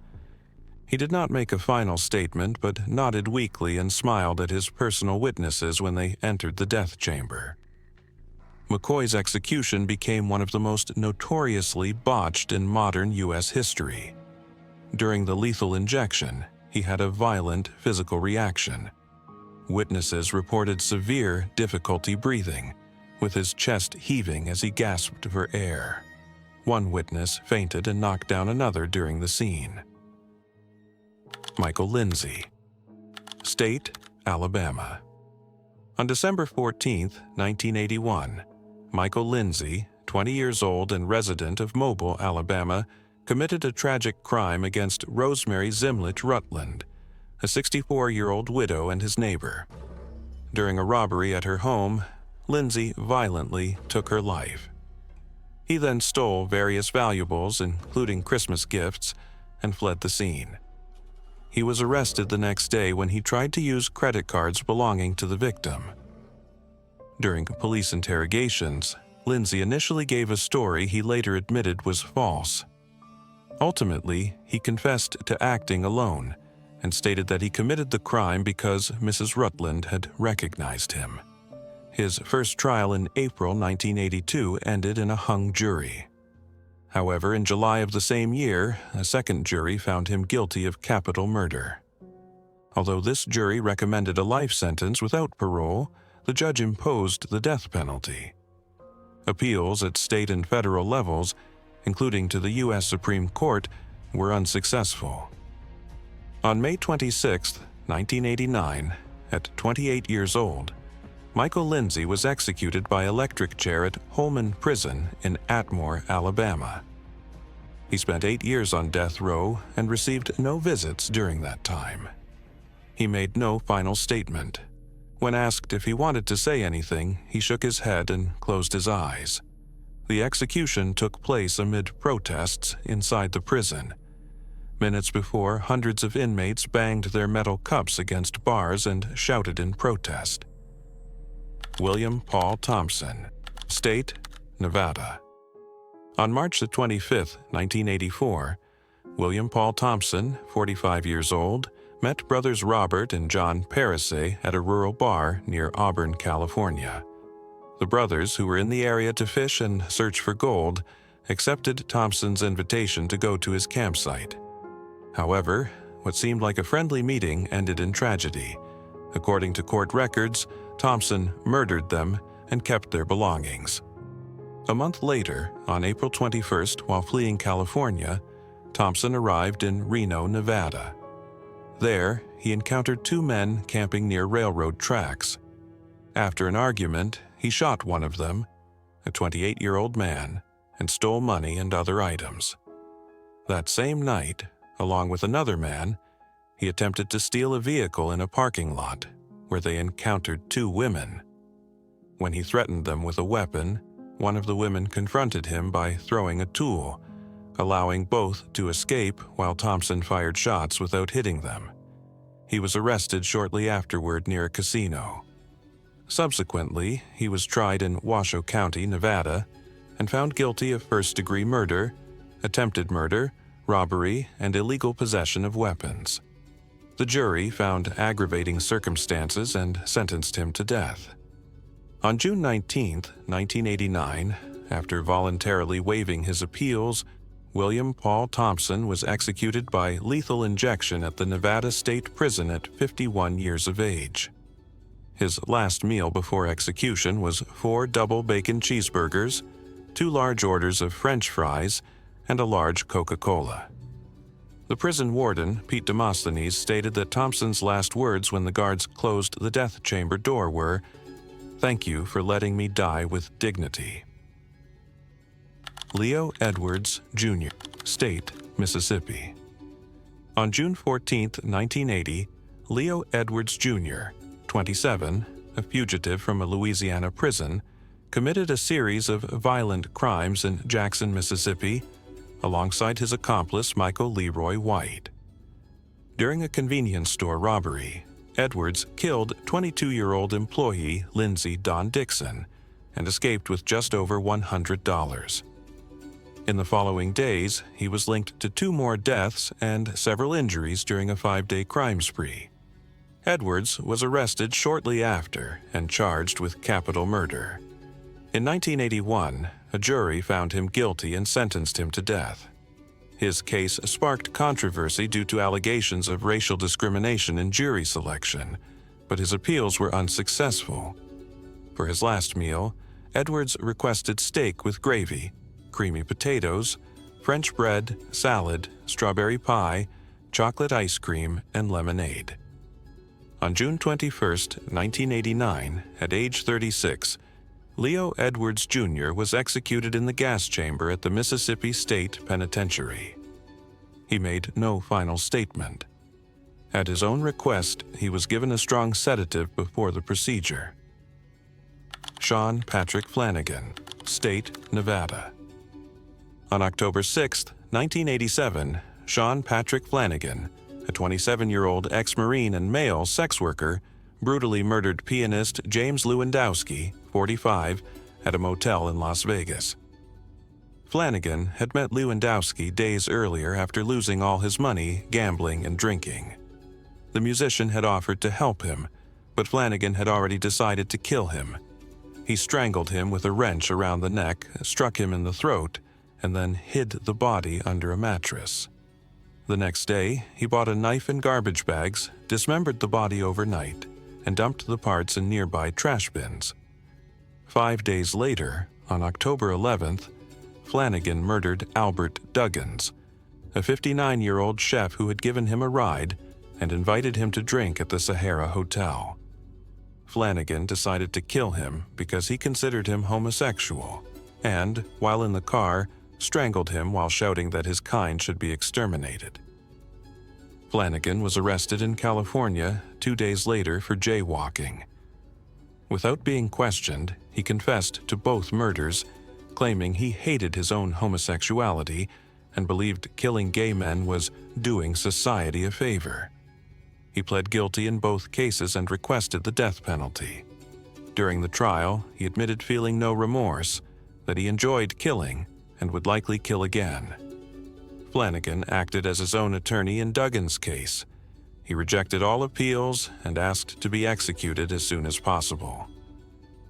He did not make a final statement but nodded weakly and smiled at his personal witnesses when they entered the death chamber. McCoy's execution became one of the most notoriously botched in modern U.S. history. During the lethal injection, he had a violent physical reaction. Witnesses reported severe difficulty breathing, with his chest heaving as he gasped for air. One witness fainted and knocked down another during the scene. Michael Lindsay, State, Alabama. On December 14, 1981, Michael Lindsay, 20 years old and resident of Mobile, Alabama, committed a tragic crime against Rosemary Zimlich Rutland, a 64-year-old widow and his neighbor. During a robbery at her home, Lindsay violently took her life. He then stole various valuables, including Christmas gifts, and fled the scene. He was arrested the next day when he tried to use credit cards belonging to the victim. During police interrogations, Lindsay initially gave a story he later admitted was false. Ultimately, he confessed to acting alone and stated that he committed the crime because Mrs. Rutland had recognized him. His first trial in April 1982 ended in a hung jury. However, in July of the same year, a second jury found him guilty of capital murder. Although this jury recommended a life sentence without parole, the judge imposed the death penalty. Appeals at state and federal levels, including to the U.S. Supreme Court, were unsuccessful. On May 26, 1989, at 28 years old, Michael Lindsay was executed by electric chair at Holman Prison in Atmore, Alabama. He spent 8 years on death row and received no visits during that time. He made no final statement. When asked if he wanted to say anything, he shook his head and closed his eyes. The execution took place amid protests inside the prison. Minutes before, hundreds of inmates banged their metal cups against bars and shouted in protest. William Paul Thompson, State, Nevada. On March 25, 1984, William Paul Thompson, 45 years old, met brothers Robert and John Parisse at a rural bar near Auburn, California. The brothers, who were in the area to fish and search for gold, accepted Thompson's invitation to go to his campsite. However, what seemed like a friendly meeting ended in tragedy. According to court records, Thompson murdered them and kept their belongings. A month later, on April 21st, while fleeing California, Thompson arrived in Reno, Nevada. There, he encountered two men camping near railroad tracks. After an argument, he shot one of them, a 28-year-old man, and stole money and other items. That same night, along with another man, he attempted to steal a vehicle in a parking lot, where they encountered two women. When he threatened them with a weapon, one of the women confronted him by throwing a tool, allowing both to escape while Thompson fired shots without hitting them. He was arrested shortly afterward near a casino. Subsequently, he was tried in Washoe County, Nevada, and found guilty of first-degree murder, attempted murder, robbery, and illegal possession of weapons. The jury found aggravating circumstances and sentenced him to death. On June 19, 1989, after voluntarily waiving his appeals, William Paul Thompson was executed by lethal injection at the Nevada State Prison at 51 years of age. His last meal before execution was 4 double bacon cheeseburgers, 2 large orders of French fries, and a large Coca-Cola. The prison warden, Pete Demosthenes, stated that Thompson's last words when the guards closed the death chamber door were, "Thank you for letting me die with dignity." Leo Edwards, Jr., State, Mississippi. On June 14, 1980, Leo Edwards, Jr., 27, a fugitive from a Louisiana prison, committed a series of violent crimes in Jackson, Mississippi, alongside his accomplice Michael Leroy White. During a convenience store robbery, Edwards killed 22-year-old employee Lindsay Don Dixon and escaped with just over $100. In the following days, he was linked to 2 more deaths and several injuries during a 5-day crime spree. Edwards was arrested shortly after and charged with capital murder. In 1981, a jury found him guilty and sentenced him to death. His case sparked controversy due to allegations of racial discrimination in jury selection, but his appeals were unsuccessful. For his last meal, Edwards requested steak with gravy, creamy potatoes, French bread, salad, strawberry pie, chocolate ice cream, and lemonade. On June 21, 1989, at age 36, Leo Edwards, Jr. was executed in the gas chamber at the Mississippi State Penitentiary. He made no final statement. At his own request, he was given a strong sedative before the procedure. Sean Patrick Flanagan, State, Nevada. On October 6, 1987, Sean Patrick Flanagan, a 27-year-old ex-Marine and male sex worker, brutally murdered pianist James Lewandowski, 45, at a motel in Las Vegas. Flanagan had met Lewandowski days earlier after losing all his money gambling and drinking. The musician had offered to help him, but Flanagan had already decided to kill him. He strangled him with a wrench around the neck, struck him in the throat, and then hid the body under a mattress. The next day, he bought a knife and garbage bags, dismembered the body overnight, and dumped the parts in nearby trash bins. 5 days later, on October 11th, Flanagan murdered Albert Duggins, a 59-year-old chef who had given him a ride and invited him to drink at the Sahara Hotel. Flanagan decided to kill him because he considered him homosexual and, while in the car, strangled him while shouting that his kind should be exterminated. Flanagan was arrested in California 2 days later for jaywalking. Without being questioned, he confessed to both murders, claiming he hated his own homosexuality and believed killing gay men was doing society a favor. He pled guilty in both cases and requested the death penalty. During the trial, he admitted feeling no remorse, that he enjoyed killing and would likely kill again. Flanagan acted as his own attorney in Duggan's case. He rejected all appeals and asked to be executed as soon as possible.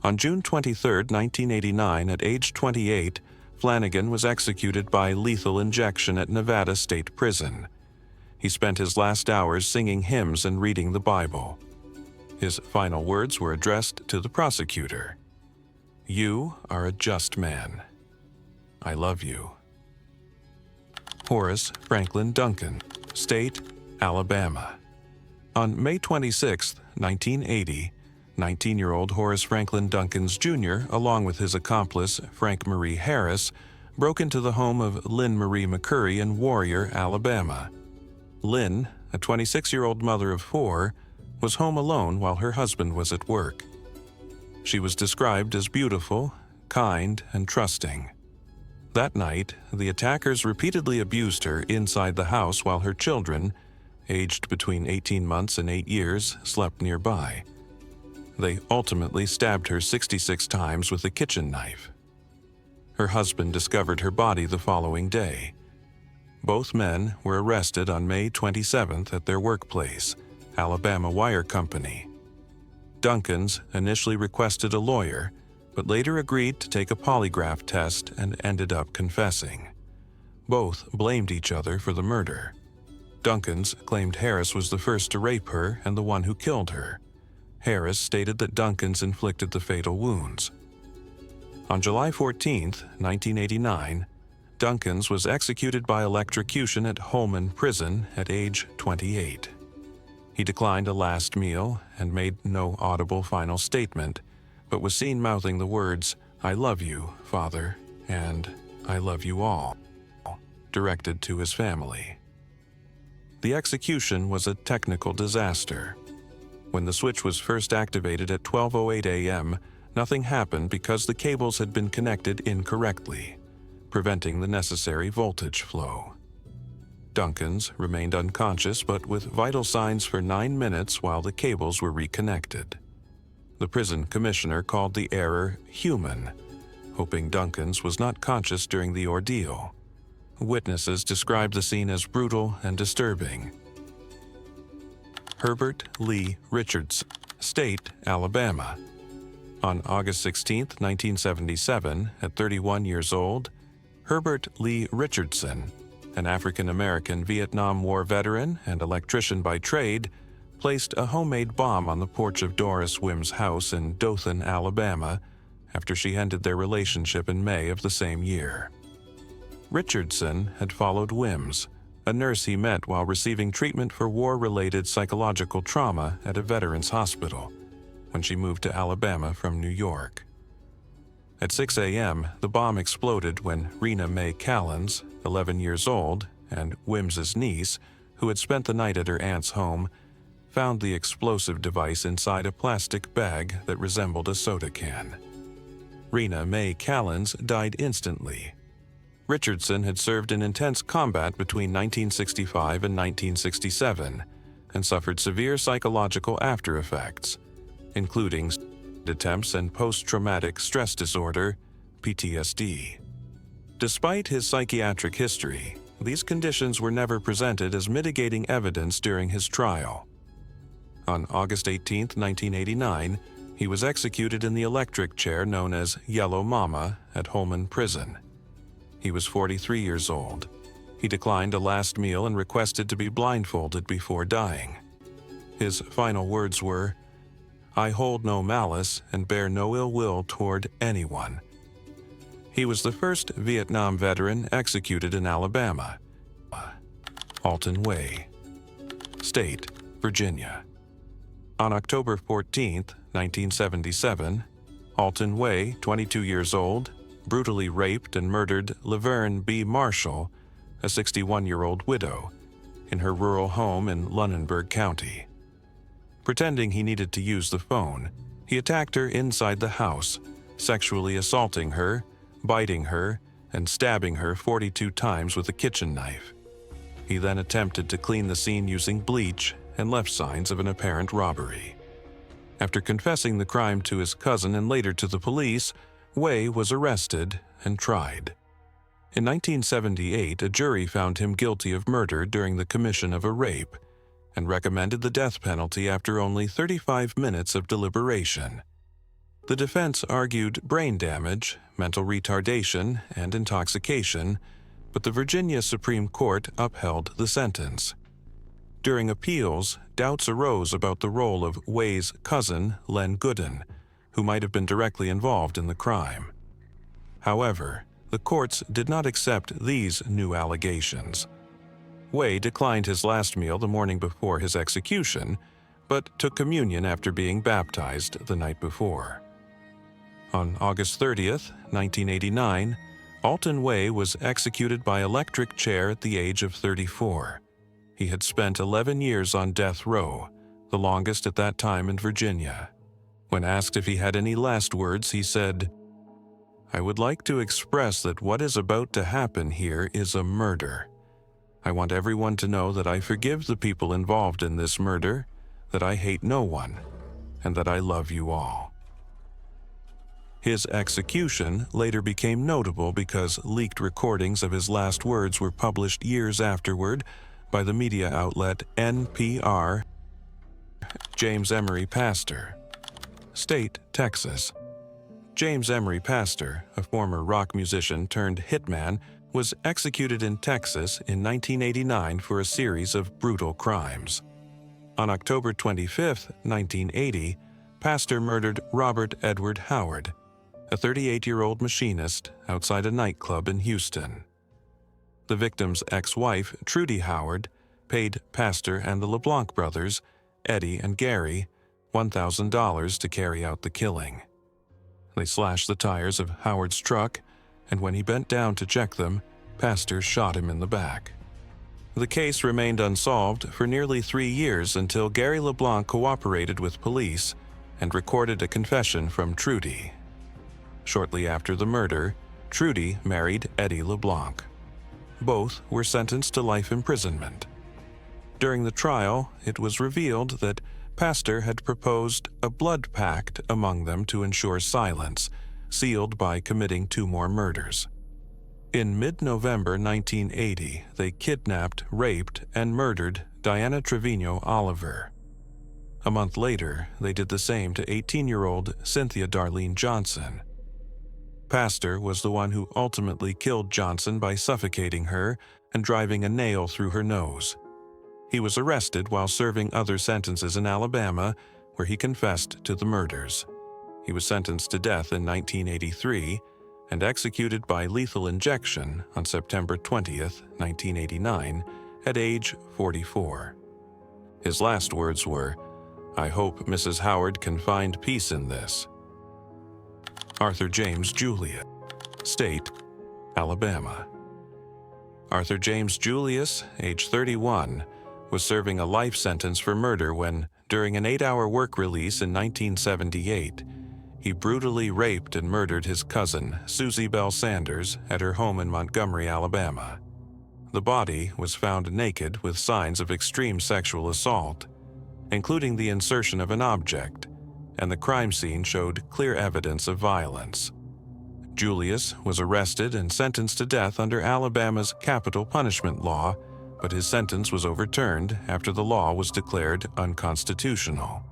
On June 23, 1989, at age 28, Flanagan was executed by lethal injection at Nevada State Prison. He spent his last hours singing hymns and reading the Bible. His final words were addressed to the prosecutor. "You are a just man. I love you." Horace Franklin Duncan, State, Alabama. On May 26, 1980, 19-year-old Horace Franklin Duncans Jr., along with his accomplice Frank Marie Harris, broke into the home of Lynn Marie McCurry in Warrior, Alabama. Lynn, a 26-year-old mother of 4, was home alone while her husband was at work. She was described as beautiful, kind, and trusting. That night, the attackers repeatedly abused her inside the house while her children, aged between 18 months and 8 years, slept nearby. They ultimately stabbed her 66 times with a kitchen knife. Her husband discovered her body the following day. Both men were arrested on May 27th at their workplace, Alabama Wire Company. Duncans initially requested a lawyer, but later agreed to take a polygraph test and ended up confessing. Both blamed each other for the murder. Duncans claimed Harris was the first to rape her and the one who killed her. Harris stated that Duncans inflicted the fatal wounds. On July 14, 1989, Duncans was executed by electrocution at Holman Prison at age 28. He declined a last meal and made no audible final statement, but was seen mouthing the words, "I love you, Father," and "I love you all," directed to his family. The execution was a technical disaster. When the switch was first activated at 12:08 a.m., nothing happened because the cables had been connected incorrectly, preventing the necessary voltage flow. Duncans remained unconscious but with vital signs for 9 minutes while the cables were reconnected. The prison commissioner called the error human, hoping Duncans was not conscious during the ordeal. Witnesses described the scene as brutal and disturbing. Herbert Lee Richards, State, Alabama. On August 16, 1977, at 31 years old, Herbert Lee Richardson, an African-American Vietnam War veteran and electrician by trade, placed a homemade bomb on the porch of Doris Wims' house in Dothan, Alabama, after she ended their relationship in May of the same year. Richardson had followed Wims, a nurse he met while receiving treatment for war-related psychological trauma at a veterans hospital, when she moved to Alabama from New York. At 6 a.m., the bomb exploded when Rena Mae Callens, 11 years old, and Wims's niece, who had spent the night at her aunt's home, found the explosive device inside a plastic bag that resembled a soda can. Rena Mae Callens died instantly. Richardson had served in intense combat between 1965 and 1967 and suffered severe psychological after-effects, including attempts and post-traumatic stress disorder, PTSD. Despite his psychiatric history, these conditions were never presented as mitigating evidence during his trial. On August 18, 1989, he was executed in the electric chair known as Yellow Mama at Holman Prison. He was 43 years old. He declined a last meal and requested to be blindfolded before dying. His final words were, "I hold no malice and bear no ill will toward anyone. He was the first Vietnam veteran executed in Alabama. Alton Way, State, Virginia. On October 14, 1977, Alton Way, 22 years old, brutally raped and murdered Laverne B. Marshall, a 61-year-old widow, in her rural home in Lunenburg County. Pretending he needed to use the phone, he attacked her inside the house, sexually assaulting her, biting her, and stabbing her 42 times with a kitchen knife. He then attempted to clean the scene using bleach and left signs of an apparent robbery. After confessing the crime to his cousin and later to the police, Way was arrested and tried. In 1978, a jury found him guilty of murder during the commission of a rape and recommended the death penalty after only 35 minutes of deliberation. The defense argued brain damage, mental retardation, and intoxication, but the Virginia Supreme Court upheld the sentence. During appeals, doubts arose about the role of Way's cousin, Len Gooden, who might have been directly involved in the crime. However, the courts did not accept these new allegations. Way declined his last meal the morning before his execution, but took communion after being baptized the night before. On August 30th, 1989, Alton Way was executed by electric chair at the age of 34. He had spent 11 years on death row, the longest at that time in Virginia. When asked if he had any last words, he said, "I would like to express that what is about to happen here is a murder. I want everyone to know that I forgive the people involved in this murder, that I hate no one, and that I love you all." His execution later became notable because leaked recordings of his last words were published years afterward by the media outlet NPR. James Emery Pastor, State, Texas. James Emery Pastor, a former rock musician turned hitman, was executed in Texas in 1989 for a series of brutal crimes. On October 25, 1980, Pastor murdered Robert Edward Howard, a 38-year-old machinist outside a nightclub in Houston. The victim's ex-wife, Trudy Howard, paid Pastor and the LeBlanc brothers, Eddie and Gary, $1,000 to carry out the killing. They slashed the tires of Howard's truck, and when he bent down to check them, Pastor shot him in the back. The case remained unsolved for nearly 3 years until Gary LeBlanc cooperated with police and recorded a confession from Trudy. Shortly after the murder, Trudy married Eddie LeBlanc. Both were sentenced to life imprisonment. During the trial, it was revealed that Pastor had proposed a blood pact among them to ensure silence, sealed by committing 2 more murders. In mid-November 1980, they kidnapped, raped, and murdered Diana Trevino Oliver. A month later, they did the same to 18-year-old Cynthia Darlene Johnson. Pastor was the one who ultimately killed Johnson by suffocating her and driving a nail through her nose. He was arrested while serving other sentences in Alabama, where he confessed to the murders. He was sentenced to death in 1983 and executed by lethal injection on September 20th, 1989, at age 44. His last words were, "I hope Mrs. Howard can find peace in this." Arthur James Julius, State, Alabama. Arthur James Julius, age 31, was serving a life sentence for murder when, during an 8-hour work release in 1978, he brutally raped and murdered his cousin, Susie Bell Sanders, at her home in Montgomery, Alabama. The body was found naked with signs of extreme sexual assault, including the insertion of an object, and the crime scene showed clear evidence of violence. Julius was arrested and sentenced to death under Alabama's capital punishment law, but his sentence was overturned after the law was declared unconstitutional.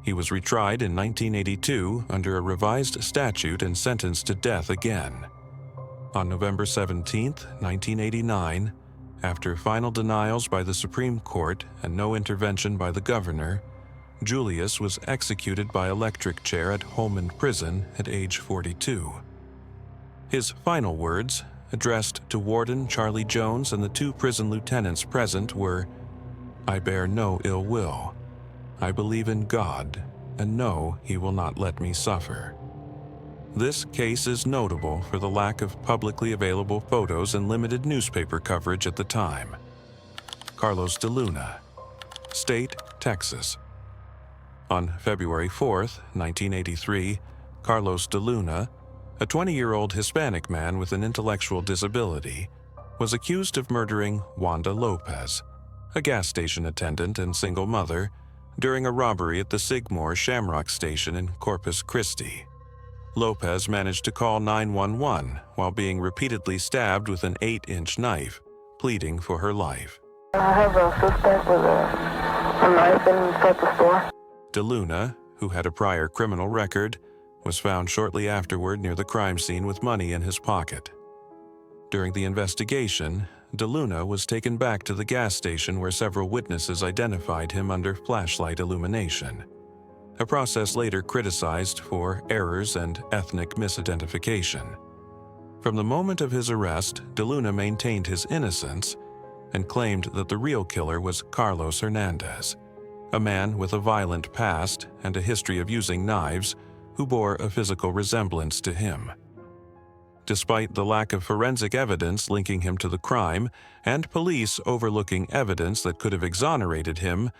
He was retried in 1982 under a revised statute and sentenced to death again. On November 17, 1989, after final denials by the Supreme Court and no intervention by the governor, Julius was executed by electric chair at Holman Prison at age 42. His final words, addressed to Warden Charlie Jones and the 2 prison lieutenants present, were, "I bear no ill will. I believe in God and know He will not let me suffer." This case is notable for the lack of publicly available photos and limited newspaper coverage at the time. Carlos de Luna, State, Texas. On February 4, 1983, Carlos de Luna, a 20-year-old Hispanic man with an intellectual disability, was accused of murdering Wanda Lopez, a gas station attendant and single mother, during a robbery at the Sigmore Shamrock Station in Corpus Christi. Lopez managed to call 911 while being repeatedly stabbed with an 8-inch knife, pleading for her life. I have a suspect with a knife inside the store. De Luna, who had a prior criminal record, was found shortly afterward near the crime scene with money in his pocket. During the investigation, De Luna was taken back to the gas station where several witnesses identified him under flashlight illumination, a process later criticized for errors and ethnic misidentification. From the moment of his arrest, De Luna maintained his innocence and claimed that the real killer was Carlos Hernandez, a man with a violent past and a history of using knives who bore a physical resemblance to him. Despite the lack of forensic evidence linking him to the crime and police overlooking evidence that could have exonerated him,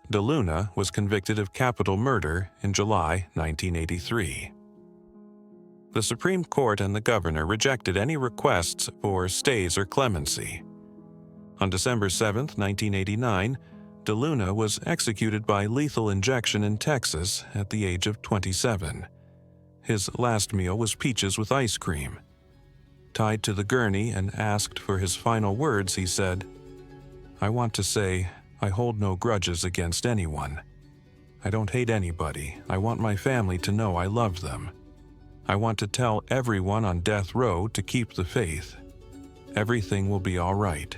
De Luna was convicted of capital murder in July 1983. The Supreme Court and the governor rejected any requests for stays or clemency. On December 7, 1989, De Luna was executed by lethal injection in Texas at the age of 27. His last meal was peaches with ice cream. Tied to the gurney and asked for his final words, he said, "I want to say, I hold no grudges against anyone. I don't hate anybody. I want my family to know I love them. I want to tell everyone on death row to keep the faith. Everything will be all right."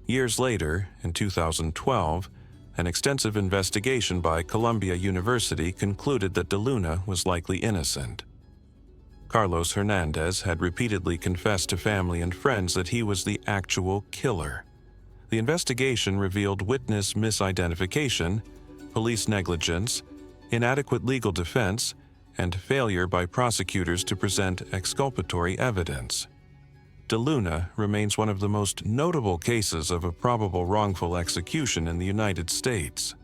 Years later, in 2012, an extensive investigation by Columbia University concluded that De Luna was likely innocent. Carlos Hernandez had repeatedly confessed to family and friends that he was the actual killer. The investigation revealed witness misidentification, police negligence, inadequate legal defense, and failure by prosecutors to present exculpatory evidence. De Luna remains one of the most notable cases of a probable wrongful execution in the United States.